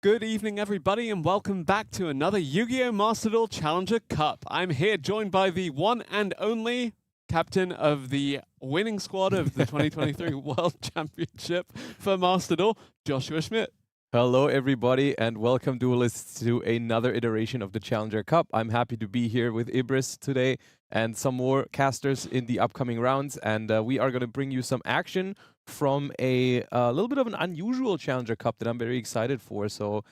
Good evening, everybody, and welcome back to another Yu-Gi-Oh! Master Duel Challenger Cup. I'm here joined by the one and only captain of the winning squad of the 2023 World Championship for Master Duel, Joshua Schmidt. Hello, everybody, and welcome, duelists, to another iteration of the Challenger Cup. I'm happy to be here with Ibris today and some more casters in the upcoming rounds, and we are going to bring you some action from a little bit of an unusual Challenger Cup that I'm very excited for. So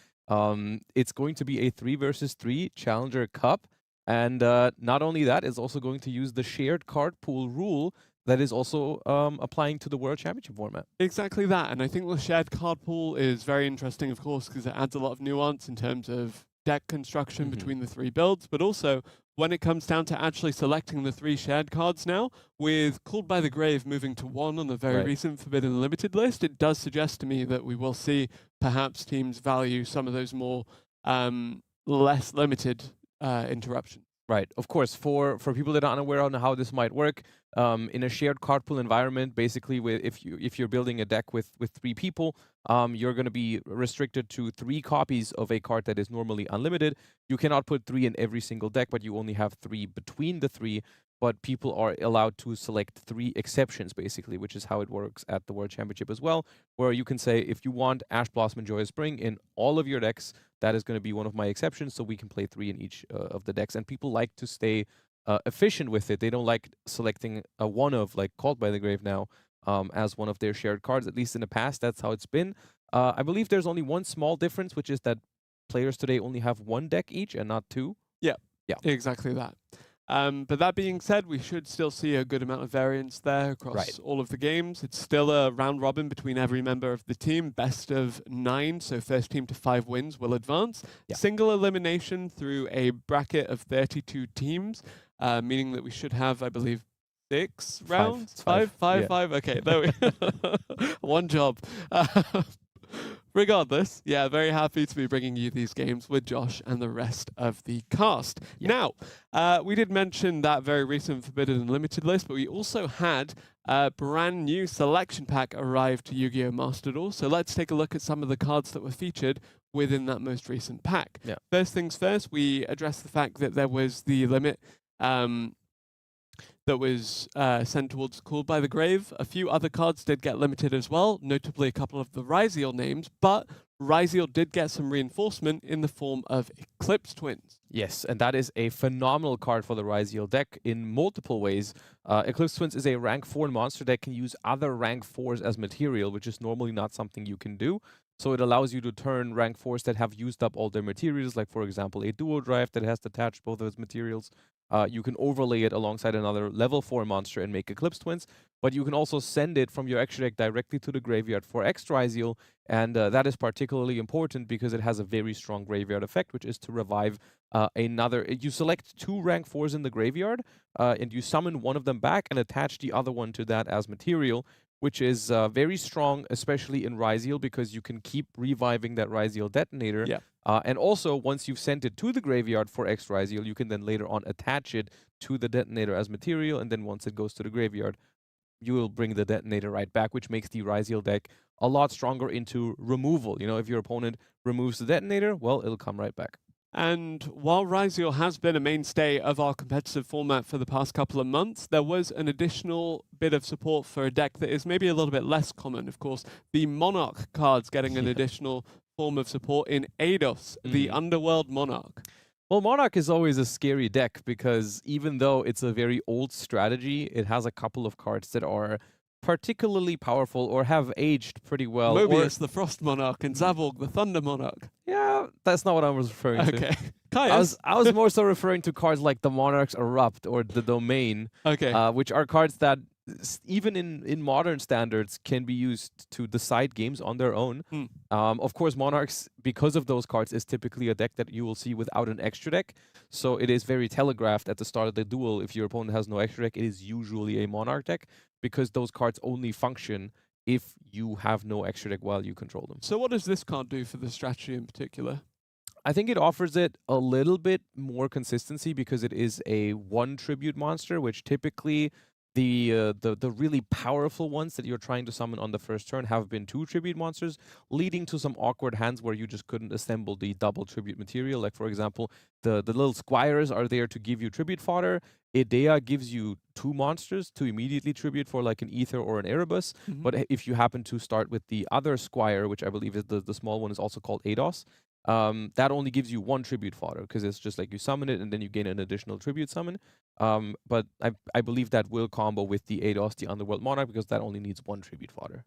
it's going to be a 3 versus 3 Challenger Cup, and not only that, it's also going to use the shared card pool rule that is also applying to the World Championship format. Exactly that, and I think the shared card pool is very interesting, of course, because it adds a lot of nuance in terms of deck construction between the three builds, but also when it comes down to actually selecting the 3 shared cards now, with Called by the Grave moving to 1 on the very recent Forbidden Limited list, it does suggest to me that we will see perhaps teams value some of those more less limited interruptions. Right. Of course, for people that are unaware on how this might work, in a shared card pool environment, basically, if you're building a deck with 3 people, you're going to be restricted to 3 copies of a card that is normally unlimited. You cannot put 3 in every single deck, but you only have 3 between the 3. But people are allowed to select 3 exceptions, basically, which is how it works at the World Championship as well, where you can say, if you want Ash Blossom and Joyous Spring in all of your decks, that is going to be one of my exceptions, so we can play 3 in each of the decks. And people like to stay efficient with it. They don't like selecting a one of, like Called by the Grave now, as one of their shared cards. At least in the past, that's how it's been. I believe there's only one small difference, which is that players today only have 1 deck each and not 2. Yeah, yeah, exactly that. But that being said, we should still see a good amount of variance there across all of the games. It's still a round robin between every member of the team, best of 9, so first team to 5 wins will advance. Yeah. Single elimination through a bracket of 32 teams, meaning that we should have, I believe, 6 rounds? 5? Okay, there we go. One job. Regardless, yeah, very happy to be bringing you these games with Josh and the rest of the cast. Yeah. Now, we did mention that very recent Forbidden Unlimited list, but we also had a brand new selection pack arrive to Yu-Gi-Oh! Master Duel. So let's take a look at some of the cards that were featured within that most recent pack. Yeah. First things first, we addressed the fact that there was the limit that was sent towards Called by the Grave. A few other cards did get limited as well, notably a couple of the Ryziel names, but Ryziel did get some reinforcement in the form of Eclipse Twins. Yes, and that is a phenomenal card for the Ryziel deck in multiple ways. Eclipse Twins is a rank 4 monster that can use other rank 4s as material, which is normally not something you can do. So it allows you to turn rank 4s that have used up all their materials, like, for example, a Duo Drive that has attached both of its materials. You can overlay it alongside another level 4 monster and make Eclipse Twins, but you can also send it from your extra deck directly to the graveyard for X Ryziel, and that is particularly important because it has a very strong graveyard effect, which is to revive another. You select 2 rank 4s in the graveyard, and you summon one of them back and attach the other one to that as material, which is very strong, especially in Ryziel, because you can keep reviving that Ryziel detonator. Yeah. And also, once you've sent it to the graveyard for X Ryziel, you can then later on attach it to the detonator as material, and then once it goes to the graveyard, you will bring the detonator right back, which makes the Ryziel deck a lot stronger into removal. You know, if your opponent removes the detonator, well, it'll come right back. And while Ryziel has been a mainstay of our competitive format for the past couple of months, there was an additional bit of support for a deck that is maybe a little bit less common. Of course, the Monarch cards getting an additional form of support in Eidos, the Underworld Monarch. Well, Monarch is always a scary deck because even though it's a very old strategy, it has a couple of cards that are particularly powerful or have aged pretty well. Mobius, the Frost Monarch, and Zaborg, the Thunder Monarch. Yeah, that's not what I was referring to. Okay. I was more so referring to cards like the Monarch's Erupt or the Domain, which are cards that even in modern standards can be used to decide games on their own. Of course, Monarchs, because of those cards, is typically a deck that you will see without an extra deck. So it is very telegraphed at the start of the duel. If your opponent has no extra deck, it is usually a Monarch deck because those cards only function if you have no extra deck while you control them. So what does this card do for the strategy in particular? I think it offers it a little bit more consistency because it is a 1 tribute monster, which typically The really powerful ones that you're trying to summon on the first turn have been 2 tribute monsters, leading to some awkward hands where you just couldn't assemble the double tribute material. Like, for example, the little squires are there to give you tribute fodder. Idea gives you 2 monsters to immediately tribute for, like an Ether or an Erebus. But if you happen to start with the other squire, which I believe is the small one, is also called Ados, that only gives you 1 tribute fodder, because it's just like you summon it and then you gain an additional tribute summon. But I believe that will combo with the Ados, the Underworld Monarch, because that only needs 1 tribute fodder.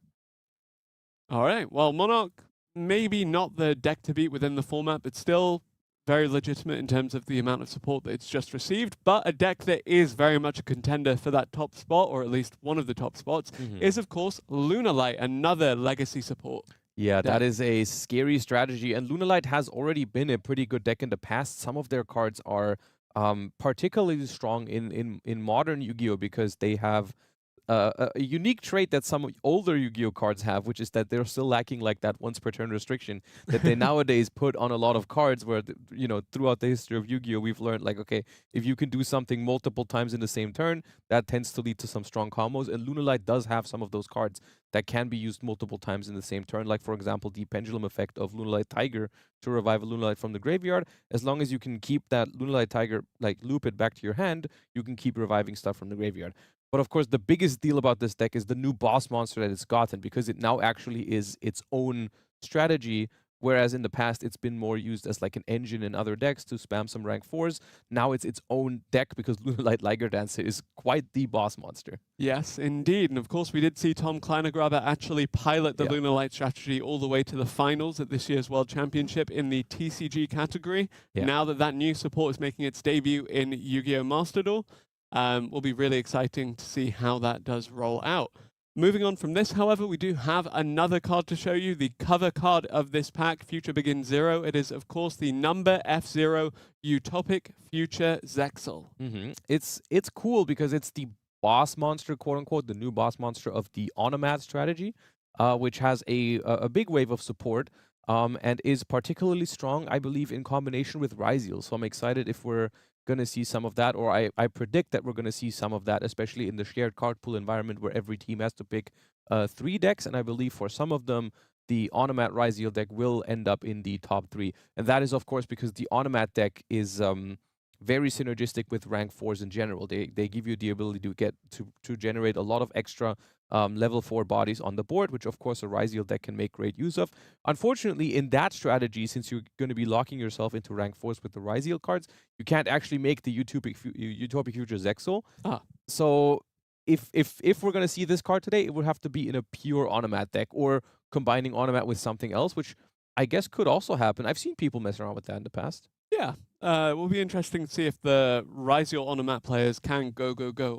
All right. Well, Monarch, maybe not the deck to beat within the format, but still very legitimate in terms of the amount of support that it's just received. But a deck that is very much a contender for that top spot, or at least one of the top spots, is, of course, Lunalight, another legacy support. Yeah, that is a scary strategy. And Lunalight has already been a pretty good deck in the past. Some of their cards are particularly strong in modern Yu-Gi-Oh! Because they have a unique trait that some older Yu-Gi-Oh! Cards have, which is that they're still lacking like that once per turn restriction that they nowadays put on a lot of cards where, throughout the history of Yu-Gi-Oh! We've learned, like, okay, if you can do something multiple times in the same turn, that tends to lead to some strong combos, and Lunalight does have some of those cards that can be used multiple times in the same turn, like, for example, the pendulum effect of Lunalight Tiger to revive a Lunalight from the graveyard. As long as you can keep that Lunalight Tiger, like, loop it back to your hand, you can keep reviving stuff from the graveyard. But of course, the biggest deal about this deck is the new boss monster that it's gotten, because it now actually is its own strategy, whereas in the past it's been more used as like an engine in other decks to spam some rank 4s. Now it's its own deck because Lunalight Liger Dancer is quite the boss monster. Yes, indeed. And of course, we did see Tom Kleinergraber actually pilot the Lunalight strategy all the way to the finals at this year's World Championship in the TCG category. Now that new support is making its debut in Yu-Gi-Oh! Master Duel, will be really exciting to see how that does roll out. Moving on from this, however, we do have another card to show you, the cover card of this pack, Future Begins 0. It is, of course, the number F0 Utopic Future Zexal. It's cool because it's the boss monster, quote-unquote, the new boss monster of the Onomat strategy, which has a big wave of support and is particularly strong, I believe, in combination with Ryziel. So I'm excited if we're going to see some of that, or I predict that we're going to see some of that, especially in the shared card pool environment where every team has to pick 3 decks, and I believe for some of them, the Onomat Ryziel deck will end up in the top 3. And that is, of course, because the Onomat deck is very synergistic with rank 4s in general. They give you the ability to get to generate a lot of extra level 4 bodies on the board, which of course a Ryziel deck can make great use of. Unfortunately, in that strategy, since you're going to be locking yourself into rank 4s with the Ryziel cards, you can't actually make the Utopic Future Zexal. So if we're going to see this card today, it would have to be in a pure Onomat deck or combining Onomat with something else, which I guess could also happen. I've seen people mess around with that in the past. Yeah. It will be interesting to see if the Ryziel Onomat players can go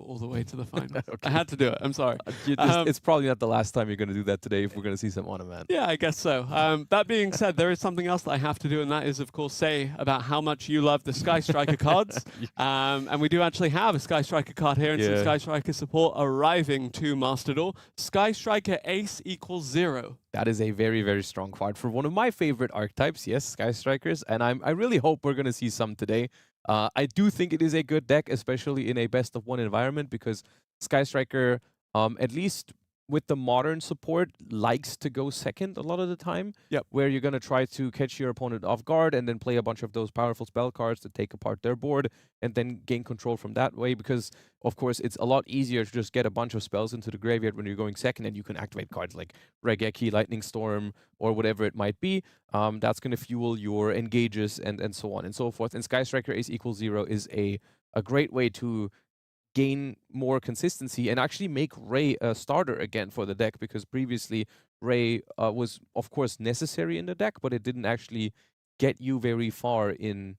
all the way to the finals. I had to do it. I'm sorry. It's probably not the last time you're going to do that today if we're going to see some Onomat. Yeah, I guess so. That being said, there is something else that I have to do, and that is, of course, say about how much you love the Sky Striker cards. And we do actually have a Sky Striker card here and some Sky Striker support arriving to Master Duel. Sky Striker Ace equals 0. That is a very, very strong card for one of my favorite archetypes, yes, Sky Strikers, and I really hope we're going to see some today. I do think it is a good deck, especially in a best-of-1 environment, because Sky Striker, at least with the modern support, likes to go second a lot of the time, where you're going to try to catch your opponent off guard and then play a bunch of those powerful spell cards to take apart their board and then gain control from that way, because, of course, it's a lot easier to just get a bunch of spells into the graveyard when you're going second, and you can activate cards like Regeki, Lightning Storm, or whatever it might be. That's going to fuel your engages and so on and so forth. And Sky Striker Ace equals 0 is a great way to gain more consistency and actually make Ray a starter again for the deck, because previously Ray was, of course, necessary in the deck, but it didn't actually get you very far in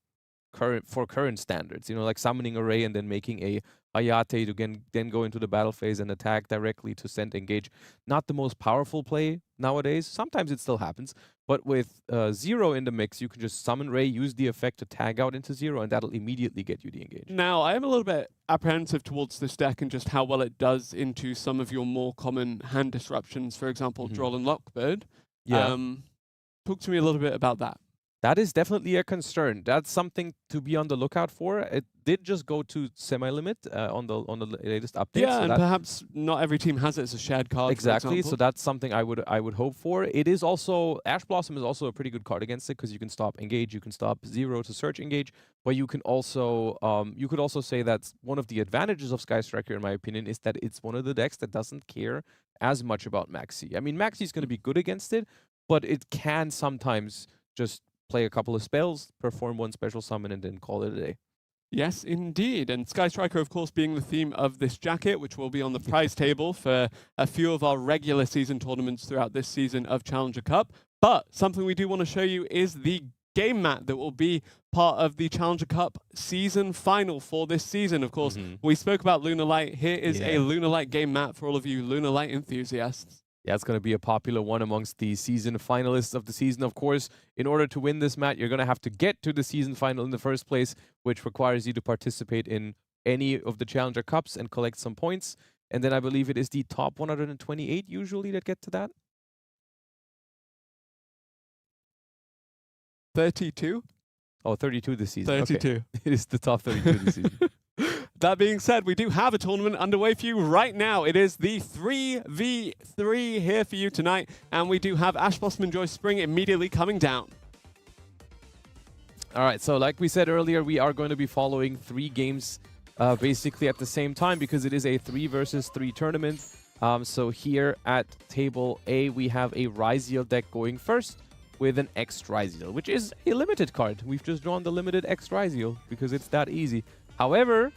current standards. You know, like summoning a Ray and then making a Ayate to then go into the battle phase and attack directly to send engage. Not the most powerful play nowadays. Sometimes it still happens, but with 0 in the mix, you can just summon Ray, use the effect to tag out into 0, and that'll immediately get you the engage. Now, I am a little bit apprehensive towards this deck and just how well it does into some of your more common hand disruptions, for example, Droll and Lockbird. Talk to me a little bit about that. That is definitely a concern. That's something to be on the lookout for. It did just go to semi-limit on the latest update. Yeah, so and perhaps not every team has it as a shared card. exactly. For So that's something I would hope for. It is also Ash Blossom is also a pretty good card against it because you can stop engage, you can stop 0 to search engage, but you could also say that one of the advantages of Sky Striker, in my opinion, is that it's one of the decks that doesn't care as much about Maxi. I mean, Maxi is going to be good against it, but it can sometimes just play a couple of spells, perform one special summon, and then call it a day. Yes, indeed. And Sky Striker, of course, being the theme of this jacket, which will be on the prize table for a few of our regular season tournaments throughout this season of Challenger Cup. But something we do want to show you is the game mat that will be part of the Challenger Cup season final for this season. Of course, we spoke about Lunar Light. Here is a Lunar Light game mat for all of you Lunar Light enthusiasts. Yeah, it's going to be a popular one amongst the season finalists of the season. Of course, in order to win this match, you're going to have to get to the season final in the first place, which requires you to participate in any of the Challenger Cups and collect some points. And then I believe it is the top 128 usually that get to that. 32? Oh, 32 this season. 32. Okay. It is the top 32 this season. That being said, we do have a tournament underway for you right now. It is the 3v3 here for you tonight, and we do have Ash Blossom and Joy Spring immediately coming down. All right, so like we said earlier, we are going to be following 3 games basically at the same time because it is a 3 versus 3 tournament. So here at table A, we have a Ryziel deck going first with an X Ryziel, which is a limited card. We've just drawn the limited X Ryziel because it's that easy. However,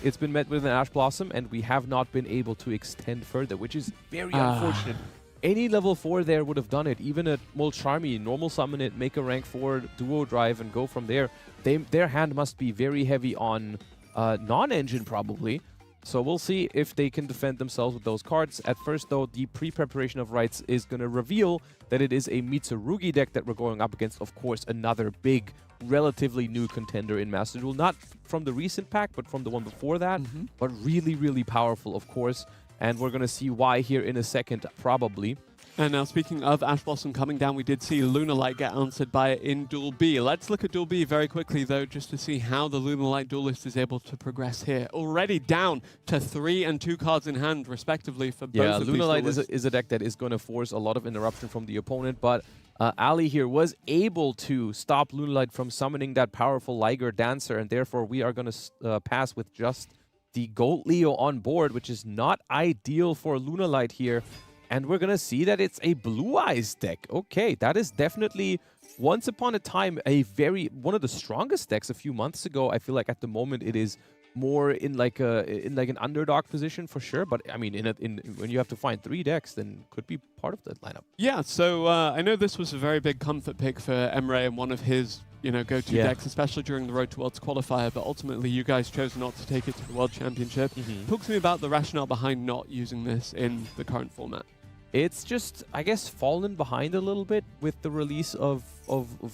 it's been met with an Ash Blossom, and we have not been able to extend further, which is very unfortunate. Any level 4 there would have done it. Even a Molcharmy, normal summon it, make a rank 4 duo drive, and go from there. Their hand must be very heavy on non-engine, probably. So we'll see if they can defend themselves with those cards. At first, though, the pre-preparation of rights is going to reveal that it is a Mitsurugi deck that we're going up against. Of course, another big, relatively new contender in Master Duel. Not from the recent pack, but from the one before that. But really, really powerful, of course. And we're going to see why here in a second, probably. And now, speaking of Ash Blossom coming down, we did see Lunar Light get answered by it in Duel B. Let's look at Duel B very quickly, though, just to see how the Lunar Light duelist is able to progress here. Already down to 3 and 2 cards in hand, respectively, for both of these Lunar Light duelists. is a deck that is going to force a lot of interruption from the opponent, but Ali here was able to stop Lunar Light from summoning that powerful Liger Dancer, and therefore we are going to pass with just the Gold Leo on board, which is not ideal for Lunar Light here. And we're going to see that it's a Blue Eyes deck. Okay, that is definitely, once upon a time, one of the strongest decks a few months ago. I feel like at the moment it is more in like an underdog position for sure. But I mean, when you have to find 3 decks, then could be part of that lineup. Yeah, so I know this was a very big comfort pick for Emre and one of his go-to decks, especially during the Road to Worlds qualifier, but ultimately you guys chose not to take it to the World Championship. Talk to me about the rationale behind not using this in the current format. It's just, I guess, fallen behind a little bit with the release of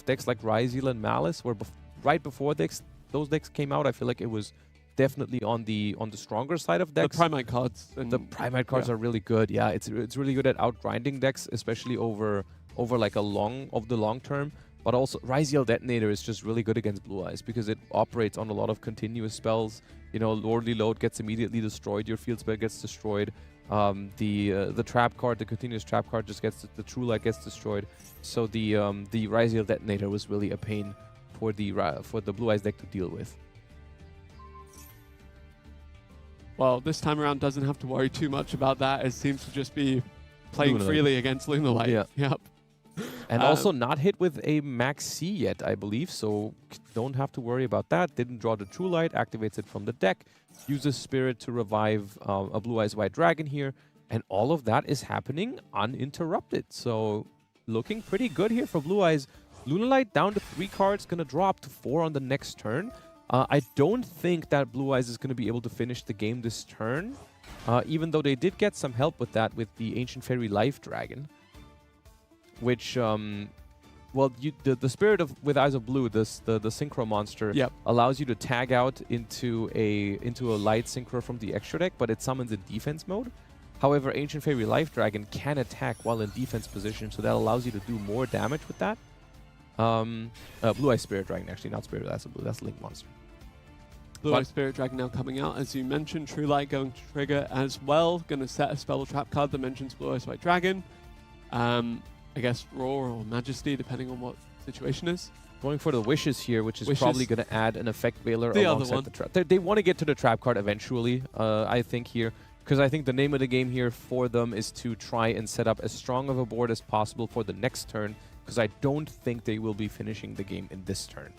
decks like Ryziel and Malice, where right before those decks came out, I feel like it was definitely on the stronger side of decks. The Primite cards. The Primite cards are really good. Yeah, it's really good at outgrinding decks, especially over like the long term. But also, Ryziel Detonator is just really good against Blue Eyes because it operates on a lot of continuous spells. Lordly Load gets immediately destroyed. Your field spell gets destroyed. The trap card, the continuous trap card, just gets the True Light gets destroyed. So the Ryziel Detonator was really a pain for the Blue Eyes deck to deal with. Well, this time around doesn't have to worry too much about that. It seems to just be playing freely against Lunar Light. Yeah. Yep. And also not hit with a Max C yet, I believe, so don't have to worry about that. Didn't draw the True Light, activates it from the deck, uses Spirit to revive a Blue Eyes White Dragon here, and all of that is happening uninterrupted. So looking pretty good here for Blue Eyes. Lunar Light down to 3 cards, going to draw up to 4 on the next turn. I don't think that Blue Eyes is going to be able to finish the game this turn, even though they did get some help with that with the Ancient Fairy Life Dragon. Which, the Spirit with Eyes of Blue, the Synchro monster, allows you to tag out into a light Synchro from the extra deck, but it summons in defense mode. However, Ancient Fairy Life Dragon can attack while in defense position, so that allows you to do more damage with that. Blue-Eye Spirit Dragon, actually, not Spirit, that's a blue, that's Link Monster. Blue-Eye Spirit Dragon now coming out, as you mentioned. True Light going to trigger as well. Going to set a spell trap card that mentions Blue-Eye White Dragon. I guess Roar or Majesty, depending on what the situation is. Going for the Wishes here, which is probably going to add an Effect Veiler the alongside the trap. They want to get to the trap card eventually, I think here. Because I think the name of the game here for them is to try and set up as strong of a board as possible for the next turn. Because I don't think they will be finishing the game in this turn.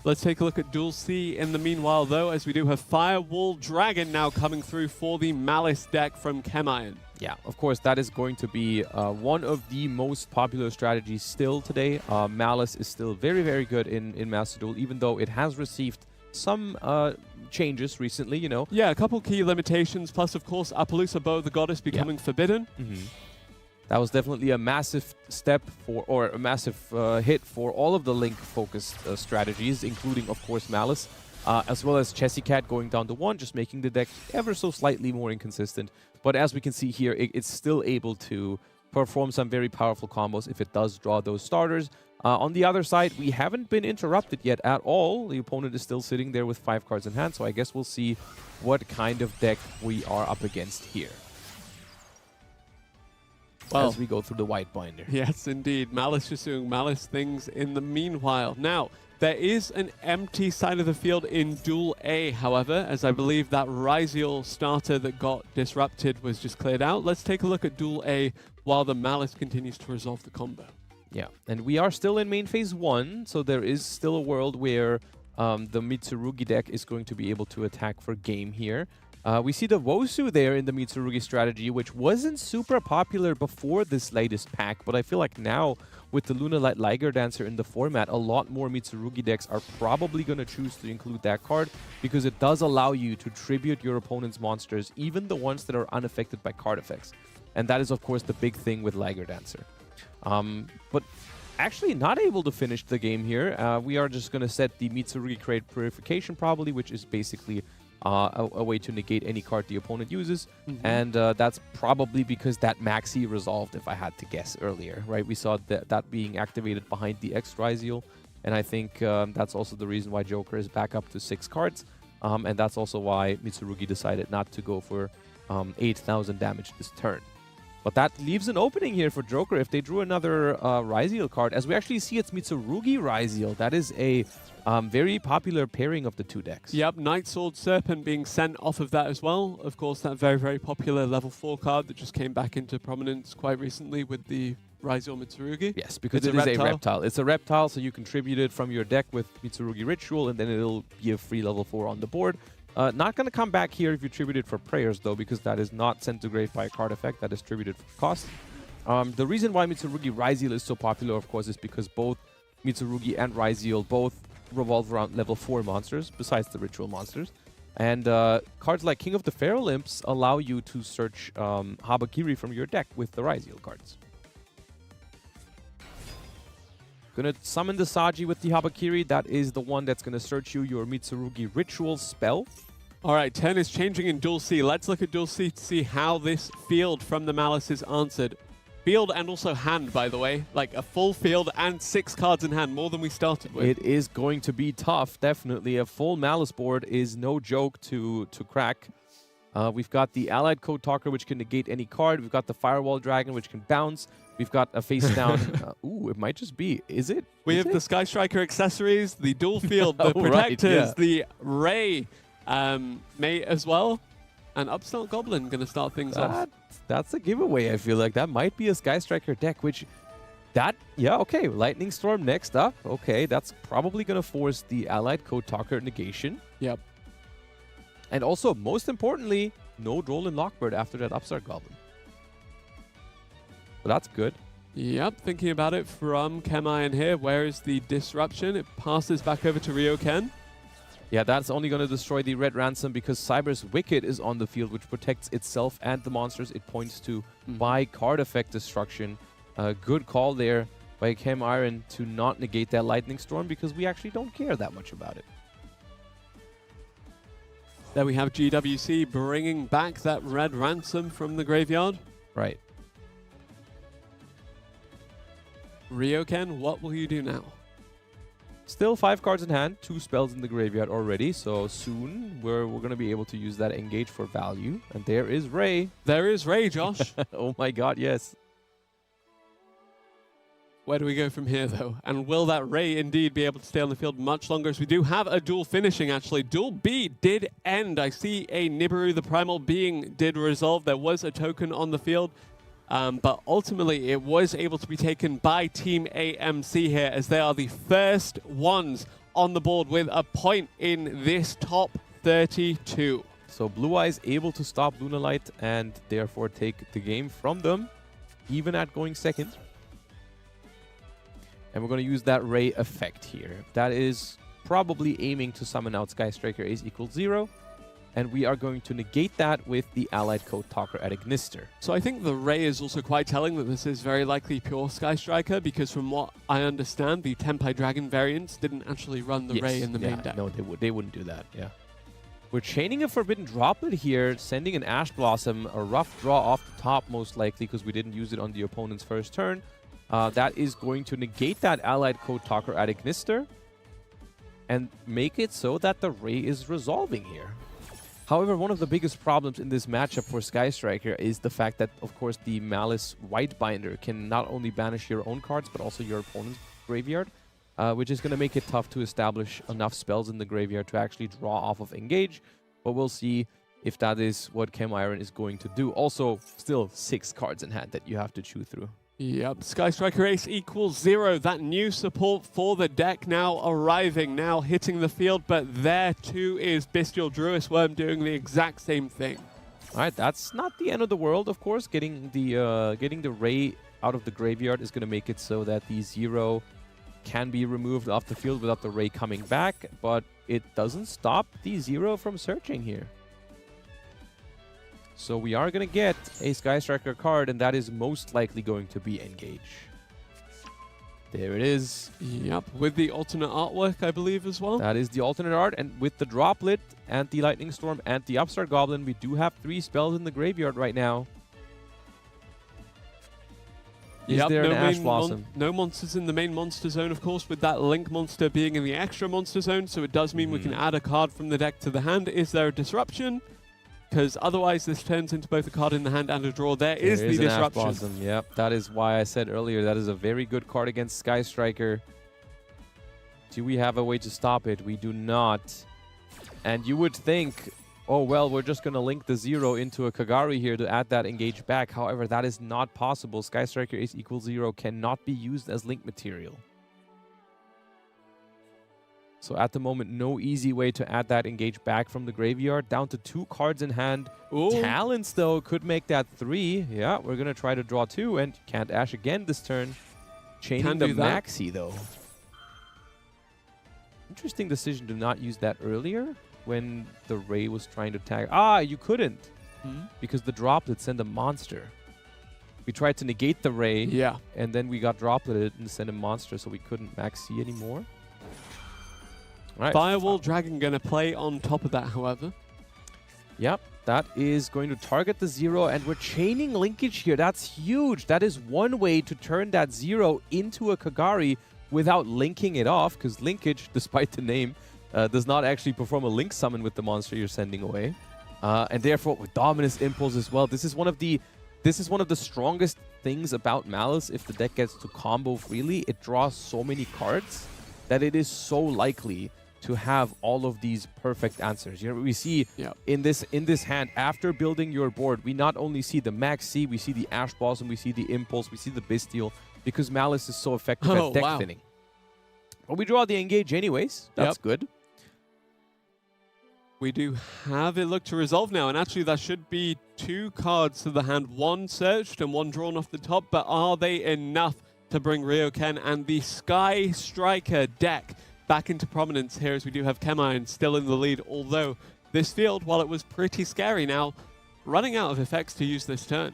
Let's take a look at Duel C in the meanwhile, though, as we do have Firewall Dragon now coming through for the Malice deck from Chemiron. Yeah, of course, that is going to be one of the most popular strategies still today. Malice is still very, very good in Master Duel, even though it has received some changes recently, you know. Yeah, a couple key limitations, plus, of course, Appaloosa Bow, the Goddess, becoming forbidden. That was definitely a massive step for, or a massive hit for all of the Link-focused strategies, including, of course, Malice, as well as Chessy Cat going down to 1, just making the deck ever so slightly more inconsistent. But as we can see here, it's still able to perform some very powerful combos if it does draw those starters. On the other side, we haven't been interrupted yet at all. The opponent is still sitting there with 5 cards in hand, so I guess we'll see what kind of deck we are up against here. Well, as we go through the white binder. Yes, indeed. Malice just doing Malice things in the meanwhile. Now, there is an empty side of the field in Duel A, however, as I believe that Ryziel starter that got disrupted was just cleared out. Let's take a look at Duel A while the Malice continues to resolve the combo. Yeah, and we are still in main phase 1, so there is still a world where the Mitsurugi deck is going to be able to attack for game here. We see the Wosu there in the Mitsurugi strategy, which wasn't super popular before this latest pack, but I feel like now, with the Lunalight Liger Dancer in the format, a lot more Mitsurugi decks are probably going to choose to include that card, because it does allow you to tribute your opponent's monsters, even the ones that are unaffected by card effects. And that is, of course, the big thing with Liger Dancer. But actually not able to finish the game here. We are just going to set the Mitsurugi Crate Purification, probably, which is basically a way to negate any card the opponent uses. And that's probably because that Maxi resolved, if I had to guess earlier, right? We saw that being activated behind the X Ryziel, and I think that's also the reason why Joker is back up to 6 cards, and that's also why Mitsurugi decided not to go for 8,000 damage this turn. But that leaves an opening here for Joker if they drew another Ryziel card. As we actually see, it's Mitsurugi Ryziel. That is a very popular pairing of the 2 decks. Yep, Night Sword Serpent being sent off of that as well. Of course, that very, very popular level 4 card that just came back into prominence quite recently with the Ryziel Mitsurugi. Yes, because it is a reptile. It's a reptile, so you contribute it from your deck with Mitsurugi Ritual, and then it'll be a free level 4 on the board. Not going to come back here if you tribute it for prayers, though, because that is not sent to grave by a card effect. That is tributed for cost. The reason why Mitsurugi Ryziel is so popular, of course, is because both Mitsurugi and Ryziel both revolve around level 4 monsters, besides the ritual monsters. And cards like King of the Feral Imps allow you to search Habakiri from your deck with the Ryziel cards. Gonna summon the Saji with the Habakiri. That is the one that's gonna search you your Mitsurugi Ritual spell. All right, turn is changing in Duel C. Let's look at Duel C to see how this field from the Malice is answered. Field and also hand, by the way. Like a full field and 6 cards in hand, more than we started with. It is going to be tough, definitely. A full Malice board is no joke to crack. We've got the Allied Code Talker, which can negate any card. We've got the Firewall Dragon, which can bounce. We've got a face down. Ooh, it might just be. Is it? We have the Sky Striker accessories, the Dual Field, the Protectors, the Ray mate as well. And Upstart Goblin going to start things off. That's a giveaway, I feel like. That might be a Sky Striker deck, which... Yeah, okay. Lightning Storm next up. Okay, that's probably going to force the Allied Code Talker negation. Yep. And also, most importantly, no Droll Lockbird after that Upstart Goblin. So that's good. Yep, thinking about it from Chemiron here. Where is the disruption? It passes back over to Ryoken. Yeah, that's only going to destroy the Red Ransom because Cyber's Wicked is on the field, which protects itself and the monsters it points to by card effect destruction. Good call there by Chemiron to not negate that Lightning Storm because we actually don't care that much about it. There we have GWC bringing back that Red Ransom from the graveyard. Right. Ryoken, what will you do now? Still 5 cards in hand, 2 spells in the graveyard already, so soon we're going to be able to use that engage for value. And there is Ray. There is Ray, Josh. Oh my god, yes. Where do we go from here, though? And will that Ray indeed be able to stay on the field much longer? As we do have a duel finishing, actually. Duel B did end. I see a Nibiru, the Primal Being, did resolve. There was a token on the field. But ultimately, it was able to be taken by Team AMC here, as they are the first ones on the board with a point in this top 32. So Blue Eyes able to stop Lunalight and therefore take the game from them, even at going second. And we're going to use that Ray effect here. That is probably aiming to summon out Sky Striker Ace equals 0. And we are going to negate that with the Allied Code Talker at Ignister. So I think the Ray is also quite telling that this is very likely pure Sky Striker, because from what I understand, the Tenpai Dragon variants didn't actually run the Ray in the main deck. No, they wouldn't do that, yeah. We're chaining a Forbidden Droplet here, sending an Ash Blossom, a rough draw off the top most likely, because we didn't use it on the opponent's first turn. That is going to negate that Allied Code Talker at Ignister and make it so that the Ray is resolving here. However, one of the biggest problems in this matchup for Sky Striker is the fact that, of course, the Malice Whitebinder can not only banish your own cards, but also your opponent's graveyard, which is going to make it tough to establish enough spells in the graveyard to actually draw off of Engage. But we'll see if that is what Chem Iron is going to do. Also, still 6 cards in hand that you have to chew through. Yep, Sky Striker Ace equals 0. That new support for the deck now arriving, now hitting the field, but there too is Bestial Druid Worm doing the exact same thing. All right, that's not the end of the world, of course. Getting the Ray out of the graveyard is going to make it so that the 0 can be removed off the field without the Ray coming back, but it doesn't stop the 0 from searching here. So we are going to get a Sky Striker card, and that is most likely going to be Engage. There it is. Yep, with the alternate artwork, I believe, as well. That is the alternate art, and with the Droplet, and the Lightning Storm, and the Upstart Goblin, we do have 3 spells in the graveyard right now. Is there an Ash Blossom? No monsters in the main monster zone, of course, with that Link monster being in the extra monster zone, so it does mean we can add a card from the deck to the hand. Is there a disruption? Because otherwise this turns into both a card in the hand and a draw. There is the disruption. Ash Blossom. Yep, that is why I said earlier that is a very good card against Sky Striker. Do we have a way to stop it? We do not. And you would think, oh well, we're just going to link the 0 into a Kagari here to add that Engage back. However, that is not possible. Sky Striker Ace equals 0 cannot be used as link material. So at the moment, no easy way to add that Engage back from the graveyard. Down to 2 cards in hand. Ooh. Talents, though, could make that 3. Yeah, we're going to try to draw 2, and can't Ash again this turn. Chaining the Maxi, though. Interesting decision to not use that earlier when the Ray was trying to tag. Ah, you couldn't. Because the Droplet sent a monster. We tried to negate the Ray. Yeah. And then we got Dropleted and sent a monster, so we couldn't Maxi anymore. Right. Firewall Dragon going to play on top of that, however. Yep, that is going to target the 0, and we're chaining linkage here. That's huge. That is one way to turn that 0 into a Kagari without linking it off, because linkage, despite the name, does not actually perform a link summon with the monster you're sending away. And therefore, with Dominus Impulse as well, this is one of the strongest things about Malice. If the deck gets to combo freely, it draws so many cards that it is so likely to have all of these perfect answers. You know, we see in this hand, after building your board, we not only see the Maxi, we see the Ash Blossom, we see the Impulse, we see the Bestial, because Malice is so effective at deck thinning. But we draw the Engage anyways. That's good. We do have it look to resolve now, and actually that should be 2 cards to the hand, 1 searched and 1 drawn off the top, but are they enough to bring Ryoken and the Sky Striker deck back into prominence here, as we do have Chem Iron still in the lead, although this field, while it was pretty scary, now running out of effects to use this turn.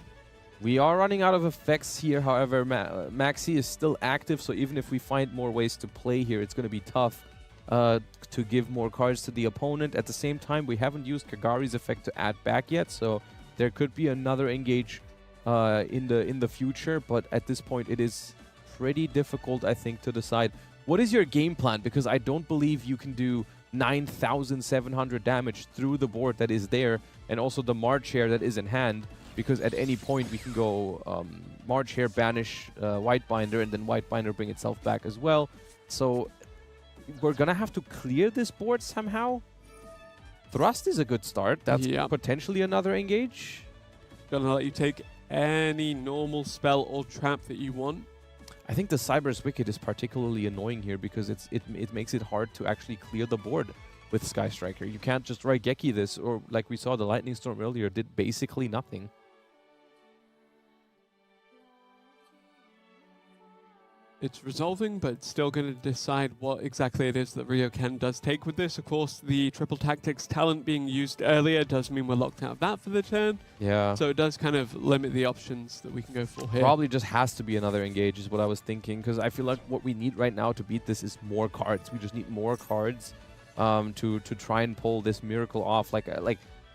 We are running out of effects here, however, Maxi is still active, so even if we find more ways to play here, it's going to be tough to give more cards to the opponent. At the same time, we haven't used Kagari's effect to add back yet, so there could be another Engage in the future, but at this point it is pretty difficult, I think, to decide. What is your game plan? Because I don't believe you can do 9,700 damage through the board that is there, and also the March Hare that is in hand, because at any point we can go March Hare, banish Whitebinder, and then Whitebinder bring itself back as well. So we're gonna have to clear this board somehow. Thrust is a good start. That's potentially another engage. Gonna let you take any normal spell or trap that you want. I think the Cyber's Wicked is particularly annoying here because it makes it hard to actually clear the board with Sky Striker. You can't just Raigeki this, or like we saw, the Lightning Storm earlier did basically nothing. It's resolving, but still going to decide what exactly it is that Ryoken does take with this. Of course, the Triple Tactics talent being used earlier does mean we're locked out of that for the turn. Yeah. So it does kind of limit the options that we can go for here. Probably just has to be another engage is what I was thinking, because I feel like what we need right now to beat this is more cards. We just need more cards to try and pull this miracle off. Like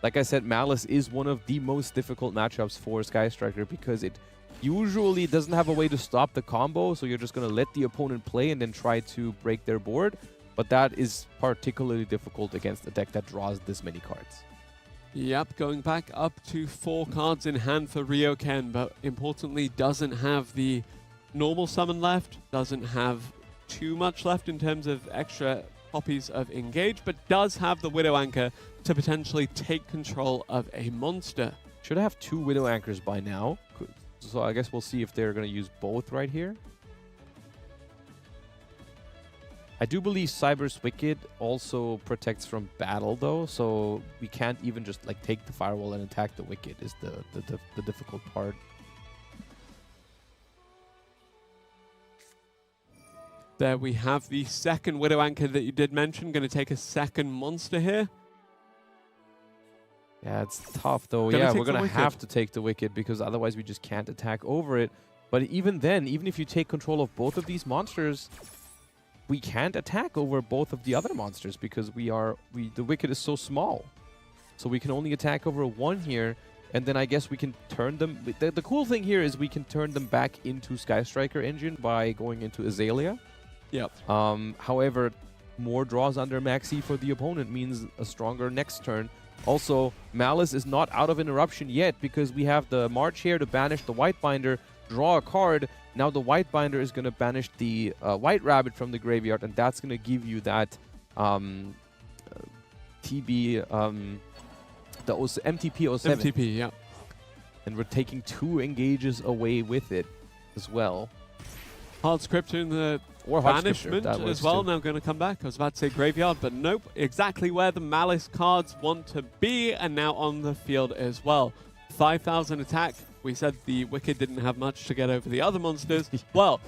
I said, Malice is one of the most difficult matchups for Sky Striker because it usually doesn't have a way to stop the combo, so you're just going to let the opponent play and then try to break their board. But that is particularly difficult against a deck that draws this many cards. Yep, going back up to 4 cards in hand for Ryoken, but importantly doesn't have the normal summon left, doesn't have too much left in terms of extra copies of Engage, but does have the Widow Anchor to potentially take control of a monster. Should have 2 Widow Anchors by now. So I guess we'll see if they're going to use both right here. I do believe Cyber's Wicked also protects from battle, though, so we can't even just like take the firewall and attack the Wicked is the difficult part. There we have the second Widow Anchor that you did mention. Going to take a second monster here. Yeah, it's tough, though. Yeah, we're going to have to take the Wicked because otherwise we just can't attack over it. But even then, even if you take control of both of these monsters, we can't attack over both of the other monsters because the Wicked is so small. So we can only attack over one here, and then I guess we can turn them... The cool thing here is we can turn them back into Sky Striker engine by going into Azalea. Yep. However, more draws under Maxi for the opponent means a stronger next turn. Also, Malice is not out of interruption yet because we have the March Hare to banish the Whitebinder, draw a card. Now the Whitebinder is going to banish the White Rabbit from the graveyard, and that's going to give you that TB, the MTP07. MTP, yeah. And we're taking 2 engages away with it as well. Hard Scripture in the or banishment as well. Now going to come back. I was about to say graveyard, but nope. Exactly where the Malice cards want to be, and now on the field as well. 5,000 attack. We said the Wicked didn't have much to get over the other monsters. Well.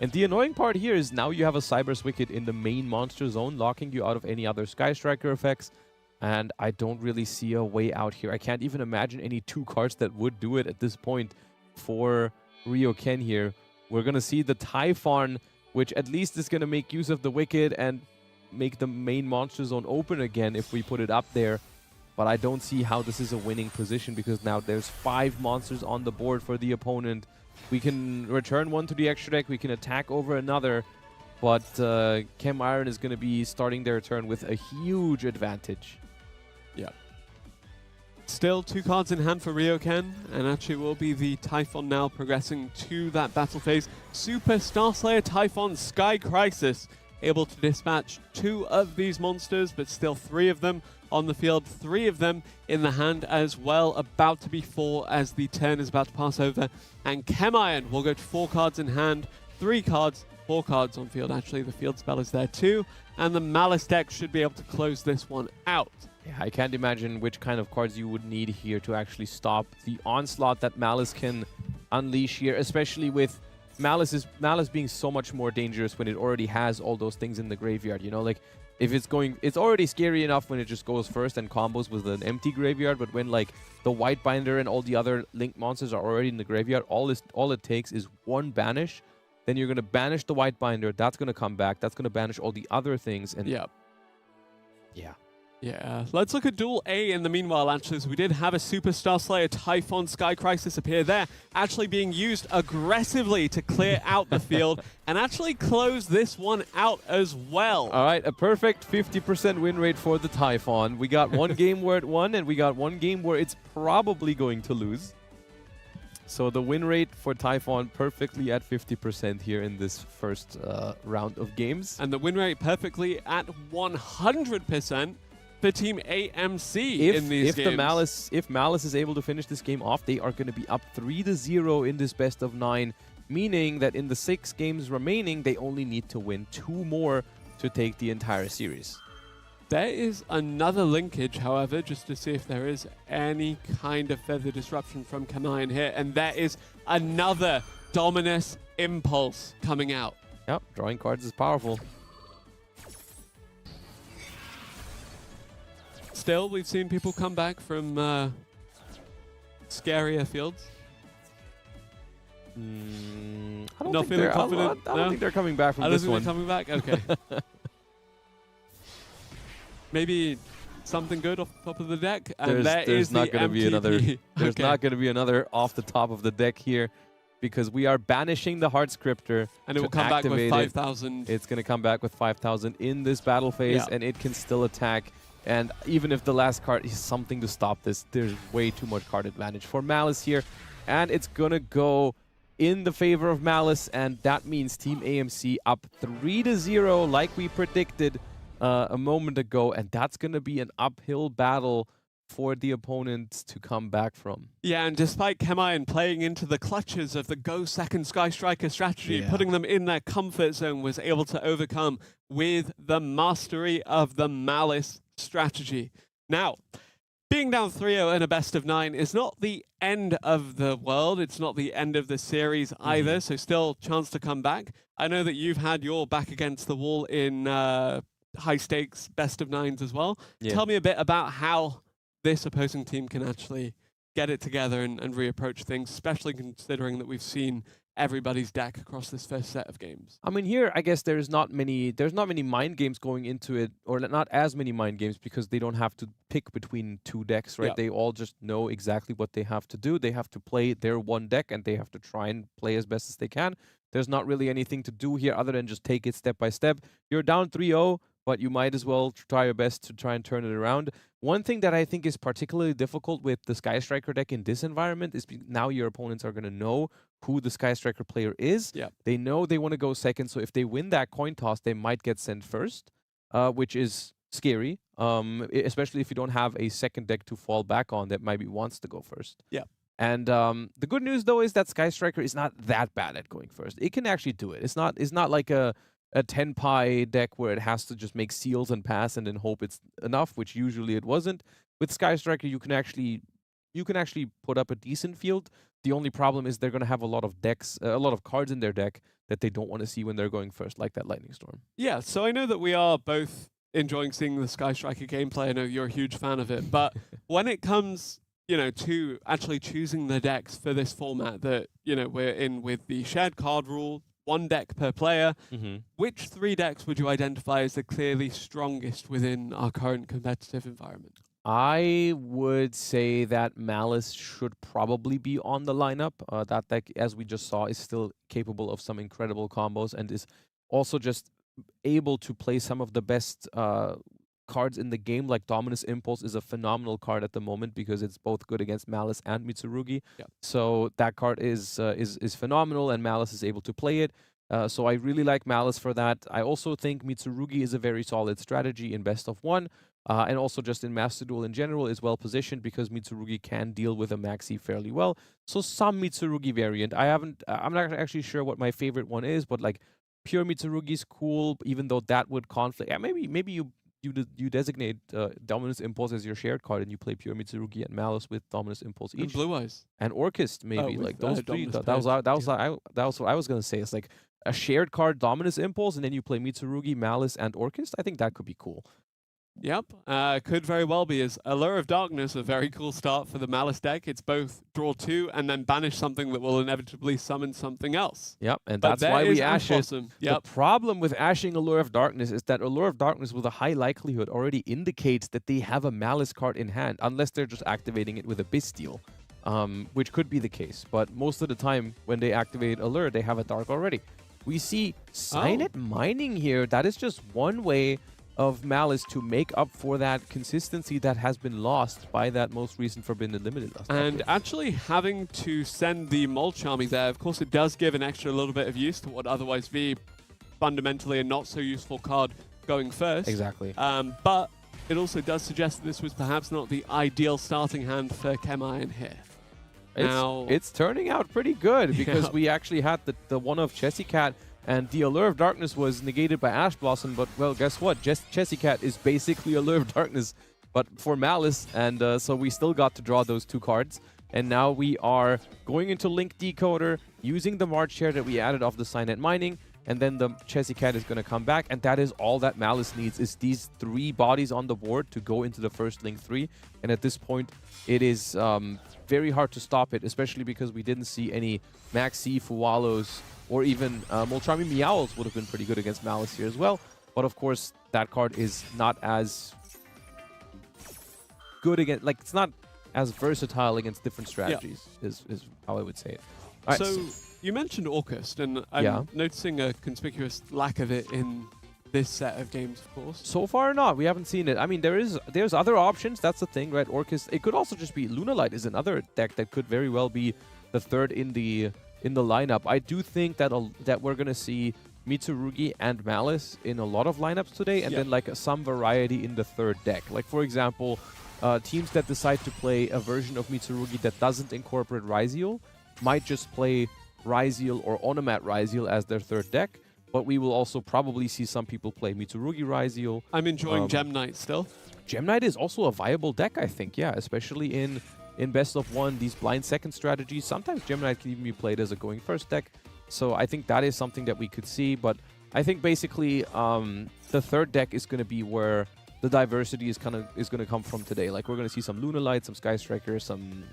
And the annoying part here is now you have a Cyber's Wicked in the main monster zone, locking you out of any other Sky Striker effects. And I don't really see a way out here. I can't even imagine any 2 cards that would do it at this point for Ryoken here. We're going to see the Typhon, which at least is going to make use of the Wicked and make the main monster zone open again if we put it up there. But I don't see how this is a winning position because now there's 5 monsters on the board for the opponent. We can return one to the extra deck. We can attack over another. But Chem Iron is going to be starting their turn with a huge advantage. Yeah. Still 2 cards in hand for Ryoken, and actually will be the Typhon now progressing to that battle phase. Super Starslayer Typhon Sky Crisis, able to dispatch 2 of these monsters, but still 3 of them on the field, 3 of them in the hand as well, about to be 4 as the turn is about to pass over. And Chem Iron will go to 4 cards in hand, 3 cards, 4 cards on field. Actually, the field spell is there too, and the Malice deck should be able to close this one out. Yeah, I can't imagine which kind of cards you would need here to actually stop the onslaught that Malice can unleash here, especially with Malice being so much more dangerous when it already has all those things in the graveyard. You know, like if it's already scary enough when it just goes first and combos with an empty graveyard, but when like the Whitebinder and all the other Link monsters are already in the graveyard, all it takes is 1 banish. Then you're going to banish the Whitebinder. That's going to come back. That's going to banish all the other things. And yeah. Yeah, let's look at Duel A in the meanwhile, actually. So we did have a Superstar Slayer Typhon Sky Crisis appear there, actually being used aggressively to clear out the field and actually close this one out as well. All right, a perfect 50% win rate for the Typhon. We got one game where it won, and we got one game where it's probably going to lose. So the win rate for Typhon perfectly at 50% here in this first round of games. And the win rate perfectly at 100% for Team AMC in these games. If Malice is able to finish this game off, they are going to be up 3-0 in this best of 9, meaning that in the 6 games remaining, they only need to win 2 more to take the entire series. There is another linkage, however, just to see if there is any kind of further disruption from Konami here, and there is another Dominus Impulse coming out. Yep, drawing cards is powerful. Still, we've seen people come back from scarier fields. I don't think they're coming back from this one. They're coming back? Okay. Maybe something good off the top of the deck. And there's not going to be another. There's not going to be another off the top of the deck here, because we are banishing the Heart Scripter. And it will come back with 5,000. It's going to come back with 5,000 in this battle phase, and it can still attack. And even if the last card is something to stop this, there's way too much card advantage for Malice here. And it's going to go in the favor of Malice, and that means Team AMC up 3-0 like we predicted a moment ago, and that's going to be an uphill battle for the opponents to come back from. Yeah, and despite Chemion playing into the clutches of the Go Second Sky Striker strategy, putting them in their comfort zone, was able to overcome with the mastery of the Malice strategy. Now, being down 3-0 in a best of 9 is not the end of the world. It's not the end of the series either, so still chance to come back. I know that you've had your back against the wall in high stakes best of 9s as well. Yeah. Tell me a bit about how this opposing team can actually get it together and reapproach things, especially considering that we've seen everybody's deck across this first set of games. I mean, here I guess there's not many mind games going into it, or not as many mind games, because they don't have to pick between 2 decks, right? They all just know exactly what they have to do. They have to play their one deck, and they have to try and play as best as they can. There's not really anything to do here other than just take it step by step. You're down 3-0, but you might as well try your best to try and turn it around. One thing that I think is particularly difficult with the Sky Striker deck in this environment is now your opponents are going to know who the Sky Striker player is. They know they want to go second, so if they win that coin toss, they might get sent first, which is scary, especially if you don't have a second deck to fall back on that maybe wants to go first. And the good news, though, is that Sky Striker is not that bad at going first. It can actually do it. It's not like a 10-pie deck where it has to just make seals and pass and then hope it's enough, which usually it wasn't. With Sky Striker, you can actually put up a decent field. The only problem is they're going to have a lot of cards in their deck that they don't want to see when they're going first, like that Lightning Storm. Yeah, so I know that we are both enjoying seeing the Sky Striker gameplay. I know you're a huge fan of it, but when it comes, to actually choosing the decks for this format that, we're in with the shared card rule, 1 deck per player, which 3 decks would you identify as the clearly strongest within our current competitive environment? I would say that Malice should probably be on the lineup. That deck, as we just saw, is still capable of some incredible combos and is also just able to play some of the best cards in the game. Like Dominus Impulse is a phenomenal card at the moment because it's both good against Malice and Mitsurugi. So that card is phenomenal, and Malice is able to play it. So I really like Malice for that. I also think Mitsurugi is a very solid strategy in best of 1. And also just in Master Duel in general is well positioned because Mitsurugi can deal with a Maxi fairly well. So some Mitsurugi variant. I'm not actually sure what my favorite one is, but like pure Mitsurugi is cool, even though that would conflict. Yeah, maybe you designate Dominus Impulse as your shared card and you play pure Mitsurugi and Malice with Dominus Impulse each. And Blue Eyes. And Orchist, maybe. Like those 3. That was what I was going to say. It's like a shared card, Dominus Impulse, and then you play Mitsurugi, Malice, and Orchist. I think that could be cool. Yep, could very well be. As Allure of Darkness, a very cool start for the Malice deck. It's both draw 2 and then banish something that will inevitably summon something else. Yep, and But that's there why we is ash it. Blossom. Yep. The problem with ashing Allure of Darkness is that Allure of Darkness with a high likelihood already indicates that they have a Malice card in hand, unless they're just activating it with a Bestial, which could be the case. But most of the time, when they activate Allure, they have a Dark already. We see Signet Mining here. That is just one way of Malice to make up for that consistency that has been lost by that most recent Forbidden Limited last And update. actually having to send the Mulch Army there, of course it does give an extra little bit of use to what otherwise be fundamentally a not so useful card going first. Exactly. But it also does suggest that this was perhaps not the ideal starting hand for Chem Iron here. It's turning out pretty good because we actually had the one of Chessy Cat, and the Allure of Darkness was negated by Ash Blossom, but, well, guess what? Chessy Cat is basically Allure of Darkness, but for Malice, and so we still got to draw those 2 cards. And now we are going into Link Decoder, using the March Chair that we added off the Signet Mining, and then the Chessy Cat is going to come back, and that is all that Malice needs, is these 3 bodies on the board to go into the first Link 3. And at this point, it is very hard to stop it, especially because we didn't see any Maxi, Fuwalos, or even Moltrami Meowls would have been pretty good against Malice here as well. But of course, that card is not as good against, like, it's not as versatile against different strategies, is how I would say it. All right, so you mentioned Orcust, and I'm noticing a conspicuous lack of it in this set of games, of course. So far, not. We haven't seen it. I mean, there's other options. That's the thing, right? Orcust. It could also just be Lunalight is another deck that could very well be the third in the lineup. I do think that that we're gonna see Mitsurugi and Malice in a lot of lineups today, and then like some variety in the third deck. Like, for example, teams that decide to play a version of Mitsurugi that doesn't incorporate Ryzeal might just play Ryzeal or Onomat Ryzeal as their third deck. But we will also probably see some people play Mitsurugi Ryzeal. I'm enjoying Gem Knight still. Gem Knight is also a viable deck, I think, yeah, especially in best of 1, these blind second strategies. Sometimes Gem Knight can even be played as a going first deck. So I think that is something that we could see. But I think basically the third deck is going to be where the diversity is going to come from today. Like, we're going to see some Lunalight, some Sky Striker, some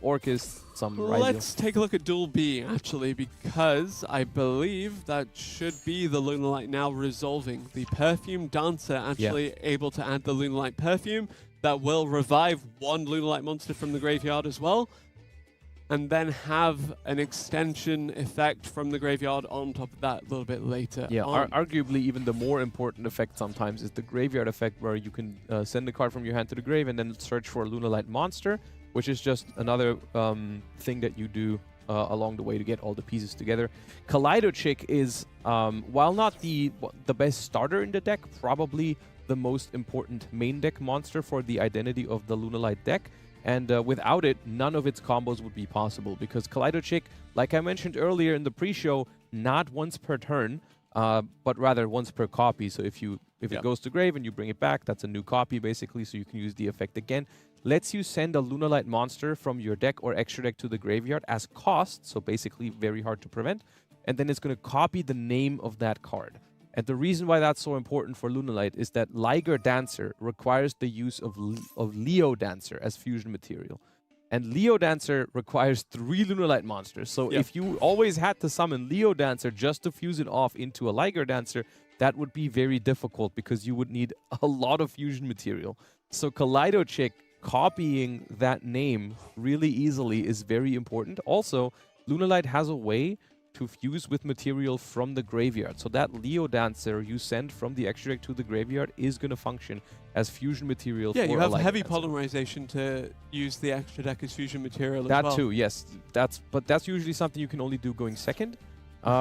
Orcust, some Ryzeal. Let's take a look at Duel B, actually, because I believe that should be the Lunalight now resolving. The Perfume Dancer actually able to add the Lunalight Perfume that will revive 1 Lunalight monster from the graveyard as well, and then have an extension effect from the graveyard on top of that a little bit later. Yeah, arguably even the more important effect sometimes is the graveyard effect, where you can send a card from your hand to the grave and then search for a Lunalight monster, which is just another thing that you do along the way to get all the pieces together. Kaleido-Chick is, while not the best starter in the deck, probably the most important main deck monster for the identity of the Lunalight deck. And without it, none of its combos would be possible, because Kaleido-Chick, like I mentioned earlier in the pre-show, not once per turn, but rather once per copy. So if it goes to grave and you bring it back, that's a new copy basically, so you can use the effect again. Lets you send a Lunalight monster from your deck or extra deck to the graveyard as cost, so basically very hard to prevent, and then it's going to copy the name of that card. And the reason why that's so important for Lunalight is that Liger Dancer requires the use of Leo Dancer as fusion material. And Leo Dancer requires 3 Lunalight monsters. So if you always had to summon Leo Dancer just to fuse it off into a Liger Dancer, that would be very difficult because you would need a lot of fusion material. So Kaleido-Chick copying that name really easily is very important. Also, Lunalight has a way to fuse with material from the graveyard. So that Leo Dancer you send from the extra deck to the graveyard is going to function as fusion material for a you have Liger heavy Dancer. Polymerization to use the extra deck as fusion material as That well. too, yes. But that's usually something you can only do going second,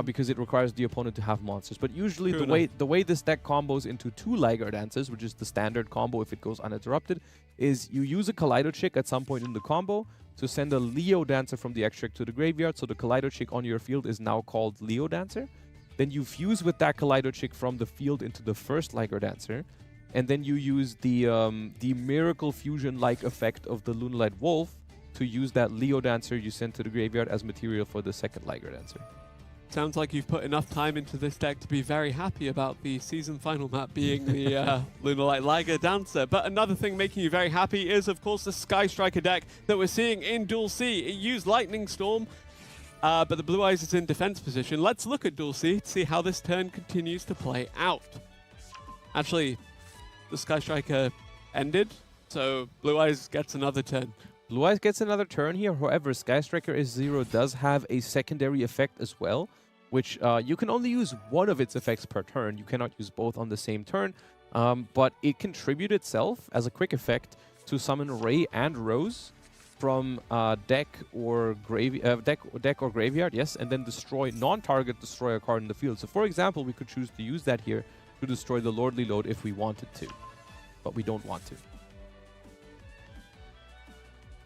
because it requires the opponent to have monsters. But usually the way this deck combos into 2 Liger Dancers, which is the standard combo if it goes uninterrupted, is you use a Kaleido-Chick at some point in the combo to send a Leo Dancer from the extra deck to the graveyard. So the Kaleido-Chick on your field is now called Leo Dancer. Then you fuse with that Kaleido-Chick from the field into the first Liger Dancer. And then you use the Miracle Fusion-like effect of the Lunalight Wolf to use that Leo Dancer you sent to the graveyard as material for the second Liger Dancer. Sounds like you've put enough time into this deck to be very happy about the season final map being the Lunar Light Liger Dancer. But another thing making you very happy is, of course, the Sky Striker deck that we're seeing in Duel C. It used Lightning Storm, but the Blue Eyes is in defense position. Let's look at Duel C to see how this turn continues to play out. Actually, the Sky Striker ended, so Blue Eyes gets another turn. Blue Eyes gets another turn here. However, Sky Striker S0 does have a secondary effect as well, which you can only use one of its effects per turn. You cannot use both on the same turn, but it can tribute itself as a quick effect to summon Ray and Rose from deck or graveyard, yes, and then destroy non-target destroy a card in the field. So, for example, we could choose to use that here to destroy the Lordly Load if we wanted to, but we don't want to.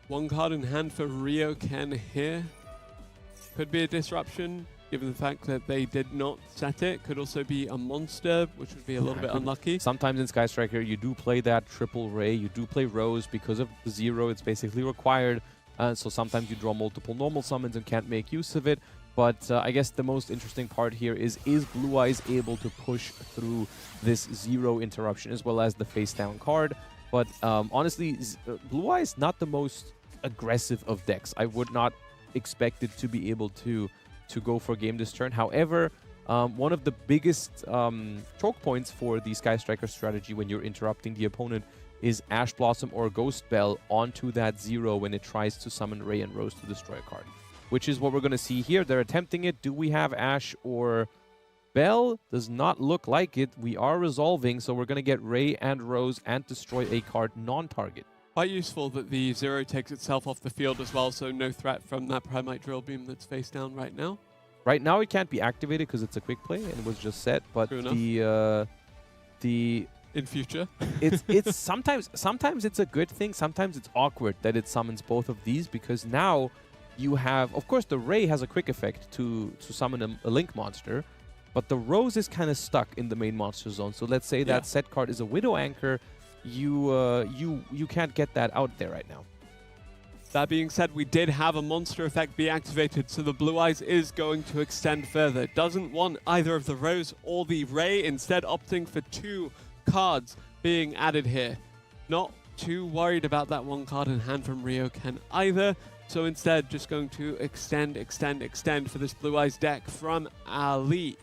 One card in hand for Ryoken here. Could be a disruption, given the fact that they did not set it. Could also be a monster, which would be a little bit unlucky. Sometimes in Sky Striker, you do play that triple Ray. You do play Rose because of the 0. It's basically required. So sometimes you draw multiple normal summons and can't make use of it. But I guess the most interesting part here is Blue Eyes able to push through this 0 interruption as well as the face down card? But honestly, Blue Eyes not the most aggressive of decks. I would not expect it to be able to go for game this turn. However, one of the biggest choke points for the Sky Striker strategy when you're interrupting the opponent is Ash Blossom or Ghost Bell onto that 0 when it tries to summon Ray and Rose to destroy a card, which is what we're going to see here. They're attempting it. Do we have Ash or Bell? Does not look like it. We are resolving, so we're going to get Ray and Rose and destroy a card non-target. Quite useful that the 0 takes itself off the field as well, so no threat from that Primite Drill Beam that's face down right now. Right now it can't be activated because it's a quick play and it was just set, but the in future it's sometimes it's a good thing, sometimes it's awkward that it summons both of these, because now you have, of course, the Ray has a quick effect to summon a Link monster, but the Rose is kind of stuck in the main monster zone. So let's say that set card is a Widow Anchor. You can't get that out there right now. That being said, we did have a monster effect be activated, so the Blue Eyes is going to extend further. Doesn't want either of the Rose or the Ray, instead opting for 2 cards being added here. Not too worried about that 1 card in hand from Ryoken either, so instead just going to extend for this Blue Eyes deck from Ali.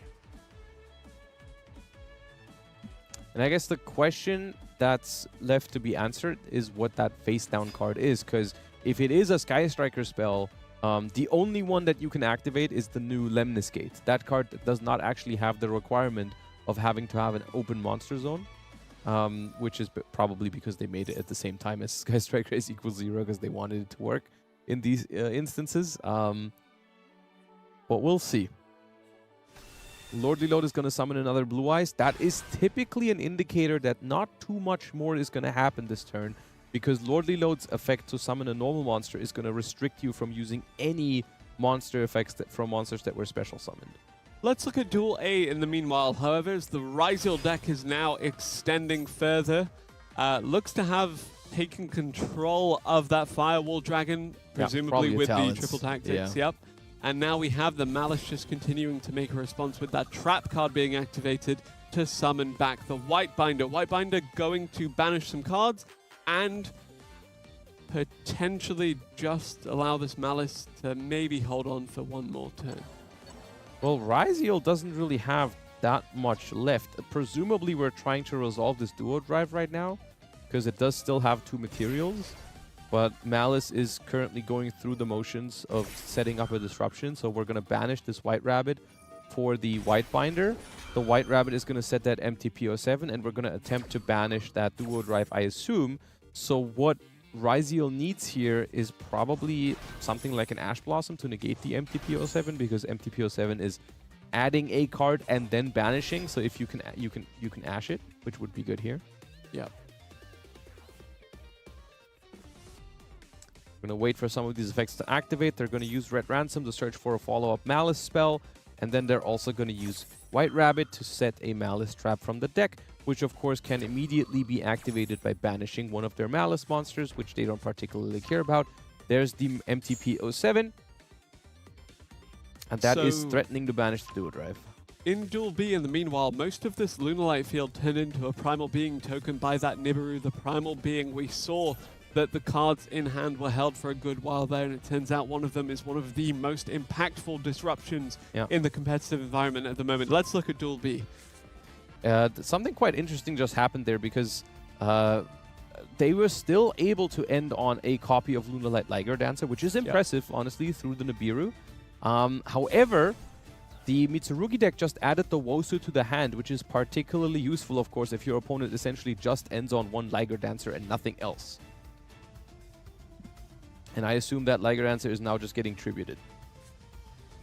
And I guess the question that's left to be answered is what that face down card is, because if it is a Sky Striker spell, the only one that you can activate is the new Lemnis Gate. That card does not actually have the requirement of having to have an open monster zone, which is probably because they made it at the same time as Sky Striker is equals 0 because they wanted it to work in these instances. But we'll see. Lordly Load is going to summon another Blue Eyes. That is typically an indicator that not too much more is going to happen this turn, because Lordly Load's effect to summon a normal monster is going to restrict you from using any monster effects from monsters that were special summoned. Let's look at Duel A in the meanwhile, however, as the Ryziel deck is now extending further. Looks to have taken control of that Firewall Dragon, presumably with the triple tactics. Yep. And now we have the Malice just continuing to make a response with that trap card being activated to summon back the White Binder. White Binder going to banish some cards and potentially just allow this Malice to maybe hold on for 1 more turn. Well, Ryziel doesn't really have that much left. Presumably we're trying to resolve this duo drive right now, because it does still have 2 materials. But Malice is currently going through the motions of setting up a disruption, so we're going to banish this White Rabbit for the White Binder. The White Rabbit is going to set that MTP07, and we're going to attempt to banish that duo drive, I assume. So what Ryziel needs here is probably something like an Ash Blossom to negate the MTP07, because MTP07 is adding a card and then banishing. So if you can Ash it, which would be good here. Yeah. We're going to wait for some of these effects to activate. They're going to use Red Ransom to search for a follow-up Malice spell. And then they're also going to use White Rabbit to set a Malice trap from the deck, which of course can immediately be activated by banishing one of their Malice monsters, which they don't particularly care about. There's the MTP07. And that is So- threatening to banish the Duel Drive. In Duel B, in the meanwhile, most of this Lunalight field turned into a Primal Being token by that Nibiru. The Primal Being, we saw that the cards in hand were held for a good while there, and it turns out one of them is one of the most impactful disruptions in the competitive environment at the moment. Let's look at Duel B. Something quite interesting just happened there because they were still able to end on a copy of Lunalight Liger Dancer, which is impressive, honestly, through the Nibiru. However, the Mitsurugi deck just added the Wosu to the hand, which is particularly useful, of course, if your opponent essentially just ends on one Liger Dancer and nothing else. And I assume that Liger Dancer is now just getting tributed.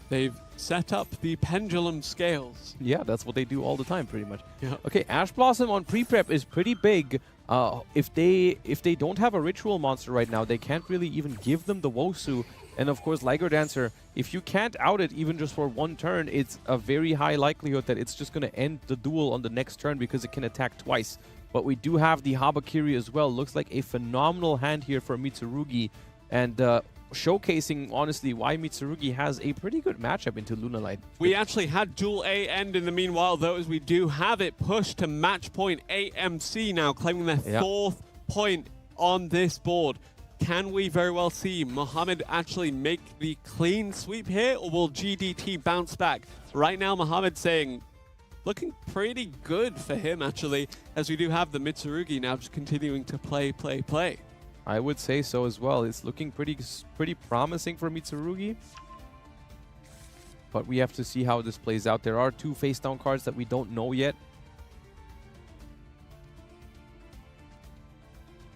They've set up the pendulum scales. Yeah, that's what they do all the time, pretty much. Yeah. Okay, Ash Blossom on pre-prep is pretty big. If they don't have a ritual monster right now, they can't really even give them the Wosu. And of course, Liger Dancer, if you can't out it even just for one turn, it's a very high likelihood that it's just going to end the duel on the next turn because it can attack twice. But we do have the Habakiri as well. Looks like a phenomenal hand here for Mitsurugi. And showcasing, honestly, why Mitsurugi has a pretty good matchup into Lunalight. We actually had Duel A end in the meanwhile, though, as we do have it pushed to match point AMC now, claiming their fourth point on this board. Can we very well see Mohamed actually make the clean sweep here, or will GDT bounce back? Right now, Mohamed saying, looking pretty good for him, actually, as we do have the Mitsurugi now just continuing to play. I would say so as well. It's looking pretty promising for Mitsurugi. But we have to see how this plays out. There are two face-down cards that we don't know yet.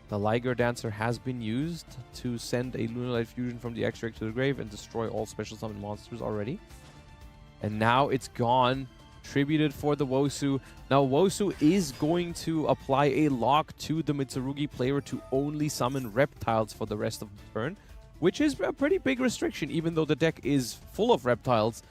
The Liger Dancer has been used to send a Lunalight Fusion from the extract to the grave and destroy all special summon monsters already. And now it's gone. Tributed for the Wosu. Now Wosu is going to apply a lock to the Mitsurugi player to only summon reptiles for the rest of the turn, which is a pretty big restriction. Even though the deck is full of reptiles,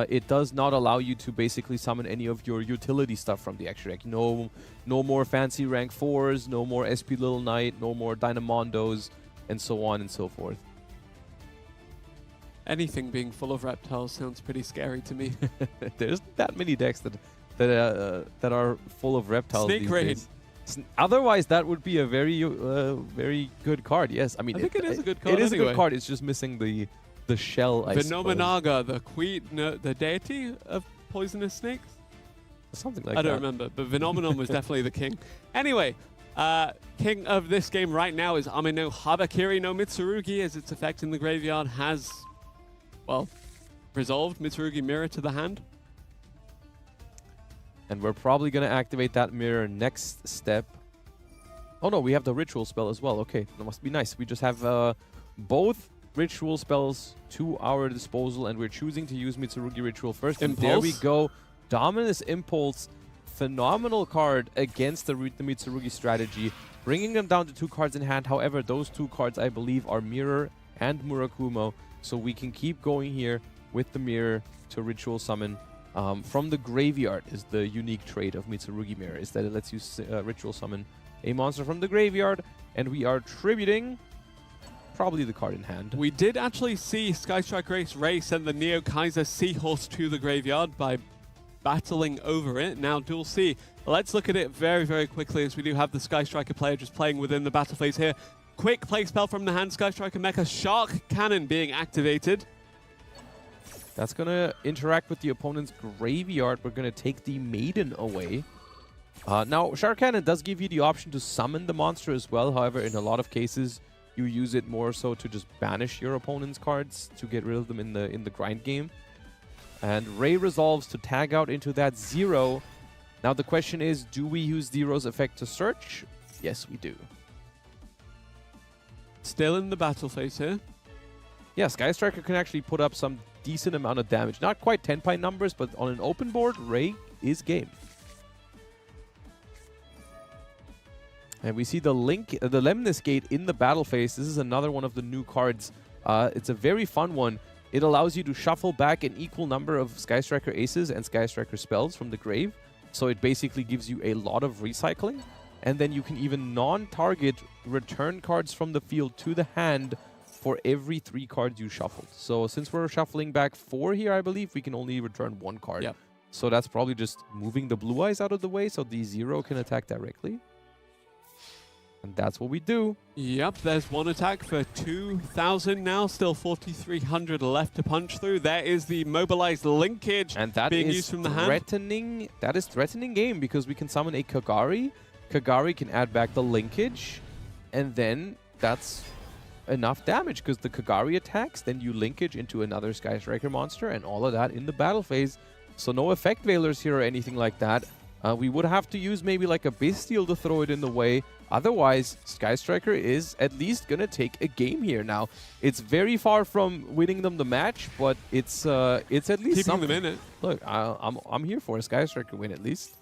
it does not allow you to basically summon any of your utility stuff from the extra deck. No more fancy rank 4s, no more SP Little Knight, no more Dynamondos, and so on and so forth. Anything being full of reptiles sounds pretty scary to me. There's that many decks that are full of reptiles. Snake Raid. Otherwise, that would be a very good card. Yes, I mean I think it is a good card. It is anyway. a good card. It's just missing the shell. I suppose. Nobunaga, the queen, the deity of poisonous snakes. Something like that. I don't remember, but Phenomenon was definitely the king. Anyway, king of this game right now is Ameno Habakiri no Mitsurugi, as its effect in the graveyard has, well, resolved. Mitsurugi mirror to the hand. And we're probably going to activate that mirror next step. Oh no, we have the ritual spell as well. Okay, that must be nice. We just have both ritual spells to our disposal, and we're choosing to use Mitsurugi Ritual first. And there we go. Dominus Impulse, phenomenal card against the Mitsurugi strategy, bringing them down to 2 cards in hand. However, those 2 cards, I believe, are Mirror and Murakumo, so we can keep going here with the Mirror to Ritual Summon. From the graveyard is the unique trait of Mitsurugi Mirror, is that it lets you Ritual Summon a monster from the graveyard, and we are tributing probably the card in hand. We did actually see Skystrike Ray send the Neo Kaiser Seahorse to the graveyard by battling over it. Now Duel C, let's look at it very, very quickly, as we do have the Sky Striker player just playing within the battle phase here. Quick play spell from the hand, Sky Striker Mecha, Shark Cannon being activated. That's going to interact with the opponent's graveyard. We're going to take the Maiden away. Now, Shark Cannon does give you the option to summon the monster as well. However, in a lot of cases, you use it more so to just banish your opponent's cards to get rid of them in the grind game. And Ray resolves to tag out into that 0. Now the question is, do we use Zero's effect to search? Yes, we do. Still in the battle phase here. Yeah, Sky Striker can actually put up some decent amount of damage. Not quite 10-pine numbers, but on an open board, Ray is game. And we see the Lemnis Gate in the battle phase. This is another one of the new cards. It's a very fun one. It allows you to shuffle back an equal number of Sky Striker Aces and Sky Striker spells from the grave. So it basically gives you a lot of recycling. And then you can even non-target return cards from the field to the hand for every 3 cards you shuffled. So since we're shuffling back 4 here, I believe, we can only return 1 card. Yep. So that's probably just moving the blue eyes out of the way so the 0 can attack directly. And that's what we do. Yep, there's 1 attack for 2,000 now. Still 4,300 left to punch through. There is the mobilized linkage and that being is used from the hand. threatening. That is threatening game because we can summon a Kagari. Kagari can add back the linkage. And then that's enough damage because the Kagari attacks. Then you linkage into another Sky Striker monster and all of that in the battle phase. So no effect veilers here or anything like that. We would have to use maybe like a Bestial to throw it in the way. Otherwise, Sky Striker is at least going to take a game here now. It's very far from winning them the match, but it's at least keeping something. them in it. Look, I'm here for a Sky Striker win at least.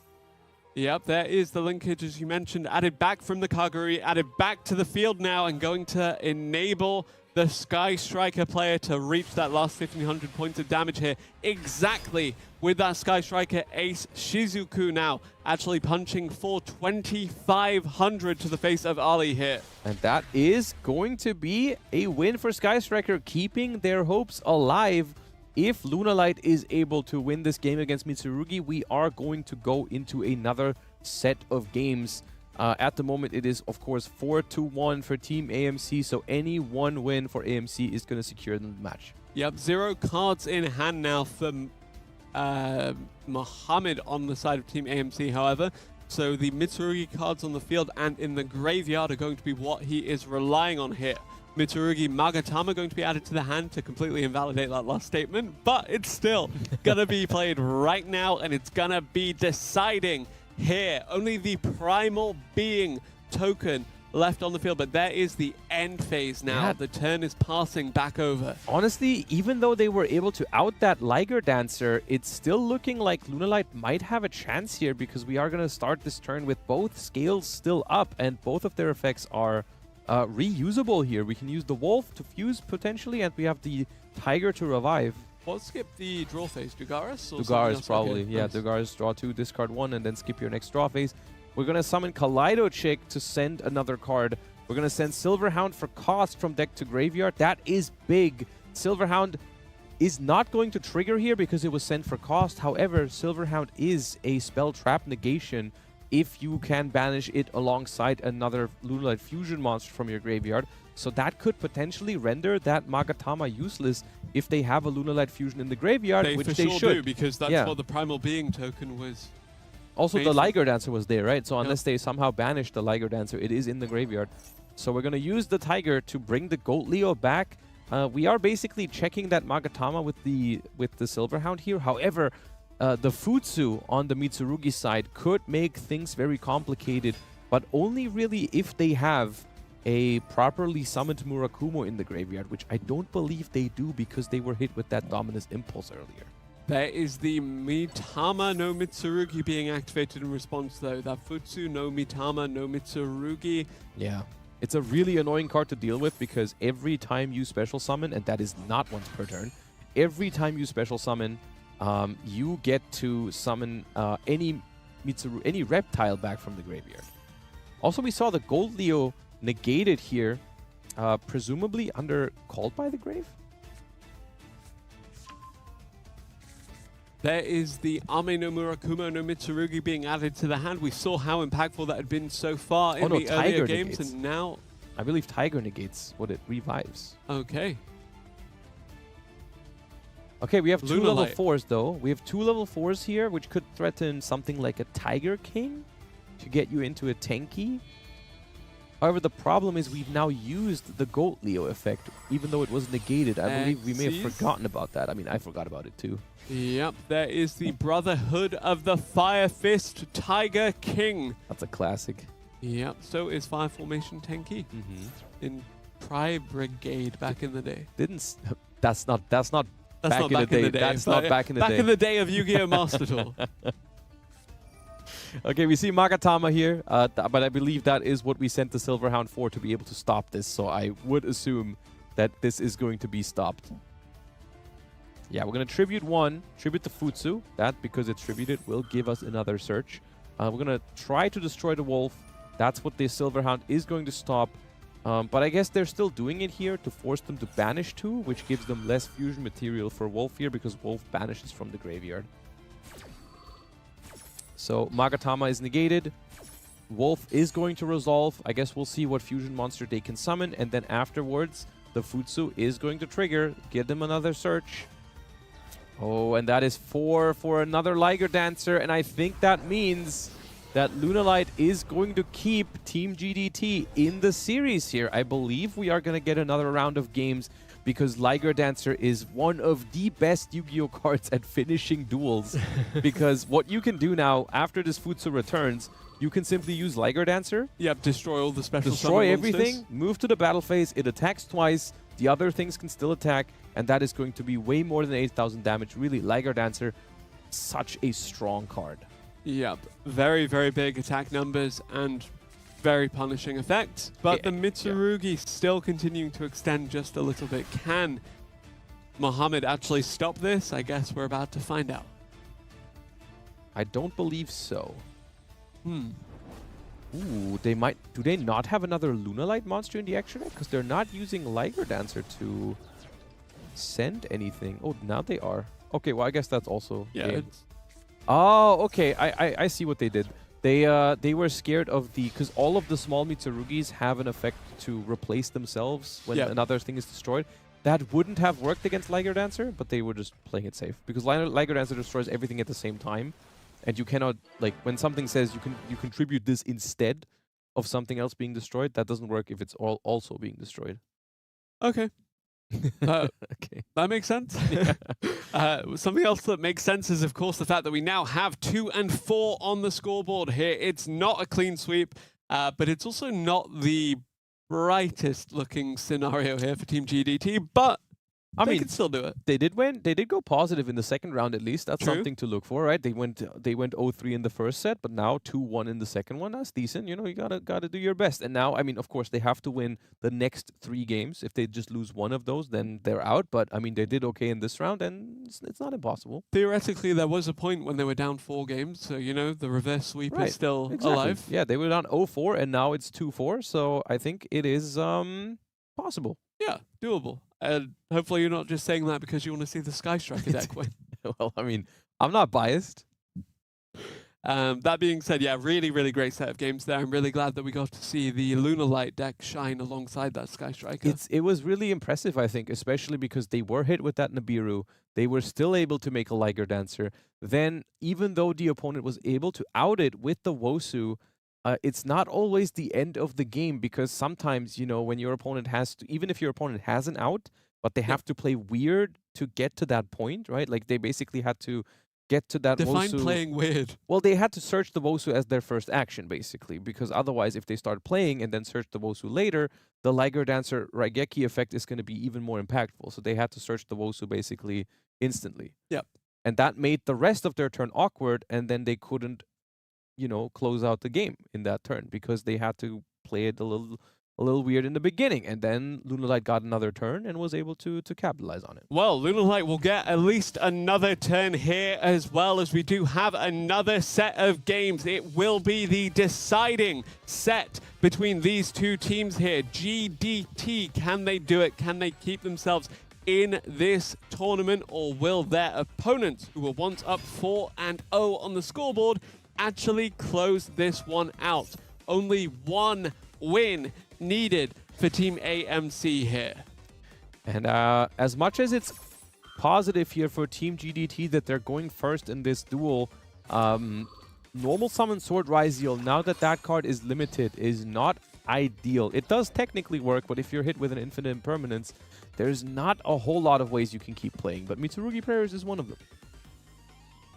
Yep, there is the linkage, as you mentioned, added back from the Kagari, added back to the field now and going to enable the Sky Striker player to reach that last 1,500 points of damage here. Exactly with that Sky Striker ace, Shizuku now actually punching for 2,500 to the face of Ali here. And that is going to be a win for Sky Striker, keeping their hopes alive. If Lunalight is able to win this game against Mitsurugi, we are going to go into another set of games. At the moment, it is, of course, 4-1 for Team AMC, so any one win for AMC is going to secure them the match. Yep, 0 cards in hand now for Mohammed on the side of Team AMC, however. So the Mitsurugi cards on the field and in the graveyard are going to be what he is relying on here. Mitsurugi Magatama going to be added to the hand to completely invalidate that last statement, but it's still going to be played right now, and it's going to be deciding here. Only the Primal Being token left on the field, but there is the end phase now. Yeah. The turn is passing back over. Honestly, even though they were able to out that Liger Dancer, it's still looking like Lunalight might have a chance here because we are going to start this turn with both scales still up and both of their effects are reusable here. We can use the Wolf to fuse potentially, and we have the Tiger to revive. What skip the draw phase? Dugaris? Dugaris probably. Okay, yeah, nice. Dugaris, draw 2, discard 1, and then skip your next draw phase. We're going to summon Kaleido Chick to send another card. We're going to send Silverhound for cost from deck to graveyard. That is big. Silverhound is not going to trigger here because it was sent for cost. However, Silverhound is a spell trap negation if you can banish it alongside another Lunalight Fusion monster from your graveyard. So that could potentially render that Magatama useless if they have a Lunalight Fusion in the graveyard, which for they sure should. do, because that's what the Primal Being token was. Also, the Liger Dancer was there, right? So unless Yep. they somehow banish the Liger Dancer, it is in the graveyard. So we're going to use the Tiger to bring the Goat Leo back. We are basically checking that Magatama with the Silverhound here. However, the Futsu on the Mitsurugi side could make things very complicated, but only really if they have a properly summoned Murakumo in the graveyard, which I don't believe they do because they were hit with that Dominus Impulse earlier. There is the Mitama no Mitsurugi being activated in response, though. That Futsu no Mitama no Mitsurugi. Yeah. It's a really annoying card to deal with because every time you special summon, and that is not once per turn, every time you special summon, you get to summon any reptile back from the graveyard. Also, we saw the Gold Leo negated here, presumably under Called by the Grave? There is the Ame no Murakumo no Mitsurugi being added to the hand. We saw how impactful that had been so far in the earlier games, negates. and now... I believe Tiger negates what it revives. Okay. Okay, we have 2 level Lunalight. 4s though. We have 2 level 4s here, which could threaten something like a Tiger King to get you into a tanky. However, the problem is we've now used the Goat Leo effect, even though it was negated. I believe we may have forgotten about that. I mean, I forgot about it too. Yep, there is the Brotherhood of the Fire Fist Tiger King. That's a classic. Yep, so is Fire Formation Tenki in Tri Brigade back in the day. That's not That's back not back in the day. That's not back in the day. Back in the day of Yu-Gi-Oh! Master Duel. Okay, we see Magatama here, but I believe that is what we sent the Silverhound for, to be able to stop this. So I would assume that this is going to be stopped. Yeah, we're going to tribute 1, tribute the Futsu. That, because it's tributed, will give us another search. We're going to try to destroy the Wolf. That's what the Silverhound is going to stop. But I guess they're still doing it here to force them to banish 2, which gives them less fusion material for Wolf here, because Wolf banishes from the graveyard. So Magatama is negated. Wolf is going to resolve. I guess we'll see what fusion monster they can summon, and then afterwards, the Futsu is going to trigger. Give them another search. Oh, and that is 4 for another Liger Dancer, and I think that means that Lunalight is going to keep Team GDT in the series here. I believe we are going to get another round of games, because Liger Dancer is one of the best Yu-Gi-Oh cards at finishing duels. Because what you can do now, after this Futsu returns, you can simply use Liger Dancer. Yep, destroy all the special Destroy summon everything, monsters. move to the battle phase, it attacks twice, the other things can still attack, and that is going to be way more than 8,000 damage. Really, Liger Dancer, such a strong card. Yep, very, very big attack numbers and very punishing effect. But the Mitsurugi still continuing to extend just a little bit. Can Mohammed actually stop this? I guess we're about to find out. I don't believe so. Hmm. Ooh, they might... Do they not have another Lunalight monster in the extra deck? Because they're not using Liger Dancer to send anything. Oh, now they are. Okay, well, I guess that's also... Yeah. Oh, okay. I see what they did. They were scared of the... Because all of the small Mitsurugis have an effect to replace themselves when another thing is destroyed. That wouldn't have worked against Liger Dancer, but they were just playing it safe. Because Liger Dancer destroys everything at the same time. And you cannot, like, when something says you contribute this instead of something else being destroyed, that doesn't work if it's also being destroyed. Okay. Okay. That makes sense. Something else that makes sense is, of course, the fact that we now have 2 and 4 on the scoreboard here. It's not a clean sweep, but it's also not the brightest looking scenario here for Team GDT, but they can still do it. They did win. They did go positive in the second round at least. That's something to look for, right? They went 0-3 in the first set, but now 2-1 in the second one. That's decent. You know, you gotta do your best. And now, I mean, of course, they have to win the next 3 games. If they just lose one of those, then they're out. But I mean, they did okay in this round, and it's not impossible. Theoretically, there was a point when they were down 4 games, so you know the reverse sweep is still alive. Yeah, they were down 0-4, and now it's 2-4. So I think it is possible. Yeah, doable. And hopefully you're not just saying that because you want to see the Sky Striker deck win. Well, I mean, I'm not biased. That being said, yeah, really, really great set of games there. I'm really glad that we got to see the Lunalight deck shine alongside that Sky Striker. It was really impressive, I think, especially because they were hit with that Nibiru. They were still able to make a Liger Dancer. Then, even though the opponent was able to out it with the Wosu, it's not always the end of the game, because sometimes, you know, when your opponent has to, even if your opponent has an out, but they have to play weird to get to that point, right? Like, they basically had to get to that Define Wosu. playing weird. Well, they had to search the Wosu as their first action, basically, because otherwise, if they start playing and then search the Wosu later, the Liger Dancer Raigeki effect is going to be even more impactful. So they had to search the Wosu basically instantly. Yep. And that made the rest of their turn awkward, and then they couldn't, you know, close out the game in that turn because they had to play it a little weird in the beginning. And then Lunalight got another turn and was able to capitalize on it. Well, Lunalight will get at least another turn here, as well as we do have another set of games. It will be the deciding set between these two teams here. GDT, can they do it? Can they keep themselves in this tournament, or will their opponents, who were once up 4-0 on the scoreboard, actually close this one out? Only one win needed for Team AMC here. And as much as it's positive here for Team GDT that they're going first in this duel, normal summon Sword Ryziel, now that card is limited, is not ideal. It does technically work, but if you're hit with an infinite impermanence, there's not a whole lot of ways you can keep playing, but Mitsurugi Prayers is one of them.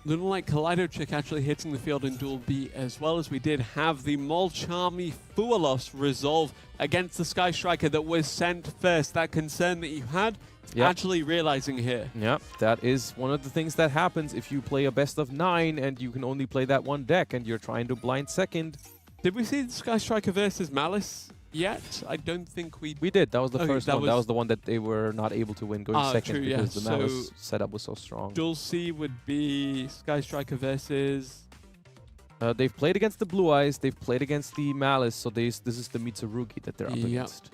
Lunalight Kaleido Chick actually hitting the field in Duel B, as well as we did have the Molchami Fualos resolve against the Sky Striker that was sent first. That concern that you had, actually realizing here. Yeah, that is one of the things that happens if you play a best of 9 and you can only play that one deck and you're trying to blind second. Did we see the Sky Striker versus Malice yet? I don't think we did. That was the first one. That was the one that they were not able to win going second because the Malice setup was so strong. Duel C would be Sky Striker versus... They've played against the Blue Eyes, they've played against the Malice, so this is the Mitsurugi that they're up against.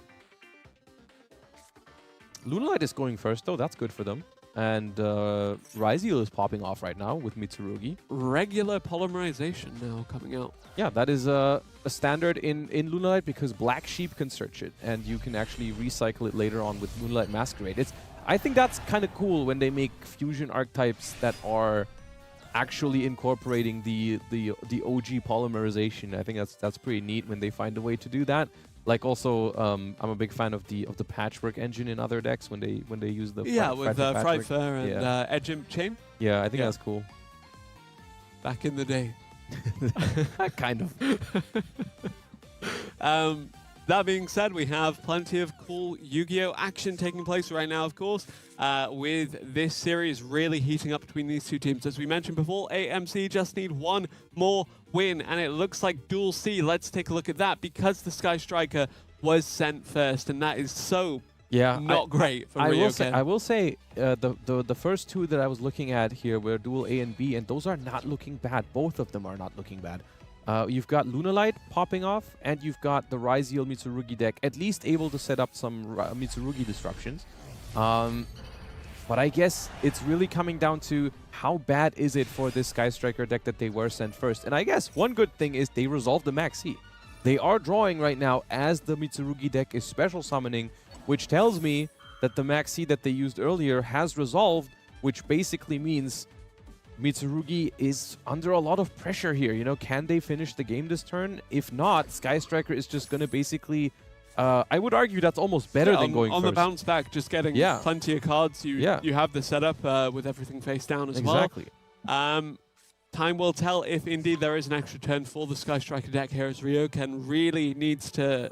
Lunalight is going first, though. That's good for them. And Ryzeal is popping off right now with Mitsurugi. Regular polymerization now coming out. Yeah, that is a standard in Lunalight because Black Sheep can search it, and you can actually recycle it later on with Lunalight Masquerade. I think that's kind of cool when they make fusion archetypes that are actually incorporating the OG polymerization. I think that's pretty neat when they find a way to do that. Like also, I'm a big fan of the patchwork engine in other decks when they use the with Frightfur and Edge Imp Chain. Yeah, I think that's cool. Back in the day. Kind of. That being said, we have plenty of cool Yu-Gi-Oh! Action taking place right now, of course, with this series really heating up between these two teams. As we mentioned before, AMC just need one more win, and it looks like Duel C. Let's take a look at that, because the Sky Striker was sent first, and that is so not great for Ryoken. I will say the first two that I was looking at here were Duel A and B, and those are not looking bad. Both of them are not looking bad. You've got Lunalight popping off, and you've got the Ryzeal Mitsurugi deck, at least able to set up some Mitsurugi disruptions. But I guess it's really coming down to how bad is it for this Sky Striker deck that they were sent first. And I guess one good thing is they resolved the Maxi. They are drawing right now as the Mitsurugi deck is special summoning, which tells me that the Maxi that they used earlier has resolved, which basically means Mitsurugi is under a lot of pressure here. You know, can they finish the game this turn? If not, Sky Striker is just going to basically... I would argue that's almost better than going on first. the bounce back, just getting plenty of cards. You have the setup with everything face down as well. Exactly. Time will tell if indeed there is an extra turn for the Sky Striker deck here, as Ryoken really needs to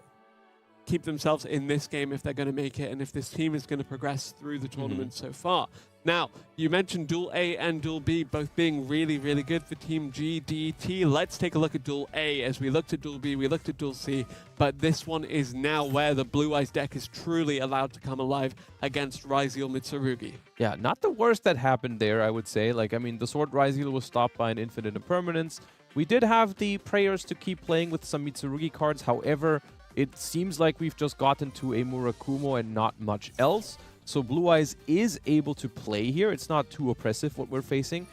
keep themselves in this game if they're going to make it, and if this team is going to progress through the tournament so far. Now, you mentioned Duel A and Duel B both being really, really good for Team GDT. Let's take a look at Duel A. As we looked at Duel B, we looked at Duel C, but this one is now where the Blue Eyes deck is truly allowed to come alive against Ryzeal Mitsurugi. Yeah, not the worst that happened there, I would say. Like, I mean, the Sword Ryzeal was stopped by an Infinite Impermanence. We did have the prayers to keep playing with some Mitsurugi cards. However, it seems like we've just gotten to a Murakumo and not much else. So Blue Eyes is able to play here. It's not too oppressive what we're facing.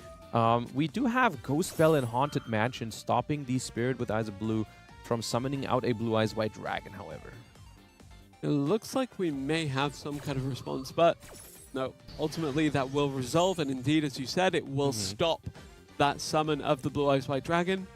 We do have Ghost Bell and Haunted Mansion stopping the Spirit with Eyes of Blue from summoning out a Blue Eyes White Dragon, however. It looks like we may have some kind of response, but no. Ultimately, that will resolve, and indeed, as you said, it will stop that summon of the Blue Eyes White Dragon.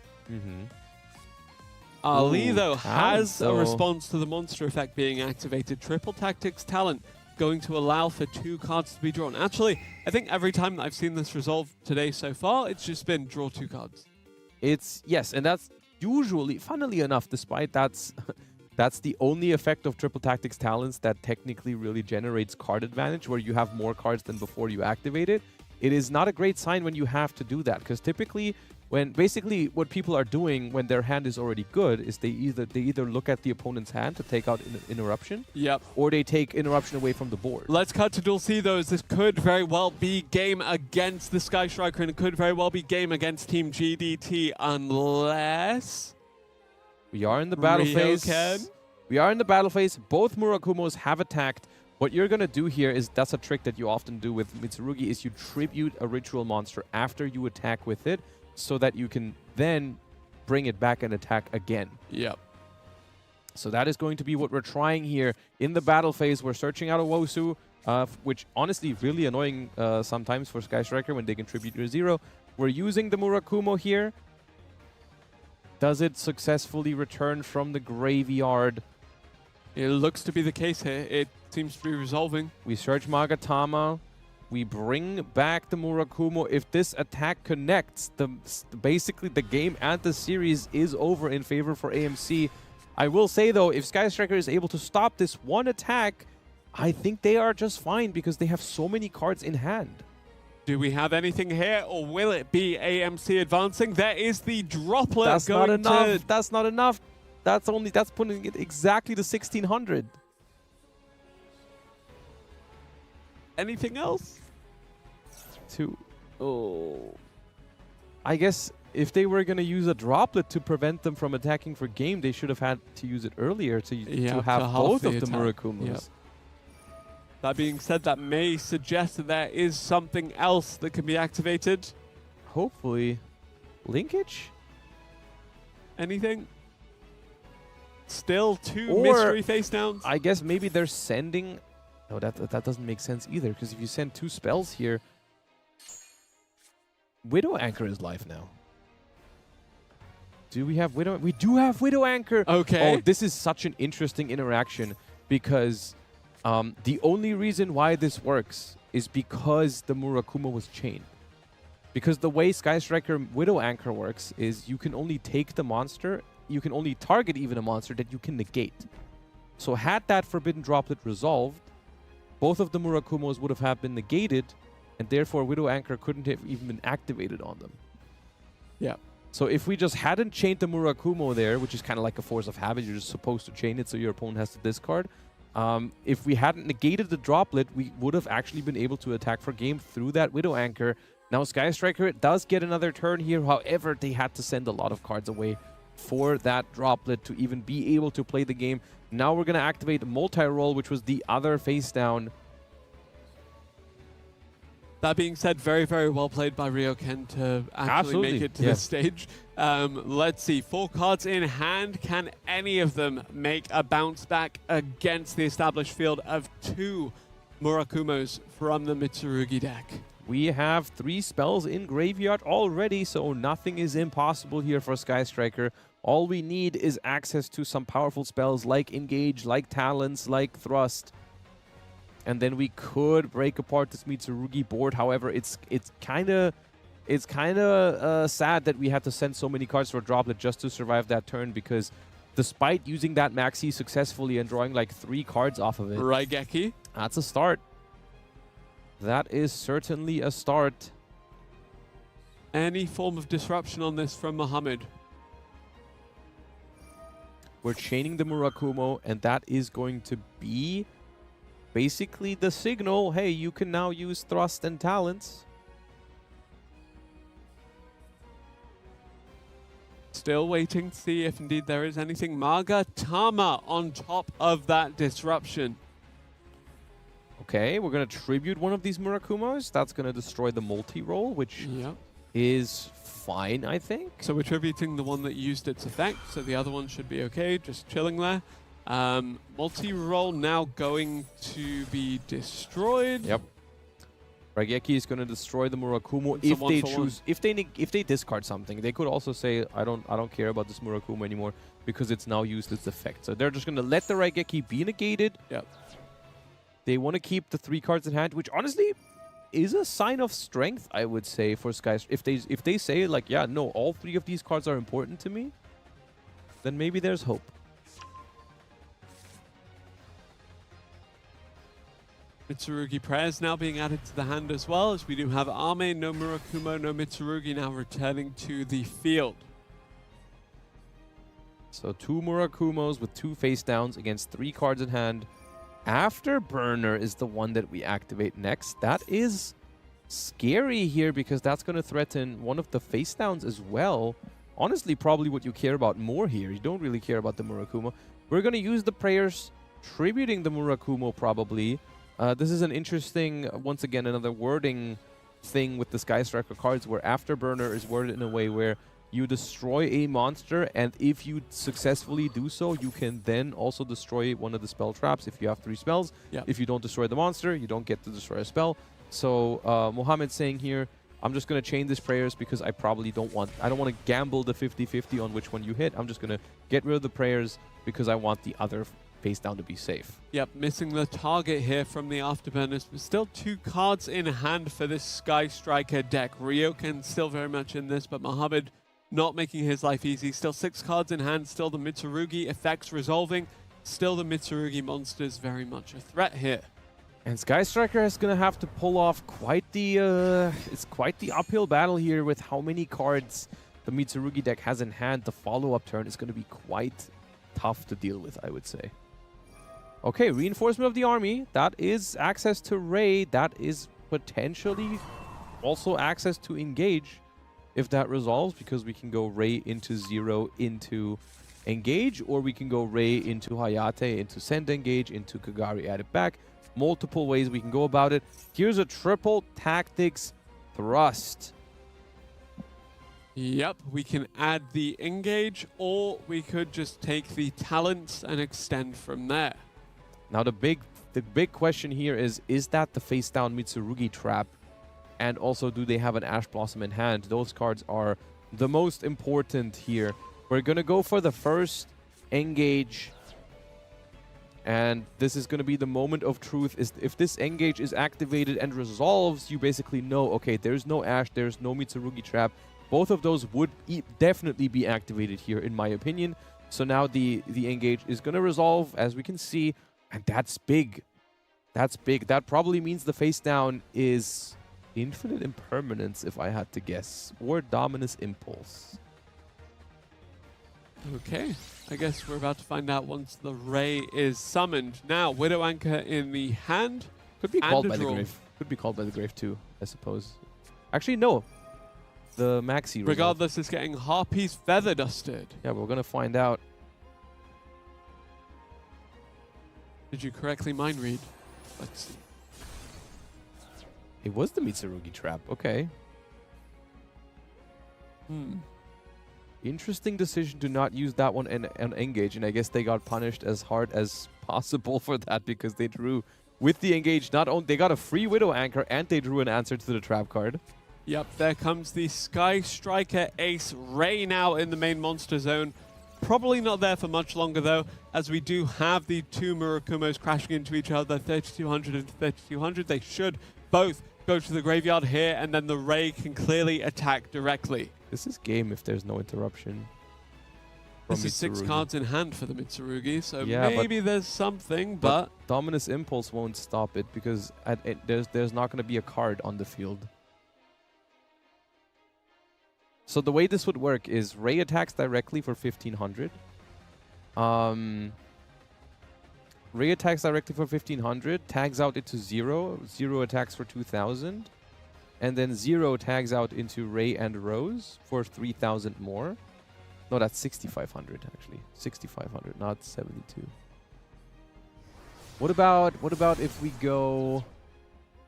Ali, though, has a response to the monster effect being activated. Triple Tactics Talent going to allow for 2 cards to be drawn. Actually, I think every time that I've seen this resolve today so far, it's just been draw 2 cards. Yes, and that's usually, funnily enough, despite that's the only effect of Triple Tactics Talents that technically really generates card advantage, where you have more cards than before you activate it. It is not a great sign when you have to do that, because typically basically what people are doing when their hand is already good is they either look at the opponent's hand to take out interruption, or they take interruption away from the board. Let's cut to Duel C, though, as this could very well be game against the Sky Striker, and it could very well be game against Team GDT, unless we are in the battle phase. We are in the battle phase. Both Murakumos have attacked. What you're going to do here is, that's a trick that you often do with Mitsurugi, is you tribute a ritual monster after you attack with it, so that you can then bring it back and attack again. So that is going to be what we're trying here in the battle phase. We're searching out a Wosu, which honestly really annoying sometimes for Sky Striker when they contribute to 0. We're using the Murakumo here. Does it successfully return from the graveyard? It looks to be the case here. It seems to be resolving. We search Magatama. We bring back the Murakumo. If this attack connects, basically the game and the series is over in favor for AMC. I will say, though, if Sky Striker is able to stop this one attack, I think they are just fine because they have so many cards in hand. Do we have anything here, or will it be AMC advancing? There is the droplet. That's not enough. That's not enough. That's putting it exactly to 1600. Anything else? I guess if they were going to use a droplet to prevent them from attacking for game, they should have had to use it earlier to have both of the Murakumos. Yep. That being said, that may suggest that there is something else that can be activated. Hopefully. Linkage? Anything? Still two Or mystery face downs? I guess maybe they're sending... No, that doesn't make sense either, because if you send 2 spells here... Widow Anchor is live now. Do we have Widow? We do have Widow Anchor! Okay. Oh, this is such an interesting interaction, because the only reason why this works is because the Murakuma was chained. Because the way Sky Striker Widow Anchor works is you can only take the monster, you can only target even a monster that you can negate. So had that Forbidden Droplet resolved, both of the Murakumos would have been negated, and therefore Widow Anchor couldn't have even been activated on them. Yeah. So if we just hadn't chained the Murakumo there, which is kind of like a force of habit, you're just supposed to chain it so your opponent has to discard. If we hadn't negated the droplet, we would have actually been able to attack for game through that Widow Anchor. Now Sky Striker does get another turn here, however, they had to send a lot of cards away for that droplet to even be able to play the game. Now we're going to activate multi-roll, which was the other face down. That being said, very, very well played by Ryoken to actually make it to this stage. Let's see, 4 cards in hand. Can any of them make a bounce back against the established field of 2 Murakumos from the Mitsurugi deck? We have 3 spells in graveyard already, so nothing is impossible here for Sky Striker. All we need is access to some powerful spells like Engage, like Talents, like Thrust. And then we could break apart this Mitsurugi board. However, it's kind of sad that we had to send so many cards for a droplet just to survive that turn, because despite using that Maxi successfully and drawing like 3 cards off of it, Raigeki. That's a start. That is certainly a start. Any form of disruption on this from Mohamed? We're chaining the Murakumo, and that is going to be basically the signal, hey, you can now use Thrust and Talents. Still waiting to see if indeed there is anything. Magatama on top of that disruption. Okay, we're going to tribute one of these Murakumos. That's going to destroy the multi-roll, which is fine, I think. So we're tributing the one that used its effect, so the other one should be okay, just chilling there. Multi-roll now going to be destroyed. Yep. Raigeki is going to destroy the Murakumo It's if they choose. If they discard something. They could also say, I don't care about this Murakumo anymore because it's now used its effect. So they're just going to let the Raigeki be negated. Yep. They want to keep the 3 cards in hand, which honestly is a sign of strength, I would say, for Sky. If they say like, yeah, no, all 3 of these cards are important to me, then maybe there's hope. Mitsurugi Prayers now being added to the hand as well, as we do have Ame, no Murakumo, no Mitsurugi now returning to the field. So 2 Murakumos with 2 face downs against 3 cards in hand. Afterburner is the one that we activate next. That is scary here because that's going to threaten one of the face downs as well. Honestly, probably what you care about more here. You don't really care about the Murakumo. We're going to use the prayers, tributing the Murakumo probably. This is an interesting, once again, another wording thing with the Sky Striker cards where Afterburner is worded in a way where you destroy a monster, and if you successfully do so, you can then also destroy one of the spell traps if you have 3 spells. Yep. If you don't destroy the monster, you don't get to destroy a spell. So Mohammed's saying here, I'm just going to chain these prayers because I probably don't want to gamble the 50-50 on which one you hit. I'm just going to get rid of the prayers because I want the other face down to be safe. Yep, missing the target here from the Afterburners, but still 2 cards in hand for this Sky Striker deck. Ryoken still very much in this, but Mohamed not making his life easy. Still 6 cards in hand, still the Mitsurugi effects resolving, still the Mitsurugi monsters very much a threat here. And Sky Striker is going to have to pull off quite the it's quite the uphill battle here with how many cards the Mitsurugi deck has in hand. The follow-up turn is going to be quite tough to deal with, I would say. Okay, reinforcement of the army. That is access to Ray. That is potentially also access to Engage. if that resolves, because we can go Ray into 0 into engage, or we can go Ray into Hayate, into send engage, into Kagari, add it back. Multiple ways we can go about it. Here's a triple tactics thrust. Yep, we can add the engage, or we could just take the talents and extend from there. Now the big question here is that the face down Mitsurugi trap? And also, do they have an Ash Blossom in hand? Those cards are the most important here. We're gonna go for the first engage. And this is going to be the moment of truth. Is if this engage is activated and resolves, you basically know, okay, there's no Ash, there's no Mitsurugi trap. Both of those would definitely be activated here, in my opinion. So now the engage is going to resolve, as we can see, and that's big. That's big. That probably means the face down is Infinite Impermanence, if I had to guess, or Dominus Impulse. Okay, I guess we're about to find out once the Ray is summoned. Now, Widow Anchor in the hand. Could be called by the Grave. Could be called by the Grave too, I suppose. Actually, no. The Maxi. Regardless, it's getting Harpy's Feather Dusted. Yeah, we're gonna find out. Did you correctly mind read? Let's see. It was the Mitsurugi trap. Okay. Interesting decision to not use that one and engage, and I guess they got punished as hard as possible for that because they drew with the engage. Not only they got a free Widow Anchor, and they drew an answer to the trap card. Yep, there comes the Sky Striker Ace Ray now in the main monster zone. Probably not there for much longer though, as we do have the two Murakumos crashing into each other, 3200 and 3200. They should both go to the graveyard here, and then the Ray can clearly attack directly. This is game if there's no interruption. This is 6 cards in hand for the Mitsurugi, so yeah, maybe there's something, but Dominus Impulse won't stop it because there's not going to be a card on the field. So the way this would work is Ray attacks directly for 1500. Ray attacks directly for 1500, tags out into 0. 0 attacks for 2000. And then 0 tags out into Ray and Rose for 3000 more. No, that's 6500 actually. 6500, not 72. What about if we go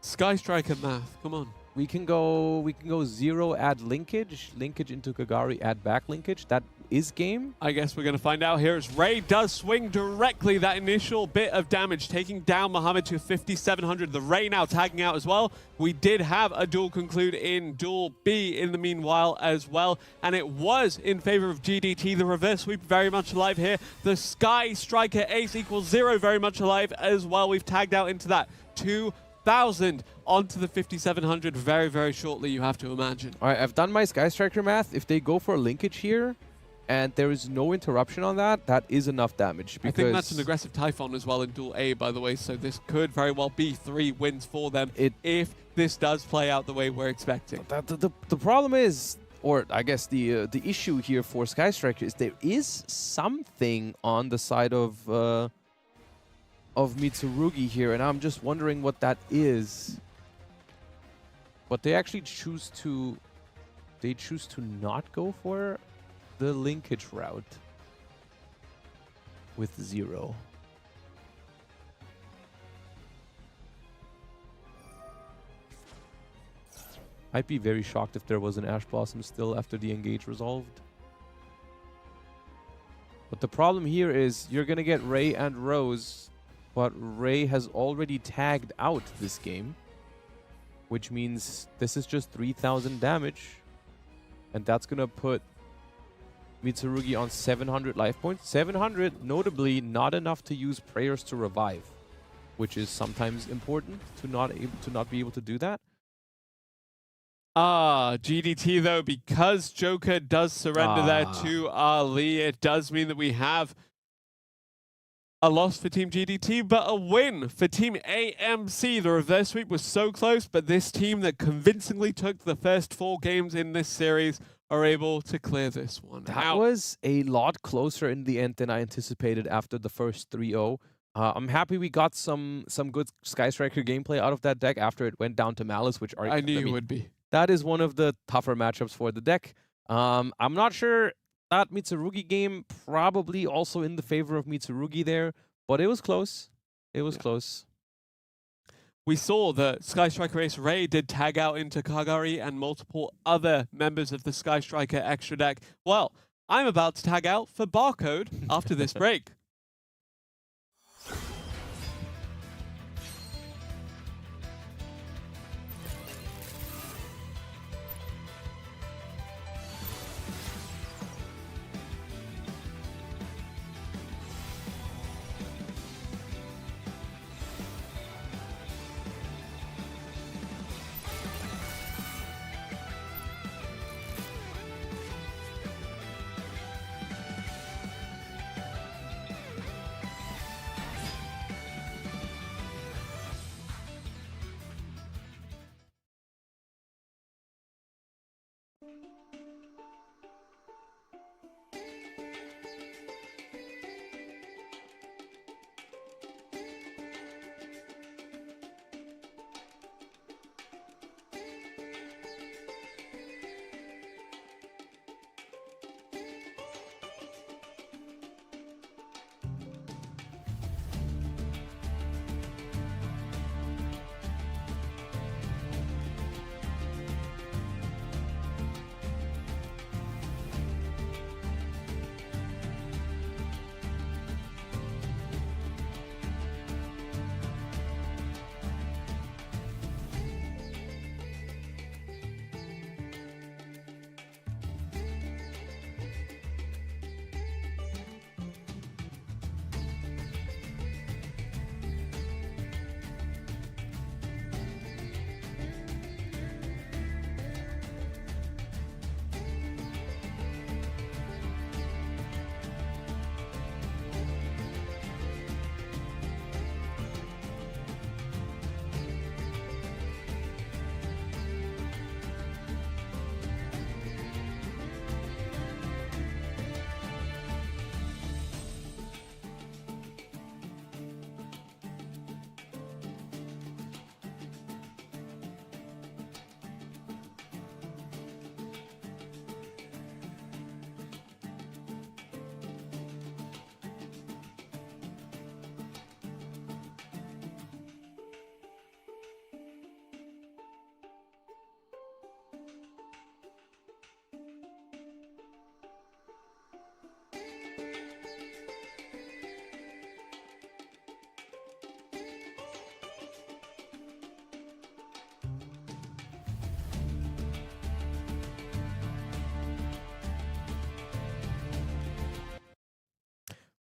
Sky Striker math, come on. We can go 0, add linkage into Kagari, add back linkage. That is game. I guess we're going to find out here as Ray does swing directly that initial bit of damage, taking down Muhammad to 5700. The Ray now tagging out as well. We did have a duel conclude in Duel B in the meanwhile as well, and it was in favor of GDT. The reverse sweep very much alive here. The Sky Striker Ace equals 0 very much alive as well. We've tagged out into that 2000 onto the 5700 very, very shortly, you have to imagine. All right, I've done my Sky Striker math. If they go for a linkage here and there is no interruption on that, that is enough damage. I think that's an aggressive Typhon as well in Duel A, by the way, so this could very well be 3 wins for them if this does play out the way we're expecting. The problem is, or I guess the issue here for Sky Striker is there is something on the side of Mitsurugi here, and I'm just wondering what that is. But they actually choose to not go for the linkage route with 0. I'd be very shocked if there was an Ash Blossom still after the engage resolved. But the problem here is you're gonna get Ray and Rose, but Ray has already tagged out this game, which means this is just 3000 damage, and that's gonna put Mitsurugi on 700 life points. 700, notably not enough to use prayers to revive, which is sometimes important to not be able to do that. GDT though, because Joker does surrender there to Ali, it does mean that we have a loss for Team GDT, but a win for Team AMC. The reverse sweep was so close, but this team that convincingly took the first 4 games in this series are able to clear this one out. That was a lot closer in the end than I anticipated after the first 3-0. I'm happy we got some good Sky Striker gameplay out of that deck after it went down to Malice, which I knew you would be. that is one of the tougher matchups for the deck. I'm not sure that Mitsurugi game probably also in the favor of Mitsurugi there, but it was close. It was close. We saw that Sky Striker Ace Ray did tag out into Kagari and multiple other members of the Sky Striker extra deck. Well, I'm about to tag out for Barcode after this break.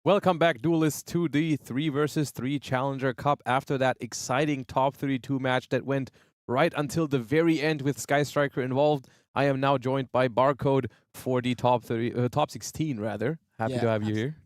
Welcome back, duelists, to the 3 versus 3 Challenger Cup. After that exciting top 32 match that went right until the very end with Sky Striker involved, I am now joined by Barcode for the top 16 rather. Happy to have you here.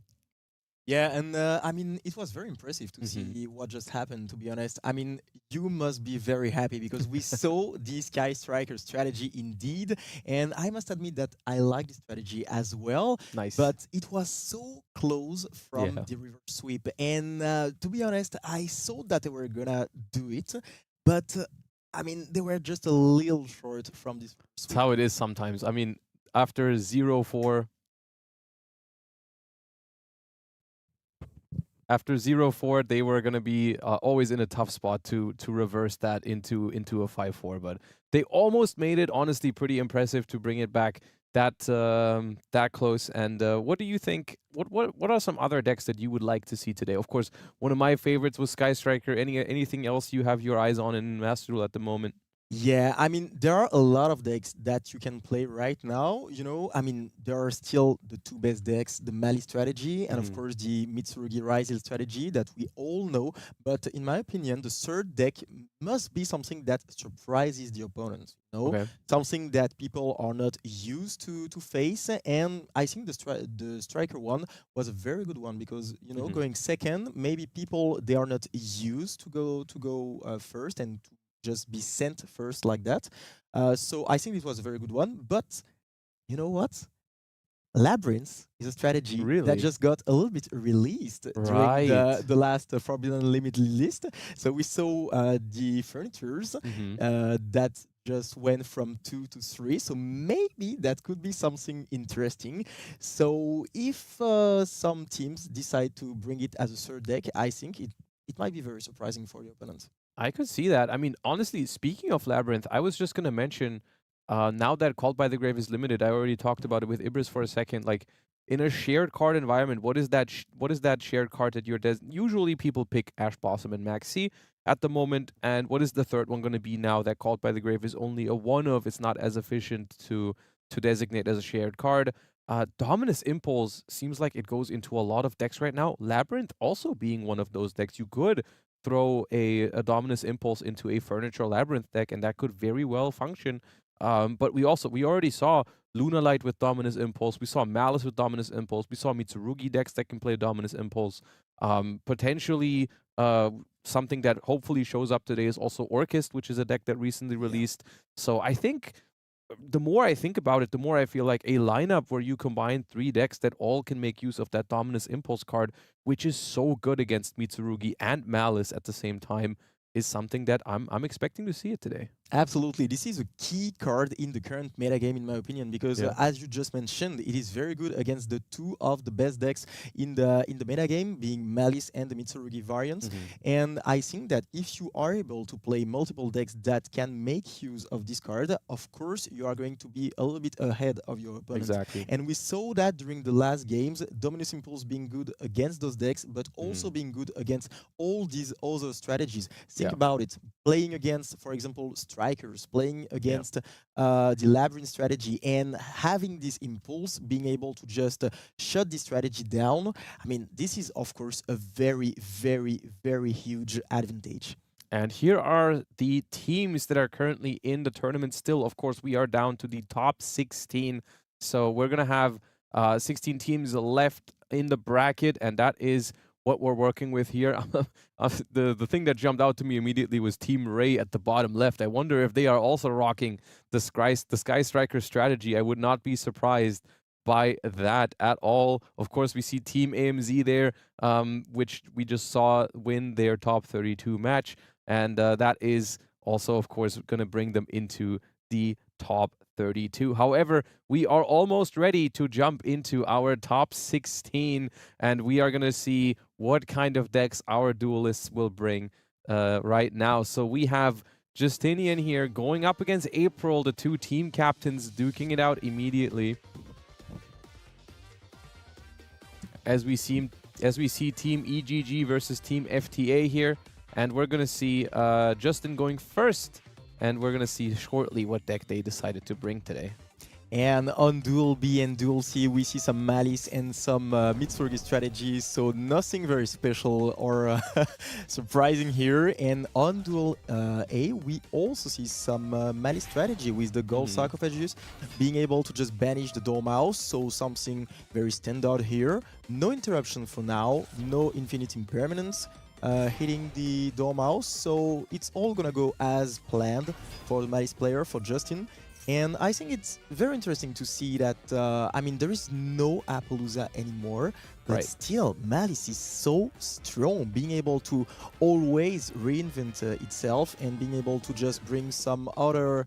Yeah, and I mean, it was very impressive to see what just happened, to be honest. I mean, you must be very happy because we saw the Sky Striker strategy indeed. And I must admit that I like the strategy as well. Nice. But it was so close from the reverse sweep. And to be honest, I saw that they were going to do it. But I mean, they were just a little short from this sweep. That's how it is sometimes. I mean, after 0-4... After 0-4, they were going to be always in a tough spot to reverse that into a 5-4. But they almost made it. Honestly, pretty impressive to bring it back that close. And what do you think? What are some other decks that you would like to see today? Of course, one of my favorites was Sky Striker. Anything else you have your eyes on in Master Duel at the moment? Yeah, I mean, there are a lot of decks that you can play right now. You know, I mean, there are still the two best decks, the Mali strategy and, of course, the Mitsurugi Ryzel strategy that we all know. But in my opinion, the third deck must be something that surprises the opponents. You know? Something that people are not used to face. And I think the Striker one was a very good one because, you know, going second, maybe people, they are not used to go first and to just be sent first like that. So I think it was a very good one. But you know what? Labyrinth is a strategy that just got a little bit released during the last Forbidden Limit list. So we saw the furnitures that just went from 2 to 3, so maybe that could be something interesting. So if some teams decide to bring it as a third deck, I think it might be very surprising for the opponent. I could see that. I mean, honestly, speaking of Labyrinth, I was just going to mention, now that Called by the Grave is limited, I already talked about it with Ibris for a second, like, in a shared card environment, what is that shared card that you're usually people pick Ash Blossom and Maxi at the moment, and what is the third one going to be now that Called by the Grave is only a one of, it's not as efficient to designate as a shared card. Dominus Impulse seems like it goes into a lot of decks right now. Labyrinth also being one of those decks. You could throw a Dominus Impulse into a Furniture Labyrinth deck, and that could very well function. But we already saw Lunalight with Dominus Impulse. We saw Malice with Dominus Impulse. We saw Mitsurugi decks that can play Dominus Impulse. Potentially, something that hopefully shows up today is also Orchist, which is a deck that recently released. So I think the more I think about it, the more I feel like a lineup where you combine 3 decks that all can make use of that Dominus Impulse card, which is so good against Mitsurugi and Malice at the same time, is something that I'm expecting to see it today. Absolutely. This is a key card in the current metagame, in my opinion, because as you just mentioned, it is very good against the 2 of the best decks in the metagame, being Malice and the Mitsurugi variants. And I think that if you are able to play multiple decks that can make use of this card, of course, you are going to be a little bit ahead of your opponent. Exactly. And we saw that during the last games, Dominus Impulse being good against those decks, but also being good against all these other strategies. Think about it. Playing against, for example, Strikers, playing against the Labyrinth strategy, and having this impulse, being able to just shut this strategy down. I mean, this is, of course, a very, very, very huge advantage. And here are the teams that are currently in the tournament still. Of course, we are down to the top 16. So we're going to have 16 teams left in the bracket, and that is what we're working with here. The thing that jumped out to me immediately was Team Ray at the bottom left. I wonder if they are also rocking the Sky Striker strategy. I would not be surprised by that at all. Of course, we see Team AMZ there, which we just saw win their top 32 match. And that is also, of course, going to bring them into the top 32. However, we are almost ready to jump into our top 16, and we are going to see what kind of decks our duelists will bring right now. So we have Justinian here going up against April, the 2 team captains duking it out immediately. As we see Team EGG versus Team FTA here, and we're going to see Justin going first. And we're going to see shortly what deck they decided to bring today. And on Duel B and Duel C, we see some Malice and some Mitsurugi strategies, so nothing very special or surprising here. And on Duel A, we also see some Malice strategy with the Gold Sarcophagus, being able to just banish the Dormouse, so something very standard here. No interruption for now, no infinite impermanence. Hitting the Dormouse, so it's all gonna go as planned for the Malice player, for Justin. And I think it's very interesting to see that, I mean, there is no Appaloosa anymore, but still, Malice is so strong, being able to always reinvent itself and being able to just bring some other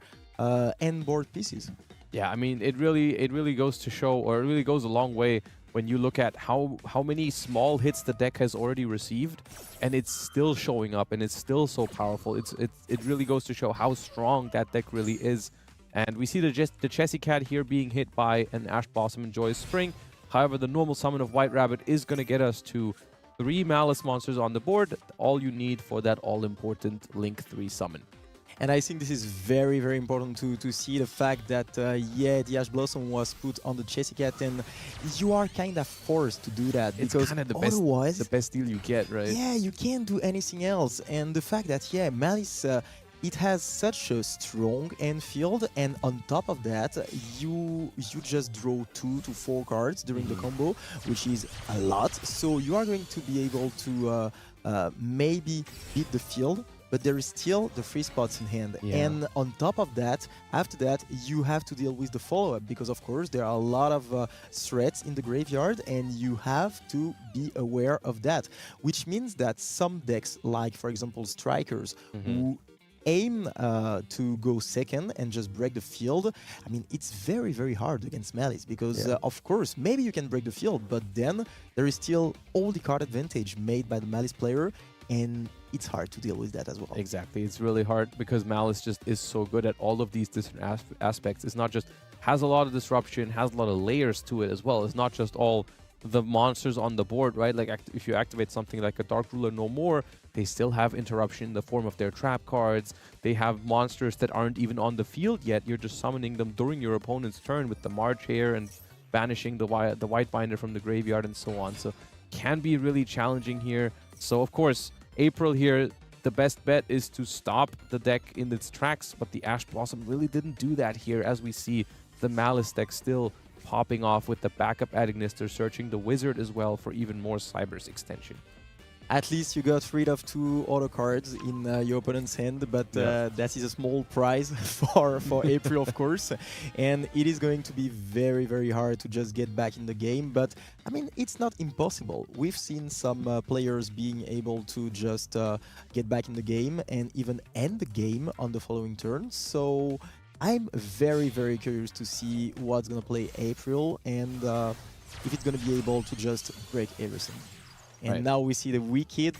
end board pieces. Yeah, I mean, it really goes to show, or it really goes a long way when you look at how many small hits the deck has already received, and it's still showing up, and it's still so powerful. It really goes to show how strong that deck really is. And we see the Chessy Cat here being hit by an Ash Blossom and Joyous Spring. However, the normal summon of White Rabbit is going to get us to 3 Malice monsters on the board, all you need for that all-important Link 3 summon. And I think this is very, very important to see the fact that, yeah, the Ash Blossom was put on the Chessy Cat, and you are kind of forced to do that. It's because kind of the best deal you get, right? Yeah, you can't do anything else. And the fact that, yeah, Malice, it has such a strong end field, and on top of that, you just draw 2 to 4 cards during the combo, which is a lot. So you are going to be able to maybe beat the field, but there is still the 3 spots in hand. Yeah. And on top of that, after that, you have to deal with the follow-up, because of course there are a lot of threats in the graveyard, and you have to be aware of that. Which means that some decks, like for example Strikers, who aim to go second and just break the field, I mean, it's very, very hard against Malice because, of course, maybe you can break the field, but then there is still all the card advantage made by the Malice player, and it's hard to deal with that as well. Exactly. It's really hard because Malice just is so good at all of these different aspects. It's not just has a lot of disruption, has a lot of layers to it as well. It's not just all the monsters on the board, right? Like if you activate something like a Dark Ruler no more, they still have interruption in the form of their trap cards. They have monsters that aren't even on the field yet. You're just summoning them during your opponent's turn with the March Hare and banishing the White Binder from the graveyard and so on. So can be really challenging here. So of course, April here, the best bet is to stop the deck in its tracks, but the Ash Blossom really didn't do that here, as we see the Malice deck still popping off with the backup Ignister, searching the Wizard as well for even more Cyber's extension. At least you got rid of 2 auto cards in your opponent's hand, but that is a small prize for April, of course. And it is going to be very, very hard to just get back in the game. But, I mean, it's not impossible. We've seen some players being able to just get back in the game and even end the game on the following turn. So I'm very, very curious to see what's going to play April and if it's going to be able to just break everything. And now we see the Wicked,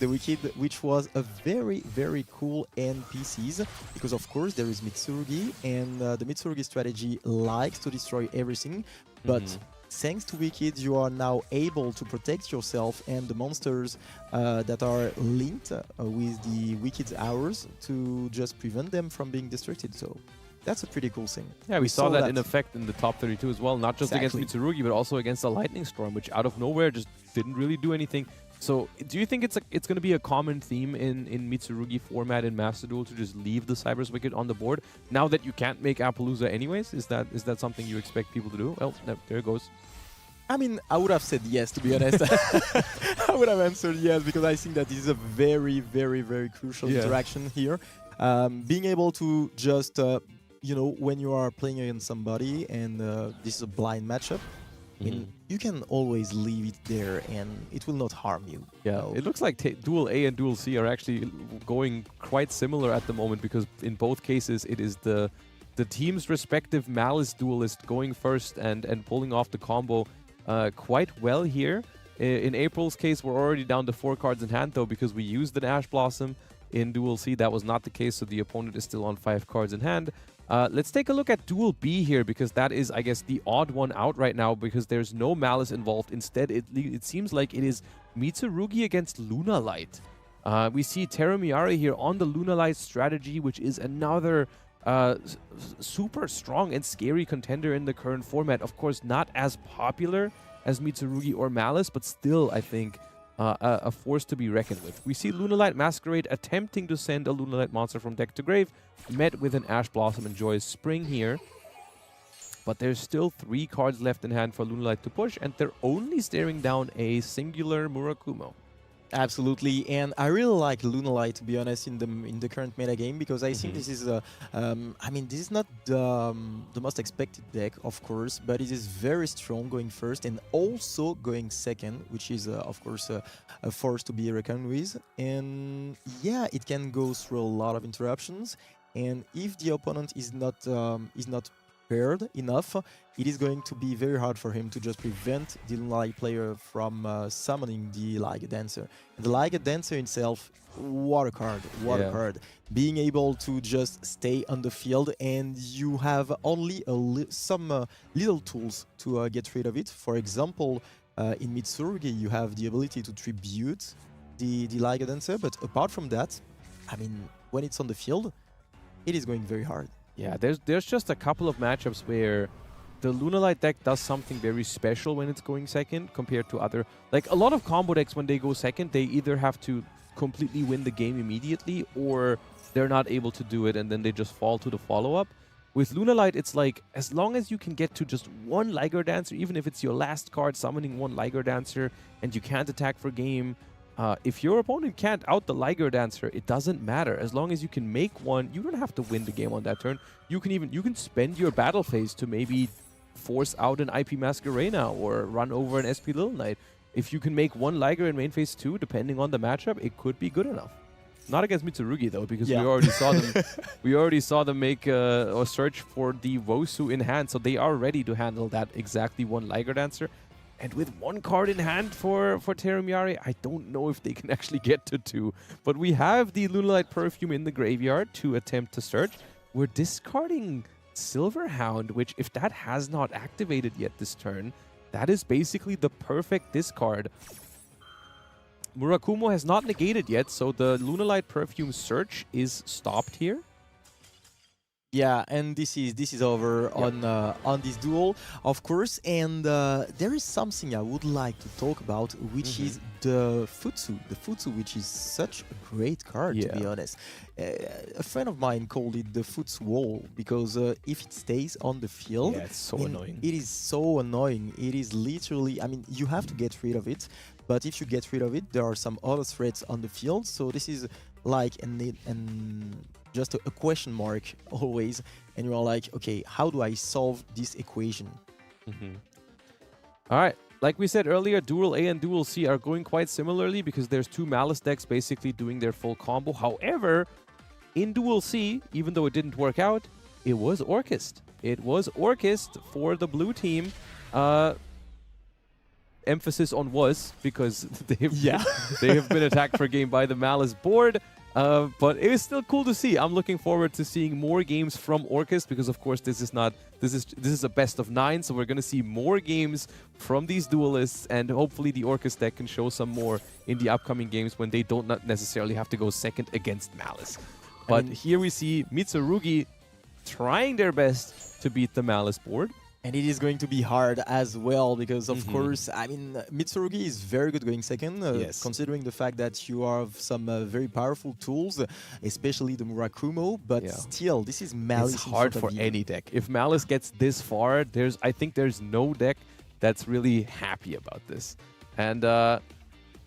which was a very, very cool NPCs, because of course there is Mitsurugi, and the Mitsurugi strategy likes to destroy everything, but thanks to Wicked you are now able to protect yourself and the monsters that are linked with the Wicked's hours to just prevent them from being destructed. So that's a pretty cool thing. Yeah, we saw that in effect in the top 32 as well, not just against Mitsurugi, but also against the Lightning Storm, which out of nowhere just didn't really do anything. So, do you think it's going to be a common theme in Mitsurugi format in Master Duel to just leave the Cyber's Wicked on the board now that you can't make Appaloosa anyways? Is that something you expect people to do? Well, there it goes. I mean, I would have said yes, to be honest. I would have answered yes, because I think that this is a very, very, very crucial interaction here. Being able to just, you know, when you are playing against somebody and this is a blind matchup, you can always leave it there and it will not harm you. Yeah, it looks like Duel A and Duel C are actually going quite similar at the moment, because in both cases it is the team's respective Malice duelist going first and pulling off the combo quite well here. In April's case, we're already down to 4 cards in hand though, because we used an Ash Blossom. In Duel C, that was not the case, so the opponent is still on 5 cards in hand. Let's take a look at Duel B here, because that is, I guess, the odd one out right now, because there's no Malice involved. Instead, it seems like it is Mitsurugi against Lunalight. We see Teramiari here on the Lunalight strategy, which is another super strong and scary contender in the current format. Of course, not as popular as Mitsurugi or Malice, but still, I think, a force to be reckoned with. We see Lunalight Masquerade attempting to send a Lunalight monster from deck to grave, met with an Ash Blossom and Joyous Spring here. But there's still 3 cards left in hand for Lunalight to push, and they're only staring down a singular Murakumo. Absolutely, and I really like Lunalight, to be honest, in the current meta game, because I think this is I mean, this is not the most expected deck, of course, but it is very strong going first and also going second, which is of course a force to be reckoned with. And yeah, it can go through a lot of interruptions, and if the opponent is not prepared enough, it is going to be very hard for him to just prevent the Lunalight player from summoning the Liger Dancer. And the Liger Dancer itself, what a card, card. Being able to just stay on the field, and you have only some little tools to get rid of it. For example, in Mitsurugi, you have the ability to tribute the Liger Dancer, but apart from that, I mean, when it's on the field, it is going very hard. Yeah, there's just a couple of matchups where the Lunalight deck does something very special when it's going second compared to other... Like, a lot of combo decks, when they go second, they either have to completely win the game immediately, or they're not able to do it and then they just fall to the follow-up. With Lunalight, it's like, as long as you can get to just 1 Liger Dancer, even if it's your last card summoning 1 Liger Dancer and you can't attack for game, if your opponent can't out the Liger Dancer, it doesn't matter. As long as you can make one, you don't have to win the game on that turn. You can spend your battle phase to maybe force out an IP Masquerena or run over an SP Little Knight. If you can make 1 Liger in main phase 2, depending on the matchup, it could be good enough. Not against Mitsurugi though, because Yeah. we already saw them. We already saw them make a search for the Wosu in hand, so they are ready to handle that exactly one Liger Dancer. And with one card in hand for Terumiari, I don't know if they can actually get to 2. But we have the Lunalight Perfume in the graveyard to attempt to search. We're discarding Silverhound, which if that has not activated yet this turn, that is basically the perfect discard. Murakumo has not negated yet, so the Lunalight Perfume search is stopped here. Yeah, and this is over on this duel, of course. And there is something I would like to talk about, which is the Futsu. The Futsu, which is such a great card, to be honest. A friend of mine called it the Futsu wall, because if it stays on the field, Yeah, it's so annoying. It is so annoying. It is literally, I mean, you have to get rid of it, but if you get rid of it, there are some other threats on the field. So this is like just a question mark always, and you are like, okay, how do I solve this equation? All right, like we said earlier, Duel A and Duel C are going quite similarly because there's 2 Malice decks basically doing their full combo. However, in Duel C, even though it didn't work out, it was Orchist. It was Orchist for the blue team. Emphasis on was, because they have been attacked for game by the Malice board. But it is still cool to see. I'm looking forward to seeing more games from Orchist because, of course, this is a best of 9, so we're going to see more games from these duelists, and hopefully the Orchist deck can show some more in the upcoming games when they don't not necessarily have to go second against Malice. But here we see Mitsurugi trying their best to beat the Malice board. And it is going to be hard as well because, of course, I mean, Mitsurugi is very good going second, considering the fact that you have some very powerful tools, especially the Murakumo, but still, this is Malice. It's hard for any deck. If Malice gets this far, I think there's no deck that's really happy about this. And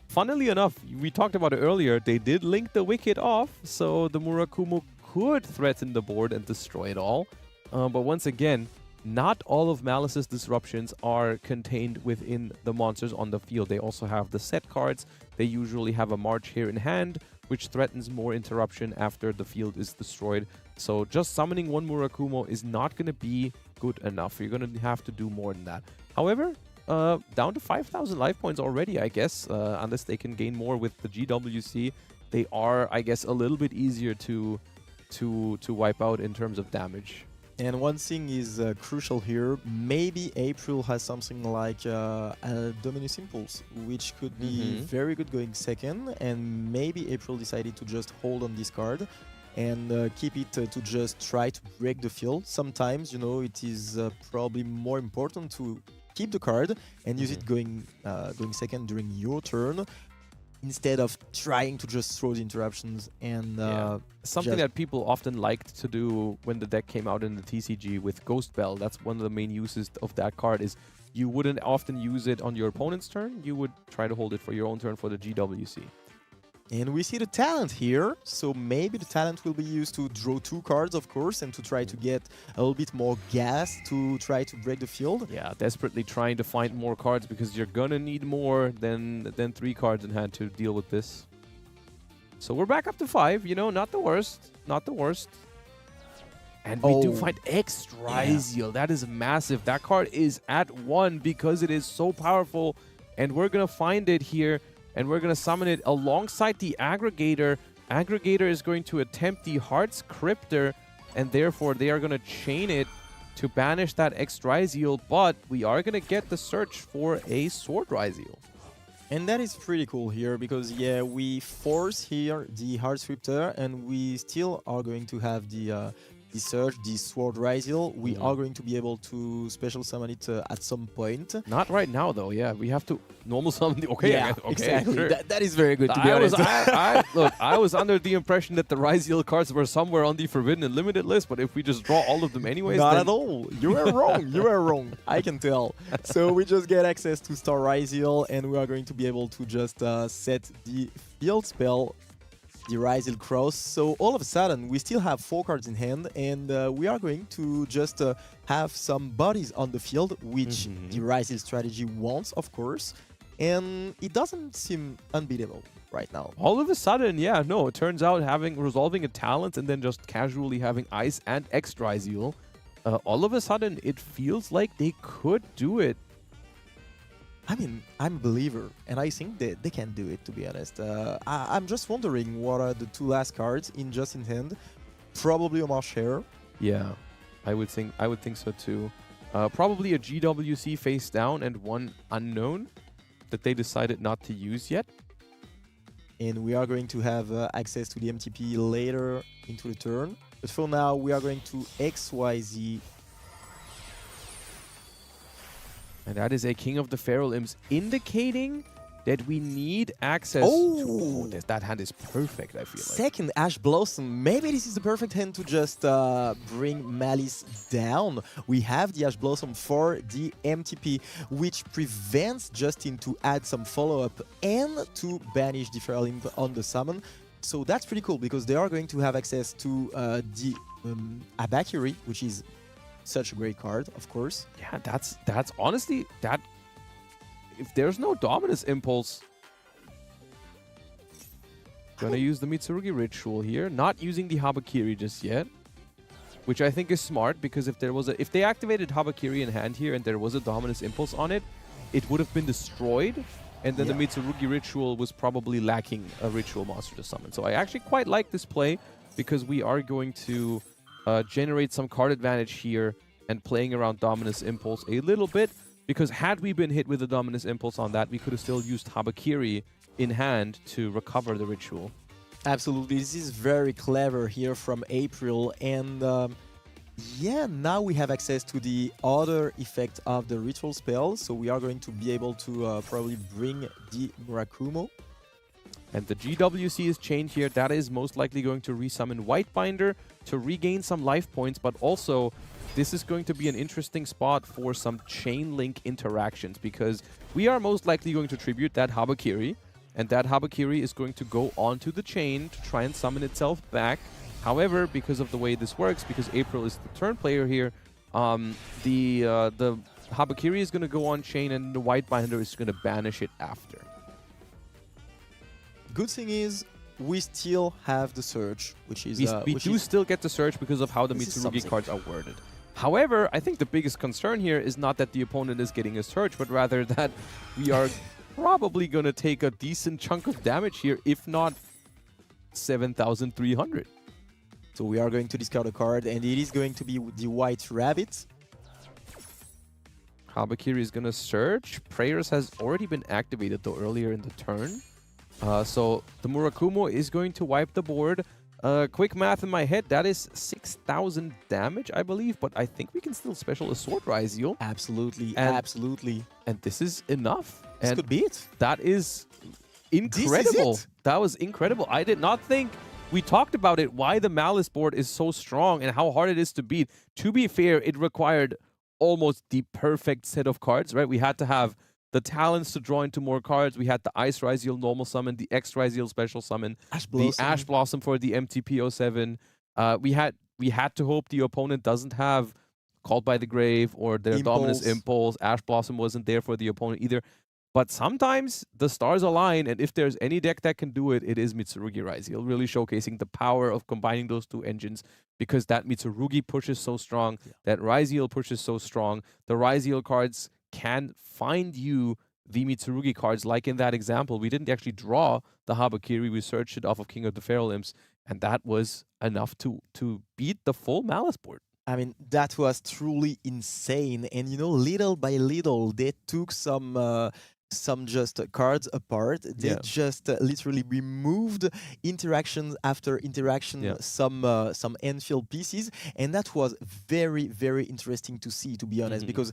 funnily enough, we talked about it earlier, they did link the Wicked off, so the Murakumo could threaten the board and destroy it all. But once again, not all of Malice's disruptions are contained within the monsters on the field. They also have the set cards. They usually have a March here in hand, which threatens more interruption after the field is destroyed. So just summoning one Murakumo is not going to be good enough. You're going to have to do more than that. However, down to 5,000 life points already, I guess, unless they can gain more with the GWC. They are, I guess, a little bit easier to wipe out in terms of damage. And one thing is crucial here. Maybe April has something like a Dominus Impulse, which could be very good going second. And maybe April decided to just hold on this card and keep it to just try to break the field. Sometimes, you know, it is probably more important to keep the card and use it going second during your turn, instead of trying to just throw the interruptions and something that people often liked to do when the deck came out in the TCG with Ghost Bell. That's one of the main uses of that card. Is you wouldn't often use it on your opponent's turn. You would try to hold it for your own turn for the GWC. And we see the talent here, so maybe the talent will be used to draw 2 cards, of course, and to try to get a little bit more gas to try to break the field. Yeah, desperately trying to find more cards because you're gonna need more than 3 cards in hand to deal with this. So we're back up to 5, you know, not the worst, not the worst. And we do find X-Triziel. That is massive. That card is at 1 because it is so powerful, and we're gonna find it here. And we're going to summon it alongside the Aggregator. Aggregator is going to attempt the Heart's Cryptor, and therefore they are going to chain it to banish that X-Triziel, but we are going to get the search for a Sword Ryziel. And that is pretty cool here, because, yeah, we force here the Heart's Cryptor, and we still are going to have the search, the Sword Ryziel. We are going to be able to special summon it at some point. Not right now, though. Yeah, we have to normal summon the... Okay, yeah, okay, exactly. Sure. That is very good, to be honest. Look, I was under the impression that the Ryziel cards were somewhere on the Forbidden and Limited list, but if we just draw all of them anyways... Not at all. You were wrong. You were wrong. I can tell. So we just get access to Star Ryziel, and we are going to be able to just set the field spell, the Ryziel Cross. So all of a sudden, we still have 4 cards in hand, and we are going to just have some bodies on the field, which the Ryziel strategy wants, of course, and it doesn't seem unbeatable. right now. All of a sudden, yeah, no, it turns out resolving a talent and then just casually having Ice and Extra Zeal, all of a sudden it feels like they could do it. I mean, I'm a believer, and I think that they can do it, to be honest. I'm just wondering what are the 2 last cards in hand. Probably Omar Share. Yeah, I would think so too. Probably a GWC face down and 1 unknown that they decided not to use yet. And we are going to have access to the MTP later into the turn. But for now, we are going to XYZ. And that is a King of the Feral Imps, indicating that we need access to... that hand is perfect, I feel like. Second Ash Blossom. Maybe this is the perfect hand to just bring Malice down. We have the Ash Blossom for the MTP, which prevents Justin to add some follow-up and to banish the Feral Imp on the summon. So that's pretty cool, because they are going to have access to the Abakiri, which is such a great card, of course. Yeah, that's honestly, that... If there's no Dominus Impulse, gonna use the Mitsurugi Ritual here. Not using the Habakiri just yet, which I think is smart, because if they activated Habakiri in hand here and there was a Dominus Impulse on it, it would have been destroyed, and then the Mitsurugi Ritual was probably lacking a Ritual monster to summon. So I actually quite like this play, because we are going to generate some card advantage here and playing around Dominus Impulse a little bit. Because had we been hit with a Dominus Impulse on that, we could have still used Habakiri in hand to recover the Ritual. Absolutely. This is very clever here from April. And yeah, now we have access to the other effect of the Ritual spell. So we are going to be able to probably bring the Murakumo. And the GWC is chained here. That is most likely going to resummon Whitebinder to regain some life points, but also... this is going to be an interesting spot for some chain link interactions, because we are most likely going to tribute that Habakiri, and that Habakiri is going to go onto the chain to try and summon itself back. However, because of the way this works, because April is the turn player here, the Habakiri is going to go on chain and the Whitebinder is going to banish it after. Good thing is, we still have the Surge, which is... we do still get the Surge because of how the Mitsurugi cards are worded. However, I think the biggest concern here is not that the opponent is getting a Surge, but rather that we are probably going to take a decent chunk of damage here, if not 7,300. So we are going to discard a card, and it is going to be the White Rabbit. Habakiri is going to Surge. Prayers has already been activated, though, earlier in the turn. So the Murakumo is going to wipe the board. Quick math in my head, that is 6,000 damage, I believe, but I think we can still special a Sword Ryzeal. Absolutely, absolutely. And this is enough. This could be it. That is incredible. This is it. That was incredible. I did not think... We talked about it, why the Malice board is so strong and how hard it is to beat. To be fair, it required almost the perfect set of cards, right? We had to have the talents to draw into more cards. We had the Ice Ryzeal normal summon, the X Ryzeal special summon, the Ash Blossom for the MTP07. We had to hope the opponent doesn't have Called by the Grave or their Dominus Impulse. Ash Blossom wasn't there for the opponent either. But sometimes the stars align, and if there's any deck that can do it, it is Mitsurugi Ryzeal, really showcasing the power of combining those two engines, because that Mitsurugi pushes so strong, that Ryzeal pushes so strong. The Ryzeal cards can find you the Mitsurugi cards, like in that example. We didn't actually draw the Habakiri, we searched it off of King of the Feral Imps, and that was enough to beat the full Malice board. I mean, that was truly insane. And, you know, little by little, they took some just cards apart. They just literally removed interaction after interaction, some Enfield pieces, and that was very, very interesting to see, to be honest. Because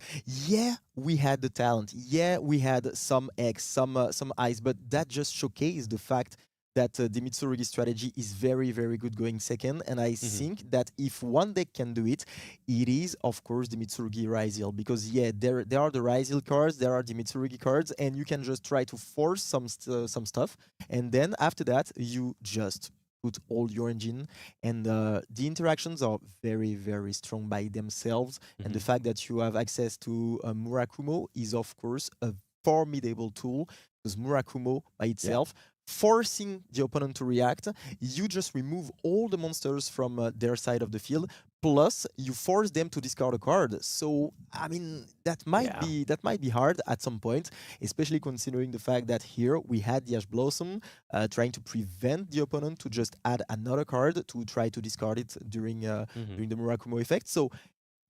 we had the talent, we had some X, some Ice, but that just showcased the fact that the Mitsurugi strategy is very, very good going second. And I think that if one deck can do it, it is, of course, the Mitsurugi Ryzeal. Because, there are the Ryzeal cards, there are the Mitsurugi cards, and you can just try to force some stuff. And then after that, you just put all your engine. And the interactions are very, very strong by themselves. And the fact that you have access to Murakumo is, of course, a formidable tool. Because Murakumo by itself forcing the opponent to react. You just remove all the monsters from their side of the field. Plus, you force them to discard a card. So, I mean, that might be hard at some point, especially considering the fact that here we had the Ash Blossom trying to prevent the opponent to just add another card to try to discard it during during the Murakumo effect. So,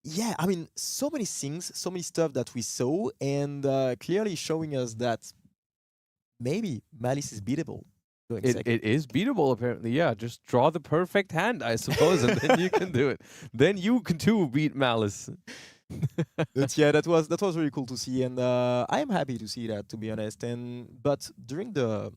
yeah, I mean, so many things, so many stuff that we saw, and clearly showing us that maybe Malice is beatable. It is beatable, apparently. Yeah, just draw the perfect hand, I suppose, and then you can do it. Then you can too beat Malice. But yeah, that was really cool to see, and I am happy to see that, to be honest. But during the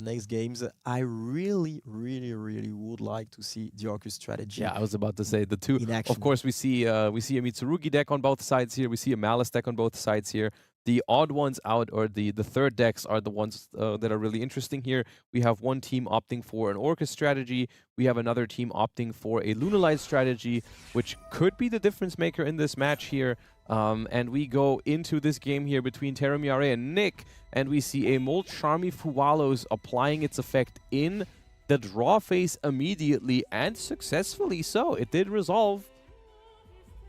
next games, I really would like to see the Orcus strategy. Yeah, I was about to say the two. In action. Of course, we see a Mitsurugi deck on both sides here. We see a Malice deck on both sides here. The odd ones out, or the third decks, are the ones that are really interesting here. We have one team opting for an Orcus strategy. We have another team opting for a Lunalight strategy, which could be the difference maker in this match here. And we go into this game here between Teramiare and Nick, and we see a Molcharmi Fuwalos applying its effect in the draw phase immediately, and successfully so. It did resolve.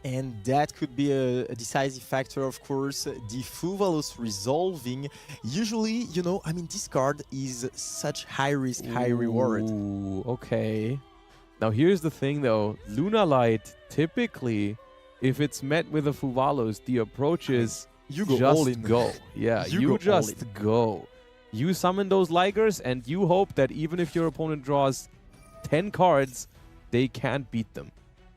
And that could be a decisive factor, of course. The Fuwalos resolving. Usually, you know, I mean, this card is such high risk, high reward. Ooh, okay. Now, here's the thing, though. Lunalight, typically, if it's met with a Fuwalos, the approach is You go just all in. go. Yeah, You you go all just in. go. You summon those Ligers, and you hope that even if your opponent draws 10 cards, they can't beat them.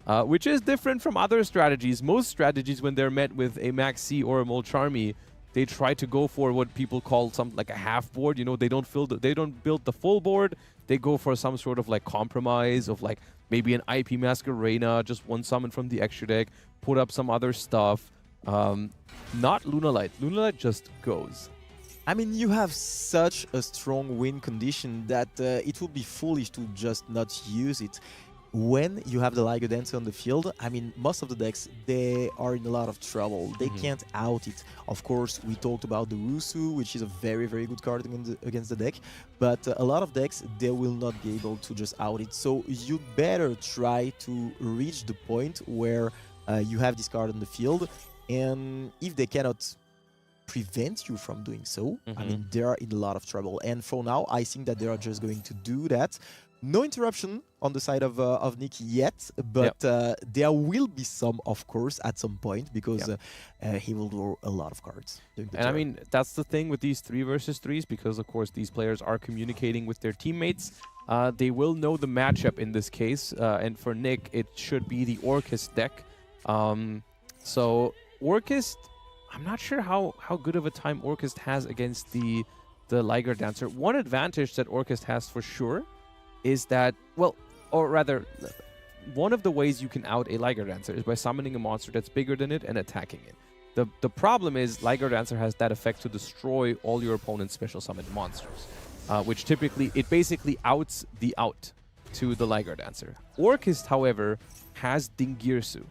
Which is different from other strategies. Most strategies, when they're met with a Maxi or a Molcharmi, they try to go for what people call something like a half board. You know, they don't build the full board. They go for some sort of like compromise of like maybe an IP Masquerena, just one summon from the extra deck, put up some other stuff. Not Lunalight. Lunalight just goes. I mean, you have such a strong win condition that it would be foolish to just not use it. When you have the Liger Dancer on the field, I mean, most of the decks, they are in a lot of trouble. They can't out it. Of course, we talked about the Rusu, which is a very good card against the deck, but a lot of decks, they will not be able to just out it. So you'd better try to reach the point where you have this card on the field, and if they cannot prevent you from doing so, I mean, they are in a lot of trouble. And for now, I think that they are just going to do that. No interruption on the side of Nick yet, but there will be some, of course, at some point, because he will draw a lot of cards. And I mean, that's the thing with these 3 versus 3s, because, of course, these players are communicating with their teammates. They will know the matchup in this case, and for Nick, it should be the Orcus deck. So Orcus, I'm not sure how good of a time Orcus has against the Liger Dancer. One advantage that Orcus has for sure is that, well, or rather, one of the ways you can out a Liger Dancer is by summoning a monster that's bigger than it and attacking it. The problem is Liger Dancer has that effect to destroy all your opponent's special summoned monsters, which typically, it basically outs the out to the Liger Dancer. Orcus, however, has Dingirsu,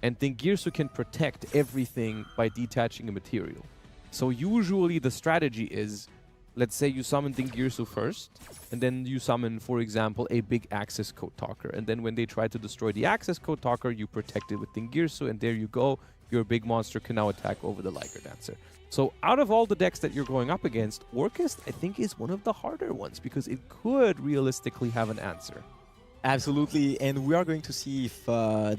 and Dingirsu can protect everything by detaching a material. So usually the strategy is, let's say you summon Dingirsu first, and then you summon, for example, a big Access Code Talker. And then when they try to destroy the Access Code Talker, you protect it with Dingirsu, and there you go. Your big monster can now attack over the Liger Dancer. So out of all the decks that you're going up against, Orcus, I think, is one of the harder ones, because it could realistically have an answer. Absolutely, and we are going to see if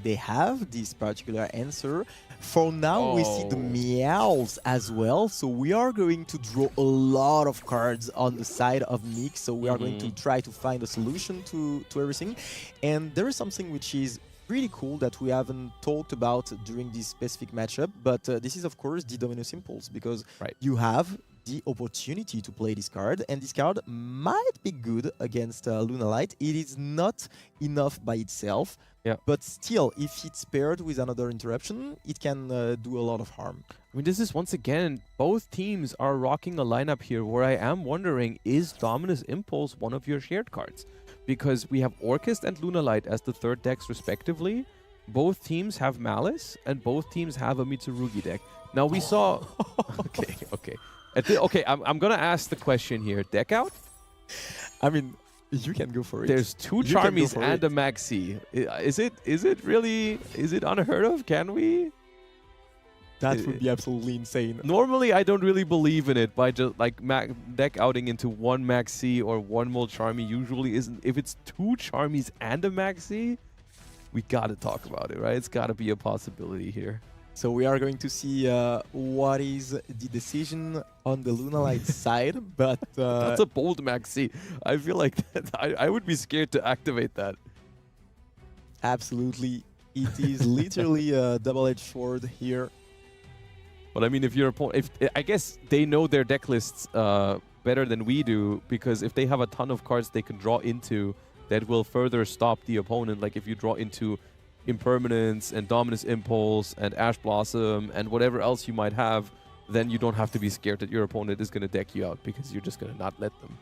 they have this particular answer. For now, we see the Meows as well, so we are going to draw a lot of cards on the side of Nick, so we are going to try to find a solution to everything. And there is something which is pretty cool that we haven't talked about during this specific matchup, but this is, of course, the Dominus Impulse, because you have the opportunity to play this card, and this card might be good against Lunalight. It is not enough by itself, but still, if it's paired with another interruption, it can do a lot of harm. I mean, this is, once again, both teams are rocking a lineup here where I am wondering, is Dominus Impulse one of your shared cards? Because we have Orcus and Lunalight as the third decks respectively. Both teams have Malice, and both teams have a Mitsurugi deck. Now, we saw... Okay, I'm going to ask the question here. Deck out? I mean, you can go for it. There's two You can go Charmies for and it. a Maxi. Is it really, is it unheard of? Can we? That would be absolutely insane. Normally, I don't really believe in it by just like deck outing into one Maxi or one Molcharmy. Usually isn't. If it's two Charmies and a Maxi, we gotta talk about it, right? It's gotta be a possibility here. So we are going to see what is the decision on the Lunalight side, but That's a bold Maxi. I feel like I would be scared to activate that. absolutely, it is literally a double-edged sword here. But I mean, if your opponent, I guess they know their deck lists better than we do, because if they have a ton of cards they can draw into, that will further stop the opponent. Like if you draw into Impermanence and Dominus Impulse and Ash Blossom and whatever else you might have, then you don't have to be scared that your opponent is going to deck you out, because you're just going to not let them.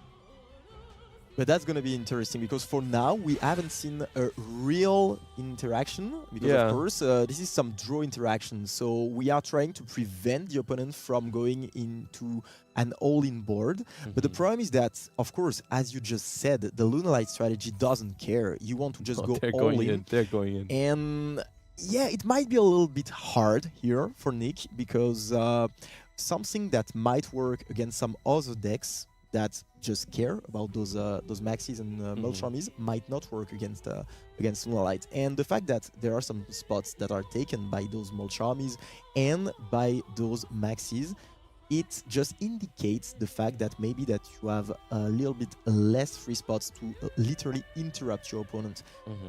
But that's going to be interesting, because for now we haven't seen a real interaction, because Yeah. of course this is some draw interaction, so we are trying to prevent the opponent from going into an all-in board. But the problem is that, of course, as you just said, the Lunalight strategy doesn't care. You want to just go They're all going in. in. They're going in. And yeah, it might be a little bit hard here for Nick, because something that might work against some other decks that just care about those Maxis and Molcharmies might not work against Lunalight. And the fact that there are some spots that are taken by those Molcharmies and by those Maxis, it just indicates the fact that maybe that you have a little bit less free spots to literally interrupt your opponent.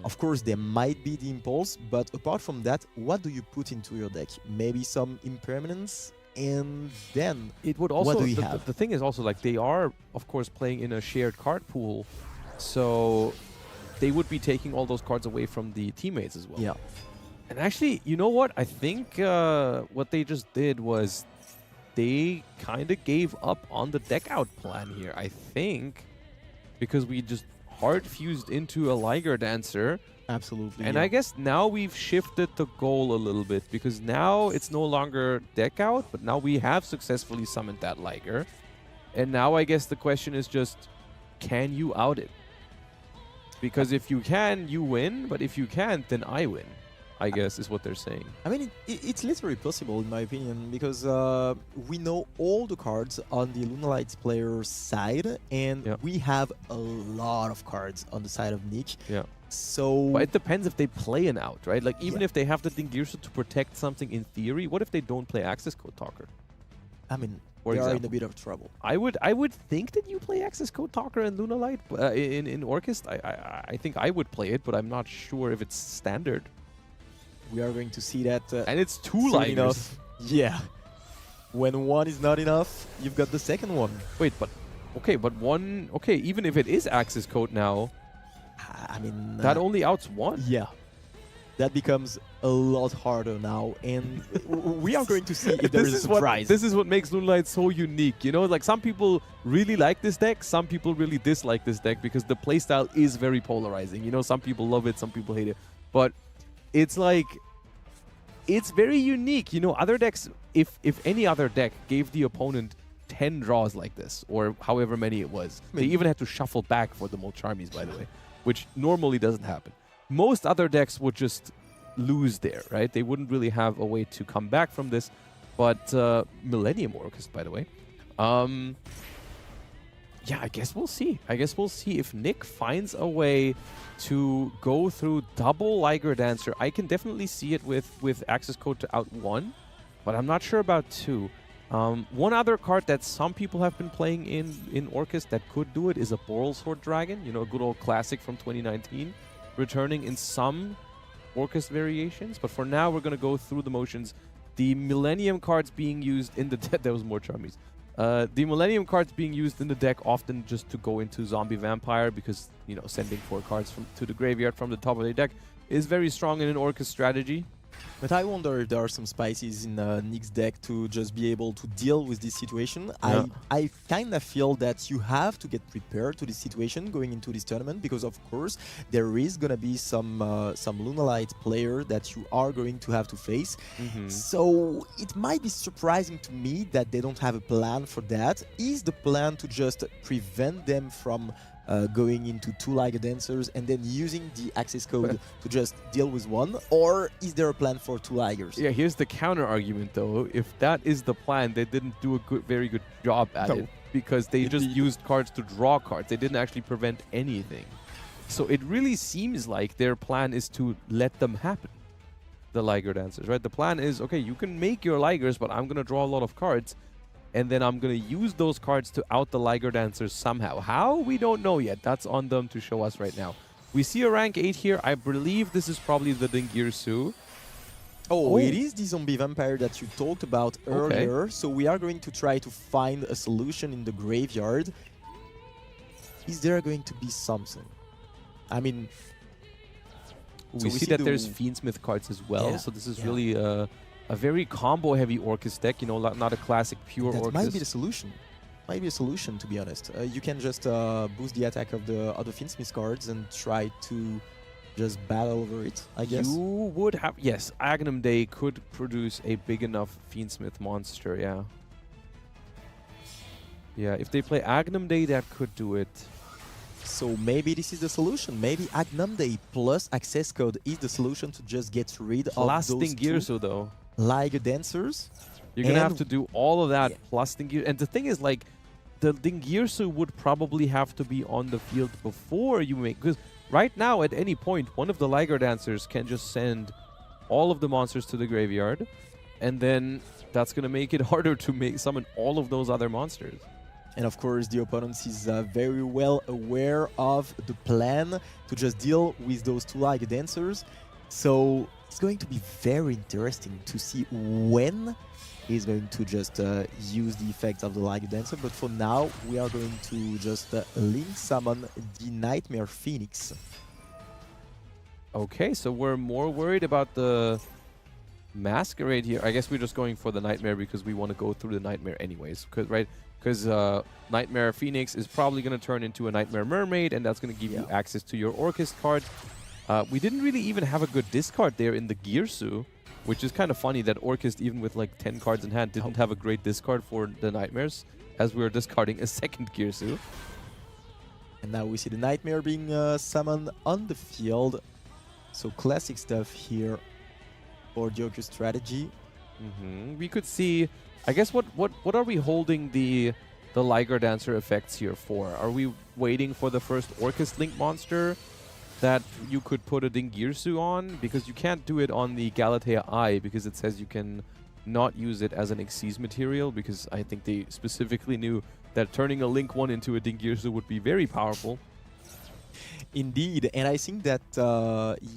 Of course, there might be the impulse, but apart from that, what do you put into your deck? Maybe some impermanence, and then It would also, what do we the, have? the thing is also, like, they are, of course, playing in a shared card pool, so they would be taking all those cards away from the teammates as well. Yeah. And actually, you know what? I think what they just did was they kind of gave up on the deck out plan here, I think, because we just hard fused into a Liger Dancer. Absolutely. And yeah. I guess now we've shifted the goal a little bit, because now it's no longer deck out, but now we have successfully summoned that Liger. And now I guess the question is just, can you out it? Because if you can, you win, but if you can't, then I win, I guess is what they're saying. I mean, it's literally possible, in my opinion, because we know all the cards on the Lunalight player's side, and Yeah. we have a lot of cards on the side of Nick. Yeah. So But it depends if they play an out, right? Like, even Yeah. if they have the Dingirsu to protect something in theory, what if they don't play Access Code Talker? I mean, For they are in a example. bit of trouble. I would think that you play Access Code Talker and Lunalight in Orchest. I think I would play it, but I'm not sure if it's standard. We are going to see that. And it's two soon Ligers. enough. Yeah. When one is not enough, you've got the second one. Wait, but okay, but one. Okay, even if it is Access Code now, I mean, that only outs one. yeah. That becomes a lot harder now, and we are going to see if there is a surprise. This is what makes Lunalight so unique. You know, like, some people really like this deck, some people really dislike this deck, because the playstyle is very polarizing. You know, some people love it, some people hate it. But it's like, it's very unique. You know, other decks, if any other deck gave the opponent 10 draws like this, or however many it was, they even had to shuffle back for the Molcharmies, by the way, which normally doesn't happen. Most other decks would just lose there, right? They wouldn't really have a way to come back from this. But Millennium Orchestra, by the way. Yeah, I guess we'll see. I guess we'll see if Nick finds a way to go through double Liger Dancer. I can definitely see it with Access Code to out one, but I'm not sure about two. One other card that some people have been playing in Orchest that could do it is a Boral Sword Dragon, you know, a good old classic from 2019, returning in some Orchest variations. But for now, we're going to go through the motions. The Millennium cards being used in the deck, there was more Charmies. The Millennium cards being used in the deck often just to go into Zombie Vampire, because, you know, sending 4 cards to the graveyard from the top of the deck is very strong in an Orchest strategy. But I wonder if there are some spices in Nick's deck to just be able to deal with this situation. Yeah. I kind of feel that you have to get prepared to this situation going into this tournament, because of course there is gonna be some Lunalite player that you are going to have to face. So it might be surprising to me that they don't have a plan for that. Is the plan to just prevent them from going into 2 Liger Dancers and then using the access code to just deal with one, or is there a plan for 2 Ligers? Yeah, here's the counter argument though. If that is the plan, they didn't do a very good job at it, because they just used cards to draw cards. They didn't actually prevent anything. So it really seems like their plan is to let them happen, the Liger Dancers, right? The plan is, okay, you can make your Ligers, but I'm going to draw a lot of cards, and then I'm going to use those cards to out the Liger Dancers somehow. How? We don't know yet. That's on them to show us right now. We see a rank 8 here. I believe this is probably the Dingirsu. Oh, it is the zombie vampire that you talked about earlier. So we are going to try to find a solution in the graveyard. Is there going to be something? I mean... We see that there's Fiendsmith cards as well. So this is really... a very combo-heavy Orcus deck, you know, not a classic pure Orcus. That might be the solution. Might be a solution, to be honest. You can just boost the attack of the other Fiendsmith cards and try to just battle over it, I guess. You would have... Yes, Agnum Day could produce a big enough Fiendsmith monster, yeah. Yeah, if they play Agnum Day, that could do it. So maybe this is the solution. Maybe Agnum Day plus access code is the solution to just get rid of those Dingirsu, though. Liger Dancers. You're going to have to do all of that plus Dingirsu. And the thing is, like, the Dingirsu would probably have to be on the field before you make... Because right now, at any point, one of the Liger Dancers can just send all of the monsters to the graveyard. And then that's going to make it harder to summon all of those other monsters. And of course, the opponent is very well aware of the plan to just deal with those 2 Liger Dancers. So it's going to be very interesting to see when he's going to just use the effect of the Liger Dancer. But for now, we are going to just link summon the Nightmare Phoenix. Okay, so we're more worried about the Masquerade here. I guess we're just going for the Nightmare because we want to go through the Nightmare anyways, because Nightmare Phoenix is probably going to turn into a Nightmare Mermaid, and that's going to give you access to your Orcus card. We didn't really even have a good discard there in the Girsu, which is kind of funny that Orcus, even with like 10 cards in hand, didn't have a great discard for the Nightmares, as we were discarding a second Girsu. And now we see the Nightmare being summoned on the field. So classic stuff here for the Orcus strategy. We could see, I guess, what are we holding the Liger Dancer effects here for? Are we waiting for the first Orcus Link monster that you could put a Dingirsu on? Because you can't do it on the Galatea Eye, because it says you can not use it as an Xyz material, because I think they specifically knew that turning a Link 1 into a Dingirsu would be very powerful. Indeed, and I think that,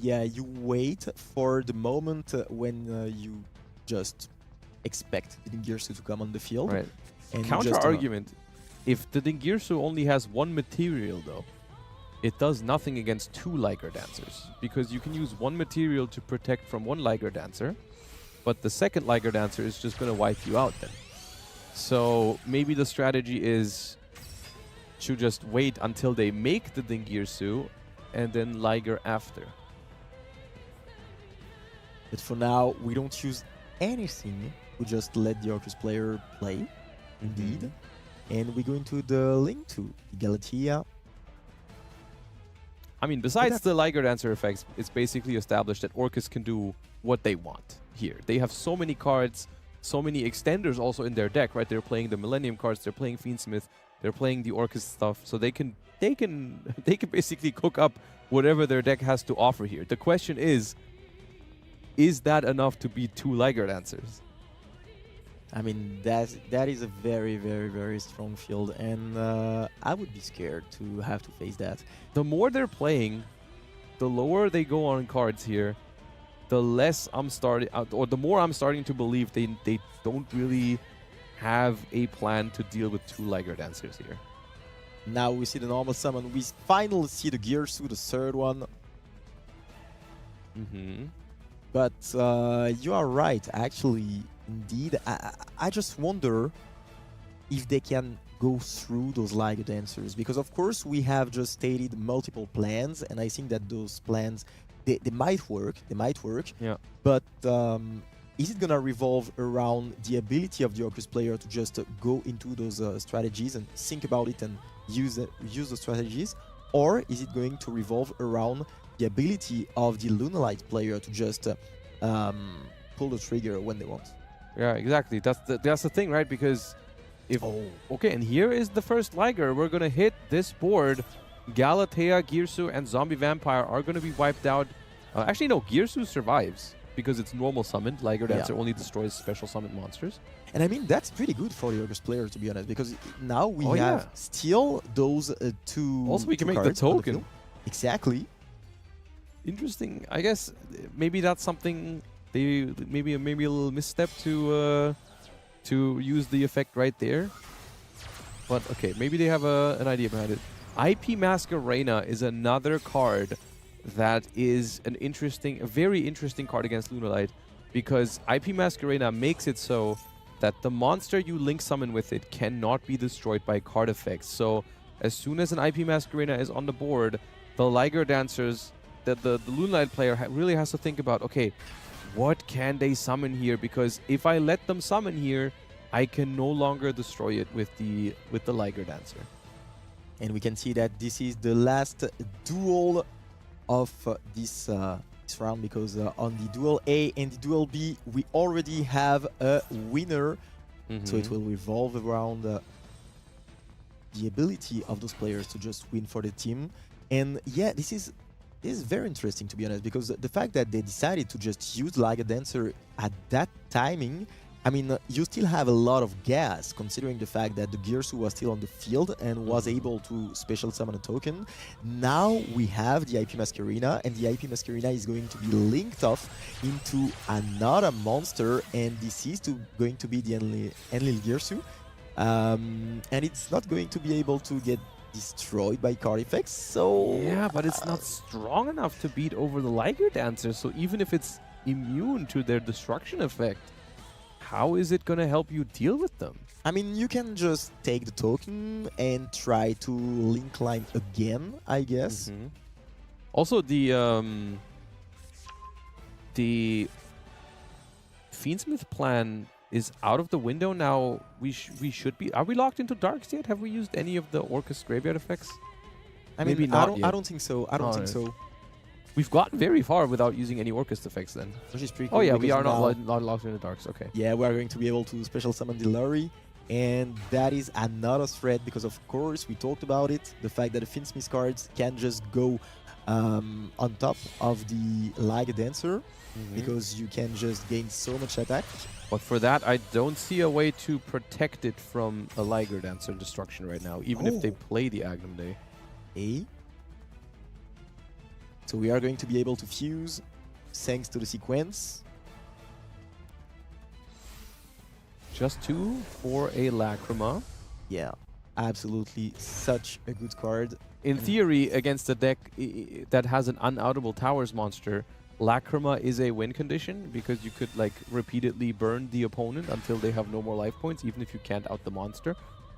yeah, you wait for the moment when you just expect the Dingirsu to come on the field. Right. And counter argument, if the Dingirsu only has 1 material, though, it does nothing against 2 Liger Dancers, because you can use 1 material to protect from 1 Liger Dancer, but the second Liger Dancer is just going to wipe you out then. So maybe the strategy is to just wait until they make the Dingirsu and then Liger after. But for now, we don't use anything. We just let the Orcus player play, indeed. And we go into the link to Galatea. I mean, besides the Liger Dancer effects, it's basically established that Orcus can do what they want here. They have so many cards, so many extenders also in their deck, right? They're playing the Millennium cards, they're playing Fiendsmith, they're playing the Orcus stuff, so they can basically cook up whatever their deck has to offer here. The question is that enough to beat 2 Liger Dancers? I mean, that is a very, very, very strong field, and I would be scared to have to face that. The more they're playing, the lower they go on cards here, the less I'm starting, or the more I'm starting to believe they don't really have a plan to deal with 2 Liger Dancers here. Now we see the normal summon. We finally see the Girsu, the third one. But you are right, actually. Indeed, I just wonder if they can go through those Liger Dancers, because of course we have just stated multiple plans, and I think that those plans they might work. They might work. Yeah. But is it gonna revolve around the ability of the Orcus player to just go into those strategies and think about it and use the strategies, or is it going to revolve around the ability of the Lunalight player to just pull the trigger when they want? Yeah, exactly. That's the thing, right? Because if okay, and here is the first Liger. We're gonna hit this board. Galatea, Girsu, and Zombie Vampire are gonna be wiped out. Actually, no, Girsu survives because it's normal summoned. Liger Dancer only destroys special summoned monsters. And I mean, that's pretty good for the Orcus player, to be honest, because now we have yeah. still those two. Also, we can make the cards on token. field. Exactly. Interesting. I guess maybe that's something they maybe a little misstep to use the effect right there. But okay, maybe they have an idea behind it. IP Masquerena is another card that is a very interesting card against Lunalight, because IP Masquerena makes it so that the monster you link summon with it cannot be destroyed by card effects. So as soon as an IP Masquerena is on the board, the Liger Dancers, the Lunalight player really has to think about, okay, what can they summon here? Because if I let them summon here, I can no longer destroy it with the Liger Dancer. And we can see that this is the last duel of this round, because on the Duel A and the Duel B, we already have a winner. So it will revolve around the ability of those players to just win for the team. And yeah, this is very interesting, to be honest, because the fact that they decided to just use Liger Dancer at that timing, I mean, you still have a lot of gas, considering the fact that the Girsu was still on the field and was able to special summon a token. Now we have the IP Masquerena, and the IP Masquerena is going to be linked off into another monster, and this is going to be the Enlil Girsu. And it's not going to be able to get destroyed by card effects, so... Yeah, but it's not strong enough to beat over the Liger Dancer, so even if it's immune to their destruction effect, how is it going to help you deal with them? I mean, you can just take the token and try to link line again, I guess. Also, the Fiendsmith plan is out of the window now. We should be... Are we locked into Darks yet? Have we used any of the Orcus Graveyard effects? I mean, Maybe not I don't think so. I don't think so. We've gotten very far without using any Orcus effects then. Which is pretty cool. Oh yeah, we are not locked into Darks. Okay. Yeah, we are going to be able to special summon the Lurry, and that is another threat, because of course we talked about it, the fact that the Fiendsmith cards can just go on top of the Liger Dancer, because you can just gain so much attack. But for that, I don't see a way to protect it from a Liger Dancer destruction right now, even if they play the Agnum Day. So we are going to be able to fuse thanks to the sequence. Just 2 for a Lacrima. Yeah, absolutely such a good card. In theory, against a deck that has an unoutable Towers monster, Lacrima is a win condition, because you could like repeatedly burn the opponent until they have no more life points, even if you can't out the monster.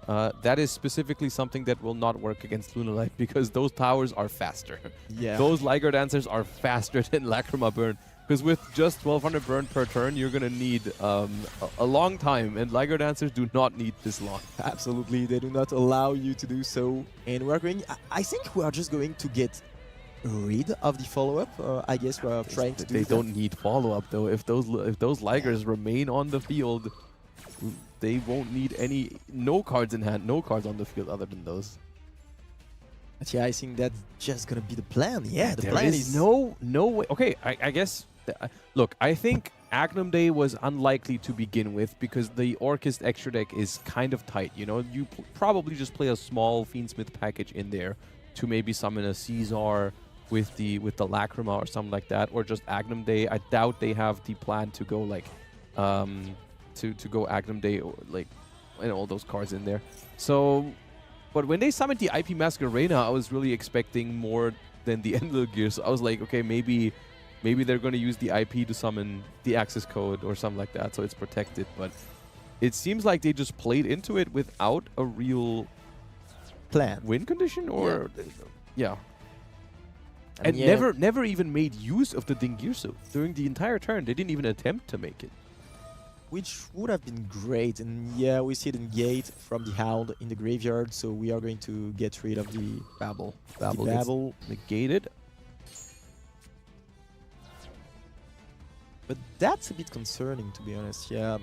That is specifically something that will not work against Lunalight, because those towers are faster. Yeah. Those Liger Dancers are faster than Lacrima burn, because with just 1200 burn per turn, you're going to need a long time, and Liger Dancers do not need this long. Absolutely, they do not allow you to do so. And we're going... I think we are just going to get rid of the follow-up. I guess we're trying to do They don't need follow-up, though. If those Ligers remain on the field, they won't need no cards in hand, no cards on the field other than those. But yeah, I think that's just gonna be the plan. Yeah, the There plan is no way. Okay, I guess. Look, I think Agnum Day was unlikely to begin with, because the Orcust extra deck is kind of tight. You know, you probably just play a small Fiendsmith package in there to maybe summon a Caesar with the Lacrima or something like that, or just Agnum Day. I doubt they have the plan to go like to go Agnum Day, or like, and all those cards in there. So, but when they summoned the IP Masquerena, I was really expecting more than the Enlil Gear. So I was like, okay, maybe Maybe they're going to use the IP to summon the access code or something like that, so it's protected. But it seems like they just played into it without a real plan win condition, or yeah. I And mean, never even made use of the Dingirsu during the entire turn. They didn't even attempt to make it. which would have been great. And yeah, we see the gate from the Hound in the graveyard, so we are going to get rid of the Babel. the Babel gets Babel. negated. But that's a bit concerning, to be honest. Yeah,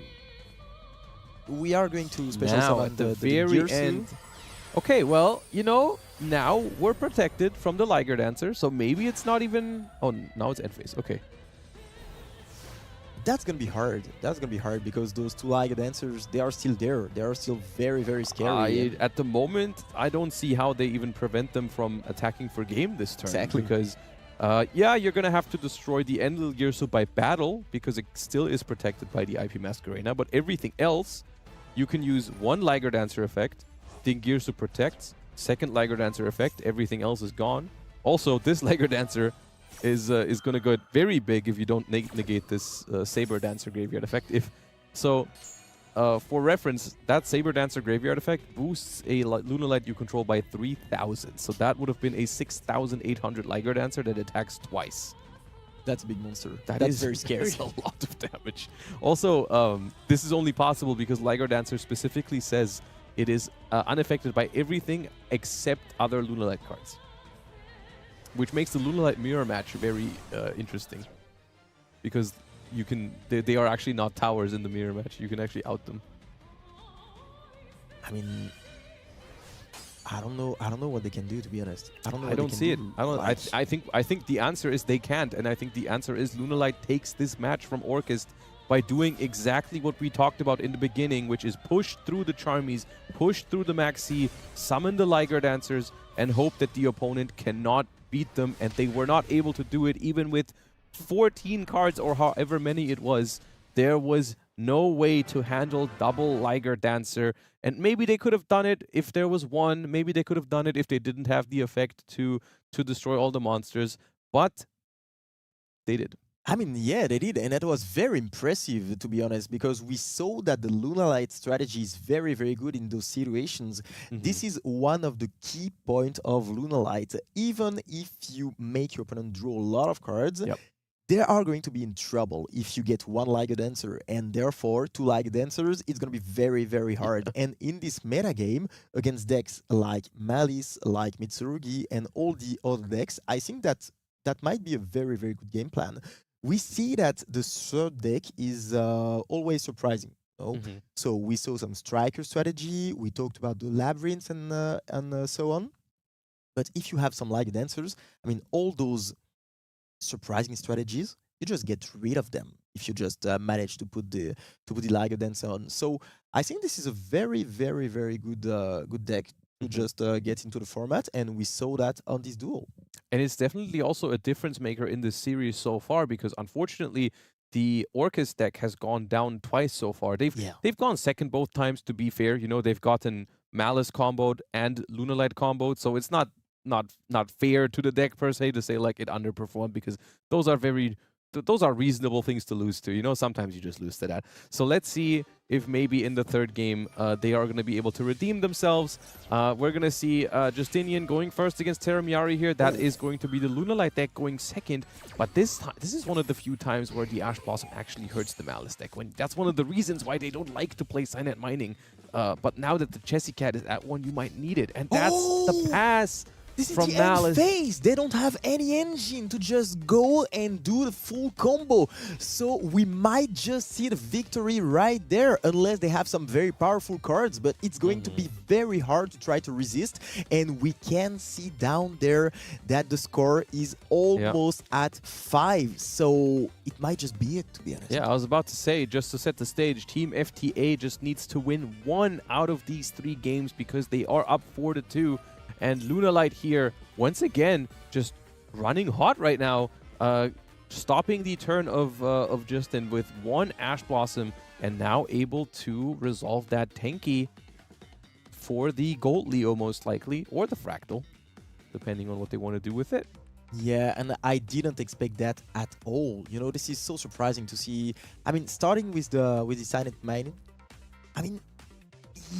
we are going to special Now summon at the the very Dingirsu. end. Okay, well, you know, now we're protected from the Liger Dancer, so maybe it's not even... Oh, now it's end phase. Okay. That's gonna be hard. That's gonna be hard because those two Liga Dancers, they are still there. They are still very, very scary. At the moment, I don't see how they even prevent them from attacking for game this turn. Exactly. Because, yeah, you're going to have to destroy the Endel Girsu by battle, because it still is protected by the IP Masquerena. But everything else, you can use one Liger Dancer effect, Dingirsu protects, second Liger Dancer effect, everything else is gone. Also, this Liger Dancer is going to go very big if you don't negate this Saber Dancer Graveyard effect. For reference, that Saber Dancer Graveyard effect boosts a Lunalight you control by 3,000. So that would have been a 6,800 Liger Dancer that attacks twice. That's a big monster. That's That's very scary. That's a lot of damage. Also, this is only possible because Liger Dancer specifically says it is unaffected by everything except other Lunalight cards, which makes the Lunalight mirror match very interesting, because you can they are actually not towers in the mirror match. You can actually out them. I mean, I don't know what they can do, to be honest. I don't know. I don't see it. I think the answer is they can't, and I think the answer is Lunalight takes this match from Orchest by doing exactly what we talked about in the beginning, which is push through the Charmies, push through the Maxi, summon the Liger Dancers, and hope that the opponent cannot beat them. And they were not able to do it even with 14 cards or however many it was. There was no way to handle double Liger Dancer. And maybe they could have done it if there was one. Maybe they could have done it if they didn't have the effect to destroy all the monsters. But they did. I mean, yeah, they did, and that was very impressive, to be honest, because we saw that the Lunalight strategy is very, very good in those situations. This is one of the key points of Lunalight. Even if you make your opponent draw a lot of cards, they are going to be in trouble if you get one Liga Dancer, and therefore two Liga Dancers, it's going to be very, very hard. And in this meta game, against decks like Malice, like Mitsurugi, and all the other decks, I think that might be a very, very good game plan. We see that the third deck is always surprising. So we saw some striker strategy. We talked about the labyrinths and so on. But if you have some Liga Dancers, I mean, all those surprising strategies, you just get rid of them if you just manage to put the Liga Dancer on. So I think this is a very, very, very good good deck to just get into the format, and we saw that on this duel. And it's definitely also a difference maker in this series so far, because unfortunately the Orchest deck has gone down twice so far. They've gone second both times, to be fair. You know, they've gotten Malice comboed and Lunalight comboed, so it's not fair to the deck per se to say like it underperformed, because those are reasonable things to lose to. You know, sometimes you just lose to that. So let's see if maybe in the third game they are going to be able to redeem themselves. We're going to see Justinian going first against Teramiari here. That is going to be the Lunalight deck going second. But this is one of the few times where the Ash Blossom actually hurts the Malice deck. That's one of the reasons why they don't like to play Signet Mining. But now that the Chessy Cat is at one, you might need it. And that's the pass. This is from the Malice. end phase. They don't have any engine to just go and do the full combo. So we might just see the victory right there, unless they have some very powerful cards. But it's going to be very hard to try to resist. And we can see down there that the score is almost at 5. So it might just be it, to be honest. Yeah, I was about to say, just to set the stage, Team FTA just needs to win 1 out of these 3 games, because they are up 4-2. And Lunalight here, once again, just running hot right now, stopping the turn of Justin with 1 Ash Blossom, and now able to resolve that Tenki for the Gold Leo most likely, or the Fractal, depending on what they want to do with it. Yeah, and I didn't expect that at all. You know, this is so surprising to see. I mean, starting with the silent mining. I mean,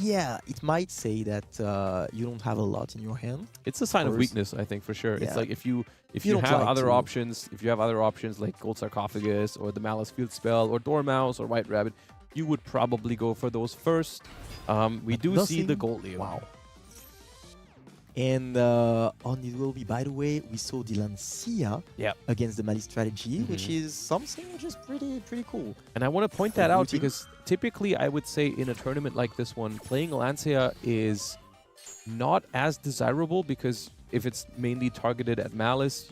yeah, it might say that you don't have a lot in your hand. It's a sign of course. weakness, I think, for sure. It's Yeah. like if you You don't have like other to- options, if you have other options like Gold Sarcophagus or the Malice Field Spell or Dormouse or White Rabbit, you would probably go for those first. We But do see the nothing- Gold Leo. Wow. And on the Duel, by the way, we saw the Lancia Yep. against the Malice strategy, which Mhm. is something which is pretty cool. And I want to point that Blue out team. because typically I would say in a tournament like this one, playing Lancia is not as desirable because if it's mainly targeted at Malice,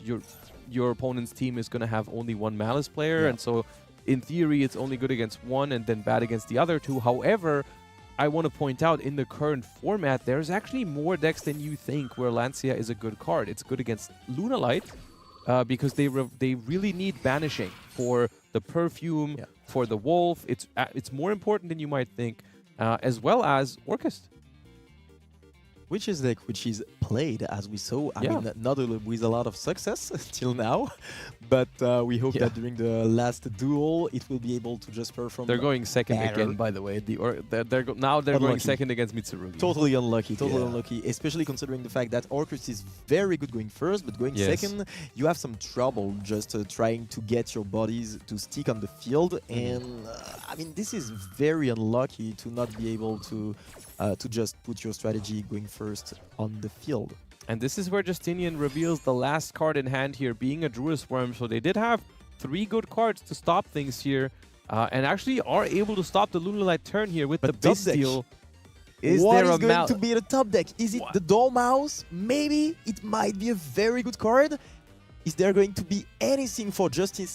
your opponent's team is going to have only one Malice player. Yeah. And so in theory, it's only good against one and then bad against the other two. However, I want to point out in the current format, there's actually more decks than you think where Lancia is a good card. It's good against Lunalight because they really need banishing for the perfume, Yeah. for the wolf. It's more important than you might think, as well as Orchest. Which is deck which is played, as we saw. I Yeah. mean, not with a lot of success till now, but we hope Yeah. that during the last duel, it will be able to just perform. They're going second better. again, by the way. Now they're going Unlucky. second against Mitsurugi. Totally unlucky, totally Yeah. unlucky, especially considering the fact that Orchest is very good going first, but going Yes. second, you have some trouble just trying to get your bodies to stick on the field. And I mean, this is very unlucky to not be able to just put your strategy going first on the field. And this is where Justinian reveals the last card in hand here, being a Druid's Worm. So they did have 3 good cards to stop things here, and actually are able to stop the Lunalight turn here with But the top deck. Bestial. What Is is there a going to be the top deck? Is it What? the Dormouse? Maybe it might be a very good card. Is there going to be anything for Justin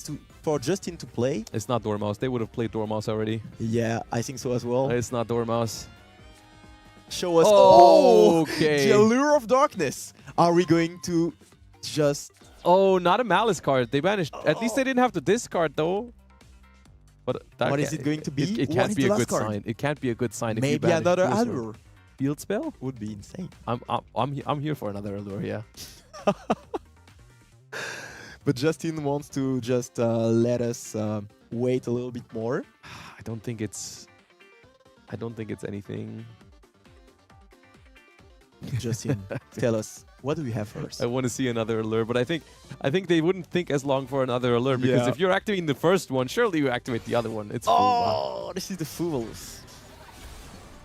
to play? It's not Dormouse. They would have played Dormouse already. Yeah, I think so as well. It's not Dormouse. Show us. Oh, Oh, okay. the Allure of Darkness. Are we going to just? Oh, not a Malice card. They banished. At least they didn't have to discard, though. But that What is can't- it going to be? It What can't is be the a last good card? sign. It can't be a good sign if you Maybe banish another Druid's Worm. Allure Field spell? would be insane. I'm here for another Allure, yeah. But Justin wants to just let us wait a little bit more. I don't think it's anything. Justin, tell us, what do we have first? I want to see another Allure, but I think they wouldn't think as long for another Allure because Yeah. if you're activating the first one, surely you activate the other one. It's full. Oh, this is the Fools.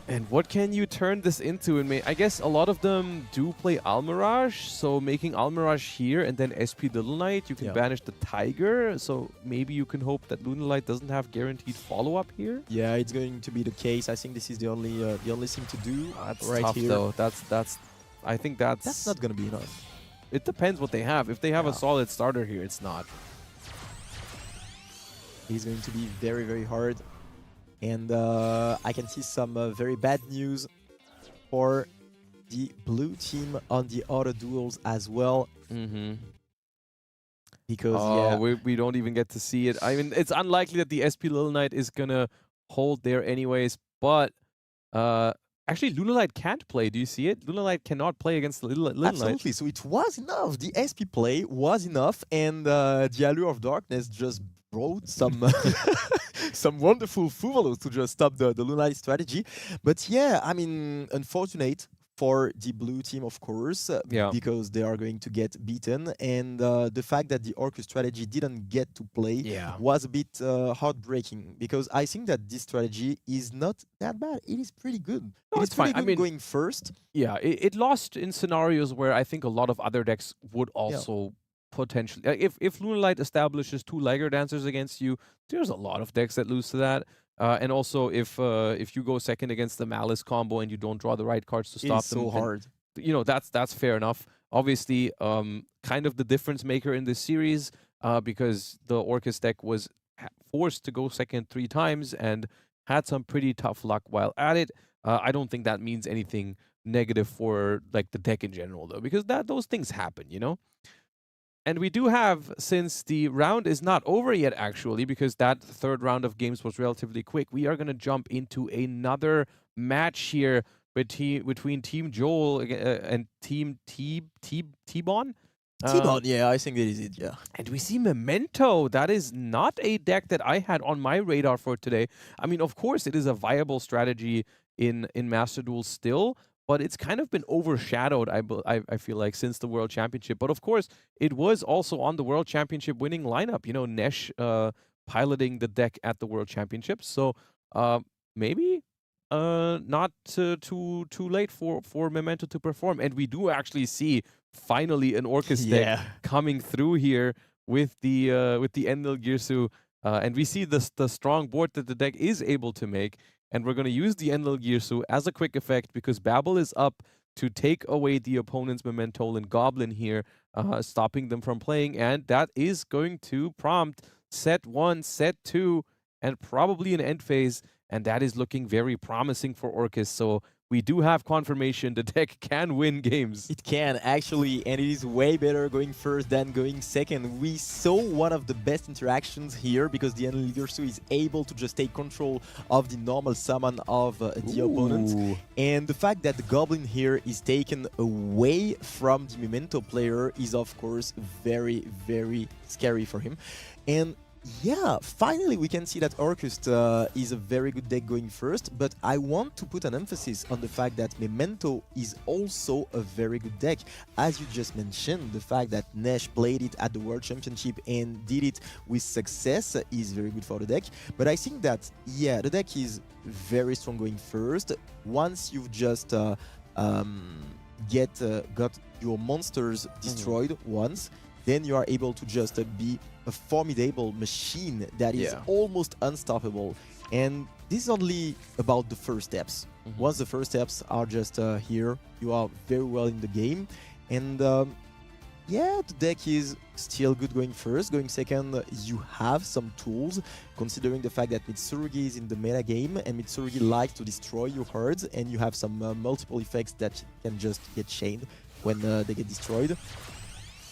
And what can you turn this into? And I guess a lot of them do play Almirage, so making Almirage here and then SP Little Knight, you can Yeah. banish the Tiger, so maybe you can hope that Lunalight doesn't have guaranteed follow-up here. Yeah, it's going to be the case. I think this is the only thing to do That's right tough here. though. I think That's not going to be enough. It depends what they have. If they have a Yeah. solid starter here, it's not. He's going to be very, very hard. And I can see some very bad news for the blue team on the other duels as well. Mm-hmm. Because, Oh, yeah, we don't even get to see it. I mean, it's unlikely that the SP Little Knight is gonna hold there anyways. But actually, Lunalight can't play. Do you see it? Lunalight cannot play against the Little Knight. absolutely. So it was enough. The SP play was enough. And the Allure of Darkness just brought some some wonderful Fuvalos to just stop the Lunalight strategy. But yeah, I mean, unfortunate for the blue team, of course, Yeah. because they are going to get beaten. And the fact that the Orcus strategy didn't get to play Yeah. was a bit heartbreaking, because I think that this strategy is not that bad. It is pretty good. No, It it's is pretty fine. I good mean, going first. Yeah, it lost in scenarios where I think a lot of other decks would also potentially. If Lunalight establishes 2 Liger Dancers against you, there's a lot of decks that lose to that. And also, if you go second against the Malice combo and you don't draw the right cards to It stop is them, so then, hard. you know, that's fair enough. Obviously, kind of the difference maker in this series, because the Orcus deck was forced to go second 3 times and had some pretty tough luck while at it. I don't think that means anything negative for like the deck in general, though, because those things happen, you know. And we do have, since the round is not over yet, actually, because that 3rd round of games was relatively quick, we are going to jump into another match here between Team Joel and Team T-Bon. T-Bone, yeah, I think that is it, yeah. And we see Memento. That is not a deck that I had on my radar for today. I mean, of course, it is a viable strategy in Master Duel still, but it's kind of been overshadowed, I feel like, since the World Championship. But of course, it was also on the World Championship winning lineup. You know, Nesh piloting the deck at the World Championship. So maybe not too late for Memento to perform. And we do actually see finally an Orcus deck coming through here with the Enlil Girsu. And we see the strong board that the deck is able to make. And we're going to use the Enlil Girsu as a quick effect because Babel is up to take away the opponent's Mementolan Goblin here, stopping them from playing. And that is going to prompt set 1, set 2, and probably an end phase. And that is looking very promising for Orcus. So we do have confirmation the deck can win games. It can, actually, and it is way better going first than going second. We saw one of the best interactions here because the Enlil Girsu is able to just take control of the normal summon of the opponent. And the fact that the Goblin here is taken away from the Memento player is, of course, very, very scary for him. And yeah, finally we can see that Orcus is a very good deck going first, but I want to put an emphasis on the fact that Memento is also a very good deck. As you just mentioned, the fact that Nesh played it at the World Championship and did it with success is very good for the deck. But I think that, yeah, the deck is very strong going first. Once you've just got your monsters destroyed once, then you are able to just be a formidable machine that is almost unstoppable. And this is only about the first steps. Once the first steps are just here, you are very well in the game. And yeah, the deck is still good going first. Going second, you have some tools, considering the fact that Mitsurugi is in the meta game, and Mitsurugi likes to destroy your cards, and you have some multiple effects that can just get chained when they get destroyed.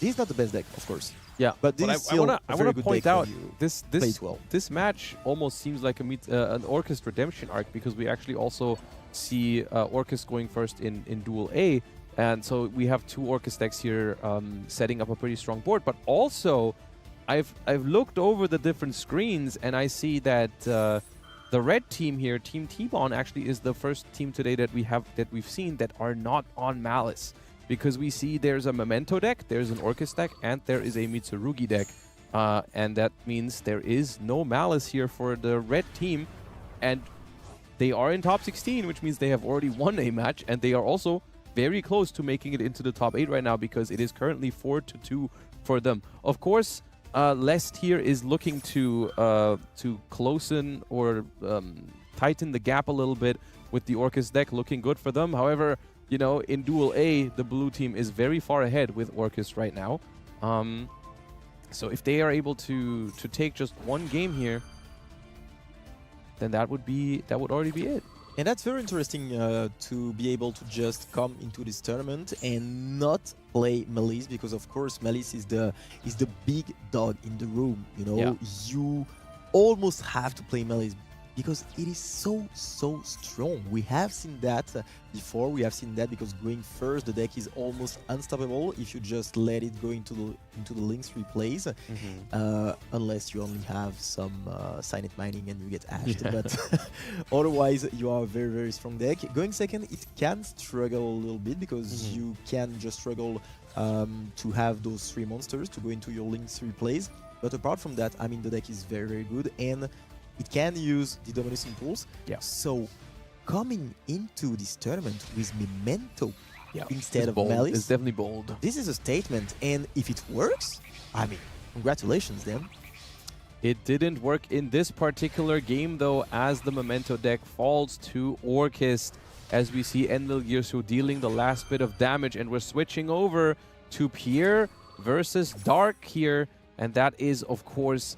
This is not the best deck, of course. Yeah, but this is still I want to point out this match almost seems like an Orcus redemption arc because we actually also see Orcus going first in Duel A, and so we have two Orcus decks here setting up a pretty strong board. But also, I've looked over the different screens and I see that the red team here, Team T-Bone, actually is the first team today that we've seen that are not on Malice. Because we see there's a Memento deck, there's an Orcus deck, and there is a Mitsurugi deck. And that means there is no Malice here for the red team. And they are in top 16, which means they have already won a match. And they are also very close to making it into the top 8 right now because it is currently 4-2 for them. Of course, Lest here is looking to closen or tighten the gap a little bit with the Orcus deck, looking good for them. However, you know, in Duel A, the blue team is very far ahead with Orcus right now. So if they are able to take just one game here, then that would already be it. And that's very interesting to be able to just come into this tournament and not play Malice, because of course Malice is the big dog in the room. You know, you almost have to play Malice because it is so strong. We have seen that before. We have seen that because going first, the deck is almost unstoppable if you just let it go into the links replays, unless you only have some Signet mining and you get ashed. But otherwise, you are a very strong deck. Going second, it can struggle a little bit because you can just struggle to have those 3 monsters to go into your links replays. But apart from that, I mean, the deck is very good and it can use the Dominus Impulse. So coming into this tournament with Memento instead of Malice, it's definitely bold. This is a statement, and if it works, I mean, congratulations then. It didn't work in this particular game though, as the Memento deck falls to Orcus, as we see Enlil Girsu dealing the last bit of damage, and we're switching over to Pierre versus Dark here, and that is of course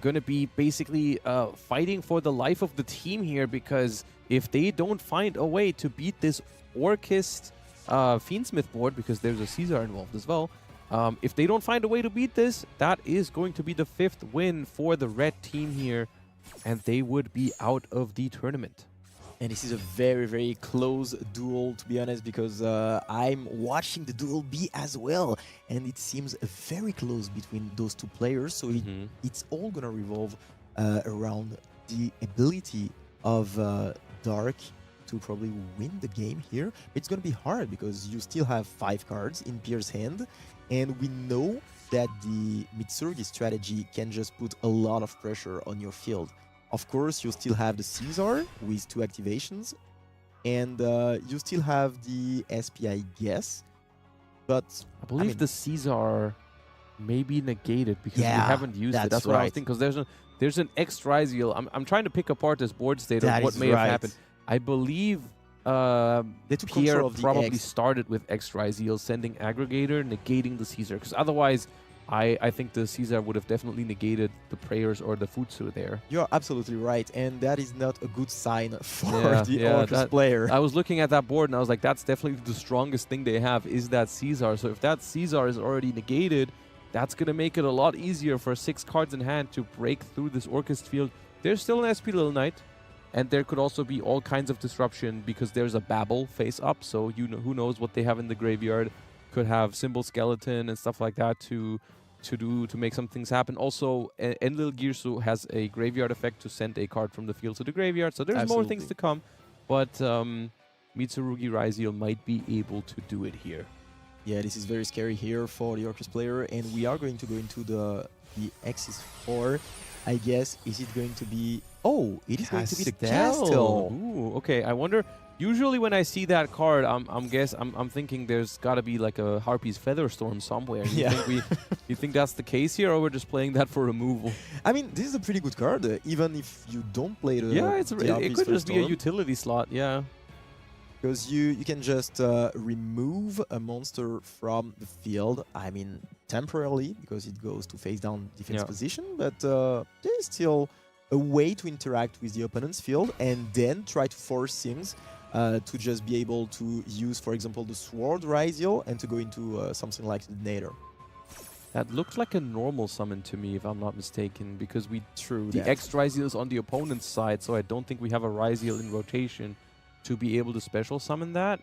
going to be basically fighting for the life of the team here, because if they don't find a way to beat this Orcus Fiendsmith board, because there's a Caesar involved as well, if they don't find a way to beat this, that is going to be the 5th win for the red team here, and they would be out of the tournament. And this is a very, very close duel, to be honest, because I'm watching the duel B as well. And it seems very close between those two players. So it's all going to revolve around the ability of Dark to probably win the game here. It's going to be hard because you still have 5 cards in Pierre's hand. And we know that the Mitsurugi strategy can just put a lot of pressure on your field. Of course, you still have the Caesar with 2 activations, and you still have the SP, I guess. But I believe the Caesar may be negated because we haven't used it. That's what I was thinking. Because there's an X Ryziel. I'm trying to pick apart this board state of what may have happened. I believe Pierre probably started with X Ryziel, sending Aggregator, negating the Caesar. Because otherwise, I think the Caesar would have definitely negated the prayers or the Futsu there. You're absolutely right, and that is not a good sign for the Orcus player. I was looking at that board and I was like, that's definitely the strongest thing they have is that Caesar. So if that Caesar is already negated, that's going to make it a lot easier for 6 cards in hand to break through this Orcus field. There's still an SP Little Knight, and there could also be all kinds of disruption because there's a Babel face up, so who knows what they have in the graveyard. Could have Symbol Skeleton and stuff like that to make some things happen. Also, Enlil Girsu has a graveyard effect to send a card from the field to the graveyard, so there's more things to come. But Mitsurugi Ryziel might be able to do it here. Yeah, this is very scary here for the Orcus player, and we are going to go into the Axis 4. I guess, is it going to be... Oh, it is going to be the Castle. Ooh, okay, I wonder... Usually when I see that card, I'm thinking there's got to be like a Harpy's Featherstorm somewhere. You think that's the case here, or we're just playing that for removal? I mean, this is a pretty good card, even if you don't play the it could just be a utility slot, yeah. Because you can just remove a monster from the field, I mean, temporarily, because it goes to face down defense position, but there's still a way to interact with the opponent's field and then try to force things to just be able to use, for example, the Sword Ryziel and to go into something like the Nader. That looks like a normal summon to me, if I'm not mistaken, because the X Ryziel is on the opponent's side, so I don't think we have a Ryziel in rotation to be able to special summon that,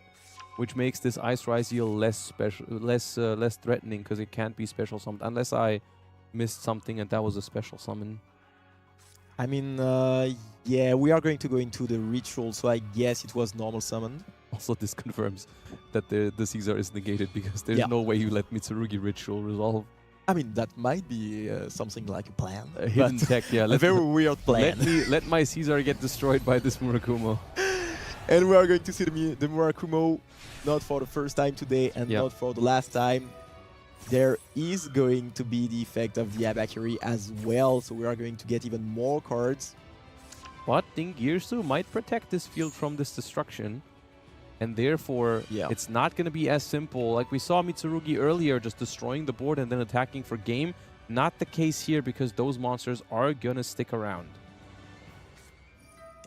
which makes this Ice Ryziel less threatening because it can't be special summoned unless I missed something and that was a special summon. I mean, yeah, we are going to go into the ritual, so I guess it was normal summon. Also, this confirms that the Caesar is negated because there's no way you let Mitsurugi ritual resolve. I mean, that might be something like a plan. A hidden tech, yeah. A very weird plan. Let my Caesar get destroyed by this Murakumo. And we are going to see the Murakumo, not for the first time today and not for the last time. There is going to be the effect of the Abakiri as well, so we are going to get even more cards. But Dingirsu might protect this field from this destruction, and therefore it's not going to be as simple. Like we saw Mitsurugi earlier, just destroying the board and then attacking for game. Not the case here because those monsters are going to stick around.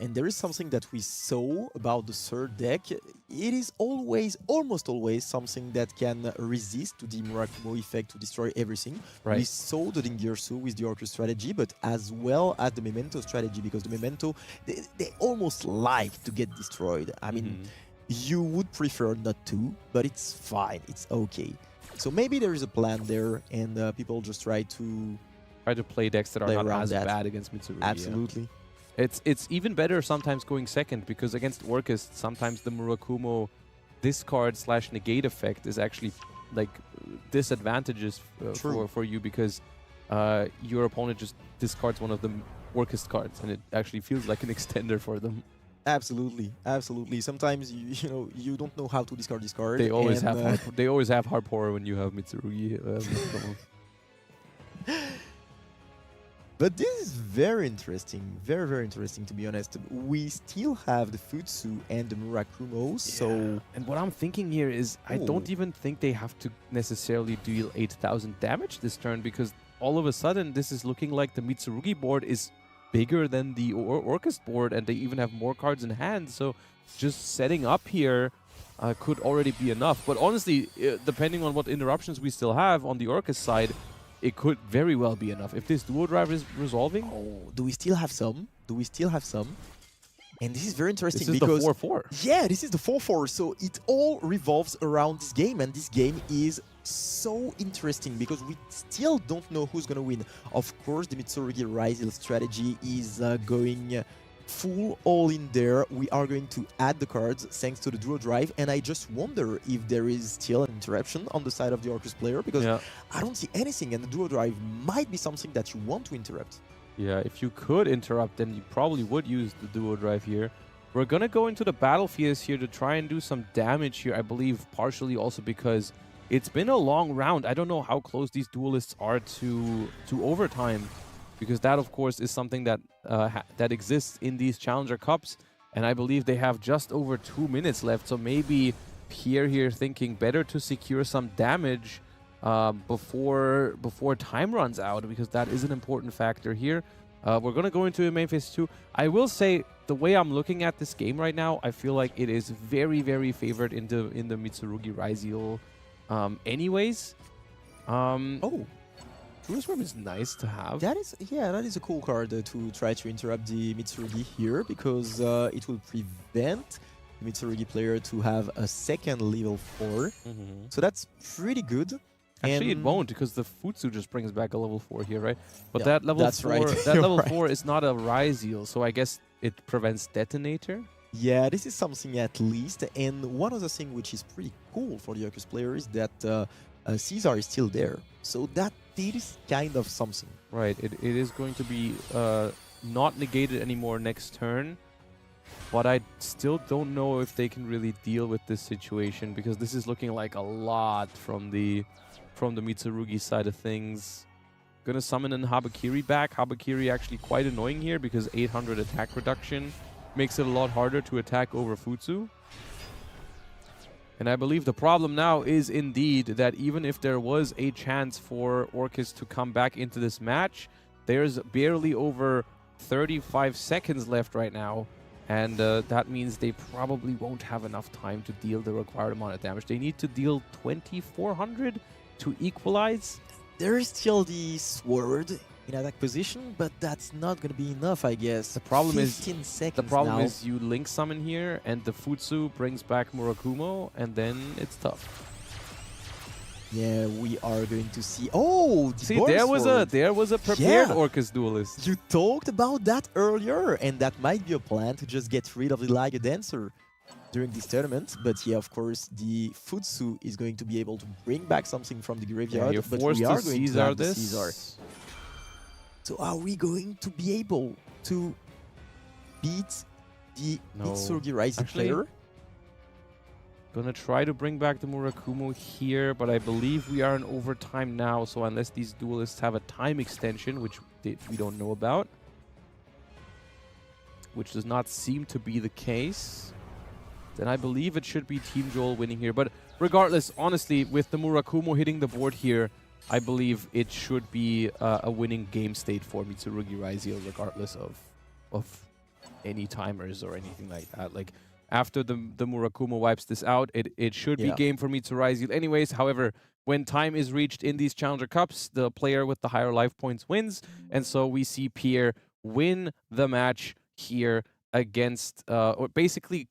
And there is something that we saw about the third deck. It is almost always something that can resist to the Murakumo effect to destroy everything. Right. We saw the Dingirsu with the Orcus strategy, but as well as the Memento strategy, because the Memento, they almost like to get destroyed. I mean, you would prefer not to, but it's fine, it's okay. So maybe there is a plan there, and people just try to play decks that are not as bad against Mitsurugi. Absolutely. Yeah. It's even better sometimes going second, because against Orcus, sometimes the Murakumo discard/negate effect is actually like disadvantages for you, because your opponent just discards one of the Orcus cards, and it actually feels like an extender for them. Absolutely, absolutely. Sometimes you don't know how to discard this card. They always have hard power when you have Mitsurugi. But this is very interesting, very, very interesting, to be honest. We still have the Futsu and the Murakumo, so... And what I'm thinking here is I don't even think they have to necessarily deal 8,000 damage this turn, because all of a sudden this is looking like the Mitsurugi board is bigger than the Orcus board, and they even have more cards in hand, so just setting up here could already be enough. But honestly, depending on what interruptions we still have on the Orcus side, it could very well be enough. If this duo drive is resolving... Oh, do we still have some? Do we still have some? And this is very interesting This is because the 4-4. yeah, this is the 4-4. So it all revolves around this game, and this game is so interesting because we still don't know who's going to win. Of course, the Mitsurugi Ryzel strategy is going full all in there. We are going to add the cards thanks to the duo drive, and I just wonder if there is still an interruption on the side of the Orcus player because I don't see anything, and the duo drive might be something that you want to interrupt. Yeah, if you could interrupt, then you probably would use the duo drive here. We're going to go into the battlefield here to try and do some damage here, I believe, partially also because it's been a long round. I don't know how close these duelists are to overtime, because that, of course, is something that that exists in these Challenger Cups, and I believe they have just over 2 minutes left, so maybe Pierre here thinking better to secure some damage before time runs out, because that is an important factor here. We're going to go into a main phase 2. I will say, the way I'm looking at this game right now, I feel like it is very, very favored in the Mitsurugi Ryzel anyways. Oh. Truce Worm is nice to have. That is a cool card to try to interrupt the Mitsurugi here because it will prevent the Mitsurugi player to have a second level 4. So that's pretty good. Actually, it And won't, because the Futsu just brings back a level 4 here, right? But Yeah, that level that's 4, right. that You're level right. 4 is not a Ryzel, so I guess it prevents Detonator. yeah, this is something at least. And one other thing which is pretty cool for the Orcus player is that Caesar is still there. So that is kind of something. Right, it is going to be not negated anymore next turn, but I still don't know if they can really deal with this situation, because this is looking like a lot from the Mitsurugi side of things. Gonna summon an Habakiri back. Habakiri actually quite annoying here because 800 attack reduction makes it a lot harder to attack over Futsu. And I believe the problem now is indeed that even if there was a chance for Orcus to come back into this match, there's barely over 35 seconds left right now. And that means they probably won't have enough time to deal the required amount of damage. They need to deal 2,400 to equalize. There is still the sword in attack position, but that's not going to be enough, I guess. The problem 15 seconds The problem now. is you link summon here, and the Futsu brings back Murakumo, and then it's tough. Yeah, we are going to see. Oh, the See, bonus sword. there was a prepared Yeah. Orcus duelist. You talked about that earlier, and that might be a plan to just get rid of the Liga Dancer during this tournament. But yeah, of course, the Futsu is going to be able to bring back something from the Yeah, graveyard. you're but forced we to are going to Caesar have the this. Caesar. So are we going to be able to beat the No. Mitsurugi Ryzen Actually, player? Gonna try to bring back the Murakumo here, but I believe we are in overtime now, so unless these duelists have a time extension, which we don't know about, which does not seem to be the case, then I believe it should be Team Joel winning here. But regardless, honestly, with the Murakumo hitting the board here, I believe it should be a winning game state for Mitsurugi Ryzel, regardless of any timers or anything like that. Like, after the Murakumo wipes this out, it should be game for Mitsurugi Ryzel anyways. However, when time is reached in these Challenger Cups, the player with the higher life points wins. And so we see Pierre win the match here against, or basically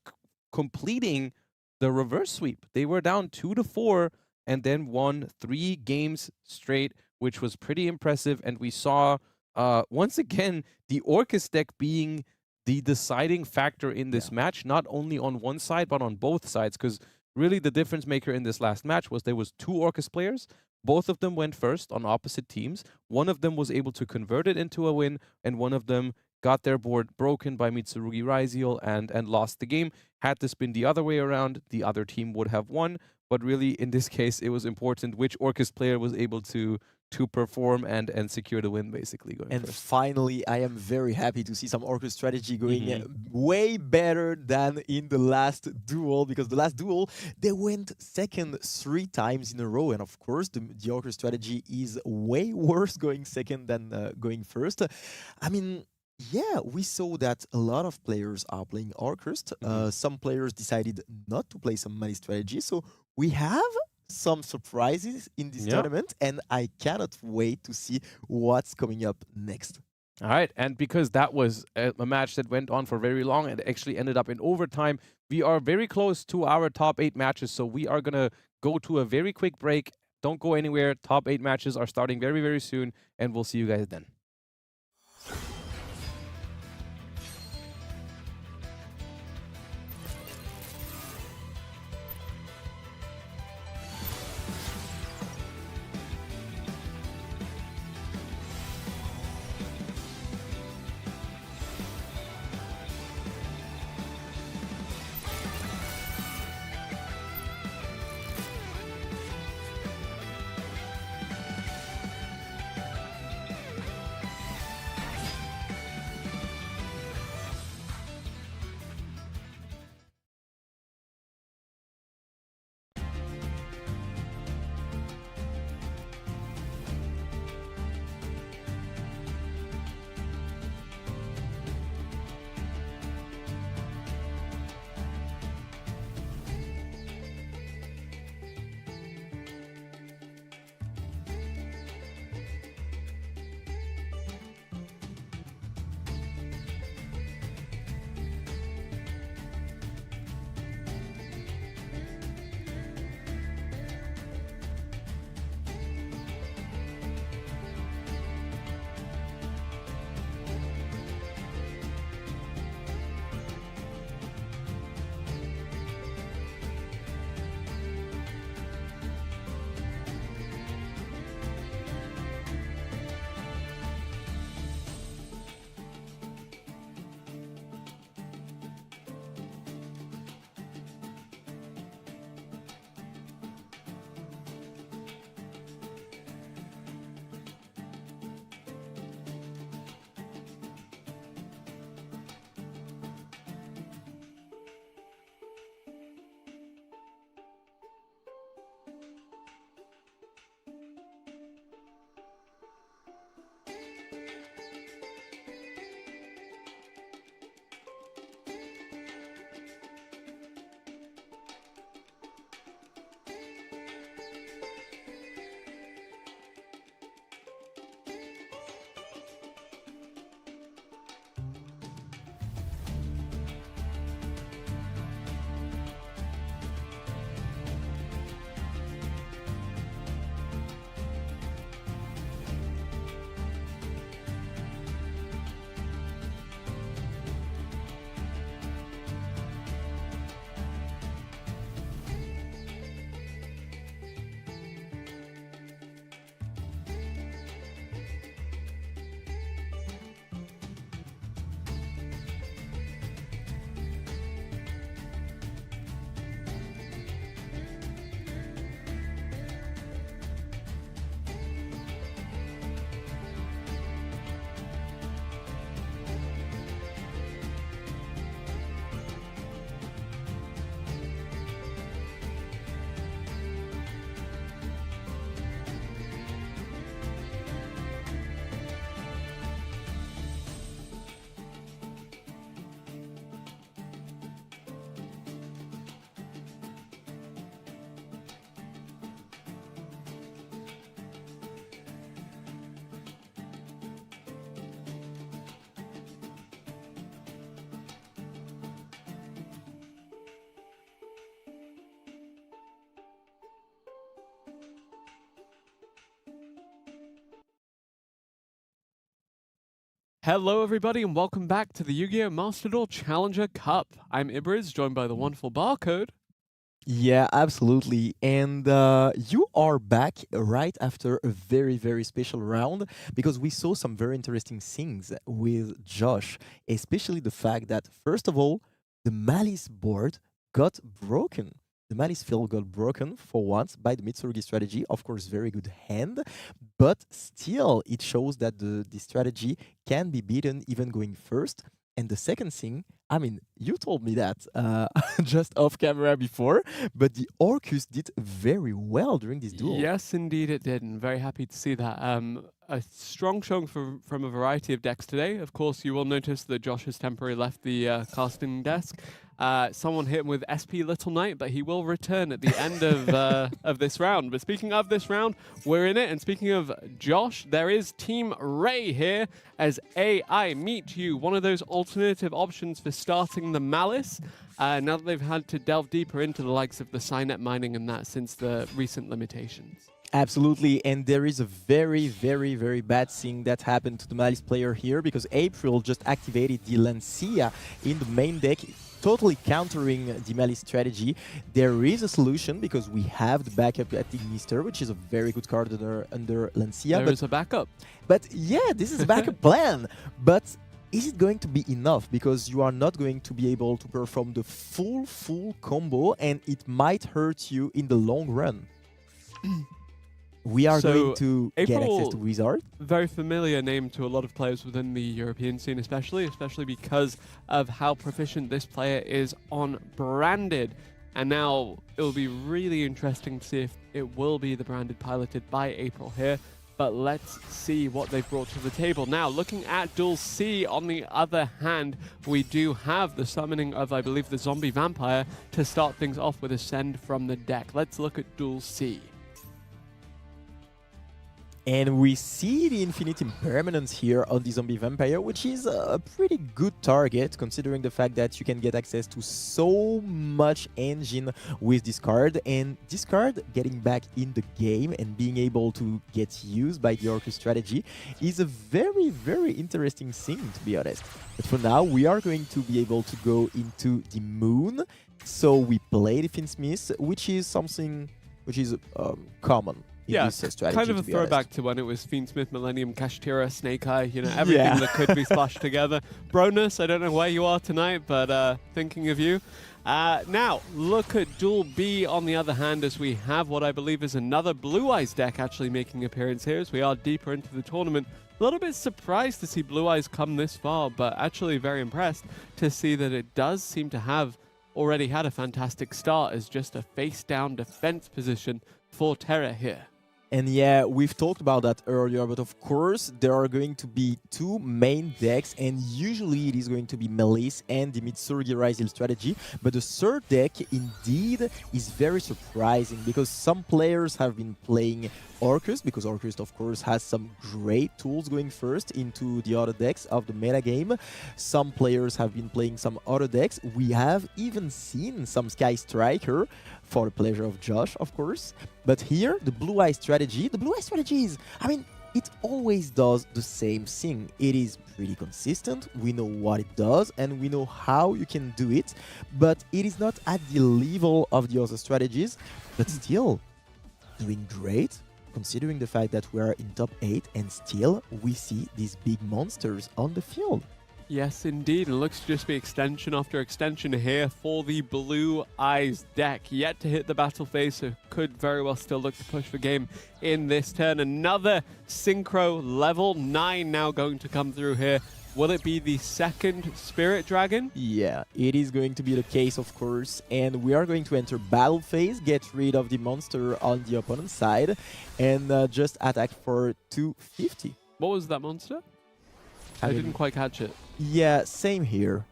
completing the reverse sweep. They were down 2-4 and then won 3 games straight, which was pretty impressive. And we saw, once again, the Orcus deck being the deciding factor in this match, not only on one side, but on both sides. Because really the difference maker in this last match was there was 2 Orcus players. Both of them went first on opposite teams. One of them was able to convert it into a win, and one of them got their board broken by Mitsurugi Ryzel and lost the game. Had this been the other way around, the other team would have won. But really, in this case, it was important which Orcus player was able to perform and secure the win, basically, going And first. finally, I am very happy to see some Orcus strategy going way better than in the last duel, because the last duel, they went second 3 times in a row. And of course, the Orcus strategy is way worse going second than going first. I mean, yeah, we saw that a lot of players are playing Orcus. Some players decided not to play some money strategy. So we have some surprises in this tournament, and I cannot wait to see what's coming up next. All right, and because that was a match that went on for very long and actually ended up in overtime, we are very close to our top 8 matches, so we are going to go to a very quick break. Don't go anywhere. Top 8 matches are starting very, very soon, and we'll see you guys then. Hello, everybody, and welcome back to the Yu-Gi-Oh! Master Duel Challenger Cup. I'm Ibriz, joined by the wonderful Barcode. Yeah, absolutely. And you are back right after a very, very special round because we saw some very interesting things with Josh, especially the fact that, first of all, the Malice board got broken. The Malice field got broken for once by the Mitsurugi strategy. Of course, very good hand, but still, it shows that the strategy can be beaten even going first. And the second thing, I mean, you told me that just off camera before, but the Orcus did very well during this duel. Yes, indeed it did, and very happy to see that. A strong showing from a variety of decks today. Of course, you will notice that Josh has temporarily left the casting desk. Someone hit him with SP Little Knight, but he will return at the end of this round. But speaking of this round, we're in it. And speaking of Josh, there is Team Ray here as AI Meet You, one of those alternative options for starting the Malice. Now that they've had to delve deeper into the likes of the Cynet mining and that since the recent limitations. Absolutely, and there is a very, very, very bad thing that happened to the Malice player here because April just activated the Lancia in the main deck, totally countering the Malice strategy. There is a solution because we have the backup at Ignister, which is a very good card under Lancia. There is a backup. But yeah, this is a backup plan. But is it going to be enough? Because you are not going to be able to perform the full combo, and it might hurt you in the long run. We are going to get access to Wizard. Very familiar name to a lot of players within the European scene, especially because of how proficient this player is on Branded. And now it will be really interesting to see if it will be the Branded piloted by April here. But let's see what they've brought to the table. Now, looking at Duel C, on the other hand, we do have the summoning of, I believe, the Zombie Vampire to start things off with a send from the deck. Let's look at Duel C. And we see the Infinite Impermanence here on the Zombie Vampire, which is a pretty good target, considering the fact that you can get access to so much engine with this card. And this card getting back in the game and being able to get used by the Orcus strategy is a very, very interesting thing, to be honest. But for now, we are going to be able to go into the Moon. So we play the Finsmith, which is something which is common. Yeah, kind of a throwback to when it was Fiendsmith, Millennium, Kashtira, Snake Eye, you know, everything that could be splashed together. Bronus, I don't know where you are tonight, but thinking of you. Now, look at Duel B on the other hand, as we have what I believe is another Blue Eyes deck actually making appearance here as we are deeper into the tournament. A little bit surprised to see Blue Eyes come this far, but actually very impressed to see that it does seem to have already had a fantastic start as just a face-down defense position for Terra here. And yeah, we've talked about that earlier, but of course there are going to be two main decks, and usually it is going to be Malice and the Mitsurugi Ryzel strategy. But the third deck indeed is very surprising because some players have been playing Orcus, because Orcus of course has some great tools going first into the other decks of the metagame. Some players have been playing some other decks. We have even seen some Sky Striker for the pleasure of Josh, of course. But here, the Blue Eye strategy is, I mean, it always does the same thing. It is pretty consistent, we know what it does, and we know how you can do it, but it is not at the level of the other strategies, but still doing great, considering the fact that we are in top 8 and still we see these big monsters on the field. Yes, indeed. It looks to just be extension after extension here for the Blue Eyes deck. Yet to hit the battle phase, so could very well still look to push for game in this turn. Another Synchro level 9 now going to come through here. Will it be the second Spirit Dragon? Yeah, it is going to be the case, of course. And we are going to enter battle phase, get rid of the monster on the opponent's side, and just attack for 250. What was that monster? I didn't quite catch it. Yeah, same here.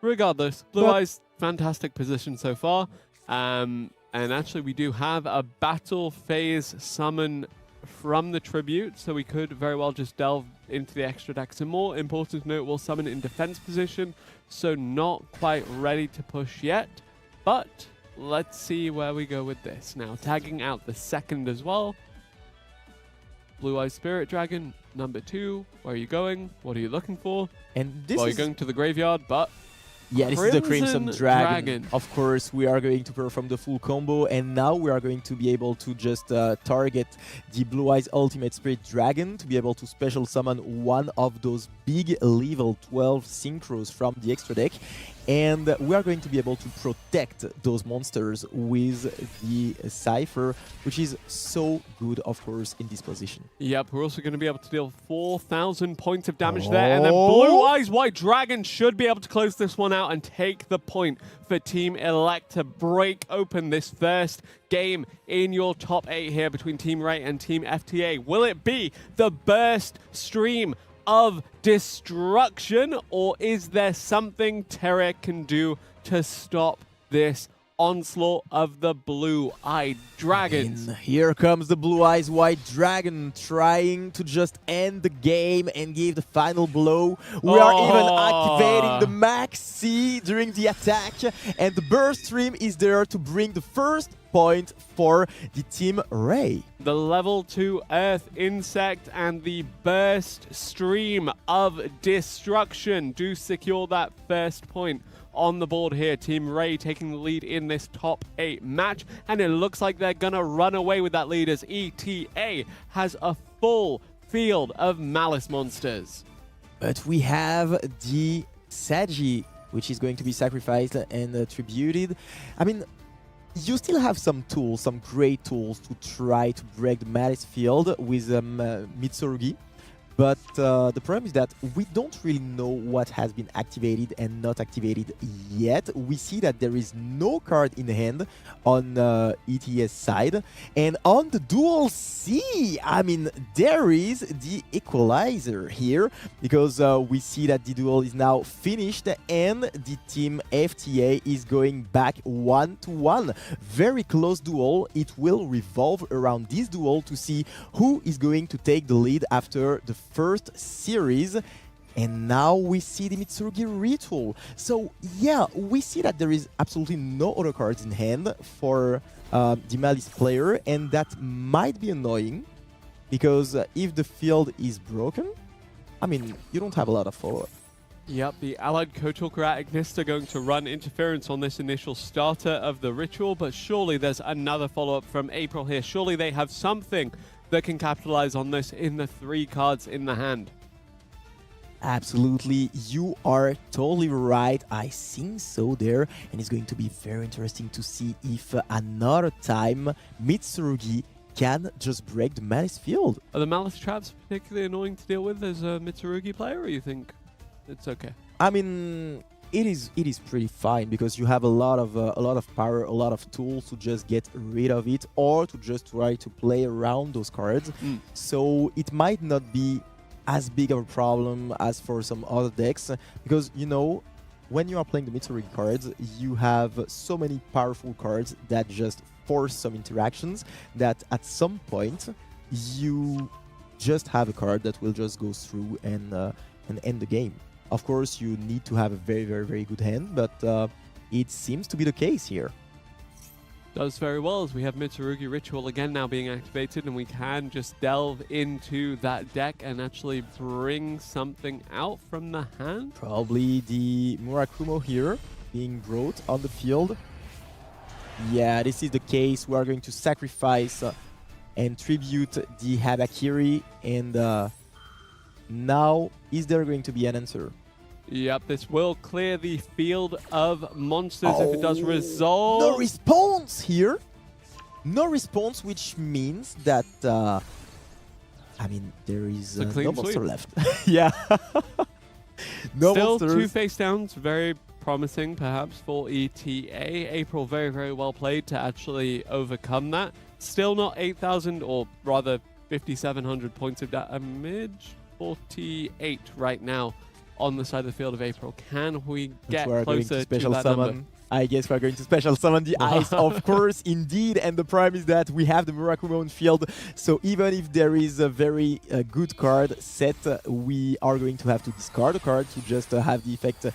Regardless, Blue Eyes, fantastic position so far. And actually, we do have a battle phase summon from the Tribute, so we could very well just delve into the extra decks. And more important to note, we'll summon in defense position, so not quite ready to push yet. But let's see where we go with this. Now, tagging out the second as well. Blue Eyes Spirit Dragon, number 2. Where are you going? What are you looking for? And this you're going to the graveyard, but yeah, this is the Crimson Dragon. Of course, we are going to perform the full combo, and now we are going to be able to just target the Blue Eyes Ultimate Spirit Dragon to be able to special summon one of those big level 12 synchros from the extra deck. And we are going to be able to protect those monsters with the Cypher, which is so good, of course, in this position. Yep, we're also going to be able to deal 4,000 points of damage there. And then Blue Eyes White Dragon should be able to close this one out and take the point for Team Elect to break open this first game in your top 8 here between Team Ray and Team FTA. Will it be the burst stream of destruction, or is there something Terra can do to stop this onslaught of the blue-eyed dragons. And here comes the Blue Eyes White Dragon trying to just end the game and give the final blow. We are even activating the Max C during the attack, and the burst stream is there to bring the first point for the Team Ray. The level 2 Earth Insect and the burst stream of destruction do secure that first point on the board here. Team Ray taking the lead in this top 8 match, and it looks like they're gonna run away with that lead as ETA has a full field of Malice monsters. But we have the Sagi, which is going to be sacrificed and tributed. I mean, you still have some tools, some great tools to try to break the Malice field with Mitsurugi. But the problem is that we don't really know what has been activated and not activated yet. We see that there is no card in hand on ETS side. And on the Duel C, I mean, there is the equalizer here, because we see that the duel is now finished and the team FTA is going back 1-1. Very close duel. It will revolve around this duel to see who is going to take the lead after the first series. And now we see the Mitsurugi Ritual. So yeah, we see that there is absolutely no other cards in hand for the Malice player, and that might be annoying, because if the field is broken, I mean, you don't have a lot of follow-up. Yep, the allied Kotalker at Ignis are going to run interference on this initial starter of the ritual, but surely there's another follow-up from April here. Surely they have something that can capitalize on this in the 3 cards in the hand. Absolutely, you are totally right. I think so there, and it's going to be very interesting to see if another time Mitsurugi can just break the Malice field. Are the Malice traps particularly annoying to deal with as a Mitsurugi player, or you think it's okay? I mean, it is pretty fine, because you have a lot of power, a lot of tools to just get rid of it, or to just try to play around those cards. So it might not be as big of a problem as for some other decks, because, you know, when you are playing the Mitsurugi cards, you have so many powerful cards that just force some interactions that at some point you just have a card that will just go through and end the game. Of course, you need to have a very, very, very good hand, but it seems to be the case here. Does very well, as we have Mitsurugi Ritual again now being activated, and we can just delve into that deck and actually bring something out from the hand. Probably the Murakumo here being brought on the field. Yeah, this is the case. We are going to sacrifice and tribute the Habakiri, and now is there going to be an answer? Yep, this will clear the field of monsters if it does resolve. No response here. No response, which means that, I mean, there is no monster left. Yeah. No Still monsters. 2 face downs, very promising perhaps for ETA. April very, very well played to actually overcome that. Still not 8,000, or rather 5,700 points of damage. 48 right now on the side of the field of April. Can we get closer to that number? I guess we're going to special summon the ice, of course, indeed. And the problem is that we have the Murakumo on field. So even if there is a very good card set, we are going to have to discard a card to just have the effect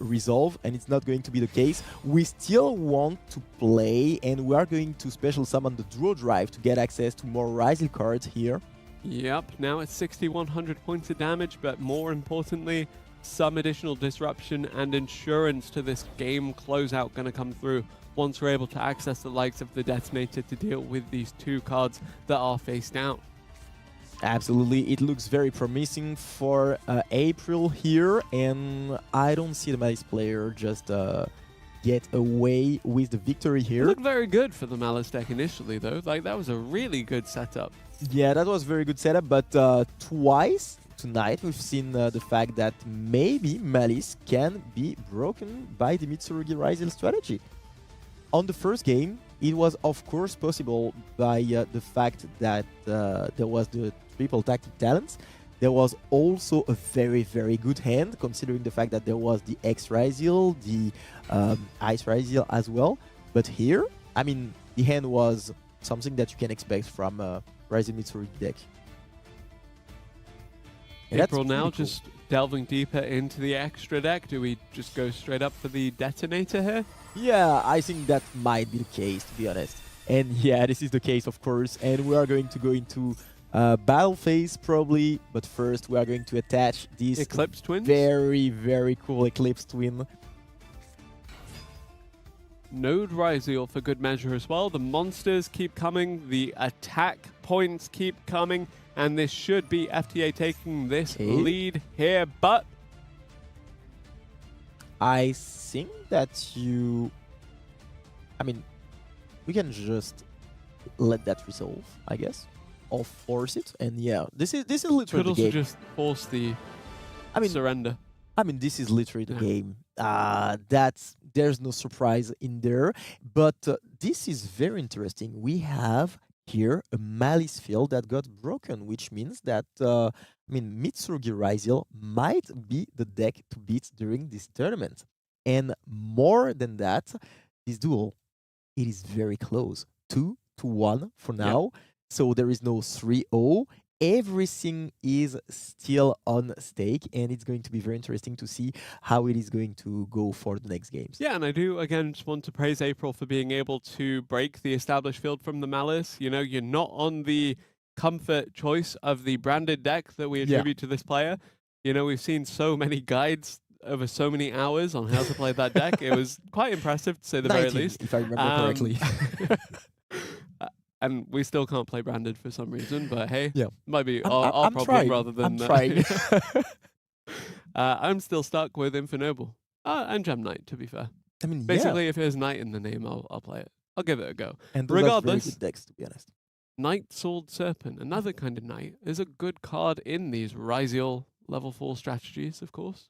resolve. And it's not going to be the case. We still want to play, and we are going to special summon the Draw Drive to get access to more Rising cards here. Yep, now it's 6,100 points of damage, but more importantly, some additional disruption and insurance to this game closeout going to come through once we're able to access the likes of the Detonator to deal with these 2 cards that are face down. Absolutely, it looks very promising for April here, and I don't see the Malice player just get away with the victory here. It looked very good for the Malice deck initially, though. Like, that was a really good setup. Yeah, that was a very good setup, but twice tonight we've seen the fact that maybe Malice can be broken by the Mitsurugi Rising strategy. On the first game, it was of course possible by the fact that there was the triple tactic talents, there was also a very, very good hand, considering the fact that there was the X Ryziel, the Ice Ryziel as well. But here, I mean, the hand was something that you can expect from a Ryziel Mitsurugi deck. And April now cool. just delving deeper into the extra deck. Do we just go straight up for the detonator here? Yeah, I think that might be the case, to be honest. And yeah, this is the case, of course. And we are going to go into battle phase, probably. But first, we are going to attach these Eclipse Twins? very, very cool Eclipse Twin. Node Ryziel for good measure as well. The monsters keep coming. The attack points keep coming. And this should be FTA taking this lead here. But I think that you... I mean, we can just let that resolve, I guess. Or force it. And yeah, this is literally could the also game. just force the surrender. I mean, this is literally the game. There's no surprise in there. But this is very interesting. We have here a Malice field that got broken, which means that, I mean, Mitsurugi Ryziel might be the deck to beat during this tournament. And more than that, this duel, it is very close. 2-1 for now. Yep. So there is no 3-0. Everything is still on stake, and it's going to be very interesting to see how it is going to go for the next games. Yeah, and I do, again, just want to praise April for being able to break the established field from the Malice. You know, you're not on the comfort choice of the branded deck that we attribute to this player. You know, we've seen so many guides over so many hours on how to play that deck. It was quite impressive, to say the very least. If I remember correctly. And we still can't play branded for some reason, but hey, might be I'm our problem trying. rather than... I'm trying. I'm still stuck with Infernoble. And Gem Knight, to be fair. I mean, basically, if there's Knight in the name, I'll play it. I'll give it a go. And regardless, very good decks, to be honest. Knight, Sword, Serpent, another kind of Knight, is a good card in these Ryziel level 4 strategies, of course.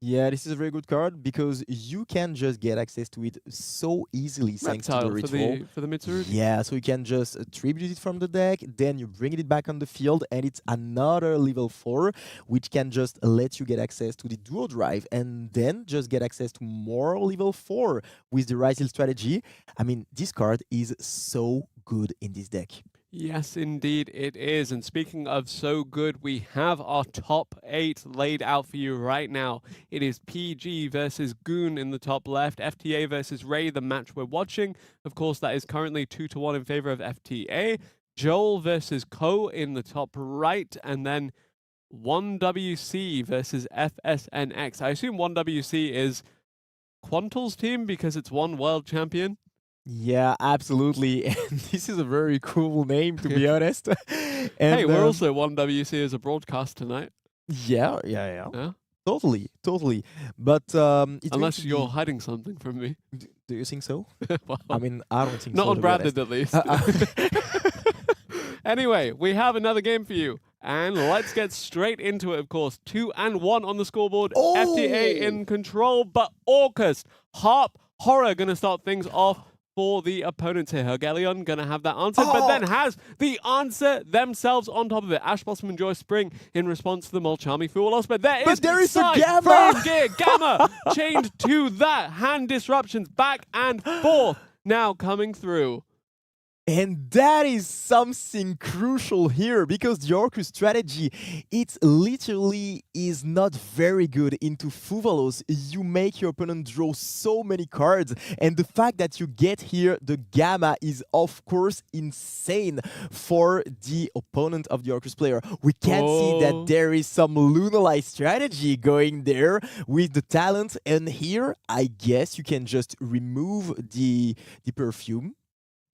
Yeah, this is a very good card because you can just get access to it so easily thanks to the ritual. For the Mitsurugi. Yeah, so you can just attribute it from the deck, then you bring it back on the field, and it's another level 4, which can just let you get access to the Duo Drive, and then just get access to more level 4 with the Ryziel strategy. I mean, this card is so good in this deck. Yes, indeed it is. And speaking of so good, we have our top 8 laid out for you right now. It is PG versus Goon in the top left, FTA versus Ray, the match we're watching. Of course, that is currently 2-1 in favor of FTA. Joel versus Ko in the top right, and then 1WC versus FSNX. I assume 1WC is Quantal's team because it's one world champion. Yeah, absolutely. And this is a very cool name, to be honest. And, hey, we're also 1WC as a broadcast tonight. Yeah. Totally. But unless you're hiding something from me. Do you think so? Well, I mean, I don't think not so. Not on branded, at least. Anyway, we have another game for you. And let's get straight into it, of course. 2-1 on the scoreboard. Oh! FTA in control, but Orcus, Harp, Horror going to start things off for the opponents here. Hergelion going to have that answered, but then has the answer themselves on top of it. Ash Blossom and Joy Spring in response to the Molchami Fool Loss, but there is a Gamma! Gear, Gamma chained to that. Hand disruptions back and forth now coming through. And that is something crucial here, because the Orcus strategy, it literally is not very good into Fuvalos. You make your opponent draw so many cards, and the fact that you get here the Gamma is of course insane for the opponent of the Orcus player. We can see that there is some Lunalight strategy going there with the talent, and here I guess you can just remove the perfume.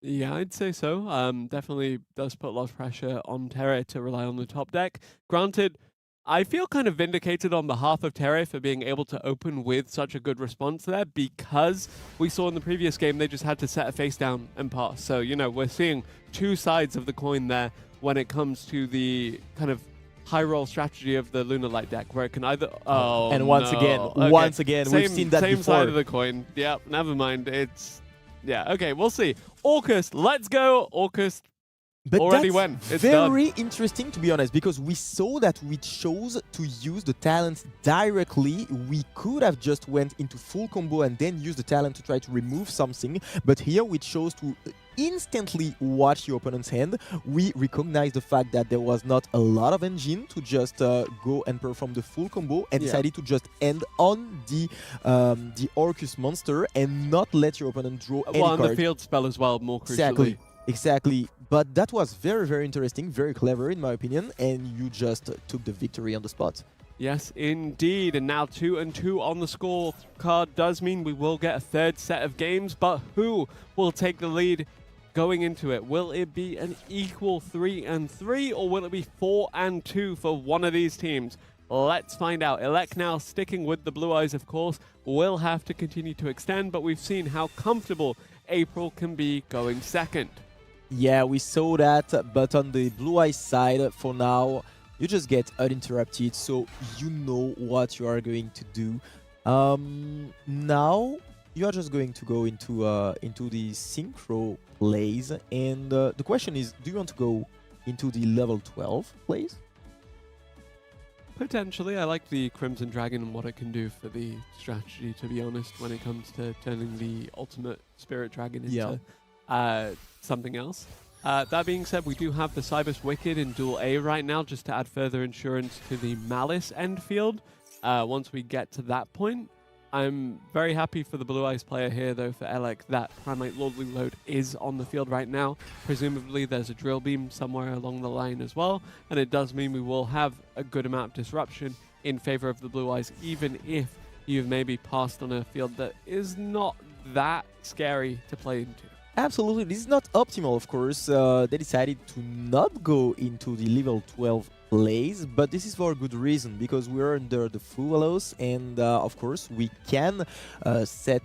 Yeah, I'd say so. Definitely does put a lot of pressure on Terra to rely on the top deck. Granted, I feel kind of vindicated on behalf of Terra for being able to open with such a good response there, because we saw in the previous game they just had to set a face down and pass. So, you know, we're seeing two sides of the coin there when it comes to the kind of high roll strategy of the Lunalight deck, where it can either... and once again, we've seen that same before. Side of the coin. Yep, never mind. It's... Yeah, okay, we'll see. Orcus, let's go. Orcus But Already that's went. It's done. very interesting, to be honest, because we saw that we chose to use the talent directly. We could have just went into full combo and then use the talent to try to remove something, but here we chose to instantly watch your opponent's hand. We recognize the fact that there was not a lot of engine to just go and perform the full combo, and decided to just end on the Orcus monster and not let your opponent draw any Well, and card. the field spell as well, more crucially. Exactly. Exactly. But that was very, very interesting, very clever in my opinion, and you just took the victory on the spot. Yes, indeed. And now 2-2 on the scorecard does mean we will get a third set of games, but who will take the lead going into it? Will it be an equal 3-3, or will it be 4-2 for one of these teams? Let's find out. Elec now sticking with the Blue Eyes, of course, will have to continue to extend, but we've seen how comfortable April can be going second. Yeah, we saw that, but on the Blue Eyes side, for now, you just get uninterrupted, so you know what you are going to do. Now, you are just going to go into the synchro plays, and the question is, do you want to go into the level 12 plays? Potentially. I like the Crimson Dragon and what it can do for the strategy, to be honest, when it comes to turning the ultimate Spirit Dragon into something else. That being said, we do have the Cybus Wicked in Duel A right now, just to add further insurance to the Malice end field. Once we get to that point, I'm very happy for the Blue Eyes player here, though, for Elec, that Primate Lordly Load is on the field right now. Presumably, there's a Drill Beam somewhere along the line as well, and it does mean we will have a good amount of disruption in favor of the Blue Eyes, even if you've maybe passed on a field that is not that scary to play into. Absolutely, this is not optimal, of course. They decided to not go into the level 12 plays, but this is for a good reason, because we're under the Fuvalos, and of course we can set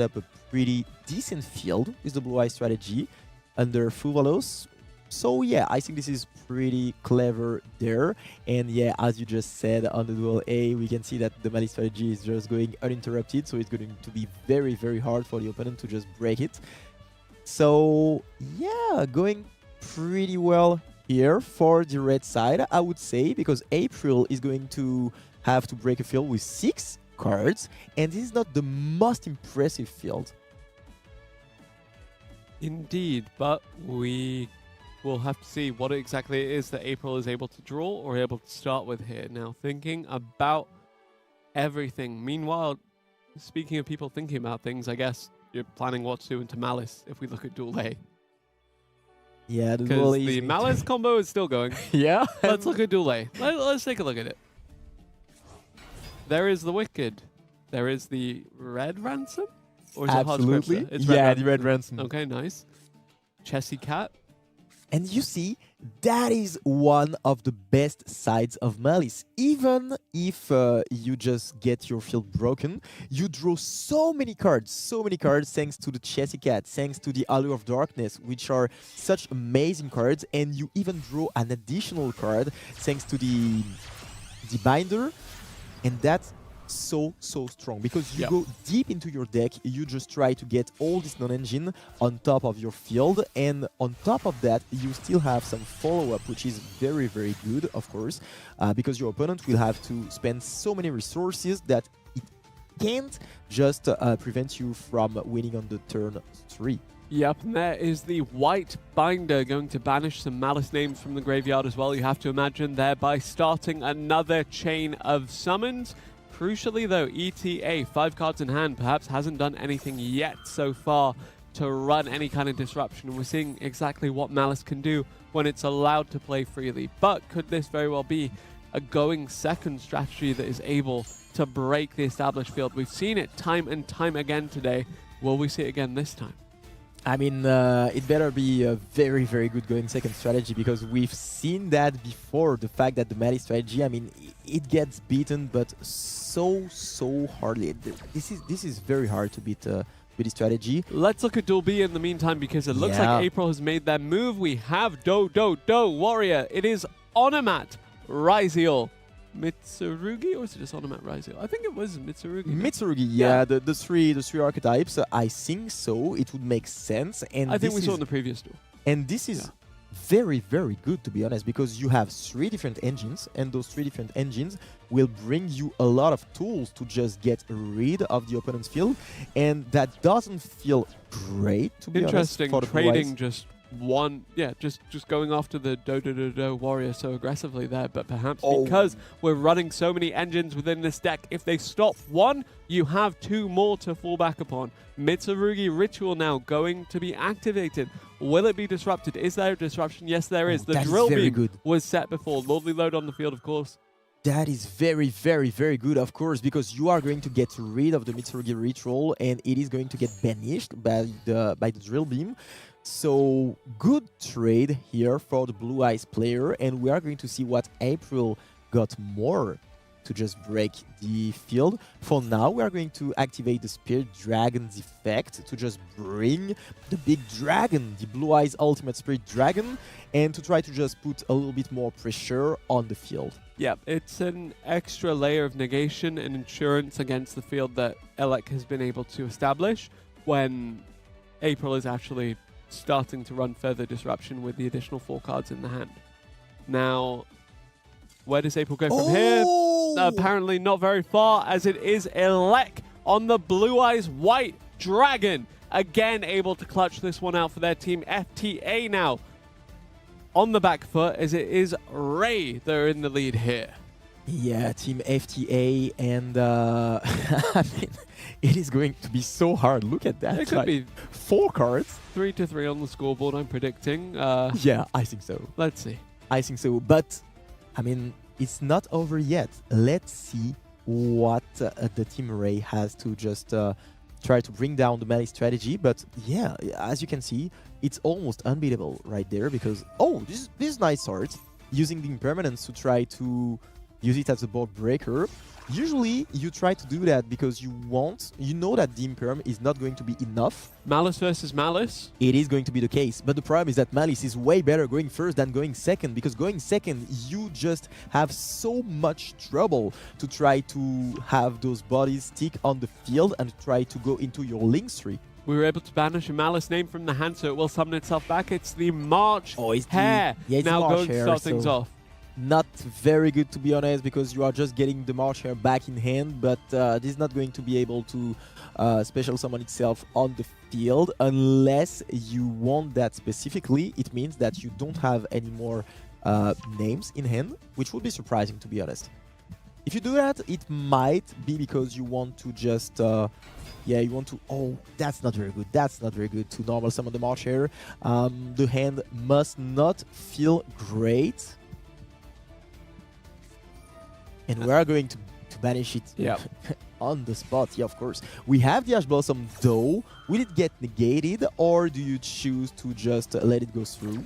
up a pretty decent field with the Blue Eye strategy under Fuvalos. So yeah, I think this is pretty clever there. And yeah, as you just said, on the Duel A, we can see that the Malice strategy is just going uninterrupted, so it's going to be very, very hard for the opponent to just break it. So yeah, going pretty well here for the red side, I would say, because April is going to have to break a field with 6 cards, and this is not the most impressive field. Indeed, but we will have to see what exactly it is that April is able to draw or able to start with here. Now, thinking about everything. Meanwhile, speaking of people thinking about things, I guess you're planning what to do into Malice if we look at Duel A. Yeah, the Duel A Because the Malice combo is still going. yeah. Let's look at Duel A. Let's take a look at it. There is the Wicked. There is the Red Ransom? Or is it Absolutely. Hot It's Yeah, the Red Ransom. Okay, nice. Chessy Cat. And you see, that is one of the best sides of Malice. Even if you just get your field broken, you draw so many cards thanks to the Chessy Cat, thanks to the Allure of Darkness, which are such amazing cards, and you even draw an additional card thanks to the Binder, and that's so strong, because you go deep into your deck, you just try to get all this non-engine on top of your field, and on top of that you still have some follow-up, which is very, very good, of course, because your opponent will have to spend so many resources that it can't just prevent you from winning on the turn 3. Yep, and there is the White Binder going to banish some Malice names from the graveyard as well, you have to imagine, thereby starting another chain of summons. Crucially though, ETA, 5 cards in hand, perhaps hasn't done anything yet so far to run any kind of disruption. And we're seeing exactly what Malice can do when it's allowed to play freely. But could this very well be a going second strategy that is able to break the established field? We've seen it time and time again today. Will we see it again this time? I mean, it better be a very, very good going second strategy, because we've seen that before. The fact that the Malice strategy, I mean, it gets beaten, but so hardly. This is very hard to beat with this strategy. Let's look at Duel B in the meantime, because it looks like April has made their move. We have Do Warrior. It is Onomat Ryziel. Mitsurugi, or is it just Onomat Ryziel? I think it was Mitsurugi. Mitsurugi, yeah, the three archetypes. I think so. It would make sense, and I think we saw in the previous duel. And this is very, very good, to be honest, because you have 3 different engines, and those 3 different engines will bring you a lot of tools to just get rid of the opponent's field, and that doesn't feel great, to be honest. Interesting, For the trading Blue just one, just going after the do warrior so aggressively there, but perhaps because we're running so many engines within this deck, if they stop one, you have 2 more to fall back upon. Mitsurugi Ritual now going to be activated. Will it be disrupted? Is there a disruption? Yes, there is. The drill beam was set before. Lordly Load on the field, of course. That is very, very, very good, of course, because you are going to get rid of the Mitsurugi Ritual, and it is going to get banished by the drill beam. So good trade here for the Blue Eyes player, and we are going to see what April got more to just break the field. For now, we are going to activate the Spirit Dragon's effect to just bring the big dragon, the Blue Eyes Ultimate Spirit Dragon, and to try to just put a little bit more pressure on the field. Yeah, it's an extra layer of negation and insurance against the field that Elec has been able to establish when April is actually starting to run further disruption with the additional 4 cards in the hand. Now, where does April go from here? Apparently not very far, as it is Elec on the Blue Eyes White Dragon. Again, able to clutch this one out for their team. FTA now on the back foot, as it is Ray that are in the lead here. Yeah, Team FTA, and I mean, it is going to be so hard. Look at that. It could be 4 cards. 3-3 on the scoreboard, I'm predicting. Yeah, I think so. Let's see. I think so. But, I mean, it's not over yet. Let's see what the Team Ray has to just try to bring down the melee strategy. But, yeah, as you can see, it's almost unbeatable right there because, this is nice art. Using the impermanence to try to use it as a board breaker. Usually, you try to do that because you know that the imperm is not going to be enough. Malice versus Malice. It is going to be the case, but the problem is that Malice is way better going first than going second, because going second, you just have so much trouble to try to have those bodies stick on the field and try to go into your links tree. We were able to banish a Malice name from the hand, so it will summon itself back. It's the March Hare now going to start things off. Not very good, to be honest, because you are just getting the March Hare back in hand, but this is not going to be able to special summon itself on the field unless you want that specifically. It means that you don't have any more names in hand, which would be surprising, to be honest. If you do that, it might be because you want to just you want to... that's not very good. That's not very good to normal summon the March Hare. The hand must not feel great. And we are going to banish it on the spot. Yeah, of course. We have the Ash Blossom, though. Will it get negated, or do you choose to just let it go through?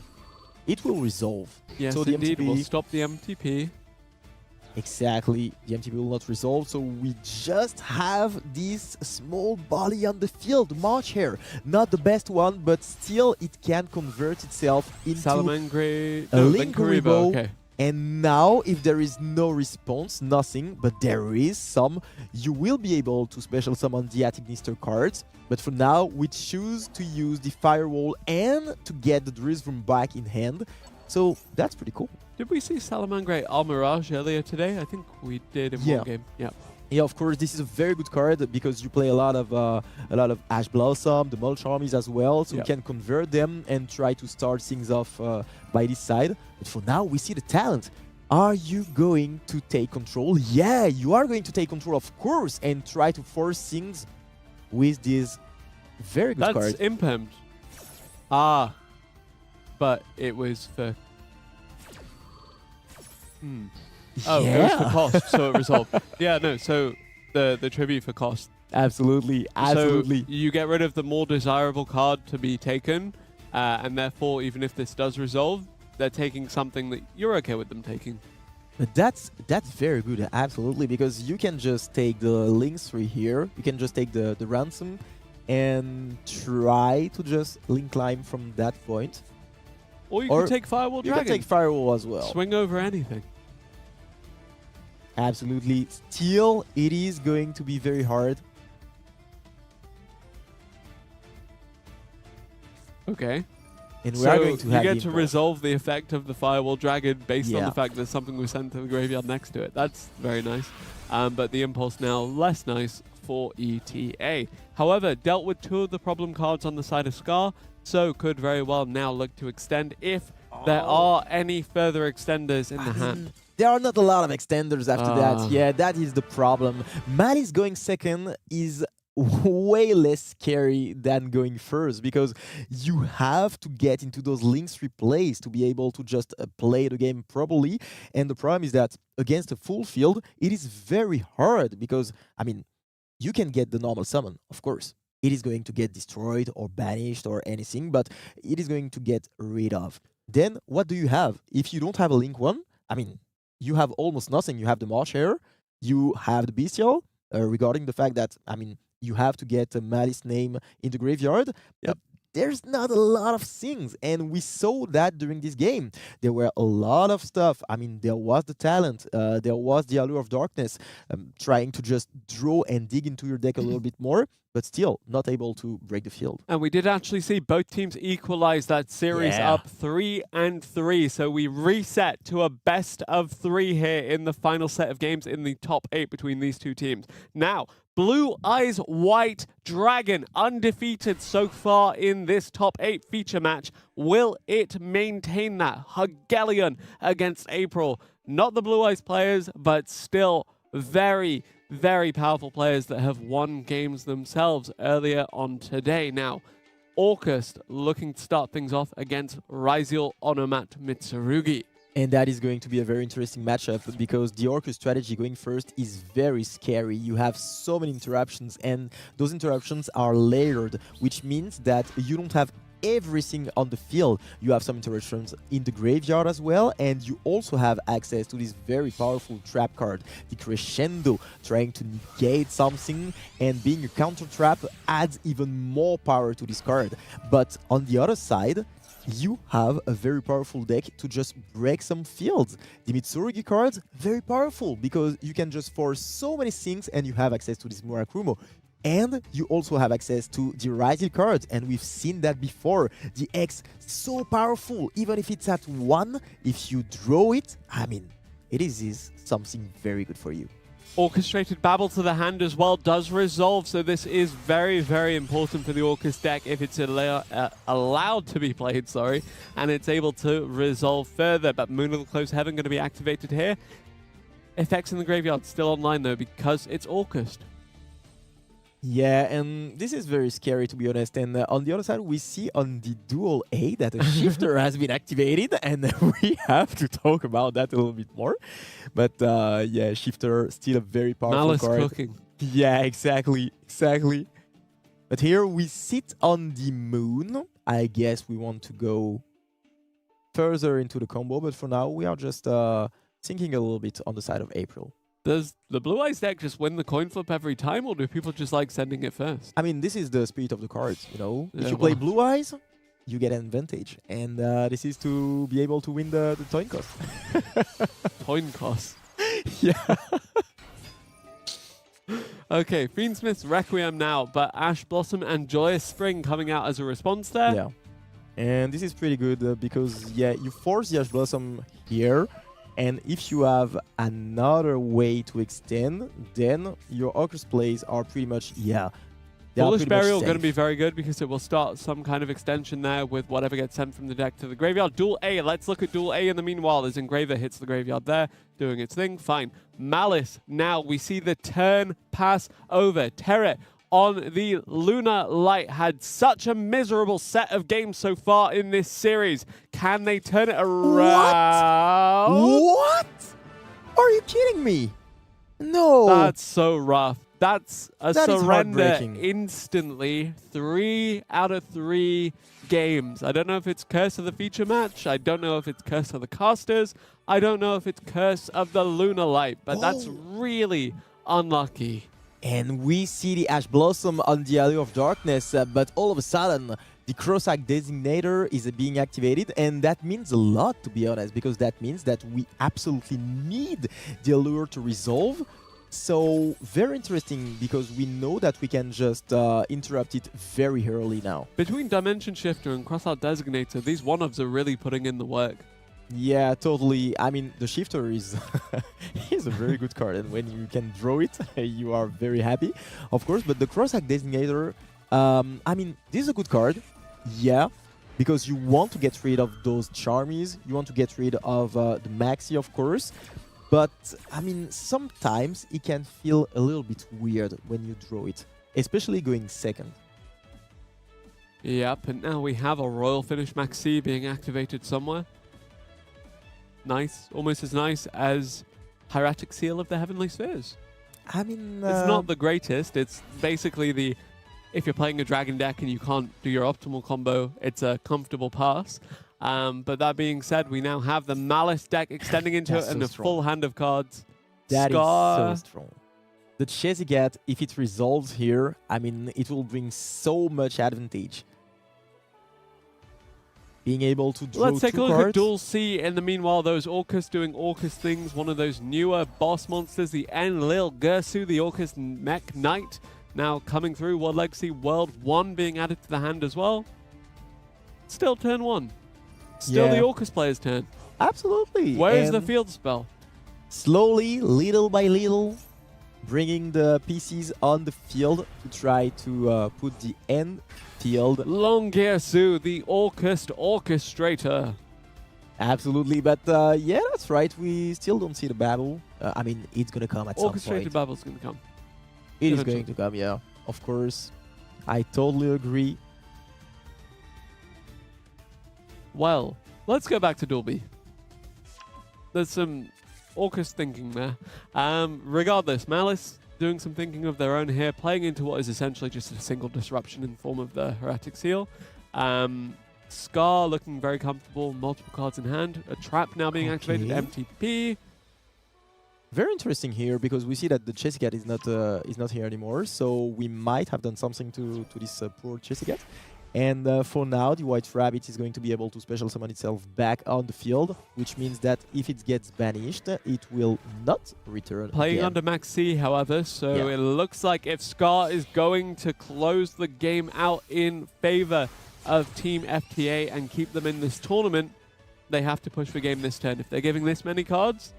It will resolve. Yes, so the indeed. MTP, We'll stop the MTP. Exactly. The MTP will not resolve, so we just have this small body on the field. March Hare. Not the best one, but still it can convert itself into Salamangre... a Linkuriboh. Okay. And now, if there is no response, nothing, but there is some, you will be able to special summon the Atignister cards. But for now, we choose to use the Firewall and to get the Driz Room back in hand. So that's pretty cool. Did we see Salamangre Almirage earlier today? I think we did in one game. Yeah. Yeah, of course, this is a very good card because you play a lot of Ash Blossom, the Mulch Armies as well, so you can convert them and try to start things off by this side. But for now, we see the talent. Are you going to take control? Yeah, you are going to take control, of course, and try to force things with this very good card. That's Impermed. But it was for... Oh, it was for cost, so it resolved. Yeah, no, so the tribute for cost. Absolutely, absolutely. So you get rid of the more desirable card to be taken, and therefore, even if this does resolve, they're taking something that you're okay with them taking. But that's very good, absolutely, because you can just take the links tree here, you can just take the ransom, and try to just link climb from that point. Or you can take Firewall Dragon. You can take Firewall as well. Swing over anything. Absolutely. Still, it is going to be very hard. Okay. And we So are going to have you the get to impulse. resolve the effect of the Firewall Dragon based on Yeah. the fact that something was sent to the graveyard next to it. That's very nice. But the Impulse now less nice for ETA. However, dealt with 2 of the problem cards on the side of Scar, so could very well now look to extend if there are any further extenders in the hand. There are not a lot of extenders after that. Ah. Yeah, that is the problem. Malice going second is way less scary than going first because you have to get into those links replays to be able to just play the game properly. And the problem is that against a full field, it is very hard because, I mean, you can get the normal summon, of course. It is going to get destroyed or banished or anything, but it is going to get rid of. Then what do you have? If you don't have a Link 1, I mean, you have almost nothing. You have the March Hare, you have the Bestial, regarding the fact that, I mean, you have to get a Malice name in the graveyard. But there's not a lot of things, and we saw that during this game. There were a lot of stuff. I mean, there was the talent, there was the Allure of Darkness, trying to just draw and dig into your deck a little bit more, but still not able to break the field. And we did actually see both teams equalize that series up 3-3. So we reset to a best of 3 here in the final set of games in the top 8 between these 2 teams. Now, Blue Eyes White Dragon, undefeated so far in this top 8 feature match. Will it maintain that? Hugelion against April. Not the Blue Eyes players, but still very, very powerful players that have won games themselves earlier on today. Now, Orcust looking to start things off against Ryziel Onomat Mitsurugi. And that is going to be a very interesting matchup because the Orcust strategy going first is very scary. You have so many interruptions, and those interruptions are layered, which means that you don't have everything on the field. You have some interruptions in the graveyard as well, and you also have access to this very powerful trap card, the Crescendo, trying to negate something, and being a counter trap adds even more power to this card. But on the other side, you have a very powerful deck to just break some fields. The Mitsurugi cards, very powerful because you can just force so many things and you have access to this Murakumo. And you also have access to the Ryziel cards, and we've seen that before. The X, so powerful, even if it's at 1, if you draw it, I mean, it is something very good for you. Orchestrated Babble to the hand as well does resolve, so this is very, very important for the Orcust deck if it's allowed to be played, and it's able to resolve further. But Moon of the Close Heaven going to be activated here. Effects in the graveyard still online though because it's Orcust. Yeah, and this is very scary to be honest. And on the other side, we see on the Duel A that a shifter has been activated, and we have to talk about that a little bit more. But yeah, shifter still a very powerful Malice card. cooking. Yeah, exactly. But here we sit on the Moon. I guess we want to go further into the combo, but for now we are just thinking a little bit on the side of April. Does the Blue Eyes deck just win the coin flip every time, or do people just like sending it first? I mean, this is the spirit of the cards, you know? Yeah, if you play Blue Eyes, you get an advantage. And this is to be able to win the coin cost. Coin cost. Yeah. Okay, Fiendsmith's Requiem now, but Ash Blossom and Joyous Spring coming out as a response there. Yeah. And this is pretty good because, yeah, you force the Ash Blossom here. And if you have another way to extend, then your Orcust plays are pretty much, yeah. Foolish Burial going to be very good because it will start some kind of extension there with whatever gets sent from the deck to the graveyard. Duel A, let's look at Duel A in the meanwhile as Engraver hits the graveyard there, doing its thing, fine. Malice, now we see the turn pass over. Terret on the Lunar Light had such a miserable set of games so far in this series. Can they turn it around? What? Are you kidding me? No. That's so rough. That's a surrender heartbreaking. instantly. 3 out of 3 games. I don't know if it's Curse of the feature match. I don't know if it's Curse of the casters. I don't know if it's Curse of the Lunar Light, but that's really unlucky. And we see the Ash Blossom on the Allure of Darkness, but all of a sudden, the Crosshack Designator is being activated, and that means a lot, to be honest, because that means that we absolutely need the Allure to resolve. So very interesting because we know that we can just interrupt it very early now. Between Dimension Shifter and Crossout Designator, these one-offs are really putting in the work. Yeah, totally. I mean, the Shifter is is a very good card, and when you can draw it, you are very happy, of course. But the Crossout Designator, I mean, this is a good card, yeah, because you want to get rid of those Charmies, you want to get rid of the Maxi, of course. But, I mean, sometimes it can feel a little bit weird when you draw it, especially going second. Yep, and now we have a Royal Finish Maxi being activated somewhere. Nice, almost as nice as Hieratic Seal of the Heavenly Spheres. I mean... It's not the greatest, it's basically the... If you're playing a Dragon deck and you can't do your optimal combo, it's a comfortable pass. But that being said, we now have the Malice deck extending into it and a full hand of cards. That Scar. is so strong. The Chezigat, if it resolves here, I mean, it will bring so much advantage. Being able to draw Let's take a look cards. at Duel C. In the meanwhile, those Orcus doing Orcus things. One of those newer boss monsters, the Enlil Gersu, the Orcus Mech Knight, now coming through. World Legacy World 1 being added to the hand as well. Still turn 1. Still the Orcus player's turn. Absolutely. Where is And the field spell? slowly, little by little, bringing the pieces on the field to try to put the end field. Long Gersu, the Orcus orchestrator. Absolutely, but yeah, that's right. We still don't see the battle. I mean, it's gonna come at some Orchestrated point. battle's going to come. It is eventually. going to come, yeah. Of course, I totally agree. Well, let's go back to Duel B. There's some Orcus thinking there. Regardless, Malice doing some thinking of their own here, playing into what is essentially just a single disruption in form of the Hieratic Seal. Scar looking very comfortable, multiple cards in hand. A trap now being activated, MTP. Very interesting here because we see that the Chezigat is not here anymore, so we might have done something to this poor Chezigat. And for now, the White Rabbit is going to be able to special summon itself back on the field, which means that if it gets banished, it will not return Playing again. under Max C, however, so Yeah. it looks like if Scar is going to close the game out in favor of Team FTA and keep them in this tournament, they have to push for game this turn. If they're giving this many cards,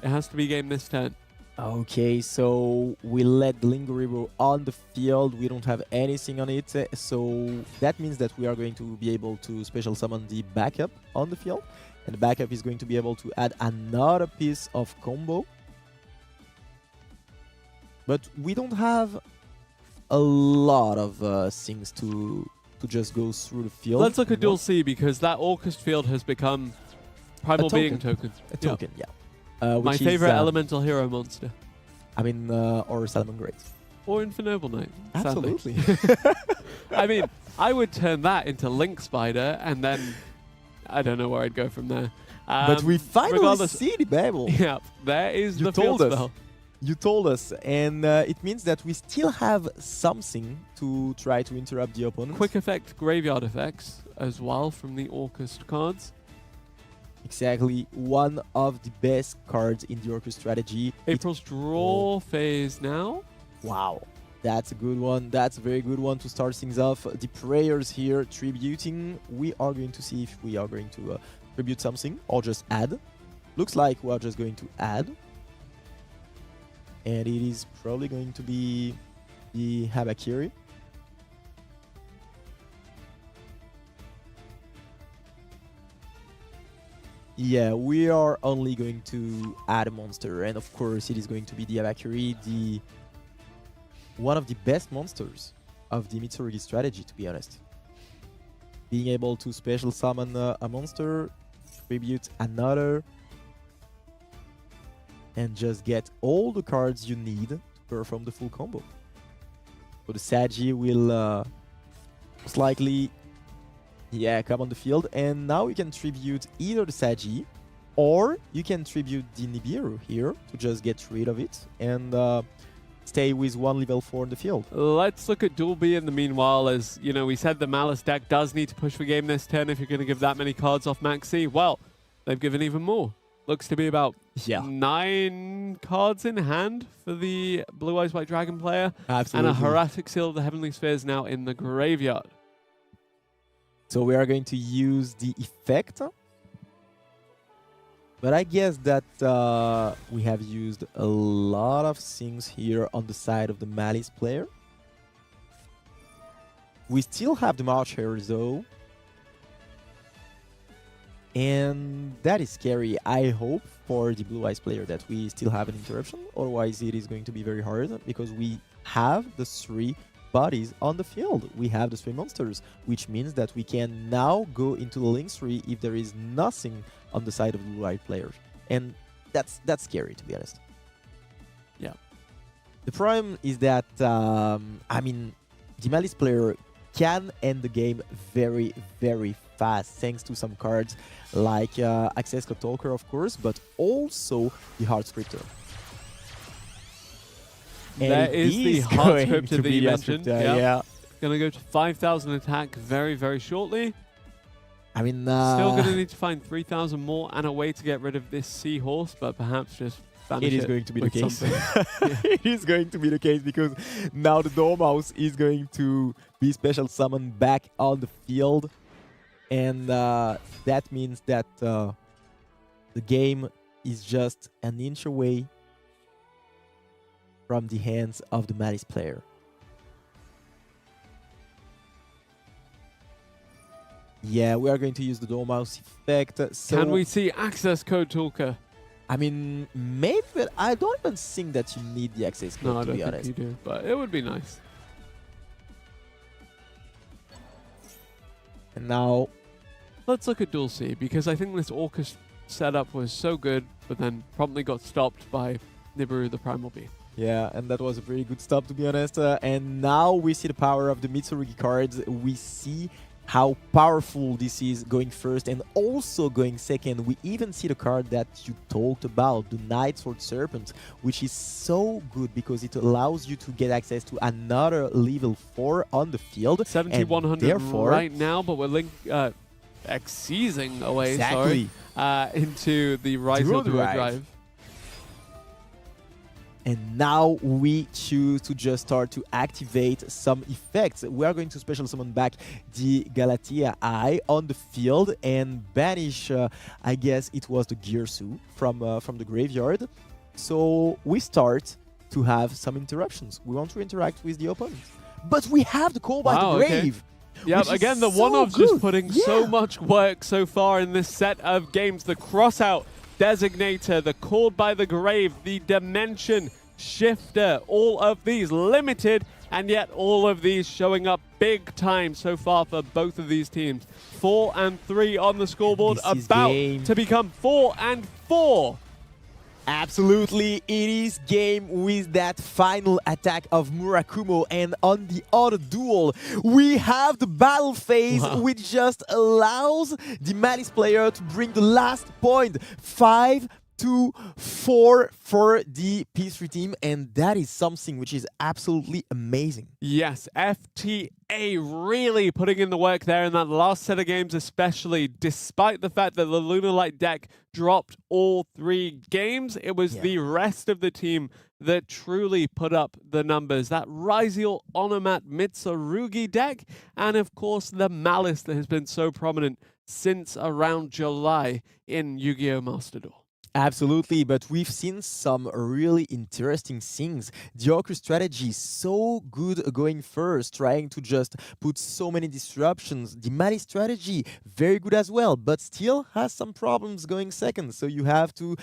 it has to be game this turn. Okay, so we let the Linguribo on the field. We don't have anything on it, so that means that we are going to be able to special summon the backup on the field. And the backup is going to be able to add another piece of combo. But we don't have a lot of things to just go through the field. Let's look at Duel C because that Orcus field has become Primal Being token. A token, yeah. My Which favorite is, elemental hero monster. I mean, or Salamangreat. Or Infernoble Knight. sadly. Absolutely. I mean, I would turn that into Link Spider and then I don't know where I'd go from there. But we finally regardless- see the Babel. Yeah, there is You the field told us. spell. You told us, and it means that we still have something to try to interrupt the opponent. Quick effect graveyard effects as well from the Orcus cards. Exactly, one of the best cards in the Orcus strategy. April's draw phase now. Wow, that's a good one. That's a very good one to start things off. The prayers here, tributing. We are going to see if we are going to tribute something or just add. Looks like we are just going to add. And it is probably going to be the Habakiri. Yeah, we are only going to add a monster, and of course it is going to be the Habakiri, one of the best monsters of the Mitsurugi strategy, to be honest. Being able to special summon a monster, tribute another, and just get all the cards you need to perform the full combo. So the Sagi will most likely come on the field, and now you can tribute either the Sagi or you can tribute the Nibiru here to just get rid of it and stay with one level 4 in the field. Let's look at Duel B in the meanwhile. As you know, we said the Malice deck does need to push for game this turn if you're going to give that many cards off Maxi. Well, they've given even more. Looks to be about Yeah, 9 cards in hand for the Blue Eyes White Dragon player. absolutely. And a Hieratic Seal of the Heavenly Spheres now in the graveyard. So we are going to use the effect. But I guess that we have used a lot of things here on the side of the Malice player. We still have the March Hare though. And that is scary. I hope for the Blue Eyes player that we still have an interruption. Otherwise it is going to be very hard because we have the 3 bodies on the field. We have the 3 monsters, which means that we can now go into the Link 3 if there is nothing on the side of the Blue Eyes player. And that's scary, to be honest. Yeah. The problem is that, I mean, the Malice player can end the game very, very fast, thanks to some cards like Access Code Talker, of course, but also the Hard Scripter. There is the Hard Scripter that you mentioned. Yeah. Gonna go to 5,000 attack very, very shortly. I mean, still gonna need to find 3,000 more and a way to get rid of this Seahorse, but perhaps just banish it is going to be the with case. something. It is going to be the case because now the Dormouse is going to be special summoned back on the field. And that means that the game is just an inch away from the hands of the Malice player. Yeah, we are going to use the Dormouse effect. So Can we see Access Code Talker? I mean, maybe, but I don't even think that you need the access code, No, I to don't be think honest. you do, but it would be nice. And now, Let's look at Duel C, because I think this Orcus setup was so good, but then promptly got stopped by Nibiru the Primal Bee. yeah, and that was a pretty good stop, to be honest. And now we see the power of the Mitsurugi cards. We see how powerful this is going first and also going second. We even see the card that you talked about, the Night Sword Serpent, which is so good because it allows you to get access to another level 4 on the field. 7,100 right now, but we're seizing away, Exactly. into the Rise Duel of the Drive. And now we choose to just start to activate some effects. We are going to special summon back the Galatea Eye on the field and banish, I guess it was the Girsu from the graveyard. So we start to have some interruptions. We want to interact with the opponent. But we have the Call by the Grave. Yeah, which again, is the so one-off's good. just putting so much work so far in this set of games. The Crossout Designator, the Called by the Grave, the Dimension Shifter, all of these limited, and yet all of these showing up big time so far for both of these teams. 4 and 3 on the scoreboard, This is about game. to become 4 and 4. Absolutely, it is game with that final attack of Murakumo, and on the other duel, we have the battle phase, which just allows the Malice player to bring the last point. 5-4 for the P3 team, and that is something which is absolutely amazing. Yes, FTA really putting in the work there in that last set of games, especially despite the fact that the Lunar Light deck dropped all 3 games. It was the rest of the team that truly put up the numbers. That Ryziel, Onomat, Mitsurugi deck, and of course the Malice that has been so prominent since around July in Yu-Gi-Oh! Master Duel. Absolutely, but we've seen some really interesting things. The Orcus strategy is so good going first, trying to just put so many disruptions. The Malice strategy, very good as well, but still has some problems going second, so you have to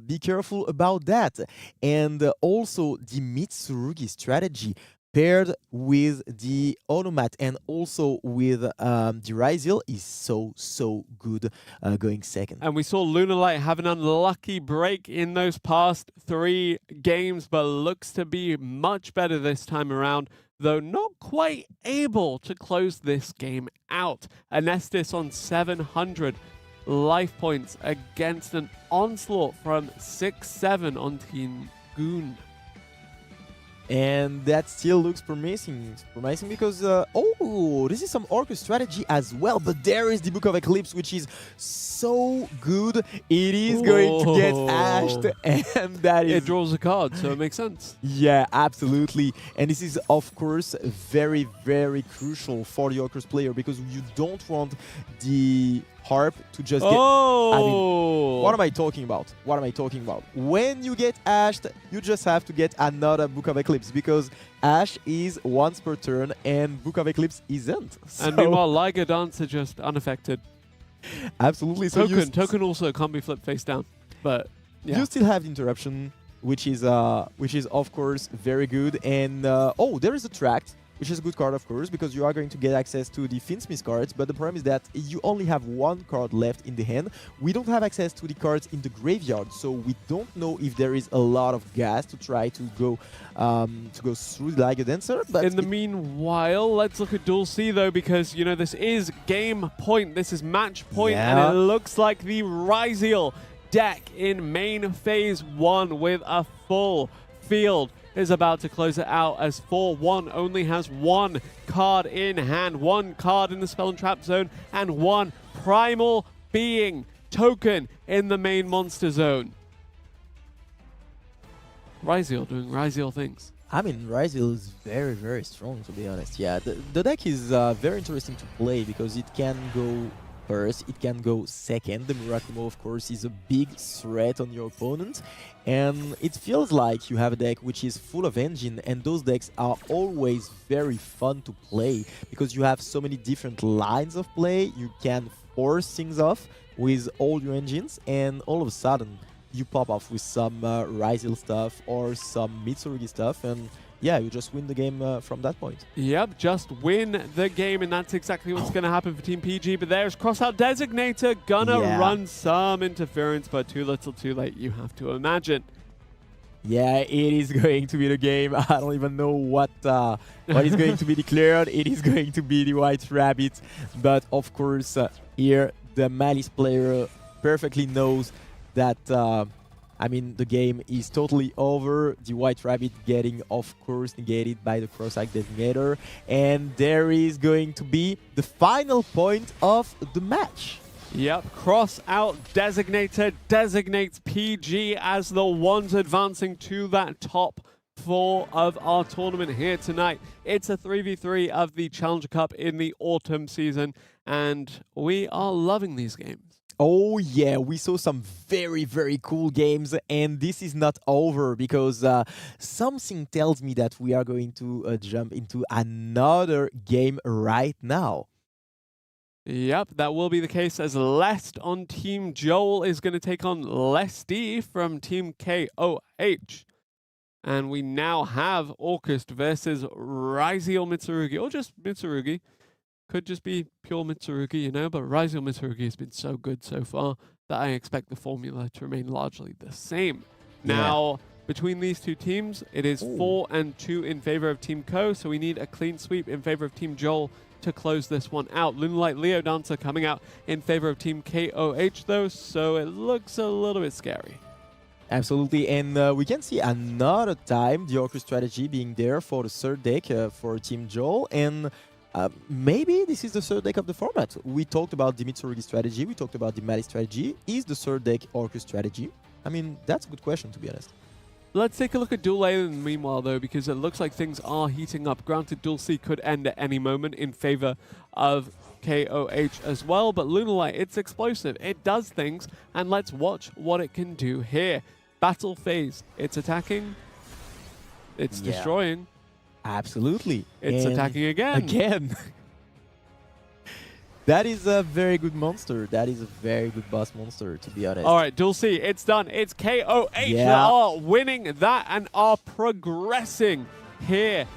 be careful about that. And also the Mitsurugi strategy, paired with the Onomat and also with the Ryziel, is so good going second. And we saw Lunar Light have an unlucky break in those past 3 games, but looks to be much better this time around, though not quite able to close this game out. Anestis on 700 life points against an onslaught from 6-7 on Team Goon. And that still looks promising. Promising because, oh, this is some Orcus strategy as well. But there is the Book of Eclipse, which is so good. It is going to get ashed. And that is... It draws a card, so it makes sense. Yeah, absolutely. And this is, of course, very, very crucial for the Orcus player because you don't want the harp to just get... I mean, what am I talking about? What am I talking about? When you get ashed, you just have to get another Book of Eclipse because Ash is once per turn and Book of Eclipse isn't. And meanwhile, Liger Dance are just unaffected. Absolutely. So Token also can't be flipped face down, but yeah. You still have the interruption, which is of course very good. And oh, there is a tract, which is a good card, of course, because you are going to get access to the Finsmith cards, but the problem is that you only have one card left in the hand. We don't have access to the cards in the graveyard, so we don't know if there is a lot of gas to try to go through the Liger Dancer. But in the meanwhile, let's look at Duel C, though, because, you know, this is game point, this is match point, and it looks like the Ryziel deck in main phase 1 with a full field is about to close it out as 4-1 only has one card in hand, one card in the Spell and Trap zone, and one Primal Being token in the main monster zone. Ryziel doing Ryziel things. I mean, Ryziel is very, very strong, to be honest. Yeah, the deck is very interesting to play because it can go first, it can go second. The Miracumo, of course, is a big threat on your opponent. And it feels like you have a deck which is full of engine, and those decks are always very fun to play because you have so many different lines of play. You can force things off with all your engines, and all of a sudden you pop off with some Ryziel stuff or some Mitsurugi stuff, and yeah, you just win the game from that point. Yep, just win the game, and that's exactly what's going to happen for Team PG. But there's Crossout Designator, gonna run some interference, but too little too late, you have to imagine. Yeah, it is going to be the game. I don't even know what is going to be declared. It is going to be the White Rabbit. But of course, here the Malice player perfectly knows that I mean, the game is totally over. The White Rabbit getting, of course, negated by the Cross-Eyed Designator. And there is going to be the final point of the match. Yep, Cross-Out Designator designates PG as the ones advancing to that top 4 of our tournament here tonight. It's a 3v3 of the Challenger Cup in the autumn season, and we are loving these games. Oh yeah, we saw some very, very cool games, and this is not over because something tells me that we are going to jump into another game right now. Yep, that will be the case as Lest on Team Joel is going to take on Lesty from Team KOH. And we now have Orcust versus Ryziel Mitsurugi, or just Mitsurugi. Could just be pure Mitsurugi, you know, but Ryziel Mitsurugi has been so good so far that I expect the formula to remain largely the same. Yeah. Now, between these two teams, it is 4-2 in favor of Team Ko, so we need a clean sweep in favor of Team Joel to close this one out. Lunalight Leo Dancer coming out in favor of Team KOH, though, so it looks a little bit scary. Absolutely, and we can see another time the Orcus strategy being there for the third deck for Team Joel, and maybe this is the third deck of the format. We talked about the Mitsurugi strategy, we talked about the Malice strategy. Is the third deck Orcus strategy? I mean, that's a good question, to be honest. Let's take a look at Duel A in the meanwhile, though, because it looks like things are heating up. Granted, Duel C could end at any moment in favor of KOH as well, but Lunalight, it's explosive. It does things, and let's watch what it can do here. Battle phase. It's attacking. It's destroying. Absolutely. It's attacking again. Again. That is a very good monster. That is a very good boss monster, to be honest. All right, Duel C, it's done. It's KOH that are winning that and are progressing here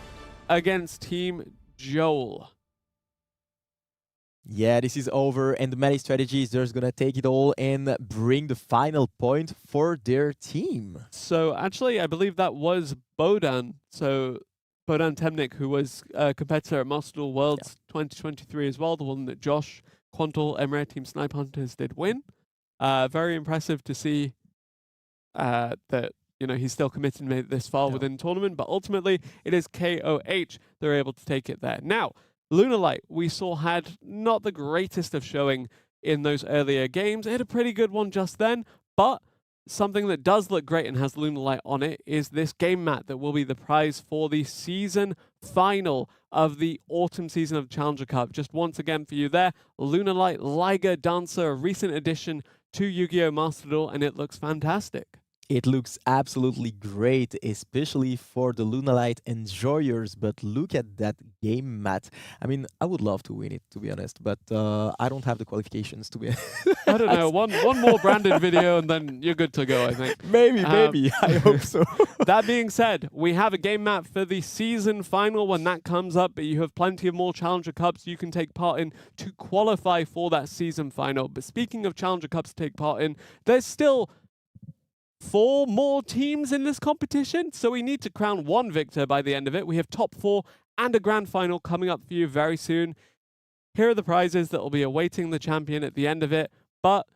against Team Joel. Yeah, this is over, and the Malice strategy is just going to take it all and bring the final point for their team. So, actually, I believe that was Bodan. So, Bodan Temnik, who was a competitor at Master Duel Worlds 2023 as well, the one that Josh, Quantal, Emre Team Snipe Hunters did win. Very impressive to see that you know, he's still committed to make it this far within the tournament, but ultimately it is KOH they're able to take it there. Now, Lunalight, we saw had not the greatest of showing in those earlier games. It had a pretty good one just then, but something that does look great and has Lunalight on it is this game mat that will be the prize for the season final of the autumn season of Challenger Cup. Just once again for you there, Lunalight Liger Dancer, a recent addition to Yu-Gi-Oh! Master Duel, and it looks fantastic. It looks absolutely great, especially for the Lunalight enjoyers, but look at that game mat. I mean, I would love to win it, to be honest, but I don't have the qualifications to be I don't know, one more branded video and then you're good to go, I think. Maybe, I hope so. That being said, we have a game mat for the season final when that comes up, but you have plenty of more Challenger Cups you can take part in to qualify for that season final. But speaking of Challenger Cups to take part in, there's still 4 more teams in this competition, so we need to crown one victor by the end of it. We have top 4 and a grand final coming up for you very soon. Here are the prizes that will be awaiting the champion at the end of it, but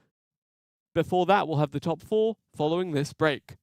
before that, we'll have the top 4 following this break.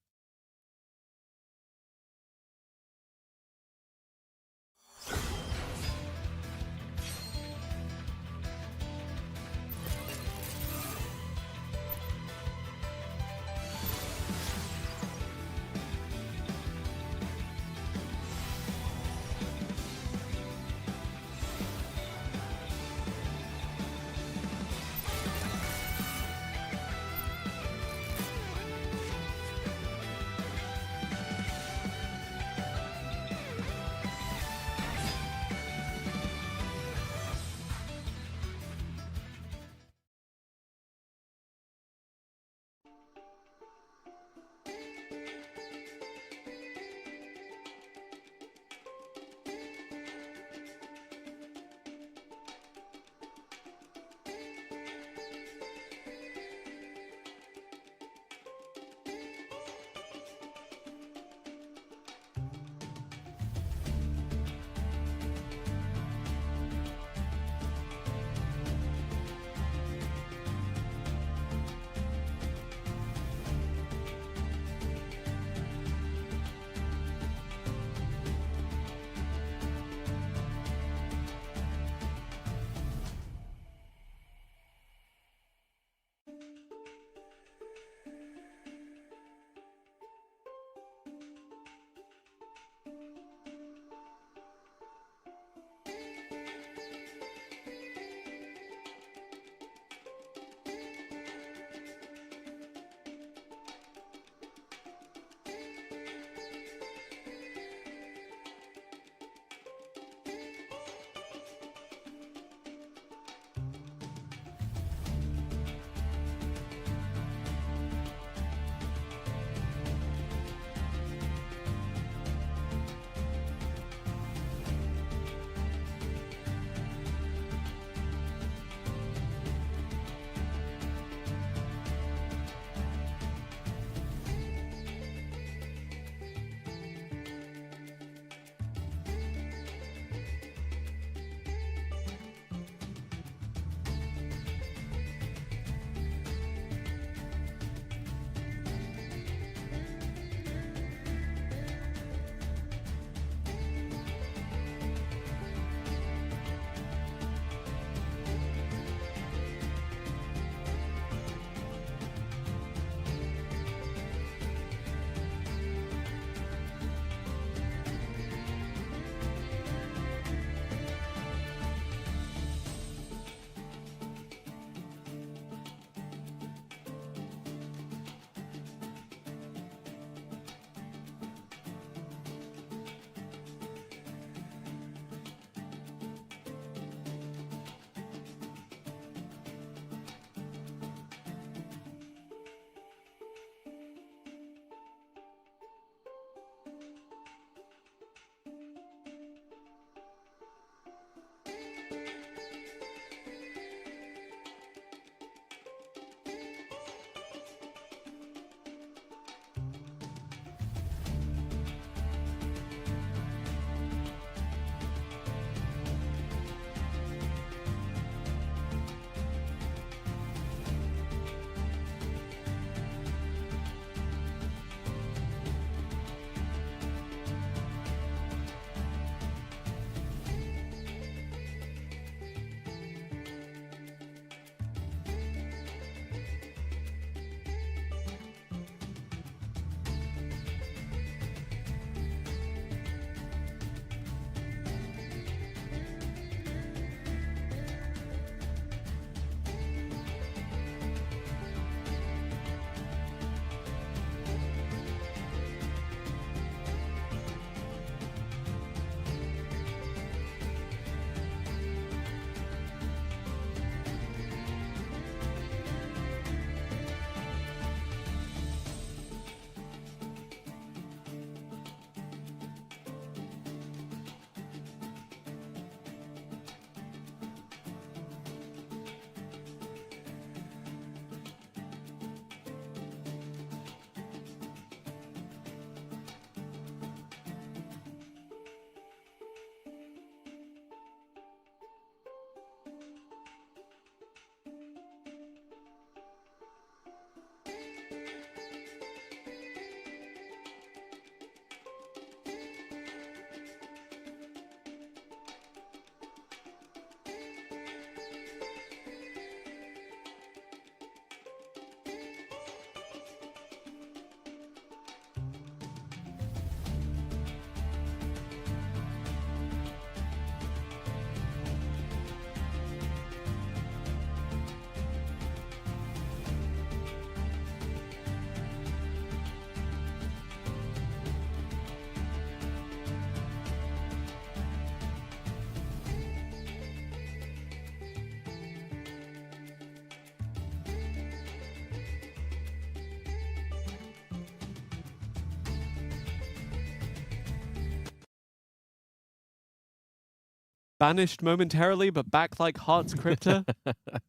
Banished momentarily, but back like Hearts Crypta,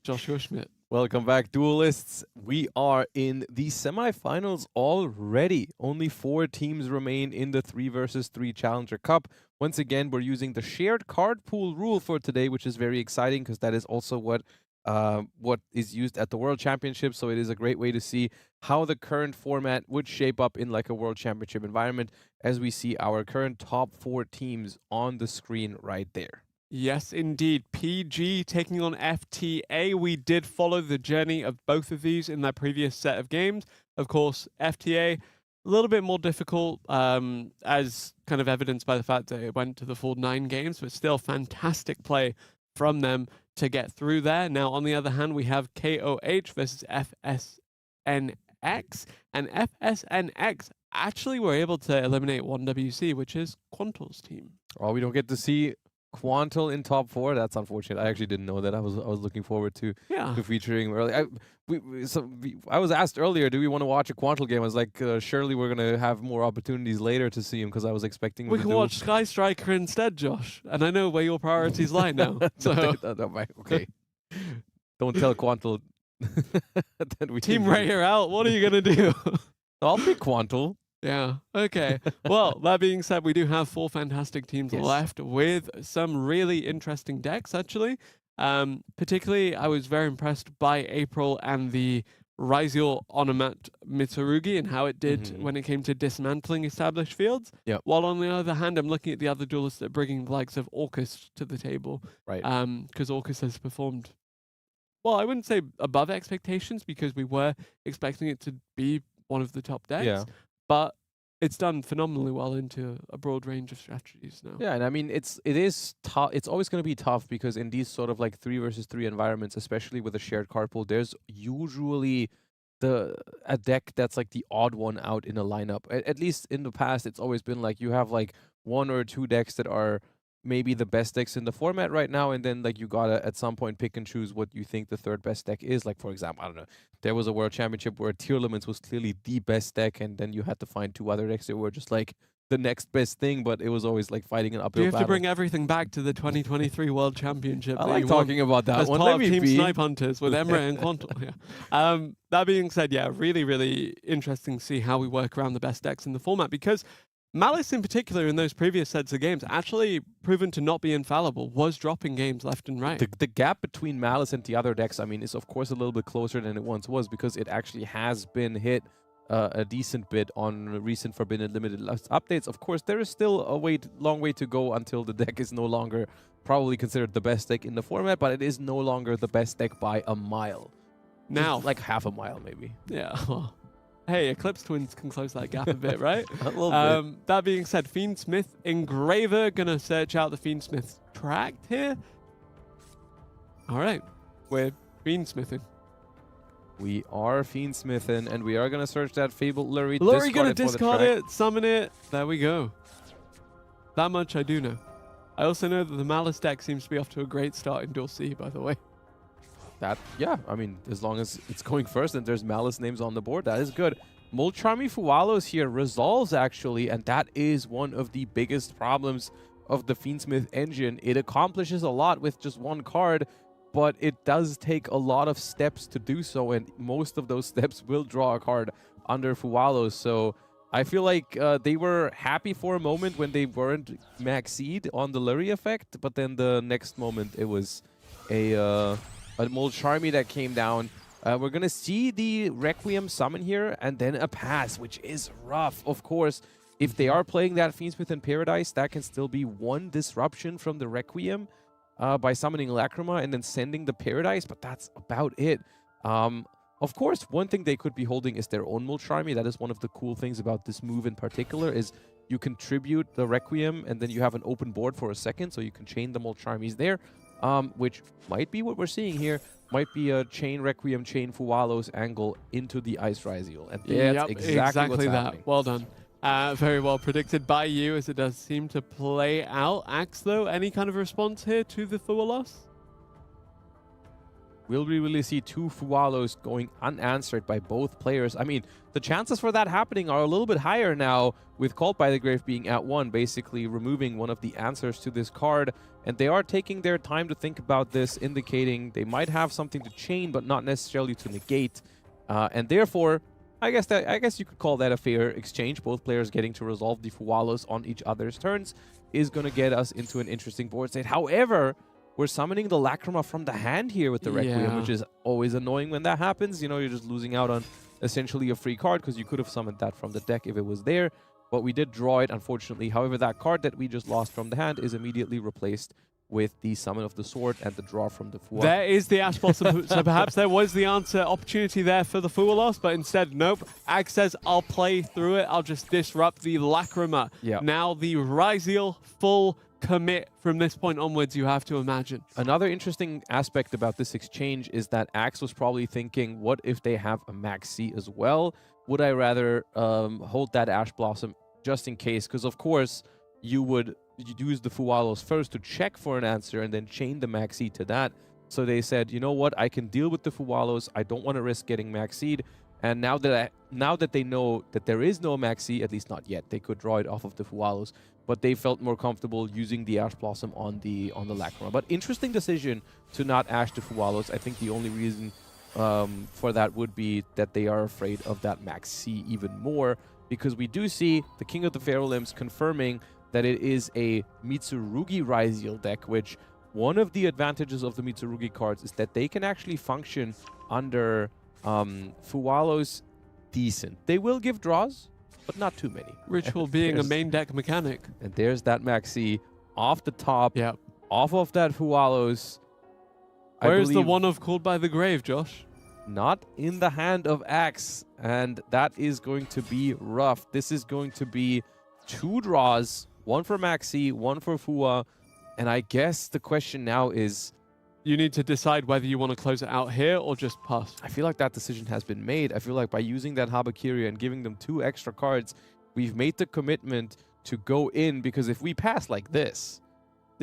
Joshua Schmidt. Welcome back, duelists. We are in the semifinals already. Only 4 teams remain in the 3 versus 3 Challenger Cup. Once again, we're using the shared card pool rule for today, which is very exciting because that is also what is used at the World Championship. So it is a great way to see how the current format would shape up in like a World Championship environment, as we see our current top 4 teams on the screen right there. Yes, indeed. PG taking on FTA. We did follow the journey of both of these in their previous set of games. Of course, FTA, a little bit more difficult, as kind of evidenced by the fact that it went to the full 9 games, but still fantastic play from them to get through there. Now, on the other hand, we have KOH versus FSNX, and FSNX actually were able to eliminate 1WC, which is Quantal's team. Oh, we don't get to see Quantal in top 4. That's unfortunate. I actually didn't know that. I was looking forward to featuring early. I was asked earlier, do we want to watch a Quantal game? I was like, surely we're gonna have more opportunities later to see him, because I was expecting him we to can watch Sky Striker instead, Josh. And I know where your priorities lie now. So okay, don't tell Quantal that we Team Raider out. What are you gonna do? I'll pick Quantal. Yeah, okay. Well, that being said, we do have 4 fantastic teams left with some really interesting decks, actually. Particularly, I was very impressed by April and the Ryziel Onomat Mitsurugi and how it did when it came to dismantling established fields. Yep. While on the other hand, I'm looking at the other duelists that are bringing the likes of Orcus to the table. Right. Because Orcus has performed, well, I wouldn't say above expectations, because we were expecting it to be one of the top decks. Yeah. But it's done phenomenally well into a broad range of strategies now. Yeah, and I mean, it is tough. It's always going to be tough, because in these sort of like 3 versus 3 environments, especially with a shared card pool, there's usually a deck that's like the odd one out in a lineup. At least in the past, it's always been like you have like 1 or 2 decks that are maybe the best decks in the format right now, and then like you gotta at some point pick and choose what you think the 3rd best deck is. Like, for example, I don't know, there was a World Championship where Tearlaments was clearly the best deck, and then you had to find 2 other decks that were just like the next best thing, but it was always like fighting an uphill battle. You have to bring battle. everything back to the 2023 World Championship. I like talking about that as one. part Let of me Team be. Snipe Hunters with Emre and Quantal. Yeah. That being said, yeah, really, really interesting to see how we work around the best decks in the format, because Malice in particular in those previous sets of games actually proven to not be infallible, was dropping games left and right. The gap between Malice and the other decks, I mean, is of course a little bit closer than it once was, because it actually has been hit a decent bit on recent Forbidden Limited updates. Of course, there is still a long way to go until the deck is no longer probably considered the best deck in the format, but it is no longer the best deck by a mile. Now, like half a mile, maybe. Yeah. Hey, Eclipse Twins can close that gap a bit, right? A little bit. That being said, Fiendsmith Engraver gonna search out the Fiendsmith tract here. All right, we're Fiendsmithing. We are Fiendsmithing, and we are gonna search that Fabled Lurry. Lurry gonna discard it, summon it. There we go. That much I do know. I also know that the Malice deck seems to be off to a great start in Duel C, by the way. Yeah, I mean, as long as it's going first and there's Malice names on the board, that is good. Molcharmi Fualos here resolves, actually, and that is one of the biggest problems of the Fiendsmith engine. It accomplishes a lot with just 1 card, but it does take a lot of steps to do so, and most of those steps will draw a card under Fualos. So I feel like they were happy for a moment when they weren't max-seed on the Lurry effect, but then the next moment it was a Molcharmi that came down. We're going to see the Requiem summon here, and then a pass, which is rough. Of course, if they are playing that Fiendsmith in Paradise, that can still be 1 disruption from the Requiem by summoning Lacrima and then sending the Paradise, but that's about it. Of course, one thing they could be holding is their own Molcharmi. That is one of the cool things about this move in particular, is you contribute the Requiem, and then you have an open board for a second, so you can chain the Molcharmis there. Which might be what we're seeing here. Might be a chain Requiem, chain Fualos angle into the Ice Ryziel. And that's exactly what's happening. Well done. Very well predicted by you, as it does seem to play out. Axe, though, any kind of response here to the Fualos? Will we really see 2 Fualos going unanswered by both players? I mean, the chances for that happening are a little bit higher now, with Called by the Grave being at 1, basically removing one of the answers to this card. And they are taking their time to think about this, indicating they might have something to chain, but not necessarily to negate. And therefore, I guess you could call that a fair exchange. Both players getting to resolve the Fualos on each other's turns is going to get us into an interesting board state. However, we're summoning the Lacrima from the hand here with the Requiem, which is always annoying when that happens. You know, you're just losing out on essentially a free card because you could have summoned that from the deck if it was there. But we did draw it, unfortunately. However, that card that we just lost from the hand is immediately replaced with the Summon of the Sword and the draw from the Fua. There is the Ash Blossom. So perhaps there was the answer opportunity there for the Fua loss, but instead, nope. Ag says, I'll play through it. I'll just disrupt the Lacrima. Yeah. Now the Ryziel full commit from this point onwards, you have to imagine. Another interesting aspect about this exchange is that Axe was probably thinking, what if they have a Maxi as well? Would I rather hold that Ash Blossom just in case? Because, of course, you would use the Fualos first to check for an answer and then chain the Maxi to that. So they said, you know what? I can deal with the Fualos. I don't want to risk getting Maxi'd. And now that they know that there is no Maxi, at least not yet, they could draw it off of the Fualos, but they felt more comfortable using the Ash Blossom on the Lacrima. But interesting decision to not Ash the Fualos. I think the only reason for that would be that they are afraid of that Maxi even more, because we do see the King of the Pharaoh Limbs confirming that it is a Mitsurugi Ryziel deck, which one of the advantages of the Mitsurugi cards is that they can actually function under Fualos decent. They will give draws, but not too many. Ritual being a main deck mechanic. And there's that Maxi off the top, Yep. off of that Fualos. Where's the one of Called by the Grave, Josh? Not in the hand of Axe, and that is going to be rough. This is going to be 2 draws, one for Maxi, one for Fua, and I guess the question now is, You need to decide whether you want to close it out here or just pass. I feel like that decision has been made. I feel like by using that Habakiri and giving them 2 extra cards, we've made the commitment to go in, because if we pass like this,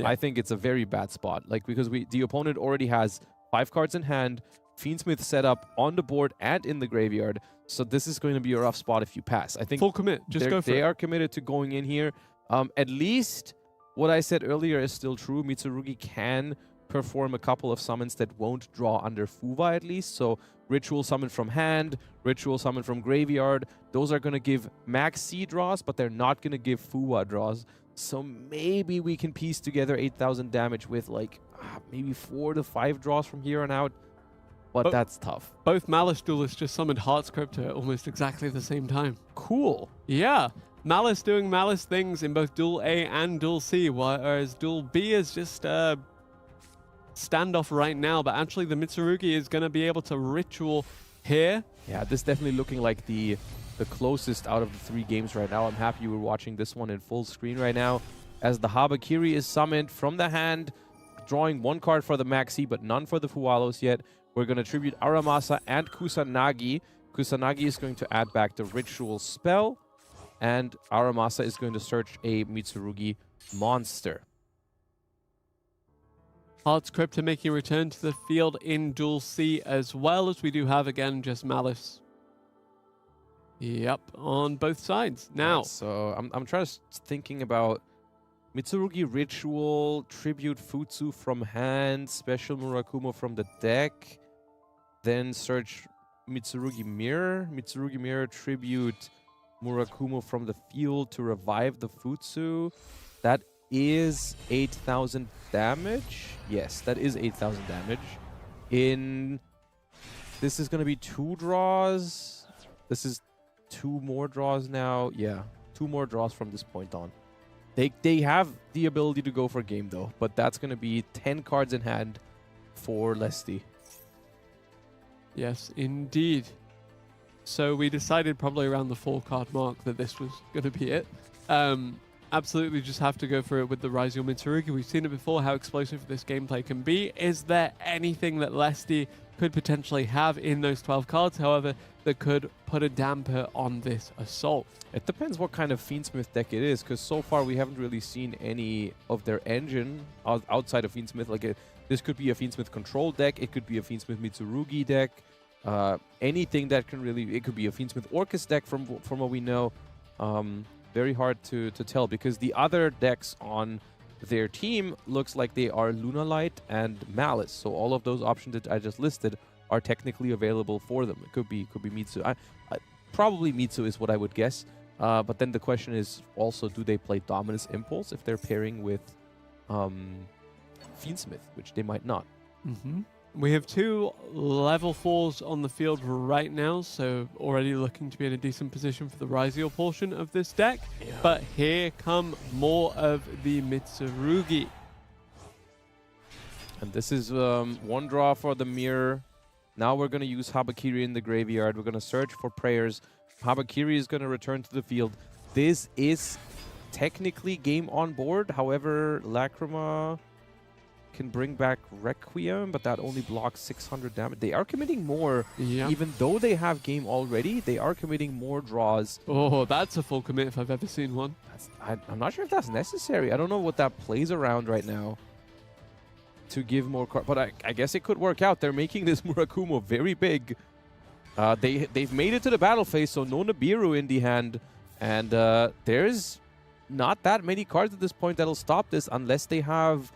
I think it's a very bad spot. Like, because the opponent already has 5 cards in hand, Fiendsmith set up on the board and in the graveyard, so this is going to be a rough spot if you pass. I think full commit. Just go for it. They are committed to going in here. At least what I said earlier is still true. Mitsurugi can perform a couple of summons that won't draw under Fuwa at least. So Ritual Summon from hand, Ritual Summon from graveyard. Those are going to give Max C draws, but they're not going to give Fuwa draws. So maybe we can piece together 8,000 damage with like maybe 4 to 5 draws from here on out. But that's tough. Both Malice duelists just summoned Heart's Crypto at almost exactly the same time. Cool. Yeah. Malice doing Malice things in both Duel A and Duel C, whereas Duel B is just standoff right now. But actually, the Mitsurugi is going to be able to Ritual here. Yeah, this definitely looking like the closest out of the 3 games right now. I'm happy you were watching this one in full screen right now, as the Habakiri is summoned from the hand, drawing 1 card for the Maxi, but none for the Fualos yet. We're going to tribute Aramasa and Kusanagi. Kusanagi is going to add back the Ritual spell, and Aramasa is going to search a Mitsurugi monster. Heart's Crypto making a return to the field in Duel C, as well as we do have, again, just Malice. Yep, on both sides. Now, so I'm trying to thinking about Mitsurugi Ritual, Tribute Futsu from hand, Special Murakumo from the deck, then search Mitsurugi Mirror. Mitsurugi Mirror, Tribute Murakumo from the field to revive the Futsu. That is 8,000 damage. Yes, that is 8,000 damage. This is going to be 2 draws. This is 2 more draws now. Yeah, 2 more draws from this point on. They have the ability to go for game though, but that's going to be 10 cards in hand for Lesti. yes, indeed. So we decided probably around the 4-card mark that this was going to be it. Absolutely just have to go for it with the Ryziel Mitsurugi. We've seen it before, how explosive this gameplay can be. Is there anything that Lesti could potentially have in those 12 cards, however, that could put a damper on this assault? It depends what kind of Fiendsmith deck it is, because so far we haven't really seen any of their engine outside of Fiendsmith. Like This could be a Fiendsmith control deck. It could be a Fiendsmith Mitsurugi deck. Anything that can really... It could be a Fiendsmith Orcus deck from what we know. Very hard to tell because the other decks on their team looks like they are Lunalight and Malice. So all of those options that I just listed are technically available for them. It could be Mitsu. Probably Mitsu is what I would guess. But then the question is also, do they play Dominus Impulse if they're pairing with Fiendsmith, which they might not. We have 2 level 4s on the field right now, so already looking to be in a decent position for the Ryziel portion of this deck. Yeah. But here come more of the Mitsurugi. And this is 1 draw for the mirror. Now we're going to use Habakiri in the graveyard. We're going to search for prayers. Habakiri is going to return to the field. This is technically game on board. However, Lacrima can bring back Requiem, but that only blocks 600 damage. They are committing more. Yeah. Even though they have game already, they are committing more draws. Oh, that's a full commit if I've ever seen one. I'm not sure if that's necessary. I don't know what that plays around right now to give more cards, but I guess it could work out. They're making this Murakumo very big. They've made it to the battle phase, so no Nibiru in the hand, and there's not that many cards at this point that'll stop this unless they have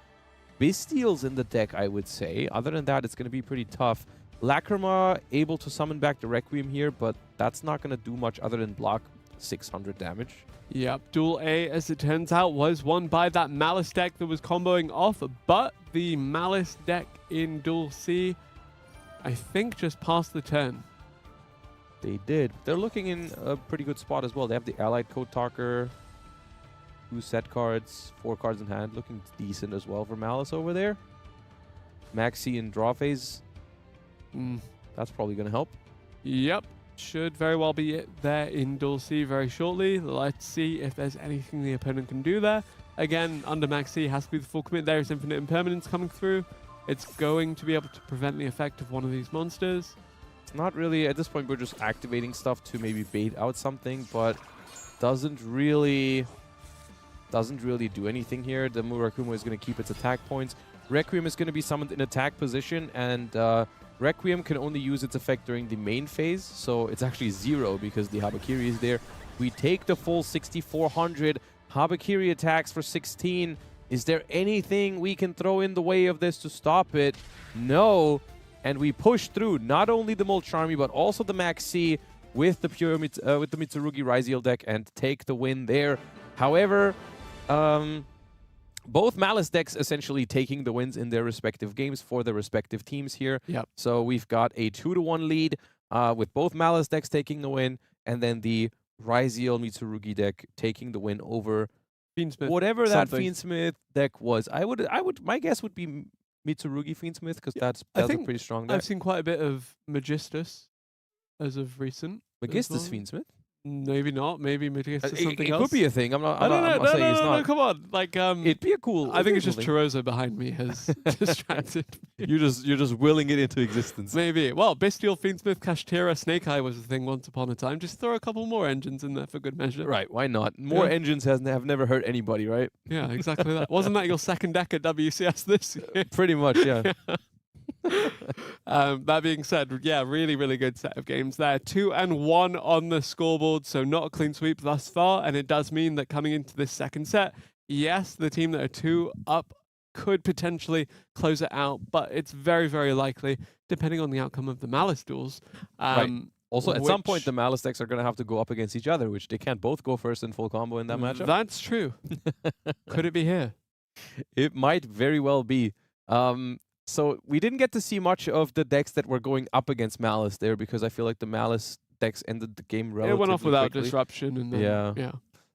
Bestials in the deck, I would say. Other than that, it's going to be pretty tough. Lacrima able to summon back the Requiem here, but that's not going to do much other than block 600 damage. Yep, Duel A, as it turns out, was won by that Malice deck that was comboing off, but the Malice deck in Duel C, I think, just passed the turn. They did. They're looking in a pretty good spot as well. They have the Allied Code Talker, 2 set cards, 4 cards in hand, looking decent as well for Malice over there. Maxi in draw phase. That's probably going to help. Yep, should very well be it there in Duel C very shortly. Let's see if there's anything the opponent can do there. Again, under Maxi has to be the full commit. There is Infinite Impermanence coming through. It's going to be able to prevent the effect of one of these monsters. It's not really, at this point, we're just activating stuff to maybe bait out something, but doesn't really do anything here. The Murakumo is going to keep its attack points. Requiem is going to be summoned in attack position, and Requiem can only use its effect during the main phase, so it's actually 0 because the Habakiri is there. We take the full 6,400. Habakiri attacks for 16. Is there anything we can throw in the way of this to stop it? No. And we push through not only the Molcharmi, but also the Maxi with the with the Mitsurugi Ryziel deck and take the win there. However, both Malice decks essentially taking the wins in their respective games for their respective teams here. Yep. So we've got a 2-1 lead with both Malice decks taking the win, and then the Ryziel Mitsurugi deck taking the win over Fiendsmith, whatever that Fiendsmith deck was. My guess would be Mitsurugi Fiendsmith, because that's a pretty strong deck. I've seen quite a bit of Magistus as of recent. Magistus Fiendsmith? Maybe not. Maybe Magistus something else. It could be a thing. I'm not saying it's not. No, come on. Like, it'd be a cool. I think it's just Chorozo behind me has distracted me. You're just willing it into existence. Maybe. Well, Bestial, Fiendsmith, Kashtira, Snake Eye was a thing once upon a time. Just throw a couple more engines in there for good measure. Right, why not? More engines have never hurt anybody, right? Yeah, exactly that. Wasn't that your second deck at WCS this year? Pretty much, yeah. That being said, yeah, really, really good set of games there. 2-1 on the scoreboard, so not a clean sweep thus far, and it does mean that coming into this second set, yes, the team that are 2 up could potentially close it out, but it's very, very likely, depending on the outcome of the Malice duels. Right. Also, at some point, the Malice decks are going to have to go up against each other, which they can't both go first in full combo in that matchup. That's true. Could it be here? It might very well be. So we didn't get to see much of the decks that were going up against Malice there, because I feel like the Malice decks ended the game relatively It went off without quickly. disruption. And then, yeah.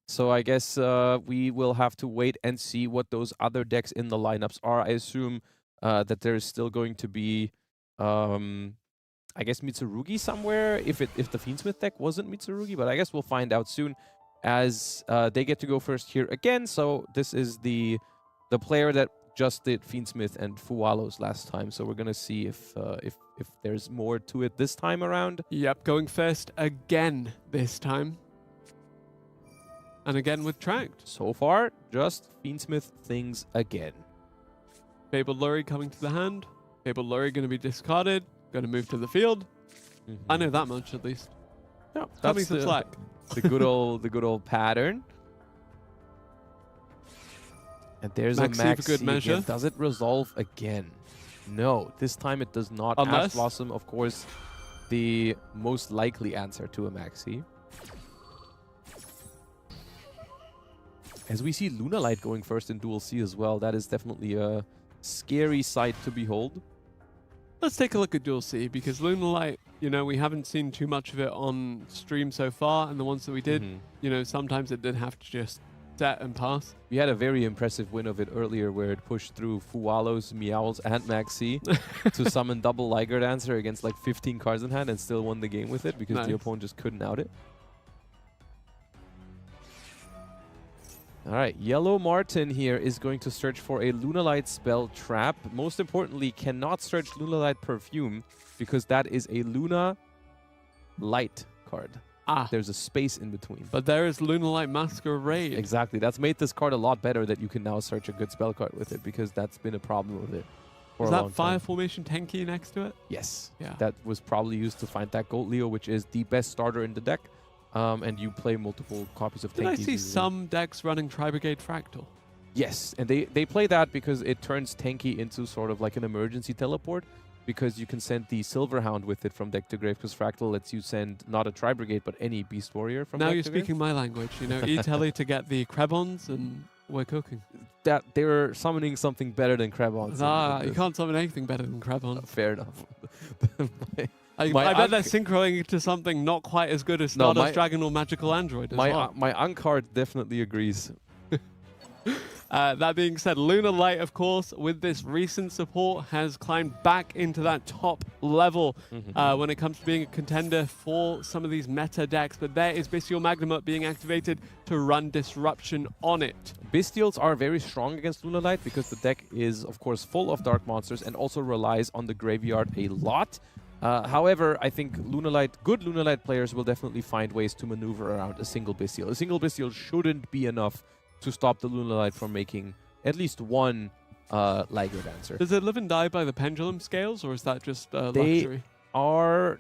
So I guess we will have to wait and see what those other decks in the lineups are. I assume that there's still going to be, I guess, Mitsurugi somewhere, if the Fiendsmith deck wasn't Mitsurugi, but I guess we'll find out soon as they get to go first here again. So this is the player that just did Fiendsmith and Fualos last time, so we're gonna see if there's more to it this time around. Yep, going first again this time, and again with Tracked. So far, just Fiendsmith things again. Fabled Lurry coming to the hand. Fabled Lurry going to be discarded. Going to move to the field. I know that much at least. Yeah, Cut me that's some slack. the good old pattern. And there's Maxi a Maxi for good measure. again. Does it resolve again? No, this time it does not. Unless- Ash Blossom, of course, the most likely answer to a Maxi. As we see Lunalight going first in Duel C as well, that is definitely a scary sight to behold. Let's take a look at Duel C, because Lunalight, you know, we haven't seen too much of it on stream so far, and the ones that we did, you know, sometimes it did have to just set and pass. We had a very impressive win of it earlier where it pushed through Fualos, Meowls, and Maxi to summon double Liger Dancer against like 15 cards in hand and still won the game with it because Nice. the opponent just couldn't out it. All right, Yellow Martin here is going to search for a Lunalight spell trap. Most importantly, cannot search Lunalight Perfume because that is a Luna Light card. Ah, There's a space in between. but there is Lunalight Masquerade. Exactly. That's made this card a lot better that you can now search a good spell card with it because that's been a problem with it for Is a long that Fire time. Formation Tenki next to it? Yes. Yeah. That was probably used to find that Gold Leo, which is the best starter in the deck. And you play multiple copies of Did I Tenkis see usually. some decks running Tri-Brigade Fractal? Yes, and they play that because it turns Tenki into sort of like an emergency teleport because you can send the Silverhound with it from deck to grave because Fractal lets you send not a Tri-Brigade but any Beast Warrior from Now deck you're to grave. speaking my language. You know, E-Telly to get the Krebons, and we're cooking. That they're summoning something better than Krebons. Ah, you can't summon anything better than Krebons. Fair enough. I My bet they're unc- synchroing to something not quite as good as No, Stardust my- Dragon or Magical Android as my well. my Uncard definitely agrees. That being said, Lunalight, of course, with this recent support, has climbed back into that top level when it comes to being a contender for some of these meta decks. But there is Bestial Magnamut being activated to run Disruption on it. Bestials are very strong against Lunalight because the deck is, of course, full of dark monsters and also relies on the graveyard a lot. However, I think good Lunalight players will definitely find ways to maneuver around a single Bestial. A single Bestial shouldn't be enough to stop the Lunalight from making at least one Liger Dancer. Does it live and die by the pendulum scales, or is that just They luxury?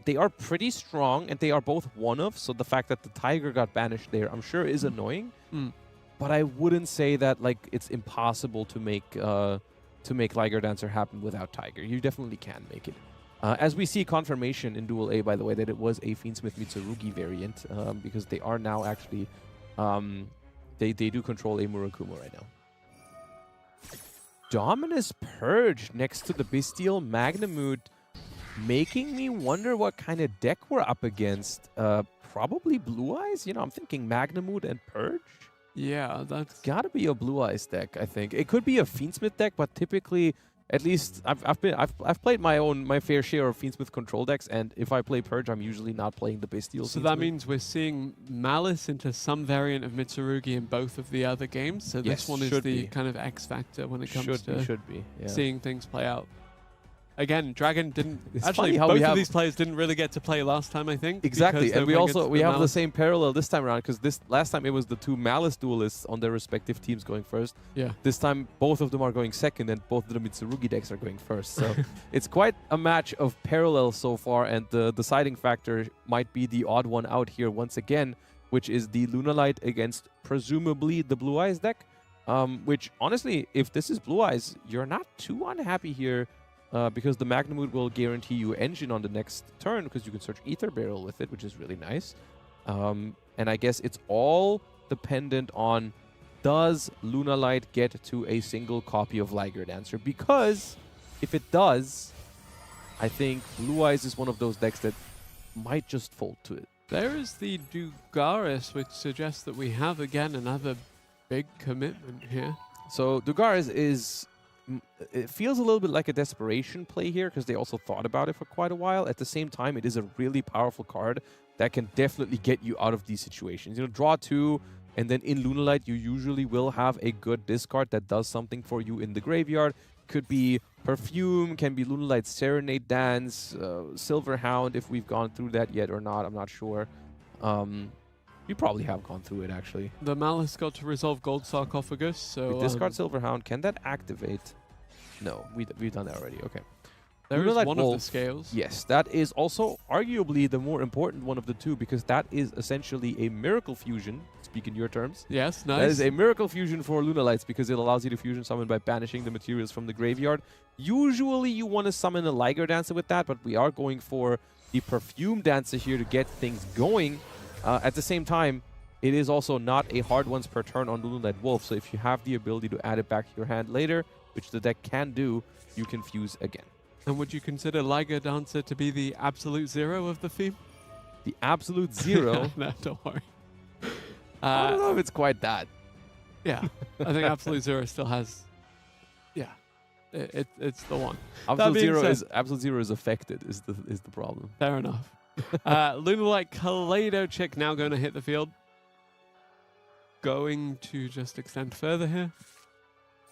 They are pretty strong, and they are both one-of, so the fact that the Tiger got banished there, I'm sure is annoying. But I wouldn't say that like it's impossible to make Liger Dancer happen without Tiger. You definitely can make it. As we see confirmation in Duel A, by the way, that it was a Fiendsmith Mitsurugi variant, because they are now actually they do control a Murakumo right now. Dominus Purge next to the Bestial Magnamut, making me wonder what kind of deck we're up against. Probably Blue Eyes? You know, I'm thinking Magnamut and Purge. Yeah, that's... Gotta be a Blue Eyes deck, I think. It could be a Fiendsmith deck, but typically, at least I've played my fair share of Fiendsmith control decks, and if I play Purge, I'm usually not playing the Bestial. So Fiendsmith. that means we're seeing Malice into some variant of Mitsurugi in both of the other games. So Yes, this one is should the be. kind of X factor when it comes should be. Yeah. seeing things play out. Again, Dragon didn't... It's actually, funny how both we of have- these players didn't really get to play last time, I think. Exactly, because and they we were also against we have the Malice. same parallel this time around because this last time it was the two Malice duelists on their respective teams going first. Yeah. This time both of them are going second, and both of the Mitsurugi decks are going first. So it's quite a match of parallels so far, and the deciding factor might be the odd one out here once again, which is the Lunalight against presumably the Blue Eyes deck. Which honestly, if this is Blue Eyes, you're not too unhappy here. Because the Magnamut will guarantee you engine on the next turn because you can search Ether Barrel with it, which is really nice. And I guess it's all dependent on, does Lunalight get to a single copy of Liger Dancer? Because if it does, I think Blue Eyes is one of those decks that might just fold to it. There is the Dugaris, which suggests that we have, again, another big commitment here. So Dugaris is... It feels a little bit like a desperation play here because they also thought about it for quite a while. At the same time, it is a really powerful card that can definitely get you out of these situations. You know, draw two, and then in Lunalight, you usually will have a good discard that does something for you in the graveyard. Could be Perfume, can be Lunalight Serenade Dance, Silverhound, if we've gone through that yet or not, I'm not sure. We probably have gone through it, actually. The Malice got to resolve Gold Sarcophagus, so... We discard Silverhound. Can that activate? No, we've done that already. Okay. There is Lunalight one of Wolf. the scales. Yes, that is also arguably the more important one of the two because that is essentially a miracle fusion. Speak in your terms. Yes, nice. That is a miracle fusion for Lunalights because it allows you to fusion summon by banishing the materials from the graveyard. Usually you want to summon a Liger Dancer with that, but we are going for the Perfume Dancer here to get things going. At the same time, it is also not a hard once per turn on Lunalight Wolf, so if you have the ability to add it back to your hand later, which the deck can do, you can fuse again. And would you consider Liger Dancer to be the absolute zero of the theme? The absolute zero? No, don't worry. I don't know if it's quite that. Yeah, I think absolute zero still has... Yeah, it's the one. Absolute zero is affected is the problem. Fair enough. Lunalight Kaleido now going to hit the field. Going to just extend further here.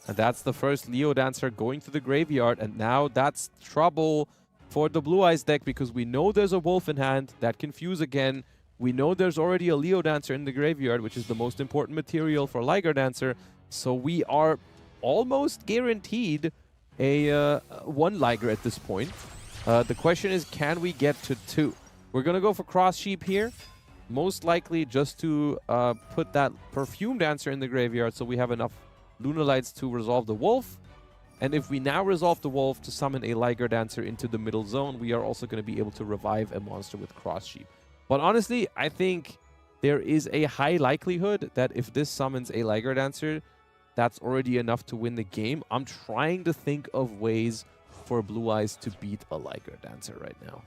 And that's the first Leo Dancer going to the graveyard, and now that's trouble for the Blue Eyes deck because we know there's a Wolf in hand that can fuse again. We know there's already a Leo Dancer in the graveyard, which is the most important material for Liger Dancer. So we are almost guaranteed a one Liger at this point. The question is, can we get to 2? We're going to go for Cross Sheep here. Most likely just to put that Perfume Dancer in the graveyard so we have enough Lunalights to resolve the Wolf. And if we now resolve the Wolf to summon a Liger Dancer into the middle zone, we are also going to be able to revive a monster with Cross Sheep. But honestly, I think there is a high likelihood that if this summons a Liger Dancer, that's already enough to win the game. I'm trying to think of ways for Blue Eyes to beat a Liger Dancer right now.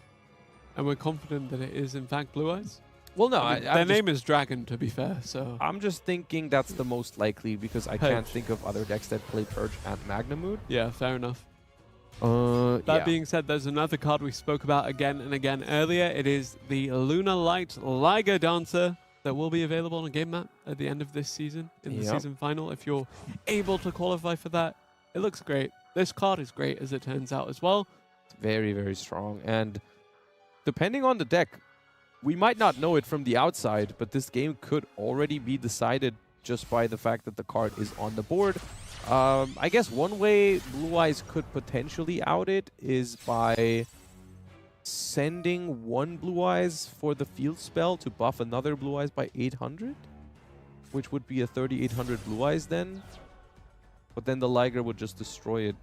And we're confident that it is, in fact, Blue Eyes? Well, no, their name is Dragon, to be fair, so... I'm just thinking that's the most likely because I can't think of other decks that play Purge and Magnamood. Yeah, fair enough. That being said, there's another card we spoke about again and again earlier. It is the Lunalight Liger Dancer that will be available on a game map at the end of this season, in the season final. If you're able to qualify for that, it looks great. This card is great, as it turns out, as well. It's very, very strong. And depending on the deck, we might not know it from the outside, but this game could already be decided just by the fact that the card is on the board. I guess one way Blue Eyes could potentially out it is by sending one Blue Eyes for the field spell to buff another Blue Eyes by 800, which would be a 3800 Blue Eyes then. But then the Liger would just destroy it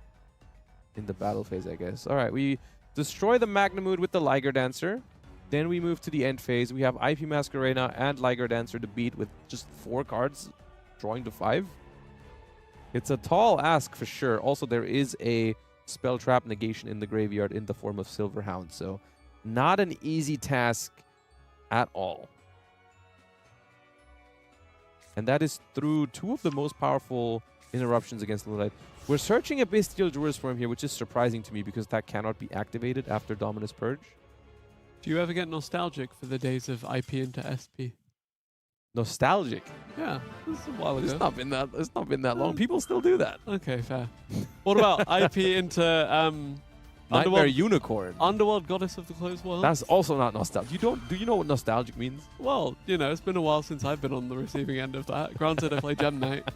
in the battle phase, I guess. All right, we destroy the Magnamood with the Liger Dancer. Then we move to the end phase. We have IP Masquerena and Liger Dancer to beat with just 4 cards, drawing to 5. It's a tall ask for sure. Also, there is a spell trap negation in the graveyard in the form of Silverhound, so not an easy task at all. And that is through 2 of the most powerful interruptions against Lunalight. We're searching a Bestial Jurisworm here, which is surprising to me because that cannot be activated after Dominus Purge. Do you ever get nostalgic for the days of IP into SP? Nostalgic? Yeah, this is a while ago. It's not been that long. People still do that. Okay, fair. What about IP into Nightmare Unicorn? Underworld Goddess of the Closed World? That's also not nostalgic. Do you know what nostalgic means? Well, you know, it's been a while since I've been on the receiving end of that. Granted, I play Gem Knight.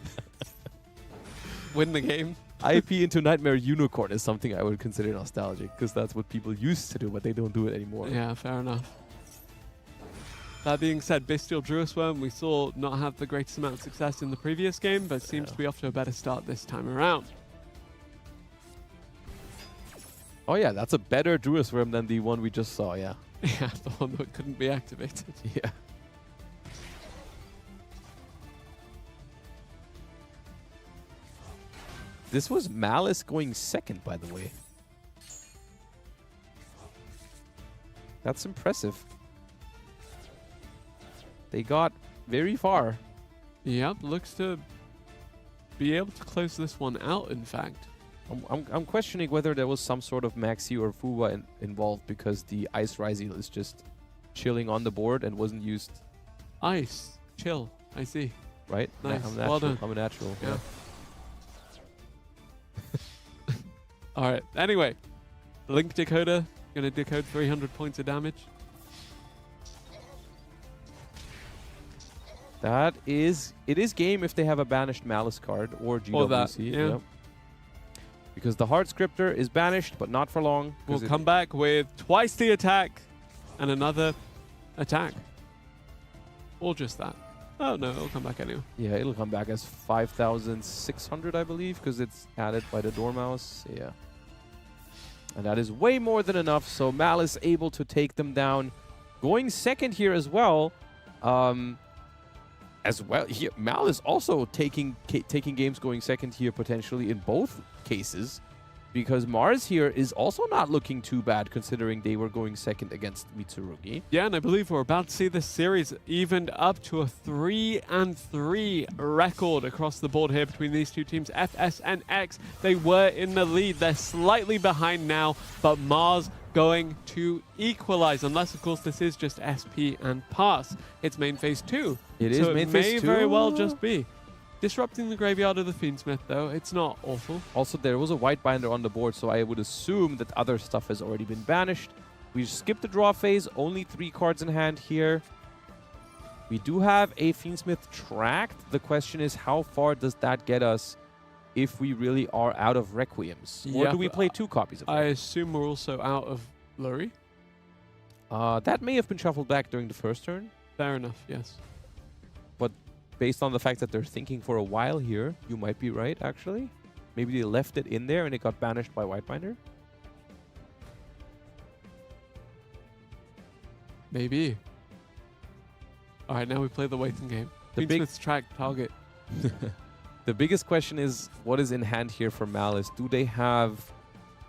Win the game. IP into Nightmare Unicorn is something I would consider nostalgic because that's what people used to do, but they don't do it anymore. Yeah, fair enough. That being said, Bestial Druisworm we saw not have the greatest amount of success in the previous game, but seems to be off to a better start this time around. Oh yeah, that's a better Druisworm than the one we just saw, yeah. Yeah, the one that couldn't be activated. Yeah. This was Malice going second, by the way. That's impressive. They got very far. Yep, looks to be able to close this one out, in fact. I'm questioning whether there was some sort of Maxi or Fuwa involved because the Ice Ryzeal is just chilling on the board and wasn't used. Ice. Chill. I see. Right? Nice. I'm natural. Well done. I'm a natural. Yeah. All right. Anyway, Link Decoder going to decode 300 points of damage. It is game if they have a banished Malice card or GWC. Or that, yeah. Yep. because the Hard Scripter is banished, but not for long. We'll come back with twice the attack and another attack. Or just that. Oh no, it'll come back anyway. Yeah, it'll come back as 5,600, I believe, because it's added by the Dormouse. Yeah. And that is way more than enough, so Malice able to take them down. Going second here as well. Malice also taking games going second here potentially in both cases, because Mars here is also not looking too bad considering they were going second against Mitsurugi. Yeah, and I believe we're about to see this series evened up to a 3-3 record across the board here between these two teams. FS and X, they were in the lead. They're slightly behind now, but Mars going to equalize, unless of course this is just SP and pass. It's main phase 2. It is main phase 2. May very well just be. Disrupting the graveyard of the Fiendsmith, though, it's not awful. Also, there was a white binder on the board, so I would assume that other stuff has already been banished. We skipped the draw phase, only 3 cards in hand here. We do have a Fiendsmith tracked. The question is, how far does that get us if we really are out of Requiems? Or do we play 2 copies of it? I assume we're also out of Lurie. That may have been shuffled back during the first turn. Fair enough, yes. But based on the fact that they're thinking for a while here, you might be right, actually. Maybe they left it in there and it got banished by Whitebinder. Maybe. All right, now we play the waiting game. Fiendsmith's track target. The biggest question is, what is in hand here for Malice? Do they have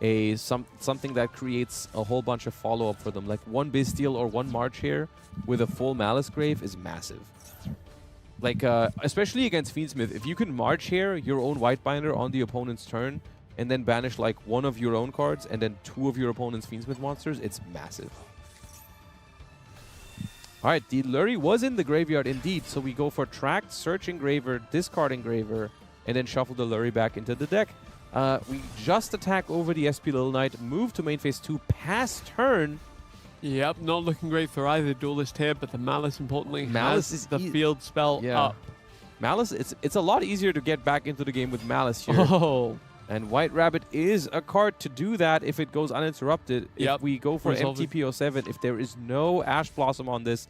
a something that creates a whole bunch of follow-up for them? Like 1 Bestial or 1 March here with a full Malice Grave is massive. Like, especially against Fiendsmith, if you can March here your own Whitebinder on the opponent's turn and then banish like 1 of your own cards and then 2 of your opponent's Fiendsmith monsters, it's massive. All right, the Lurie was in the graveyard indeed, so we go for tracked, search engraver, discard engraver, and then shuffle the Lurie back into the deck. We just attack over the SP Little Knight, move to main phase 2, pass turn. Yep, not looking great for either duelist here, but the Malice, importantly, Malice has is the field spell up. Malice, it's a lot easier to get back into the game with Malice here. Oh. And White Rabbit is a card to do that if it goes uninterrupted. Yep. If we go for MTP07, if there is no Ash Blossom on this,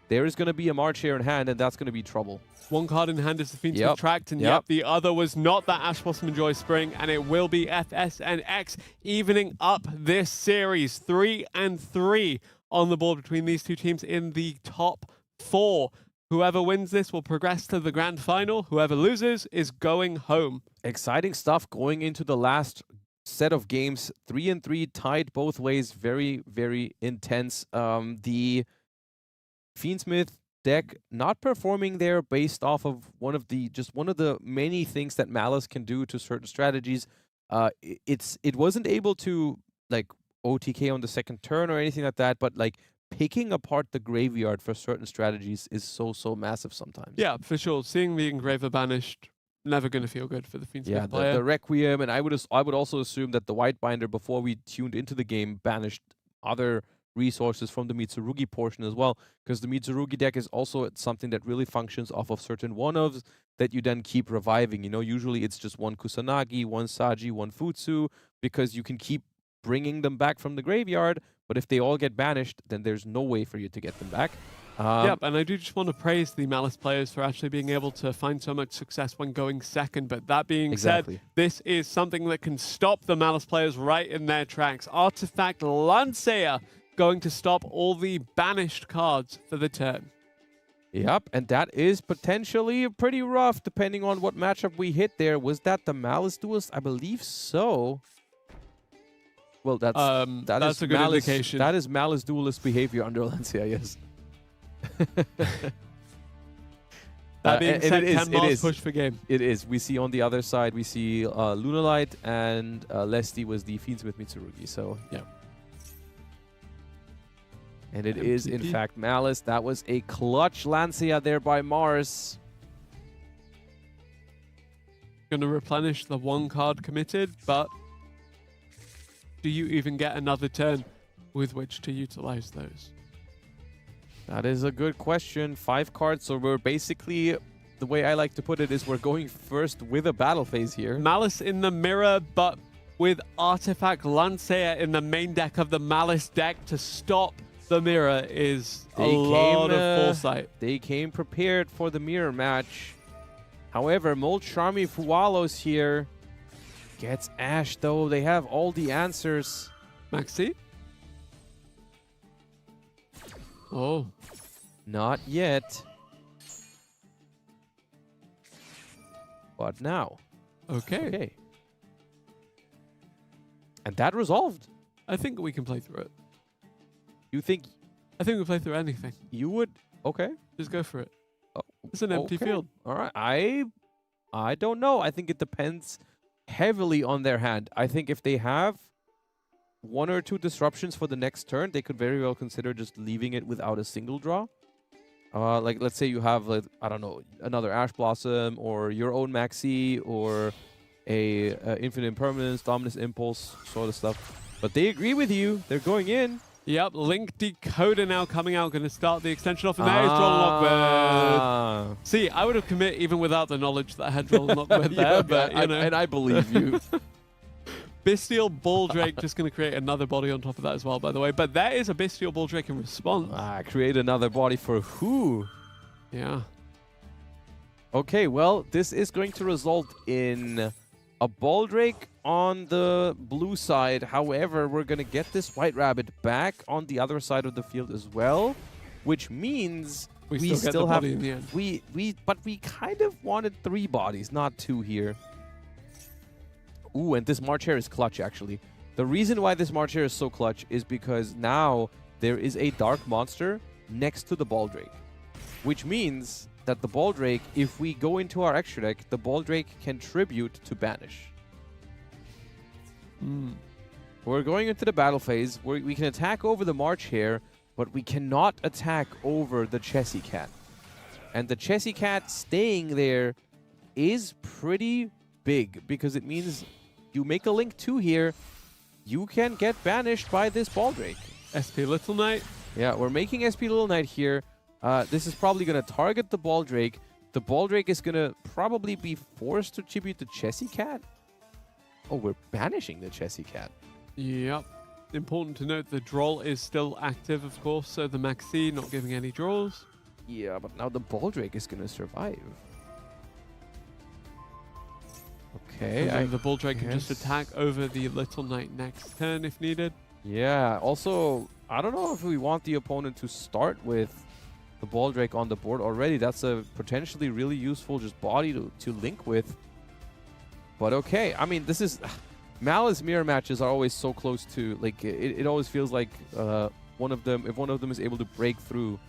there is going to be a March here in hand, and that's going to be trouble. 1 card in hand is the Fiendsmith tracked, and the other was not that Ash Blossom and Joy Spring, and it will be FS and X evening up this series. 3-3 on the board between these two teams in the top 4. Whoever wins this will progress to the grand final. Whoever loses is going home. Exciting stuff going into the last set of games. 3-3 tied both ways. Very, very intense. The Fiendsmith deck not performing there based off of one of the many things that Malice can do to certain strategies. It wasn't able to like OTK on the second turn or anything like that, but like picking apart the graveyard for certain strategies is so massive sometimes. Yeah, for sure. Seeing the Engraver banished, never going to feel good for the Fiendsmith player. The Requiem, and I would also assume that the Whitebinder, before we tuned into the game, banished other resources from the Mitsurugi portion as well, because the Mitsurugi deck is also something that really functions off of certain one-ofs that you then keep reviving. You know, usually it's just 1 Kusanagi, 1 Saji, 1 Futsu, because you can keep bringing them back from the graveyard, but if they all get banished, then there's no way for you to get them back. Yep, and I do just want to praise the Malice players for actually being able to find so much success when going second. But that being said, this is something that can stop the Malice players right in their tracks. Artifact Lancer going to stop all the banished cards for the turn. Yep, and that is potentially pretty rough depending on what matchup we hit there. Was that the Malice Duelist? I believe so. Well, that's a good indication. That is Malice Duelist behavior under Lancia, yes. That being said, can Mars push for game? It is. We see on the other side, we see Lunalight, and Lesty was the Fiendsmith Mitsurugi, so yeah. And it is, in fact, Malice. That was a clutch Lancia there by Mars. Going to replenish the 1 card committed, but do you even get another turn with which to utilize those? That is a good question. 5 cards, so we're basically the way I like to put it is we're going first with a battle phase here. Malice in the mirror, but with Artifact Lancer in the main deck of the Malice deck to stop the mirror is a lot of foresight. They came prepared for the mirror match. However, Molcharmi Fualos here gets Ash, though. They have all the answers. Maxi? Oh. Not yet. But now. Okay. And that resolved. I think we can play through it. You think I think we play through anything. you would? Okay. Just go for it. Oh, It's an empty okay. field. All right. I don't know. I think it depends heavily on their hand. I think if they have one or two disruptions for the next turn, they could very well consider just leaving it without a single draw. Like, let's say you have, like, I don't know, another Ash Blossom or your own Maxi or a Infinite Impermanence, Dominus Impulse, sort of stuff. But they agree with you. They're going in. Yep, Link Decoder now coming out, going to start the extension off, and there is Droll and Lockbird. See, I would have commit even without the knowledge that I had Droll and Lockbird there, but you know. And I believe you. Bestial Bulldrake just going to create another body on top of that as well, by the way. But there is a Bestial Bulldrake in response. Create another body for who? Yeah. Okay, well, this is going to result in a Baldrake on the blue side. However, we're going to get this White Rabbit back on the other side of the field as well, which means we still have body in the end. But we kind of wanted 3 bodies, not 2 here. Ooh, and this March Hare is clutch, actually. The reason why this March Hare is so clutch is because now there is a Dark Monster next to the Baldrake, which means that the Baldrake, if we go into our extra deck, the Baldrake can tribute to banish. We're going into the battle phase where we can attack over the March Hare, but we cannot attack over the Chessy Cat. And the Chessy Cat staying there is pretty big, because it means you make a Link 2 here, you can get banished by this Baldrake. SP Little Knight. Yeah, we're making SP Little Knight here. This is probably going to target the Baldrake. The Baldrake is going to probably be forced to tribute the Chessy Cat. Oh, we're banishing the Chessy Cat. Yep. Important to note the Droll is still active, of course, so the Maxi not giving any draws. Yeah, but now the Baldrake is going to survive. Okay. And the Bulldrake can just attack over the Little Knight next turn if needed. Yeah, also, I don't know if we want the opponent to start with the Baldrake on the board already. That's a potentially really useful just body to link with. But okay, I mean, this is... Malice mirror matches are always so close to... Like, it always feels like if one of them is able to break through,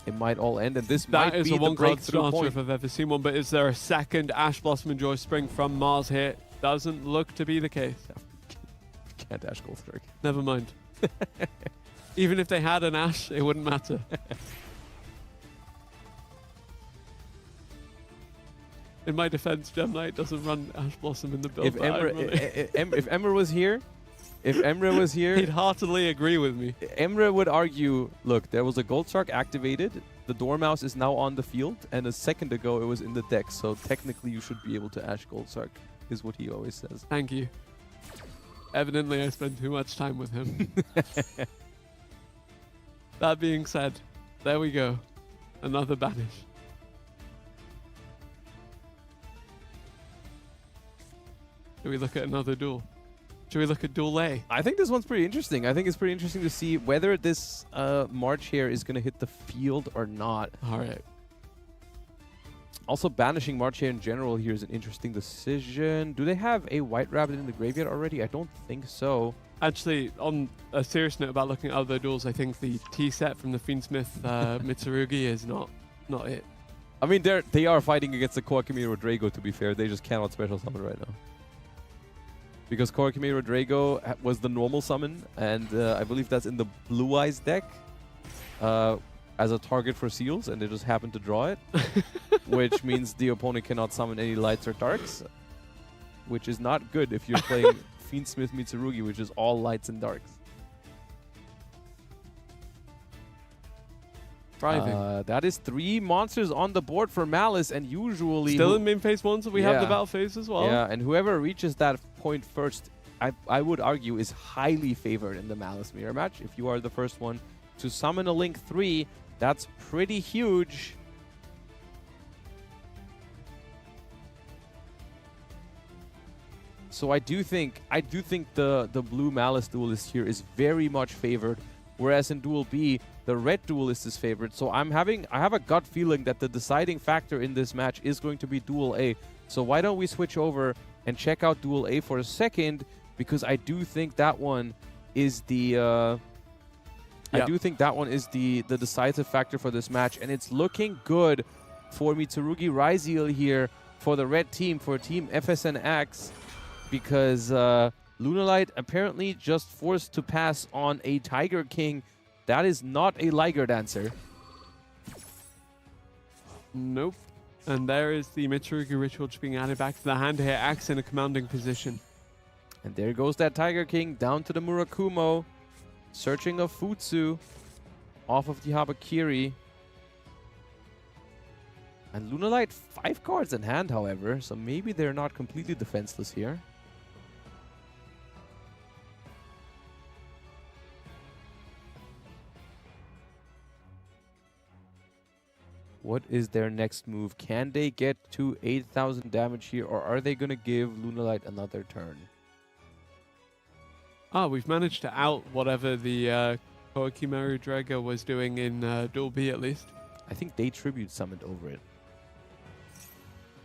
it might all end, and this might be the breakthrough point. If I've ever seen one, but is there a second Ash Blossom and Joy Spring from Mars here? Doesn't look to be the case. Can't Ash Goldstrike. Never mind. Even if they had an Ash, it wouldn't matter. In my defense, Gem Knight doesn't run Ash Blossom in the build. If Emre was here, he'd heartily agree with me. Emre would argue, look, there was a Goldshark activated, the Dormouse is now on the field, and a second ago it was in the deck, so technically you should be able to Ash Goldshark, is what he always says. Thank you. Evidently I spend too much time with him. That being said, there we go. Another banish. Should we look at another duel? Should we look at Duel A? I think this one's pretty interesting. I think it's pretty interesting to see whether this March here is going to hit the field or not. All right. Also, banishing March here in general here is an interesting decision. Do they have a White Rabbit in the graveyard already? I don't think so. Actually, on a serious note about looking at other duels, I think the T set from the Fiendsmith Mitsurugi is not it. I mean, they are fighting against the Koakimi Rodrigo, to be fair. They just cannot special summon right now. Because Koakimi Rodrigo was the normal summon, and I believe that's in the Blue Eyes deck as a target for seals, and they just happened to draw it, which means the opponent cannot summon any lights or darks, which is not good if you're playing Fiendsmith Mitsurugi, which is all lights and darks. Thriving. That is 3 monsters on the board for Malice, and usually... Still in main phase 1, so we have the Yeah. battle phase as well. Yeah, and whoever reaches that point first, I would argue, is highly favored in the Malice mirror match. If you are the first one to summon a Link 3, that's pretty huge. So I do think the blue Malice duelist here is very much favored, whereas in Duel B, the red duelist is favored. So I have a gut feeling that the deciding factor in this match is going to be Duel A. So why don't we switch over and check out Duel A for a second, because I do think that one is the the decisive factor for this match, and it's looking good for Mitsurugi Raizeel here for the red team, for Team FSNX, because Lunalight apparently just forced to pass on a Tiger King. That is not a Liger Dancer. Nope. And there is the Mitsurugi Ritual just being added back to the hand here. Axe in a commanding position. And there goes that Tiger King down to the Murakumo. Searching of Futsu off of the Habakiri. And Lunalight 5 cards in hand, however, so maybe they're not completely defenseless here. What is their next move? Can they get to 8,000 damage here, or are they going to give Lunalight another turn? We've managed to out whatever the Koikimaru Draga was doing in Duel B at least. I think they tribute summoned over it.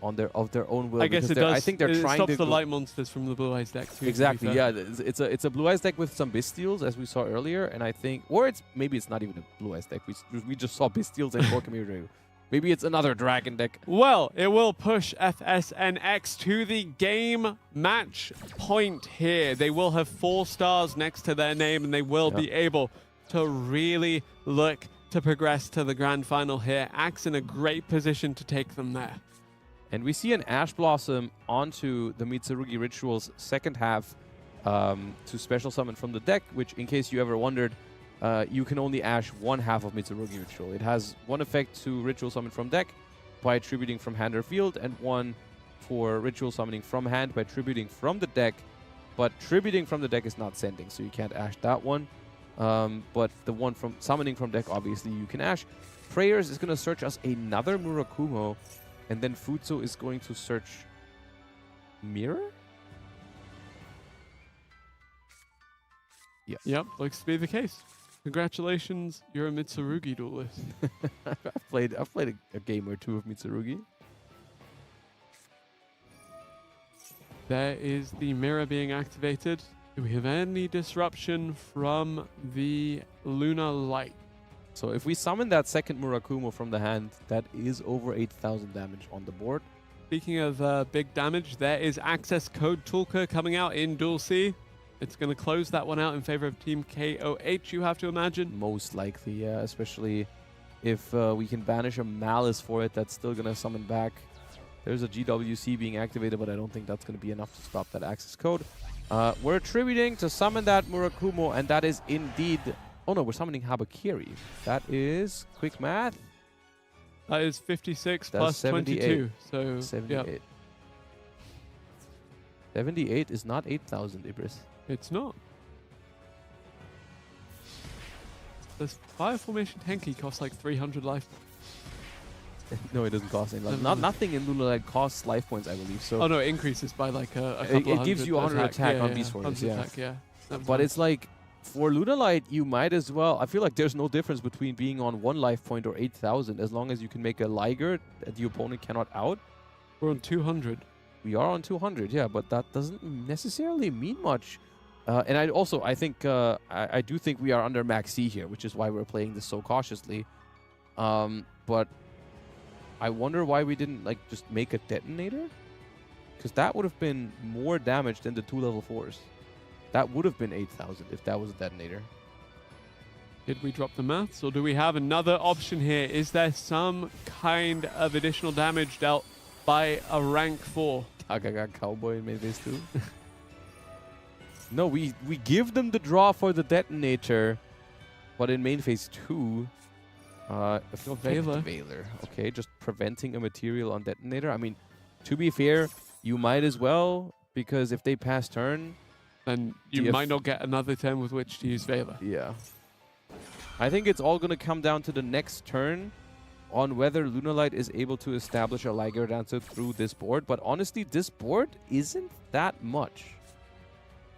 Of their own will. I guess it does. I think they're trying stops to the light monsters from the Blue Eyes deck too. Exactly. Yeah, it's a Blue Eyes deck with some Bystials, as we saw earlier, and I think, or maybe it's not even a Blue Eyes deck. We just saw Bystials and Koikimaru. Maybe it's another dragon deck. Well, it will push FSNX to the game match point here. They will have 4 stars next to their name, and they will be able to really look to progress to the grand final here. Axe in a great position to take them there. And we see an Ash Blossom onto the Mitsurugi Ritual's second half to special summon from the deck, which, in case you ever wondered, you can only Ash one half of Mitsurugi Ritual. It has one effect to Ritual Summon from deck by attributing from hand or field, and one for Ritual Summoning from hand by attributing from the deck. But attributing from the deck is not sending, so you can't Ash that one. But the one from Summoning from deck, obviously, you can Ash. Prayers is going to search us another Murakumo, and then Futsu is going to search Mirror? Yes. Yep, looks to be the case. Congratulations, you're a Mitsurugi duelist. I've played a game or two of Mitsurugi. There is the mirror being activated. Do we have any disruption from the Luna Light? So if we summon that second Murakumo from the hand, that is over 8,000 damage on the board. Speaking of big damage, there is Access Code Talker coming out in Duel C. It's going to close that one out in favor of Team KOH, you have to imagine. Most likely, yeah. Especially if we can banish a Malice for it, that's still going to summon back. There's a GWC being activated, but I don't think that's going to be enough to stop that access code. We're attributing to summon that Murakumo, and that is indeed... Oh no, we're summoning Habakiri. That is, quick math. That is 56 That's plus 78. 22. So, 78. yeah. 78 is not 8,000, Ibris. It's not. This Fire Formation Tenki costs like 300 life. No, it doesn't cost any life. Nothing in Lunalight costs life points, I believe. So Oh no, it increases by like a couple it gives you 100 attack on Beast Fortress, yeah. Attack, yeah. But it's like, for Lunalight, you might as well... I feel like there's no difference between being on 1 life point or 8,000, as long as you can make a Liger that the opponent cannot out. We're on 200. We are on 200, yeah, but that doesn't necessarily mean much. And I think I do think we are under max C here, which is why we're playing this so cautiously. But I wonder why we didn't like just make a detonator, because that would have been more damage than the 2 level 4s. That would have been 8,000 if that was a detonator. Did we drop the maths, or do we have another option here? Is there some kind of additional damage dealt by a rank 4? Agaga Cowboy in main phase 2. No, we give them the draw for the detonator, but in main phase 2, Effect Veiler. Okay, just preventing a material on detonator. I mean, to be fair, you might as well, because if they pass turn, then you might not get another turn with which to use Veiler. Yeah. I think it's all going to come down to the next turn on whether Lunalight is able to establish a Liger Dancer through this board. But honestly, this board isn't that much.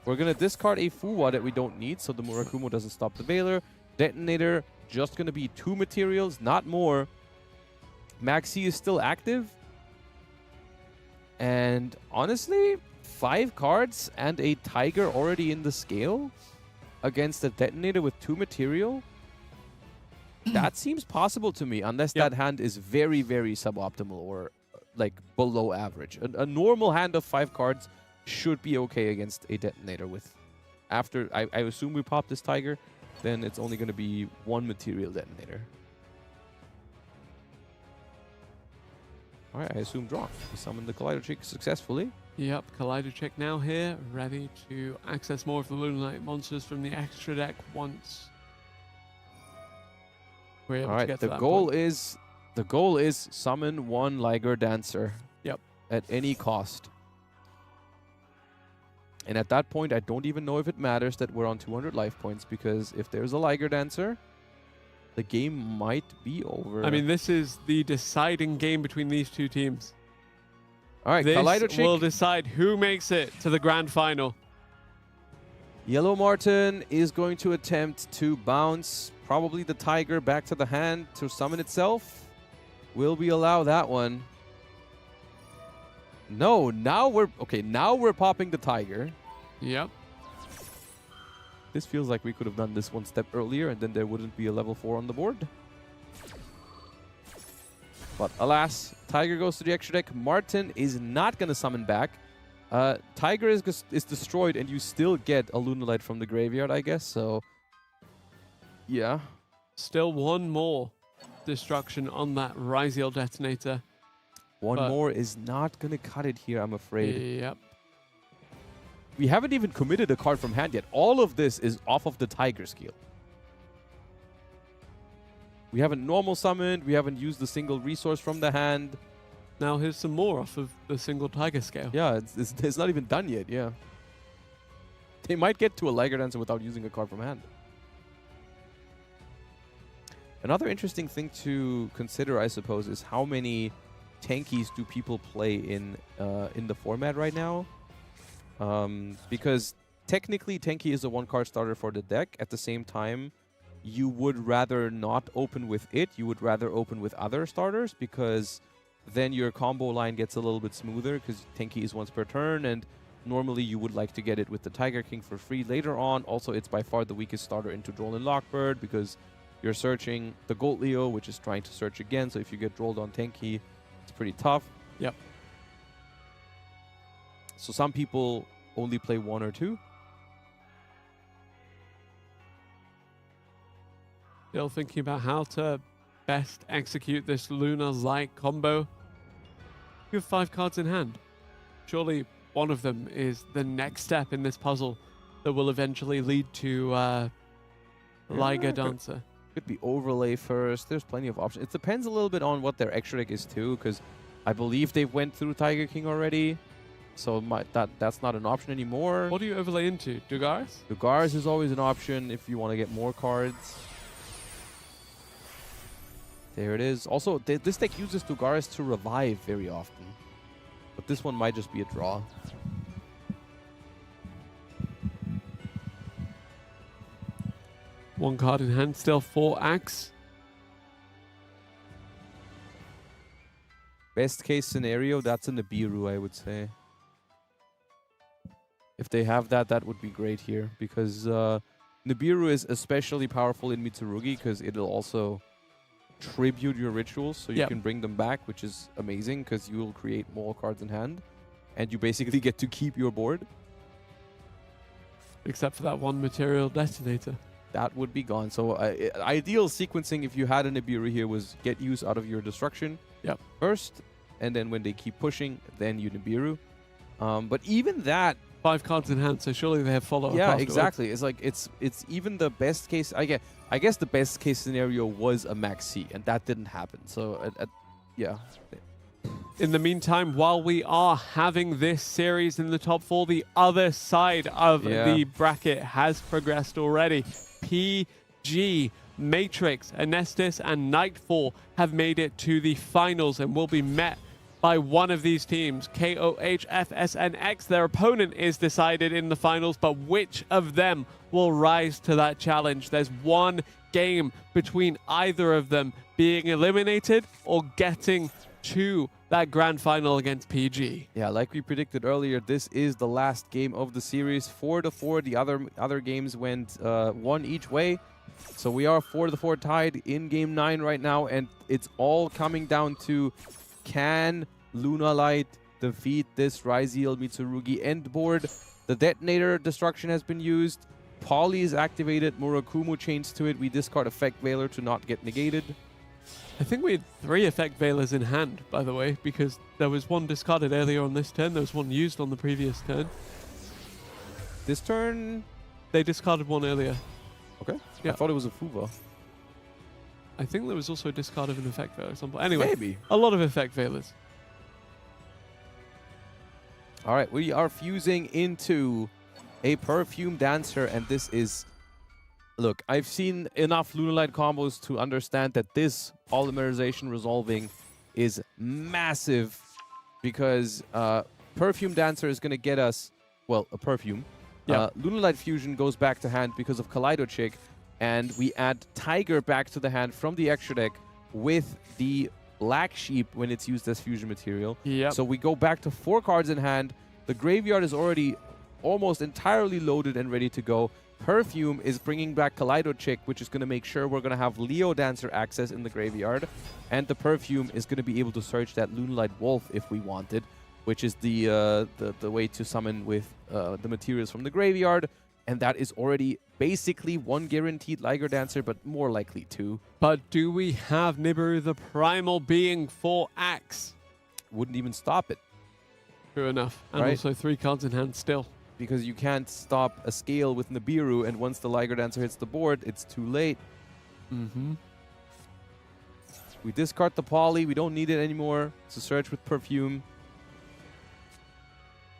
We're going to discard a Fuwa that we don't need, so the Murakumo doesn't stop the Veiler. Detonator, just going to be 2 materials, not more. Maxi is still active. And honestly, 5 cards and a Tiger already in the scale against a Detonator with 2 material? That seems possible to me, unless that hand is very, very suboptimal or like below average. A normal hand of 5 cards should be okay against a Detonator with... After, I assume we pop this Tiger, then it's only going to be 1 material Detonator. Alright, I assume draw. We summon the Collider Trick successfully. Yep, Collider Check now here, ready to access more of the Lunalight monsters from the extra deck once we're able to get to that point. The goal is summon 1 Liger Dancer. Yep. At any cost. And at that point, I don't even know if it matters that we're on 200 life points, because if there's a Liger Dancer, the game might be over. I mean, this is the deciding game between these two teams. All right, this Collider Trick will decide who makes it to the grand final. Yellow Martin is going to attempt to bounce probably the Tiger back to the hand to summon itself. Will we allow that one? No, now we're popping the Tiger. Yep. This feels like we could have done this one step earlier, and then there wouldn't be a level 4 on the board. But alas, Tiger goes to the extra deck. Martin is not going to summon back. Tiger is destroyed, and you still get a Lunalight from the graveyard, I guess. So, yeah. Still 1 more destruction on that Ryziel Detonator. One more is not going to cut it here, I'm afraid. Yep. We haven't even committed a card from hand yet. All of this is off of the Tiger skill. We haven't normal summoned. We haven't used the single resource from the hand. Now here's some more off of the single Tiger scale. Yeah, it's not even done yet, yeah. They might get to a Liger Dancer without using a card from hand. Another interesting thing to consider, I suppose, is how many tankies do people play in the format right now? Because technically Tanky is a 1-card starter for the deck. At the same time, you would rather not open with it. You would rather open with other starters, because then your combo line gets a little bit smoother, because Tanky is once per turn, and normally you would like to get it with the Tiger King for free later on. Also, it's by far the weakest starter into Droll and Lockbird, because you're searching the Gold Leo, which is trying to search again. So if you get drolled on Tanky, it's pretty tough. Yep. So some people only play 1 or 2. Still thinking about how to best execute this Luna-like combo. You have 5 cards in hand. Surely one of them is the next step in this puzzle that will eventually lead to Liger Dancer. Could be Overlay first. There's plenty of options. It depends a little bit on what their extra deck is too, because I believe they went through Tiger King already. So that's not an option anymore. What do you overlay into? Dugaris? Dugaris is always an option if you want to get more cards. There it is. Also, this deck uses Dugaris to revive very often. But this one might just be a draw. One card in hand, still 4 Axe. Best case scenario, that's a Nibiru, I would say. If they have that, that would be great here, because Nibiru is especially powerful in Mitsurugi, because it'll also tribute your rituals, so you can bring them back, which is amazing, because you will create more cards in hand, and you basically get to keep your board. Except for that 1 material Detonator. That would be gone. So ideal sequencing, if you had a Nibiru here, was get use out of your destruction first, and then when they keep pushing, then you Nibiru. But even that, 5 cards in hand, so surely they have follow-up. Yeah, afterwards. exactly. It's like it's even the best case. I guess the best case scenario was a max C, and that didn't happen. So, yeah. In the meantime, while we are having this series in the top 4, the other side of the bracket has progressed already. PG, Matrix, Anestis, and Nightfall have made it to the finals and will be met by one of these teams, KOH, FSNX. Their opponent is decided in the finals, but which of them will rise to that challenge? There's one game between either of them being eliminated or getting to that grand final against PG. Yeah, like we predicted earlier, this is the last game of the series. 4-4. The other games went 1 each way. So we are 4-4 tied in game 9 right now, and it's all coming down to, can Lunalight defeat this Ryzeal Mitsurugi end board? The detonator destruction has been used. Poly is activated. Murakumo chains to it. We discard Effect Veiler to not get negated. I think we had 3 Effect Veilers in hand, by the way, because there was one discarded earlier on this turn. There was one used on the previous turn. This turn? They discarded one earlier. Okay. Yeah. I thought it was a Fuva. I think there was also a discard of an Effect Veiler at some point. Anyway, Maybe. A lot of Effect Veilers. All right, we are fusing into a Perfume Dancer, and this is... Look, I've seen enough Lunalight combos to understand that this polymerization resolving is massive, because Perfume Dancer is going to get us, well, a perfume. Yeah. Lunalight Fusion goes back to hand because of Kaleido Chick, and we add Tiger back to the hand from the extra deck with the Black Sheep when it's used as fusion material. Yep. So we go back to 4 cards in hand. The graveyard is already almost entirely loaded and ready to go. Perfume is bringing back Kaleido Chick, which is going to make sure we're going to have Leo Dancer access in the graveyard. And the Perfume is going to be able to search that Lunalight Wolf if we wanted, which is the way to summon with the materials from the graveyard. And that is already basically 1 guaranteed Liger Dancer, but more likely 2. But do we have Nibiru the Primal Being for Axe? Wouldn't even stop it. True enough. And Right. also 3 cards in hand still. Because you can't stop a scale with Nibiru, and once the Liger Dancer hits the board, it's too late. Mm-hmm. We discard the Poly. We don't need it anymore. It's a search with Perfume.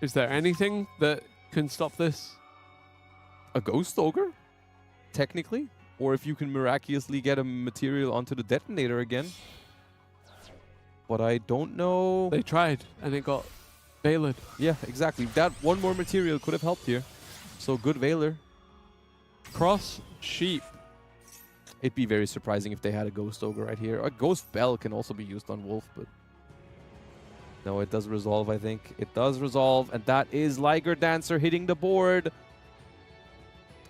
Is there anything that can stop this? A Ghost Ogre, technically. Or if you can miraculously get a material onto the detonator again. But I don't know. They tried, and it got Veilered. Yeah, exactly. That one more material could have helped here. So good Veiler. Cross Sheep. It'd be very surprising if they had a Ghost Ogre right here. A Ghost Bell can also be used on Wolf, but... No, it does resolve, I think. It does resolve, and that is Liger Dancer hitting the board.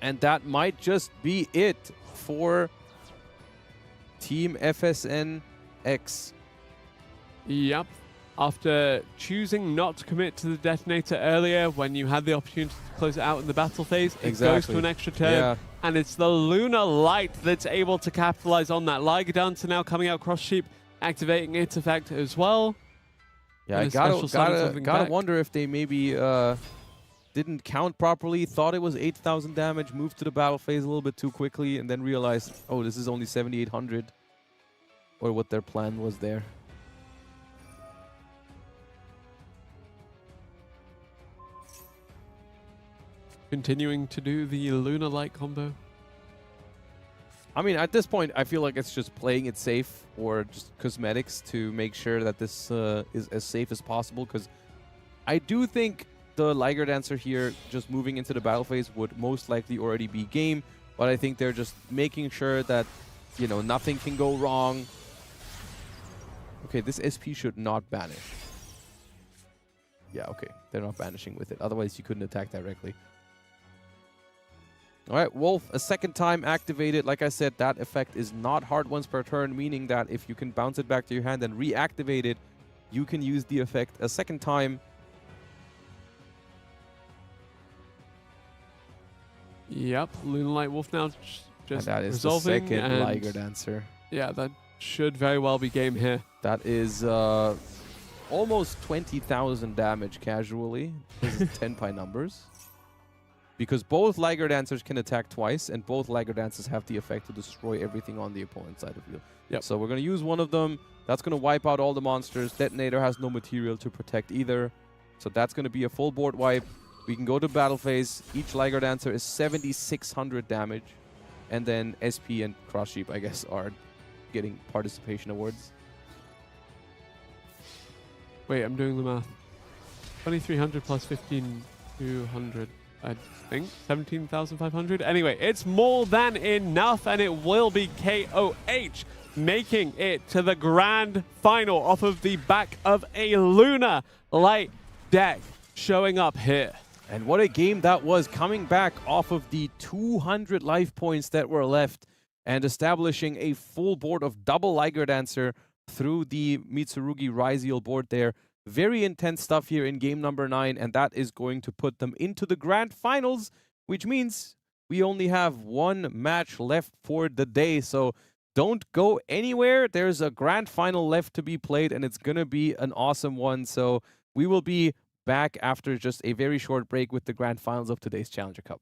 And that might just be it for Team FSNX. Yep. After choosing not to commit to the detonator earlier when you had the opportunity to close it out in the battle phase, it goes to an extra turn. Yeah. And it's the Lunalight that's able to capitalize on that. Liger Dancer now coming out Cross Sheep, activating its effect as well. Yeah, I And a special summon gotta something back. wonder if they maybe didn't count properly, thought it was 8,000 damage, moved to the battle phase a little bit too quickly, and then realized, oh, this is only 7,800. Or what their plan was there. Continuing to do the Lunalight combo. I mean, at this point, I feel like it's just playing it safe or just cosmetics to make sure that this is as safe as possible, because I do think the Liger Dancer here just moving into the battle phase would most likely already be game, but I think they're just making sure that, you know, nothing can go wrong. Okay, this SP should not banish. Yeah, okay. They're not banishing with it. Otherwise, you couldn't attack directly. All right, Wolf, a second time activated. Like I said, that effect is not hard once per turn, meaning that if you can bounce it back to your hand and reactivate it, you can use the effect a second time. Yep, Lunalight Wolf now just And that is the resolving. second and Liger Dancer. yeah, that should very well be game here. That is almost 20,000 damage casually. This is 10 by numbers. because both Liger Dancers can attack twice, and both Liger Dancers have the effect to destroy everything on the opponent's side of the field. Yep. So we're going to use one of them. That's going to wipe out all the monsters. Detonator has no material to protect either. So that's going to be a full board wipe. We can go to battle phase. Each Liger Dancer is 7,600 damage. And then SP and Cross Sheep, I guess, are getting participation awards. Wait, I'm doing the math. 2,300 plus 1,500, I think. 17,500? Anyway, it's more than enough, and it will be KOH making it to the grand final off of the back of a Luna Light deck showing up here. And what a game that was, coming back off of the 200 life points that were left and establishing a full board of double Liger Dancer through the Mitsurugi Ryziel board there. Very intense stuff here in game number 9, and that is going to put them into the grand finals, which means we only have one match left for the day. So don't go anywhere. There's a grand final left to be played, and it's going to be an awesome one. So we will be back after just a very short break with the grand finals of today's Challenger Cup.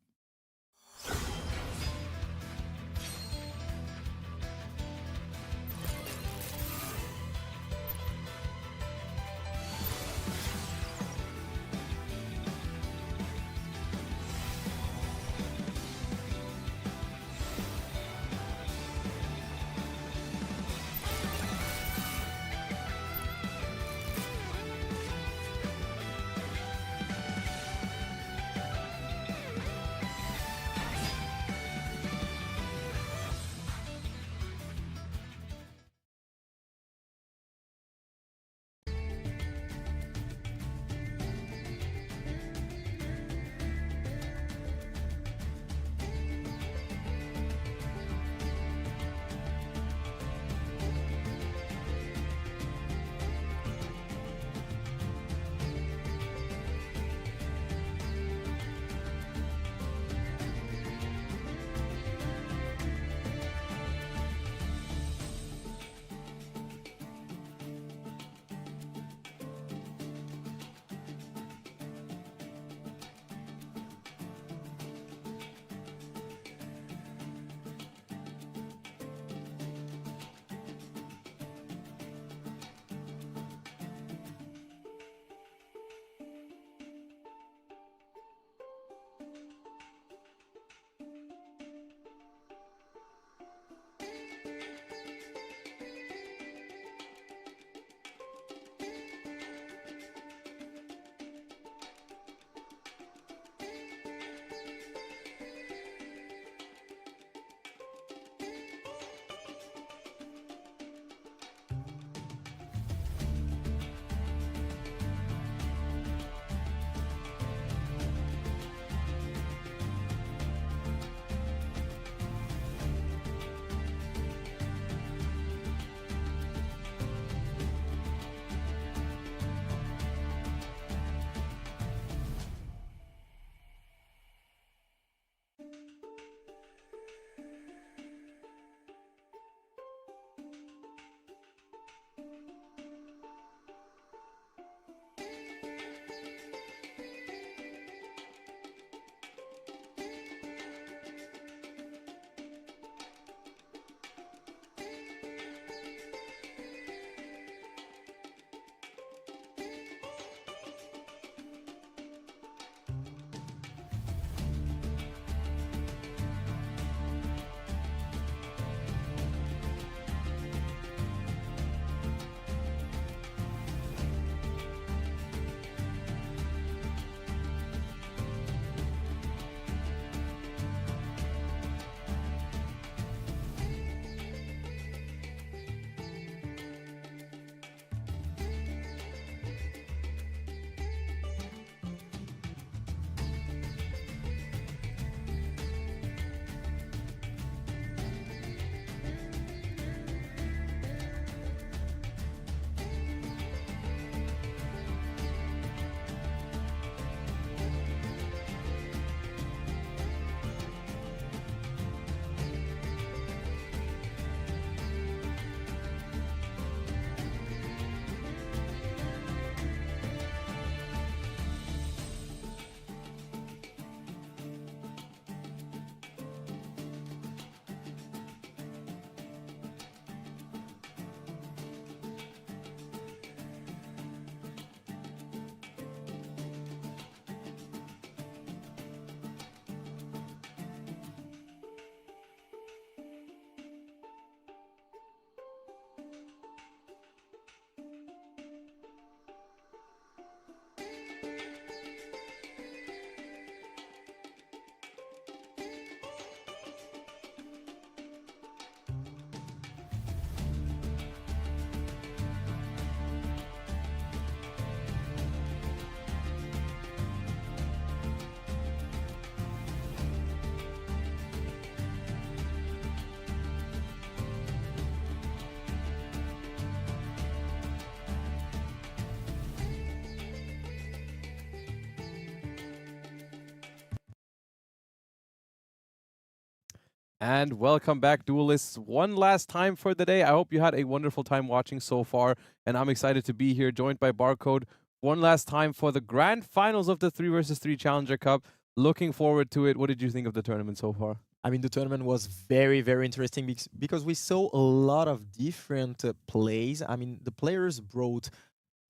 And welcome back, duelists. One last time for the day. I hope you had a wonderful time watching so far, and I'm excited to be here, joined by Barcode. One last time for the grand finals of the 3 versus 3 Challenger Cup. Looking forward to it. What did you think of the tournament so far? I mean, the tournament was very, very interesting because we saw a lot of different plays. I mean, the players brought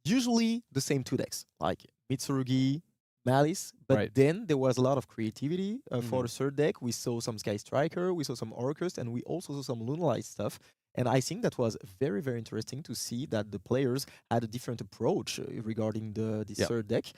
usually the same two decks, like Mitsurugi, Malice, but Right. then there was a lot of creativity for the third deck. We saw some Sky Striker, we saw some Orcust, and we also saw some Lunalight stuff. And I think that was very, very interesting to see that the players had a different approach regarding this third deck.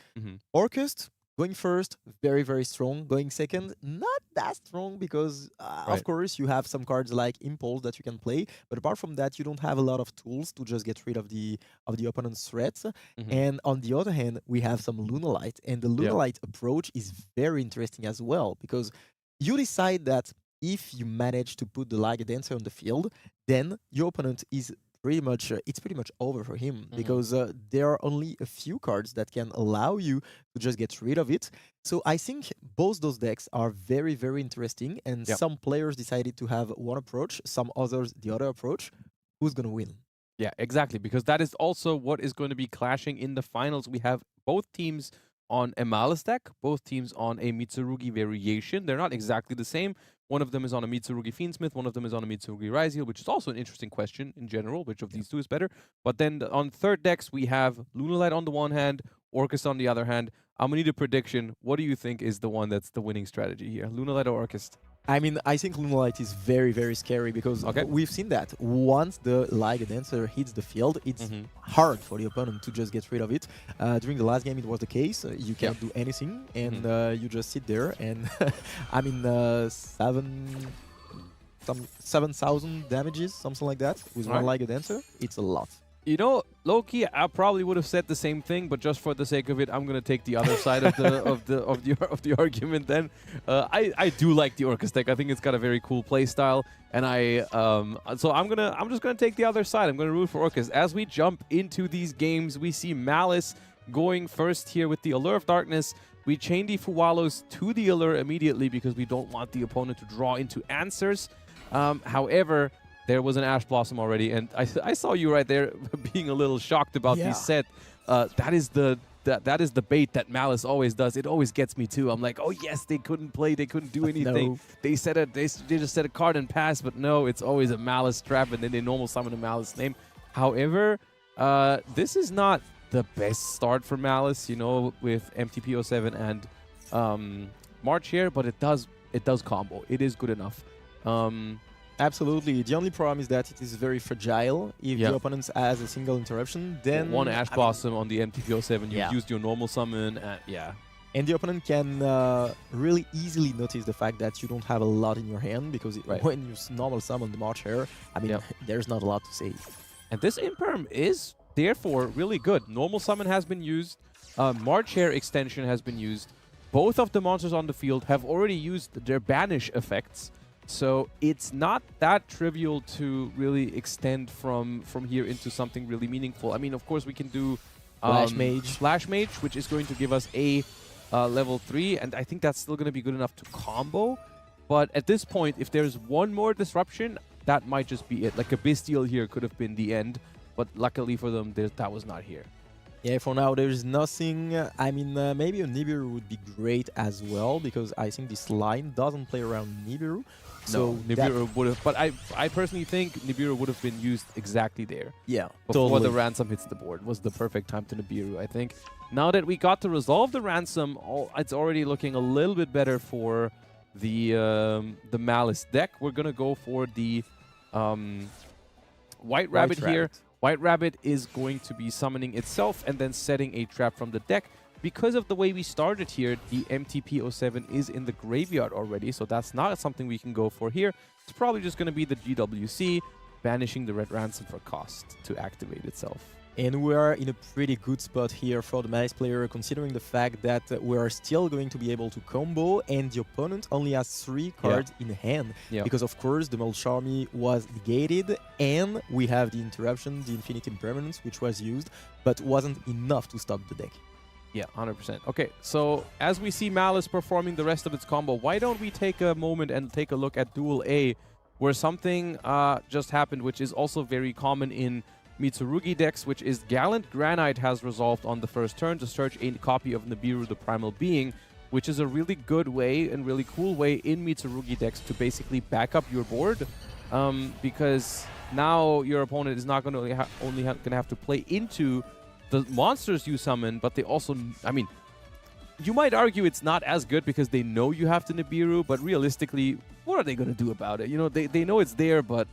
Orcust going first, very, very strong. Going second, not that strong because, of course, you have some cards like Impulse that you can play. But apart from that, you don't have a lot of tools to just get rid of the opponent's threats. And on the other hand, we have some Lunalight. And the Lunalight approach is very interesting as well because you decide that if you manage to put the Liga Dancer on the field, then your opponent is pretty much it's pretty much over for him because there are only a few cards that can allow you to just get rid of it. So I think both those decks are very, very interesting, and some players decided to have one approach, some others the other approach. Who's gonna win? Yeah, exactly, because that is also what is going to be clashing in the finals. We have both teams on a Malice deck, both teams on a Mitsurugi variation. They're not exactly the same. One of them is on a Mitsurugi Fiendsmith, one of them is on a Mitsurugi Ryzeal, which is also an interesting question in general, which of these two is better. But then on third decks, we have Lunalight on the one hand, Orcust on the other hand. I'm going to need a prediction. What do you think is the one that's the winning strategy here, Lunalight or Orcust? I mean, I think Lunalight is very, very scary because we've seen that once the Liga Dancer hits the field, it's hard for the opponent to just get rid of it. During the last game, it was the case. You can't do anything, and you just sit there. And I mean, 7,000 damages, something like that, with one Liga Dancer. It's a lot. You know, low-key, I probably would have said the same thing, but just for the sake of it, I'm gonna take the other side of the argument. Then, I do like the Orcust deck. I think it's got a very cool play style, and so I'm just gonna take the other side. I'm gonna root for Orcust. As we jump into these games, we see Malice going first here with the Allure of Darkness. We chain the Fuwalos to the Allure immediately because we don't want the opponent to draw into answers. However, there was an Ash Blossom already, and I saw you right there being a little shocked about this set. That is the bait that Malice always does. It always gets me too. I'm like, oh yes, they couldn't play, they couldn't do anything. No. They just set a card and pass, but no, it's always a Malice trap, and then they normal summon a Malice name. However, this is not the best start for Malice, you know, with MTP07 and March here, but it does combo. It is good enough. Absolutely. The only problem is that it is very fragile. If the opponent has a single interruption, then... One Ash Blossom on the MTP07, you used your normal summon, and the opponent can really easily notice the fact that you don't have a lot in your hand, because when you normal summon the March Hare, I mean, there's not a lot to say. And this Imperm is, therefore, really good. Normal summon has been used. March Hare extension has been used. Both of the monsters on the field have already used their banish effects. So it's not that trivial to really extend from here into something really meaningful. I mean, of course, we can do Flash Mage, which is going to give us a level 3, and I think that's still going to be good enough to combo. But at this point, if there's one more disruption, that might just be it. Like a Bestial here could have been the end, but luckily for them, that was not here. Yeah, for now, there's nothing. I mean, maybe a Nibiru would be great as well, because I think this line doesn't play around Nibiru. So Nibiru would have, but I personally think Nibiru would have been used exactly there. Yeah, before the ransom hits the board was the perfect time to Nibiru, I think. Now that we got to resolve the ransom, it's already looking a little bit better for the Malice deck. We're gonna go for the White Rabbit here. White Rabbit is going to be summoning itself and then setting a trap from the deck. Because of the way we started here, the MTP07 is in the graveyard already, so that's not something we can go for here. It's probably just going to be the GWC, banishing the Red Ransom for cost to activate itself. And we are in a pretty good spot here for the Malice player, considering the fact that we are still going to be able to combo, and the opponent only has 3 cards in hand. Because, of course, the Mulcharmy was negated, and we have the interruption, the Infinite Impermanence, which was used, but wasn't enough to stop the deck. Yeah, 100%. Okay, so as we see Malice performing the rest of its combo, why don't we take a moment and take a look at Duel A, where something just happened, which is also very common in Mitsurugi decks, which is Gallant Granite has resolved on the first turn to search a copy of Nibiru, the Primal Being, which is a really good way and really cool way in Mitsurugi decks to basically back up your board, because now your opponent is not going to only going to have to play into the monsters you summon, but they also, I mean, you might argue it's not as good because they know you have to Nibiru, but realistically, what are they going to do about it? You know, they know it's there, but...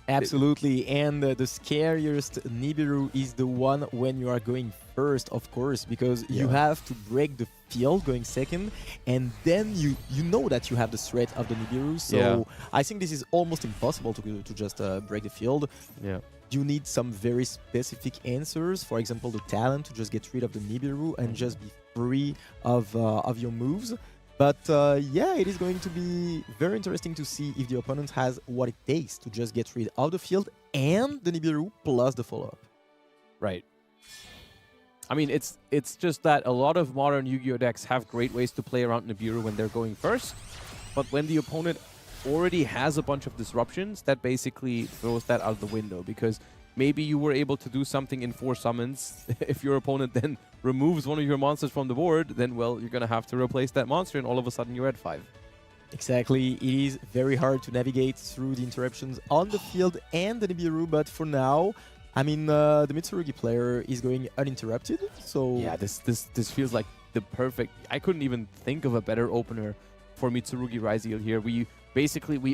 Absolutely, and the scariest Nibiru is the one when you are going first, of course, because you have to break the field going second, and then you know that you have the threat of the Nibiru, so I think this is almost impossible to just break the field. Yeah. You need some very specific answers, for example, the talent to just get rid of the Nibiru and just be free of your moves. But yeah, it is going to be very interesting to see if the opponent has what it takes to just get rid of the field and the Nibiru plus the follow-up. Right. I mean, it's just that a lot of modern Yu-Gi-Oh! Decks have great ways to play around Nibiru when they're going first, but when the opponent already has a bunch of disruptions, that basically throws that out the window, because maybe you were able to do something in 4 summons. If your opponent then removes one of your monsters from the board, then, well, you're going to have to replace that monster, and all of a sudden you're at 5. Exactly. It is very hard to navigate through the interruptions on the field and the Nibiru, but for now, I mean, the Mitsurugi player is going uninterrupted, so... Yeah, this feels like the perfect... I couldn't even think of a better opener for Mitsurugi Raziel here. We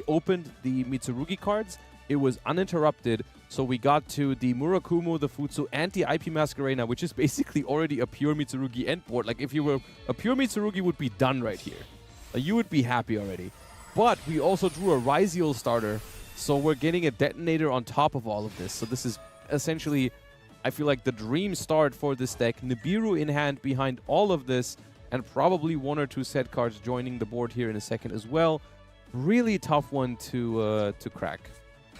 opened the Mitsurugi cards, it was uninterrupted, so we got to the Murakumo, the Futsu, and the IP Masquerena, which is basically already a pure Mitsurugi end board. Like, if you were a pure Mitsurugi, would be done right here. You would be happy already. But we also drew a Raziel starter, so we're getting a detonator on top of all of this. So this is essentially, I feel like, the dream start for this deck. Nibiru in hand behind all of this, and probably 1 or 2 set cards joining the board here in a second as well. Really tough one to crack.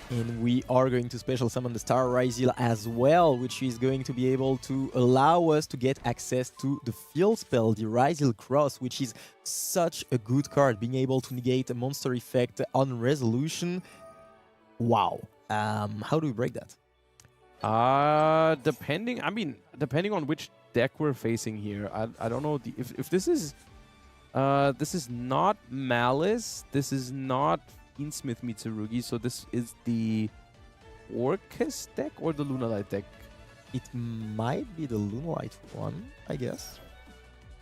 And we are going to special summon the Star Raziel as well, which is going to be able to allow us to get access to the field spell, the Raziel Cross, which is such a good card, being able to negate a monster effect on resolution. Wow. How do we break that? Depending on which deck we're facing here. I don't know if this is not Malice, this is not Smith Mitsurugi, so this is the Orcus deck or the Lunalight deck? It might be the Lunalight one, I guess.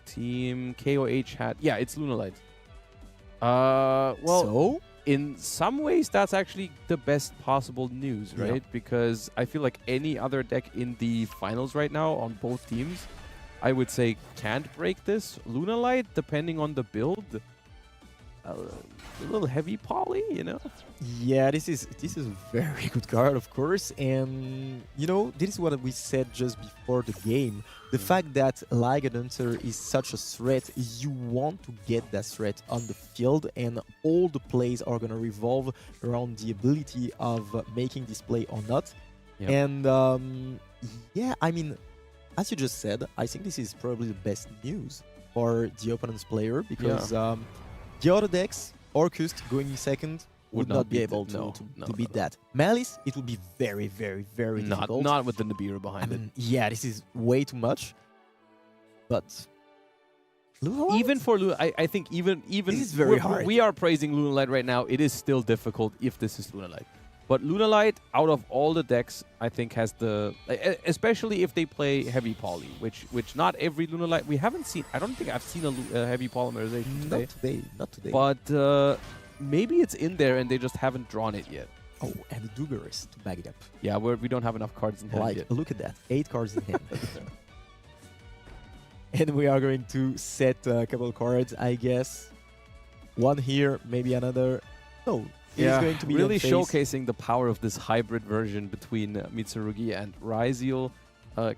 Team KOH had... Yeah, it's Lunalight. Well, so? In some ways, that's actually the best possible news, right? Yeah. Because I feel like any other deck in the finals right now on both teams, I would say can't break this. Lunalight, depending on the build, a little heavy poly, you know? Yeah, this is a very good card, of course, and you know, this is what we said just before the game. The fact that Ligand Hunter is such a threat, you want to get that threat on the field, and all the plays are gonna revolve around the ability of making this play or not. Yep. And yeah, I mean, as you just said, I think this is probably the best news for the opponent's player, because the other decks, Orcus going in second, would not be able to beat that. Malice, it would be very, very, very difficult. Not with the Nibiru behind it. Yeah, this is way too much. But Lunalight? Even for I think even this is very hard. We are praising Lunalight right now. It is still difficult if this is Lunalight. But Lunalight, out of all the decks, I think has the... Especially if they play heavy poly, which not every Lunalight... We haven't seen... I don't think I've seen a heavy polymerization today. Not today. But maybe it's in there and they just haven't drawn it yet. Oh, and the Dugerus to back it up. Yeah, we don't have enough cards in hand yet. Look at that. 8 cards in hand. And we are going to set a couple of cards, I guess. One here, maybe another. No. Yeah, going to be really showcasing the power of this hybrid version between Mitsurugi and Raziel.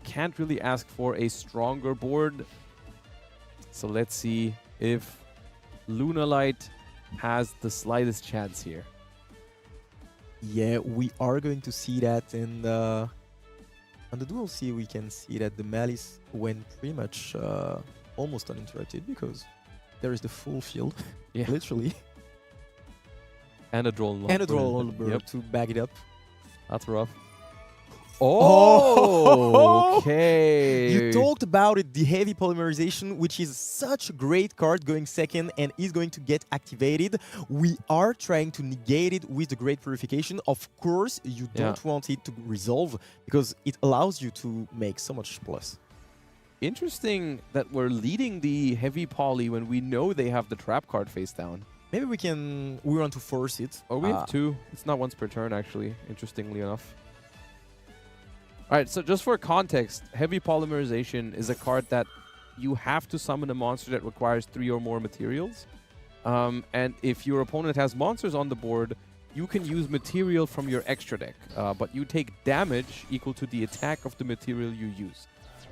Can't really ask for a stronger board. So let's see if Lunalight has the slightest chance here. Yeah, we are going to see that, and On the Duel C, we can see that the Malice went pretty much almost uninterrupted because there is the full field, Yeah. literally, And a Droll and a Draw bird Yep, to back it up. that's rough. Oh! Okay. You talked about it, the heavy polymerization, which is such a great card going second and is going to get activated. We are trying to negate it with the great purification. Of course, you don't want it to resolve because it allows you to make so much plus. Interesting that we're leading the heavy poly when we know they have the trap card face down. Maybe we want to force it. Oh, we have two. It's not once per turn, actually, interestingly enough. All right, so just for context, Heavy Polymerization is a card that you have to summon a monster that requires 3 or more materials. And if your opponent has monsters on the board, you can use material from your extra deck, but you take damage equal to the attack of the material you use.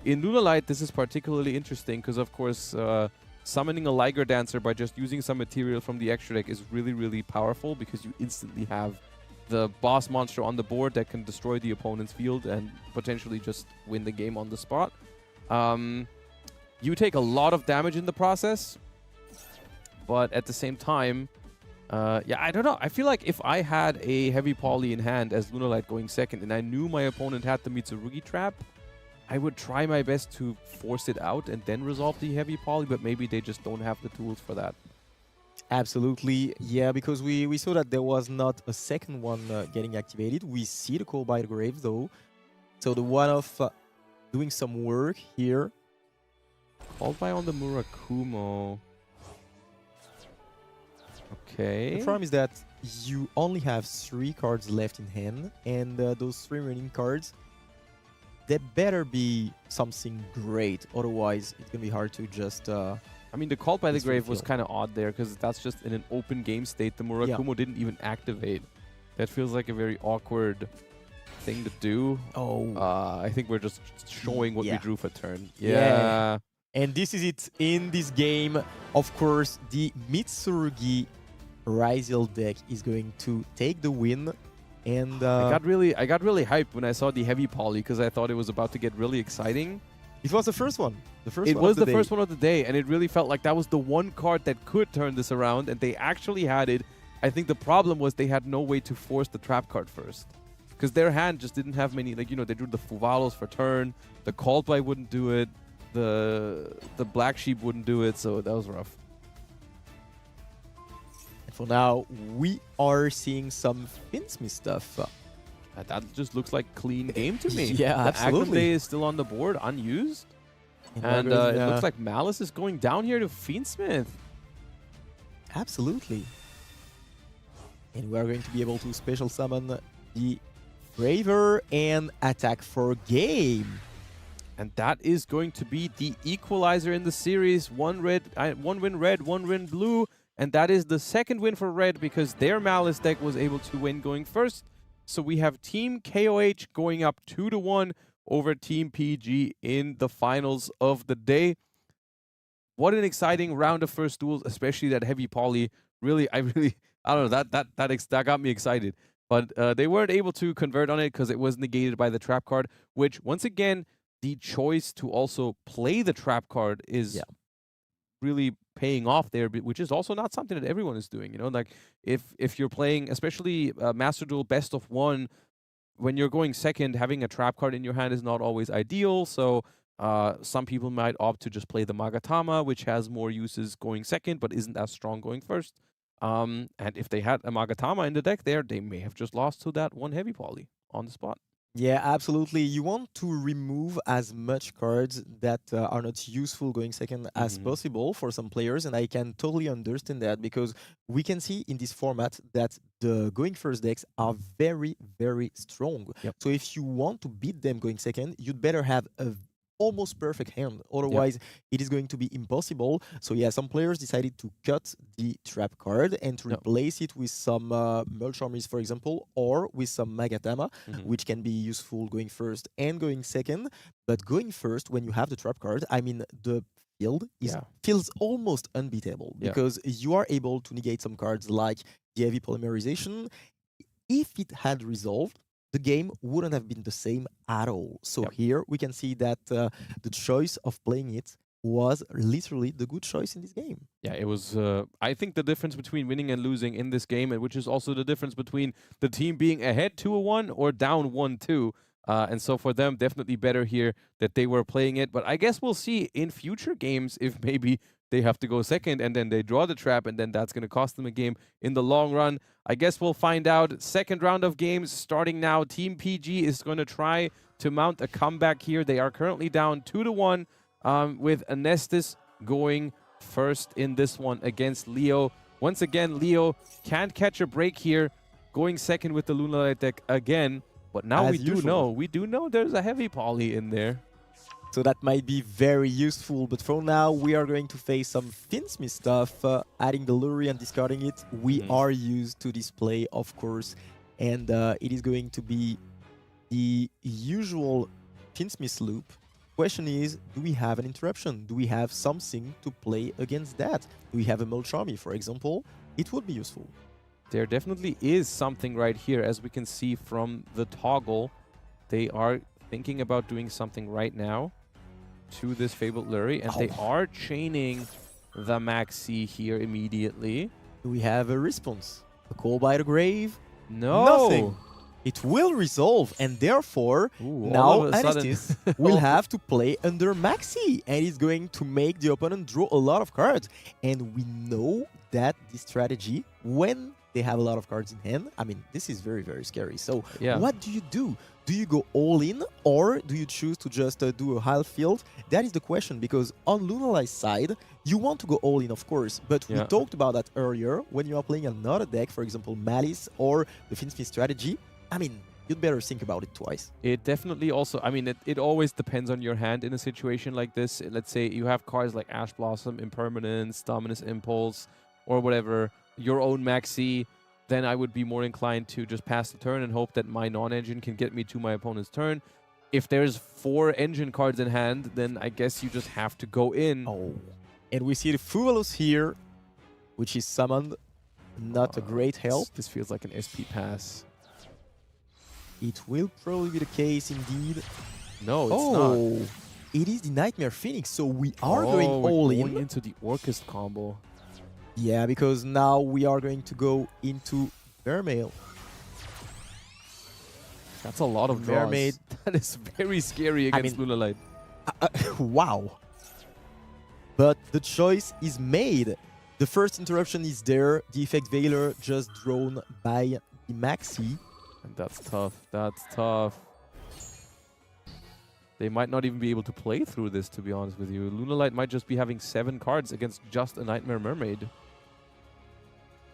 In Lunalight, this is particularly interesting because, of course, summoning a Liger Dancer by just using some material from the extra deck is really, really powerful because you instantly have the boss monster on the board that can destroy the opponent's field and potentially just win the game on the spot. You take a lot of damage in the process, but at the same time, yeah, I don't know. I feel like if I had a heavy poly in hand as Lunalight going second and I knew my opponent had the Mitsurugi trap, I would try my best to force it out and then resolve the heavy poly, but maybe they just don't have the tools for that. Absolutely, yeah, because we saw that there was not a second one getting activated. We see the Call by the Grave, though. So the one of doing some work here. Called by on the Murakumo. Okay. The problem is that you only have 3 cards left in hand, and those 3 remaining cards, they better be something great. Otherwise, it's going to be hard to just... I mean, the Call by the Grave was feel. kind of odd there because that's just in an open game state. The Murakumo didn't even activate. That feels like a very awkward thing to do. Oh. I think we're just showing what we drew for turn. Yeah. And this is it in this game. Of course, the Mitsurugi Ryzel deck is going to take the win. And I got really hyped when I saw the heavy poly because I thought it was about to get really exciting. it was the first one. It was the first one of the day, and it really felt like that was the one card that could turn this around, and they actually had it. I think the problem was they had no way to force the trap card first. Because their hand just didn't have many, like, you know, they drew the Fuvalos for turn, the Called by wouldn't do it, the Black Sheep wouldn't do it, so that was rough. And for now, we are seeing some Finsmith stuff. That just looks like clean game to me. Yeah, the absolutely. Akonde is still on the board, unused. And it looks like Malice is going down here to Fiendsmith. Absolutely. And we are going to be able to special summon the Braver and attack for game. And that is going to be the equalizer in the series. One win red, one win blue. And that is the second win for red because their Malice deck was able to win going first. So we have Team KOH going up 2-1 over Team PG in the finals of the day. What an exciting round of first duels, especially that heavy poly. Really, I don't know, that got me excited. But they weren't able to convert on it because it was negated by the trap card, which, once again, the choice to also play the trap card is really paying off there, which is also not something that everyone is doing. You know, like if you're playing, especially Master Duel Best of 1, when you're going second, having a trap card in your hand is not always ideal. So some people might opt to just play the Magatama, which has more uses going second, but isn't as strong going first. And if they had a Magatama in the deck there, they may have just lost to that one heavy poly on the spot. Yeah, absolutely. You want to remove as much cards that are not useful going second as possible for some players, and I can totally understand that because we can see in this format that the going first decks are very, very strong. Yep. So if you want to beat them going second, you'd better have a almost perfect hand. Otherwise, it is going to be impossible. So yeah, some players decided to cut the trap card and to replace it with some Mulch Armies, for example, or with some Magatama, which can be useful going first and going second. But going first, when you have the trap card, I mean, the field feels almost unbeatable because you are able to negate some cards like the heavy polymerization. If it had resolved, the game wouldn't have been the same at all. So Yep. here we can see that the choice of playing it was literally the good choice in this game. Yeah, it was. I think the difference between winning and losing in this game, and which is also the difference between the team being ahead 2-1 or down 1-2. And so for them, definitely better here that they were playing it. But I guess we'll see in future games if maybe they have to go second and then they draw the trap and then that's going to cost them a game in the long run. I guess we'll find out. Second round of games starting now. Team PG is going to try to mount a comeback here. They are currently down 2-1 with Anestis going first in this one against Leo. Once again, Leo can't catch a break here, going second with the Lunalight deck again. But now As we usual. do know there's a heavy poly in there. So that might be very useful, but for now we are going to face some Finsmith stuff, adding the Lurie and discarding it. We are used to this play, of course, and it is going to be the usual Finsmith loop. Question is, do we have an interruption? Do we have something to play against that? Do we have a Molchami, for example? It would be useful. There definitely is something right here, as we can see from the toggle. They are thinking about doing something right now to this Fabled Lurie, and they are chaining the Maxi here immediately. Do we have a response? A call by the grave? No! Nothing. It will resolve, and therefore, Ooh, now all of a sudden- Anestis will have to play under Maxi, and he's going to make the opponent draw a lot of cards. And we know that this strategy, when they have a lot of cards in hand, I mean, this is very, very scary. So Yeah. what do you do? Do you go all in, or do you choose to just do a half field? That is the question, because on Lunalight's side, you want to go all in, of course, but we Yeah. talked about that earlier. When you are playing another deck, for example, Malice or the Finsmith strategy, I mean, you'd better think about it twice. It definitely also, I mean, it always depends on your hand in a situation like this. Let's say you have cards like Ash Blossom, Impermanence, Dominus Impulse, or whatever, your own Maxi, then I would be more inclined to just pass the turn and hope that my non-engine can get me to my opponent's turn. If there's 4 engine cards in hand, then I guess you just have to go in. Oh. And we see the Fuvalus here, which is summoned. Not a great help. This feels like an SP pass. It will probably be the case indeed. No, it's not. It is the Nightmare Phoenix, so we are going we're all going in. into the Orchest combo. Yeah, because now we are going to go into Mermaid. That's a lot of draws. Mermaid. That is very scary against Lunalight. Wow. But the choice is made. The first interruption is there. The Effect Veiler just drawn by the Maxi. And that's tough. That's tough. They might not even be able to play through this, to be honest with you. Lunalight might just be having 7 cards against just a Nightmare Mermaid.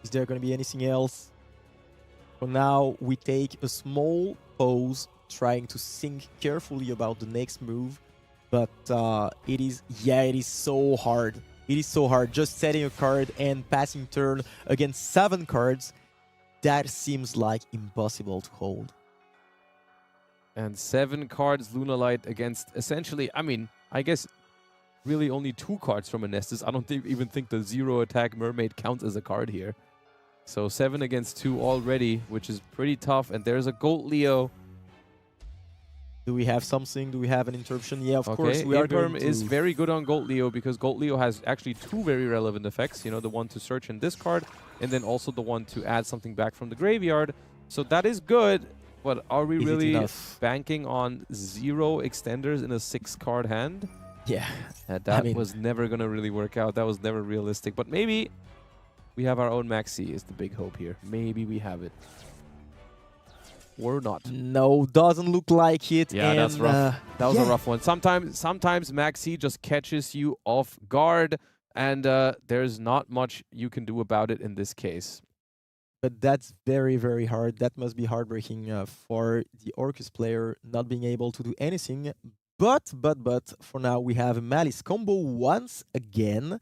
Is there going to be anything else? For now, we take a small pause, trying to think carefully about the next move. But it is so hard. It is so hard. Just setting a card and passing turn against 7 cards, that seems like impossible to hold. And 7 cards Lunalight against essentially, I mean, I guess really only 2 cards from Anestis. I don't even think the 0 attack Mermaid counts as a card here. So 7 against 2 already, which is pretty tough. And there's a Gold Leo. Do we have something? Do we have an interruption? Yeah, of course. We are going to... is very good on Gold Leo because Gold Leo has actually 2 very relevant effects. You know, the one to search and discard, and then also the one to add something back from the graveyard. So that is good. But are we really banking on 0 extenders in a 6-card hand? Yeah. That was never going to really work out. That was never realistic. But maybe we have our own Maxi is the big hope here. Maybe we have it. Or not. No, doesn't look like it. Yeah, and, that's rough. That was a rough one. Sometimes Maxi just catches you off guard, and there's not much you can do about it in this case. But that's very, very hard. That must be heartbreaking for the Orcus player not being able to do anything. But for now, we have a Malice combo once again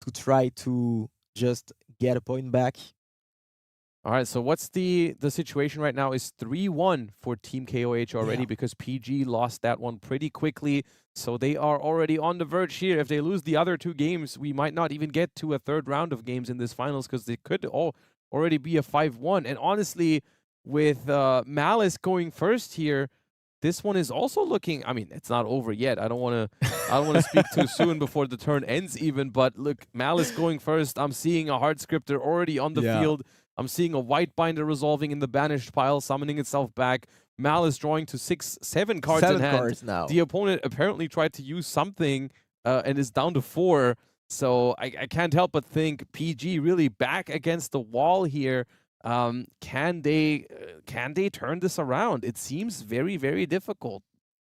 to try to just get a point back. All right, so what's the situation right now is 3-1 for Team KOH already because PG lost that one pretty quickly. So they are already on the verge here. If they lose the other 2 games, we might not even get to a 3rd round of games in this finals because they could all already be a 5-1. And honestly, with Malice going first here. This one is also looking, I mean, it's not over yet. I don't want to speak too soon before the turn ends even, but look, Malice going first. I'm seeing a hard scripter already on the field. I'm seeing a white binder resolving in the banished pile, summoning itself back. Malice drawing to 7 cards in hand. Cards now. The opponent apparently tried to use something and is down to 4. So I can't help but think PG really back against the wall here. Can they turn this around? It seems very, very difficult.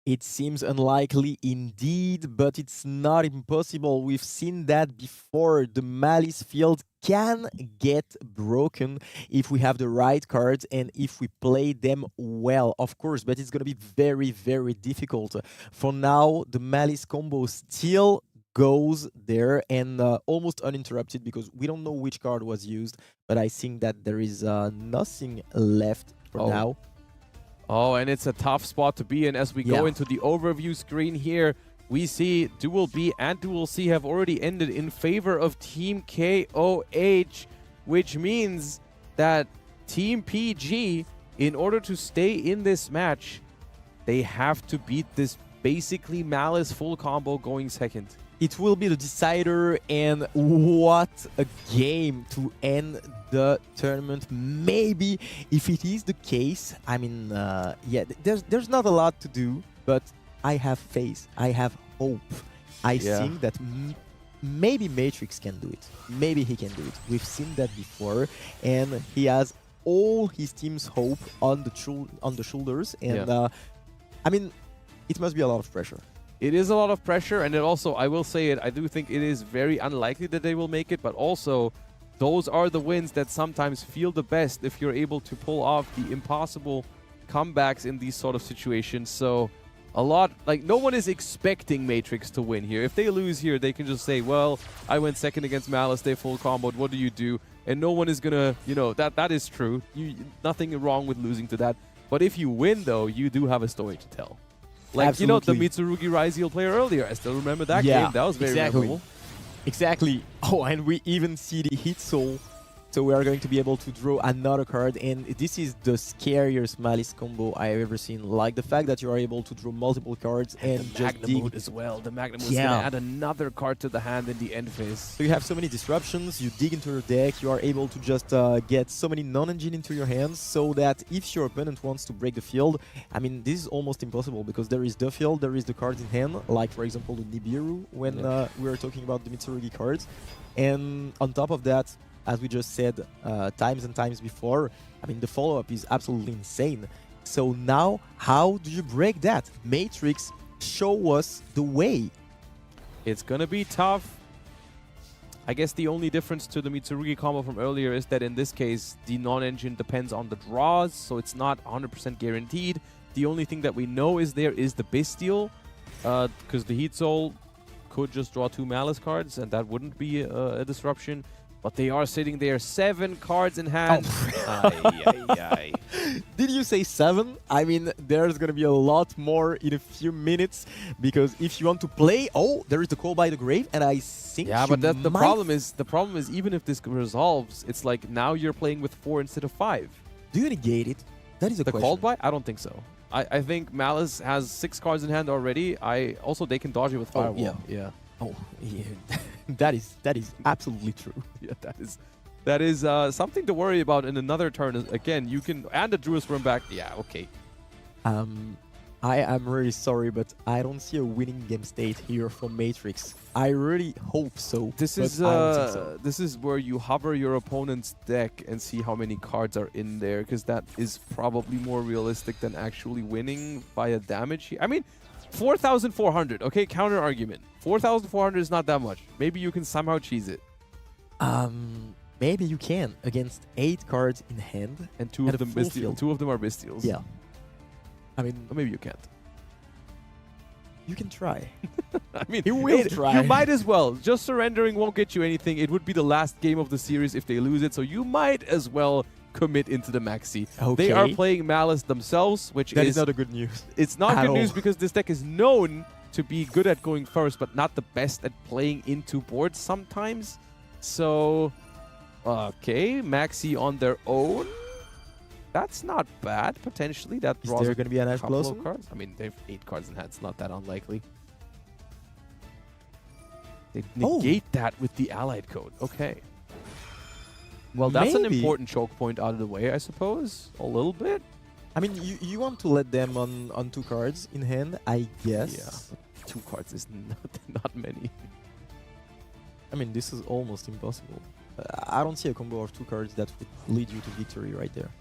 It seems unlikely indeed, but it's not impossible. We've seen that before. The Malice field can get broken if we have the right cards and if we play them well, of course, but it's going to be very, very difficult. For now, the Malice combo still goes there and almost uninterrupted because we don't know which card was used, but I think that there is nothing left for now. Oh, and it's a tough spot to be in. As we go into the overview screen here, we see Duel B and Duel C have already ended in favor of Team KOH, which means that Team PG, in order to stay in this match, they have to beat this basically Malice full combo going second. It will be the decider, and what a game to end the tournament. Maybe if it is the case, I mean, yeah, there's not a lot to do, but I have faith, I have hope. I think that maybe Matrix can do it. Maybe he can do it. We've seen that before, and he has all his team's hope on the shoulders, and I mean, it must be a lot of pressure. It is a lot of pressure, and it also, I will say it, I do think it is very unlikely that they will make it, but also those are the wins that sometimes feel the best if you're able to pull off the impossible comebacks in these sort of situations. So a lot, like, no one is expecting Matrix to win here. If they lose here, they can just say, well, I went second against Malice, they full comboed, what do you do? And no one is gonna, you know, that is true. Nothing wrong with losing to that. But if you win, though, you do have a story to tell. Like, Absolutely. you know, the Mitsurugi Raziel player earlier. I still remember that game. That was very memorable. Exactly. Oh, and we even see the hit soul. So we are going to be able to draw another card, and this is the scariest Malice combo I've ever seen. Like the fact that you are able to draw multiple cards and the just Magnum Mood as well. The Magnum Mood is going to add another card to the hand in the end phase. So you have so many disruptions, you dig into your deck, you are able to just get so many non-engine into your hands, so that if your opponent wants to break the field, I mean, this is almost impossible because there is the field, there is the cards in hand, like for example the Nibiru when we were talking about the Mitsurugi cards. And on top of that, as we just said times and times before, I mean, the follow-up is absolutely insane. So now, how do you break that? Matrix, show us the way. It's going to be tough. I guess the only difference to the Mitsurugi combo from earlier is that in this case, the non-engine depends on the draws, so it's not 100% guaranteed. The only thing that we know is there is the Bestial, because the Heat Soul could just draw 2 Malice cards, and that wouldn't be a disruption. But they are sitting there, 7 cards in hand. Oh. Did you say 7? I mean, there's going to be a lot more in a few minutes, because if you want to play, there is the Call by the Grave, and I think but the problem is even if this resolves, it's like now you're playing with 4 instead of 5. Do you negate it? That is a question. The Called by? I don't think so. I think Malice has 6 cards in hand already. Also they can dodge it with Firewall. Yeah. Oh, yeah. that is absolutely true. Yeah, that is something to worry about in another turn. Again, you can, and the Druid's run back. Yeah, okay. I am really sorry, but I don't see a winning game state here for Matrix. I really hope so. This is where you hover your opponent's deck and see how many cards are in there, because that is probably more realistic than actually winning via damage here. I mean, 4,400. Okay, counter argument. 4,400 is not that much. Maybe you can somehow cheese it. Maybe you can against 8 cards in hand and 2 of them Bestials. 2 of them are Bestials. Yeah. I mean, or maybe you can't. You can try. I mean, you will try. You might as well. Just surrendering won't get you anything. It would be the last game of the series if they lose it, so you might as well commit into the maxi. Okay. They are playing Malice themselves, which that is not a good news. It's not good news because this deck is known to be good at going first, but not the best at playing into boards sometimes. So, okay, maxi on their own. That's not bad, potentially. That Is draws there a going to be an Ash couple of Blossom? cards. I mean, they have 8 cards in hand. It's not that unlikely. They negate that with the allied code. Okay. Well, that's an Maybe. important choke point out of the way, I suppose. A little bit. I mean, you want to let them on 2 cards in hand, I guess. Yeah. 2 cards is not many. I mean, this is almost impossible. I don't see a combo of 2 cards that would lead you to victory right there.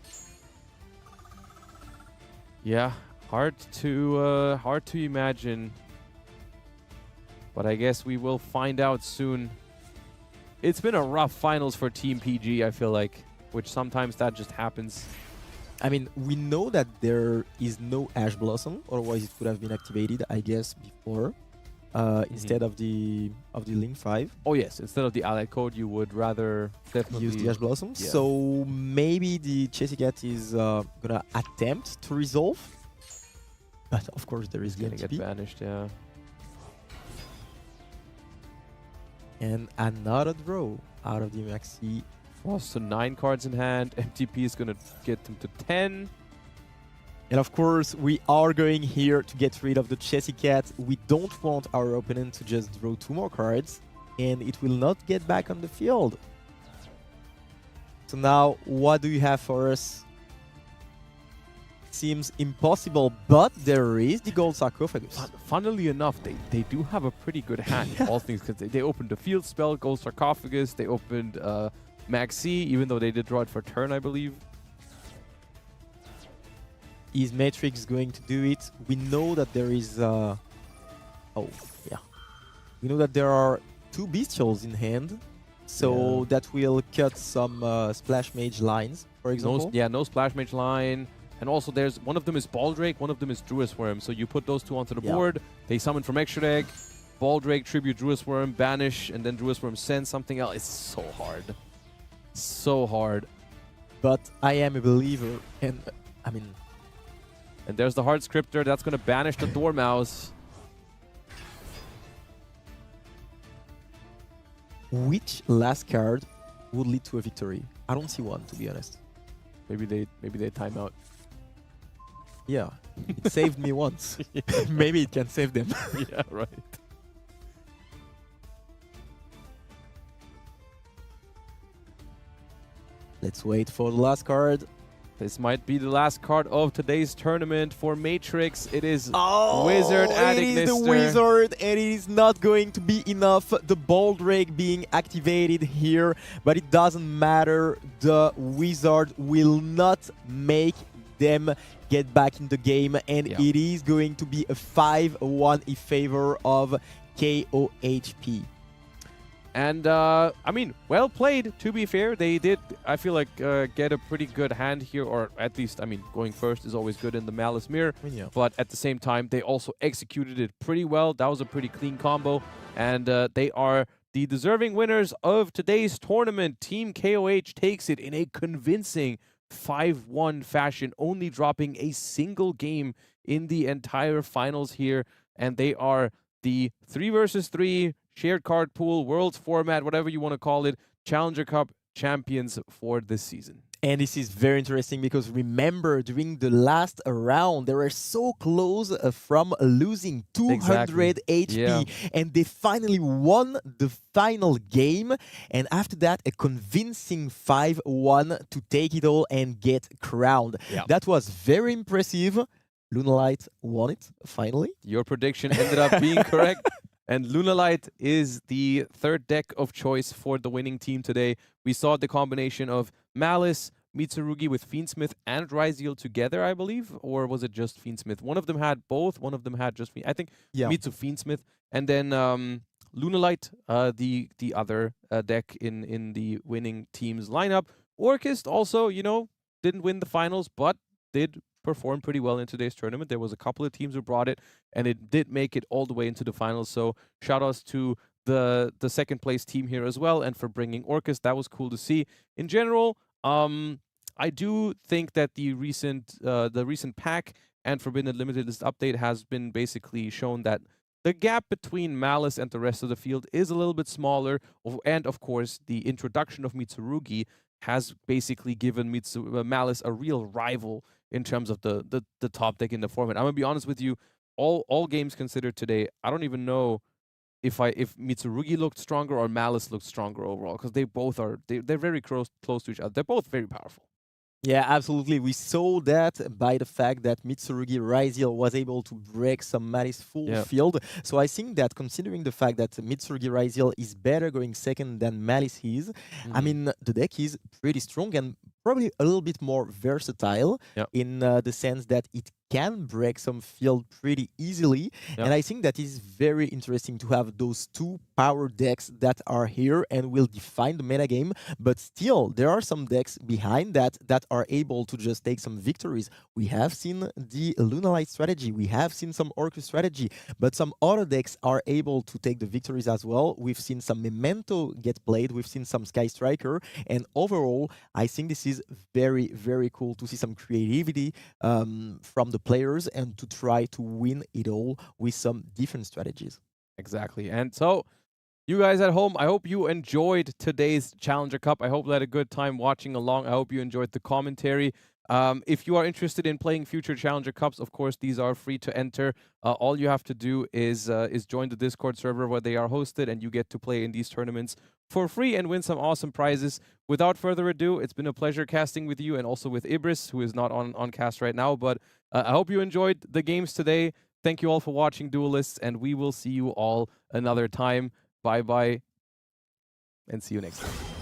Yeah, hard to imagine. But I guess we will find out soon. It's been a rough finals for Team PG, I feel like, which sometimes that just happens. I mean, we know that there is no Ash Blossom, otherwise it would have been activated, I guess, before. Instead of the Link 5. Oh yes, instead of the allied code, you would rather definitely Use the Ash Blossom. Yeah. So maybe the Chessy Cat is gonna attempt to resolve. But of course there is gonna going to get be. banished, yeah. And another draw out of the Maxi. Frost to 9 cards in hand. MTP is gonna get them to 10. And of course, we are going here to get rid of the Chessy Cat. We don't want our opponent to just draw 2 more cards, and it will not get back on the field. So now, what do you have for us? Seems impossible, but there is the gold sarcophagus. Funnily enough, they do have a pretty good hand, all things considered. They opened the field spell, gold sarcophagus. They opened Maxi, even though they did draw it for turn, I believe. Is Matrix going to do it? We know that there is... oh, yeah. We know that there are 2 Bestials in hand. So Yeah. that will cut some Splash Mage lines, for example. No Splash Mage line. And also there's one of them is Baldrake, one of them is Druid Worm. So you put those 2 onto the board, they summon from Extra Deck, Baldrake, Tribute, Druid Worm, Banish, and then Druid Worm sends something else. It's so hard. So hard. But I am a believer, and I mean... And there's the Hard Scripter. That's going to banish the Dormouse. Which last card would lead to a victory? I don't see one, to be honest. Maybe they time out. Yeah, it saved me once. Maybe it can save them. Yeah, right. Let's wait for the last card. This might be the last card of today's tournament for Matrix. It is Oh, Wizard and it is the Ignister. Wizard, and it is not going to be enough. The Baldrake being activated here, but it doesn't matter. The Wizard will not make them get back in the game, and it is going to be a 5-1 in favor of KOHP. And, I mean, well played, to be fair. They did, I feel like, get a pretty good hand here, or at least, I mean, going first is always good in the Malice Mirror. Yeah. But at the same time, they also executed it pretty well. That was a pretty clean combo. And they are the deserving winners of today's tournament. Team KOH takes it in a convincing 5-1 fashion, only dropping a single game in the entire finals here. And they are the 3 versus 3 shared card pool, Worlds format, whatever you want to call it, Challenger Cup champions for this season. And this is very interesting because remember, during the last round, they were so close from losing 200 HP. And they finally won the final game. And after that, a convincing 5-1 to take it all and get crowned. That was very impressive. Lunalight won it, finally. Your prediction ended up being correct. And Lunalight is the 3rd deck of choice for the winning team today. We saw the combination of Malice, Mitsurugi with Fiendsmith and Ryzeal together, I believe. Or was it just Fiendsmith? One of them had both. One of them had just I think Mitsu Fiendsmith. And then Lunalight, the other deck in the winning team's lineup. Orchist also, you know, didn't win the finals, but did performed pretty well in today's tournament. There was a couple of teams who brought it, and it did make it all the way into the finals. So shout outs to the 2nd place team here as well, and for bringing Orcus. That was cool to see. In general, I do think that the recent pack and Forbidden Limited List update has been basically shown that the gap between Malice and the rest of the field is a little bit smaller, and of course the introduction of Mitsurugi has basically given Malice a real rival in terms of the top deck in the format. I'm gonna be honest with you, all games considered today, I don't even know if Mitsurugi looked stronger or Malice looked stronger overall, because they both are they're very close to each other. They're both very powerful. Yeah, absolutely. We saw that by the fact that Mitsurugi Raziel was able to break some Malice full field. So I think that considering the fact that Mitsurugi Raziel is better going second than Malice is, I mean, the deck is pretty strong and probably a little bit more versatile in the sense that it can break some field pretty easily. And I think that is very interesting to have those two power decks that are here and will define the metagame. But still, there are some decks behind that are able to just take some victories. We have seen the Lunalight strategy. We have seen some Orcus strategy. But some other decks are able to take the victories as well. We've seen some Memento get played. We've seen some Sky Striker. And overall, I think this is very, very cool to see some creativity from the players and to try to win it all with some different strategies. Exactly. And so, you guys at home, I hope you enjoyed today's Challenger Cup. I hope you had a good time watching along. I hope you enjoyed the commentary. If you are interested in playing future Challenger Cups, of course, these are free to enter. All you have to do is join the Discord server where they are hosted, and you get to play in these tournaments for free and win some awesome prizes. Without further ado, it's been a pleasure casting with you and also with Ibris, who is not on cast right now. But I hope you enjoyed the games today. Thank you all for watching, Duelists, and we will see you all another time. Bye-bye, and see you next time.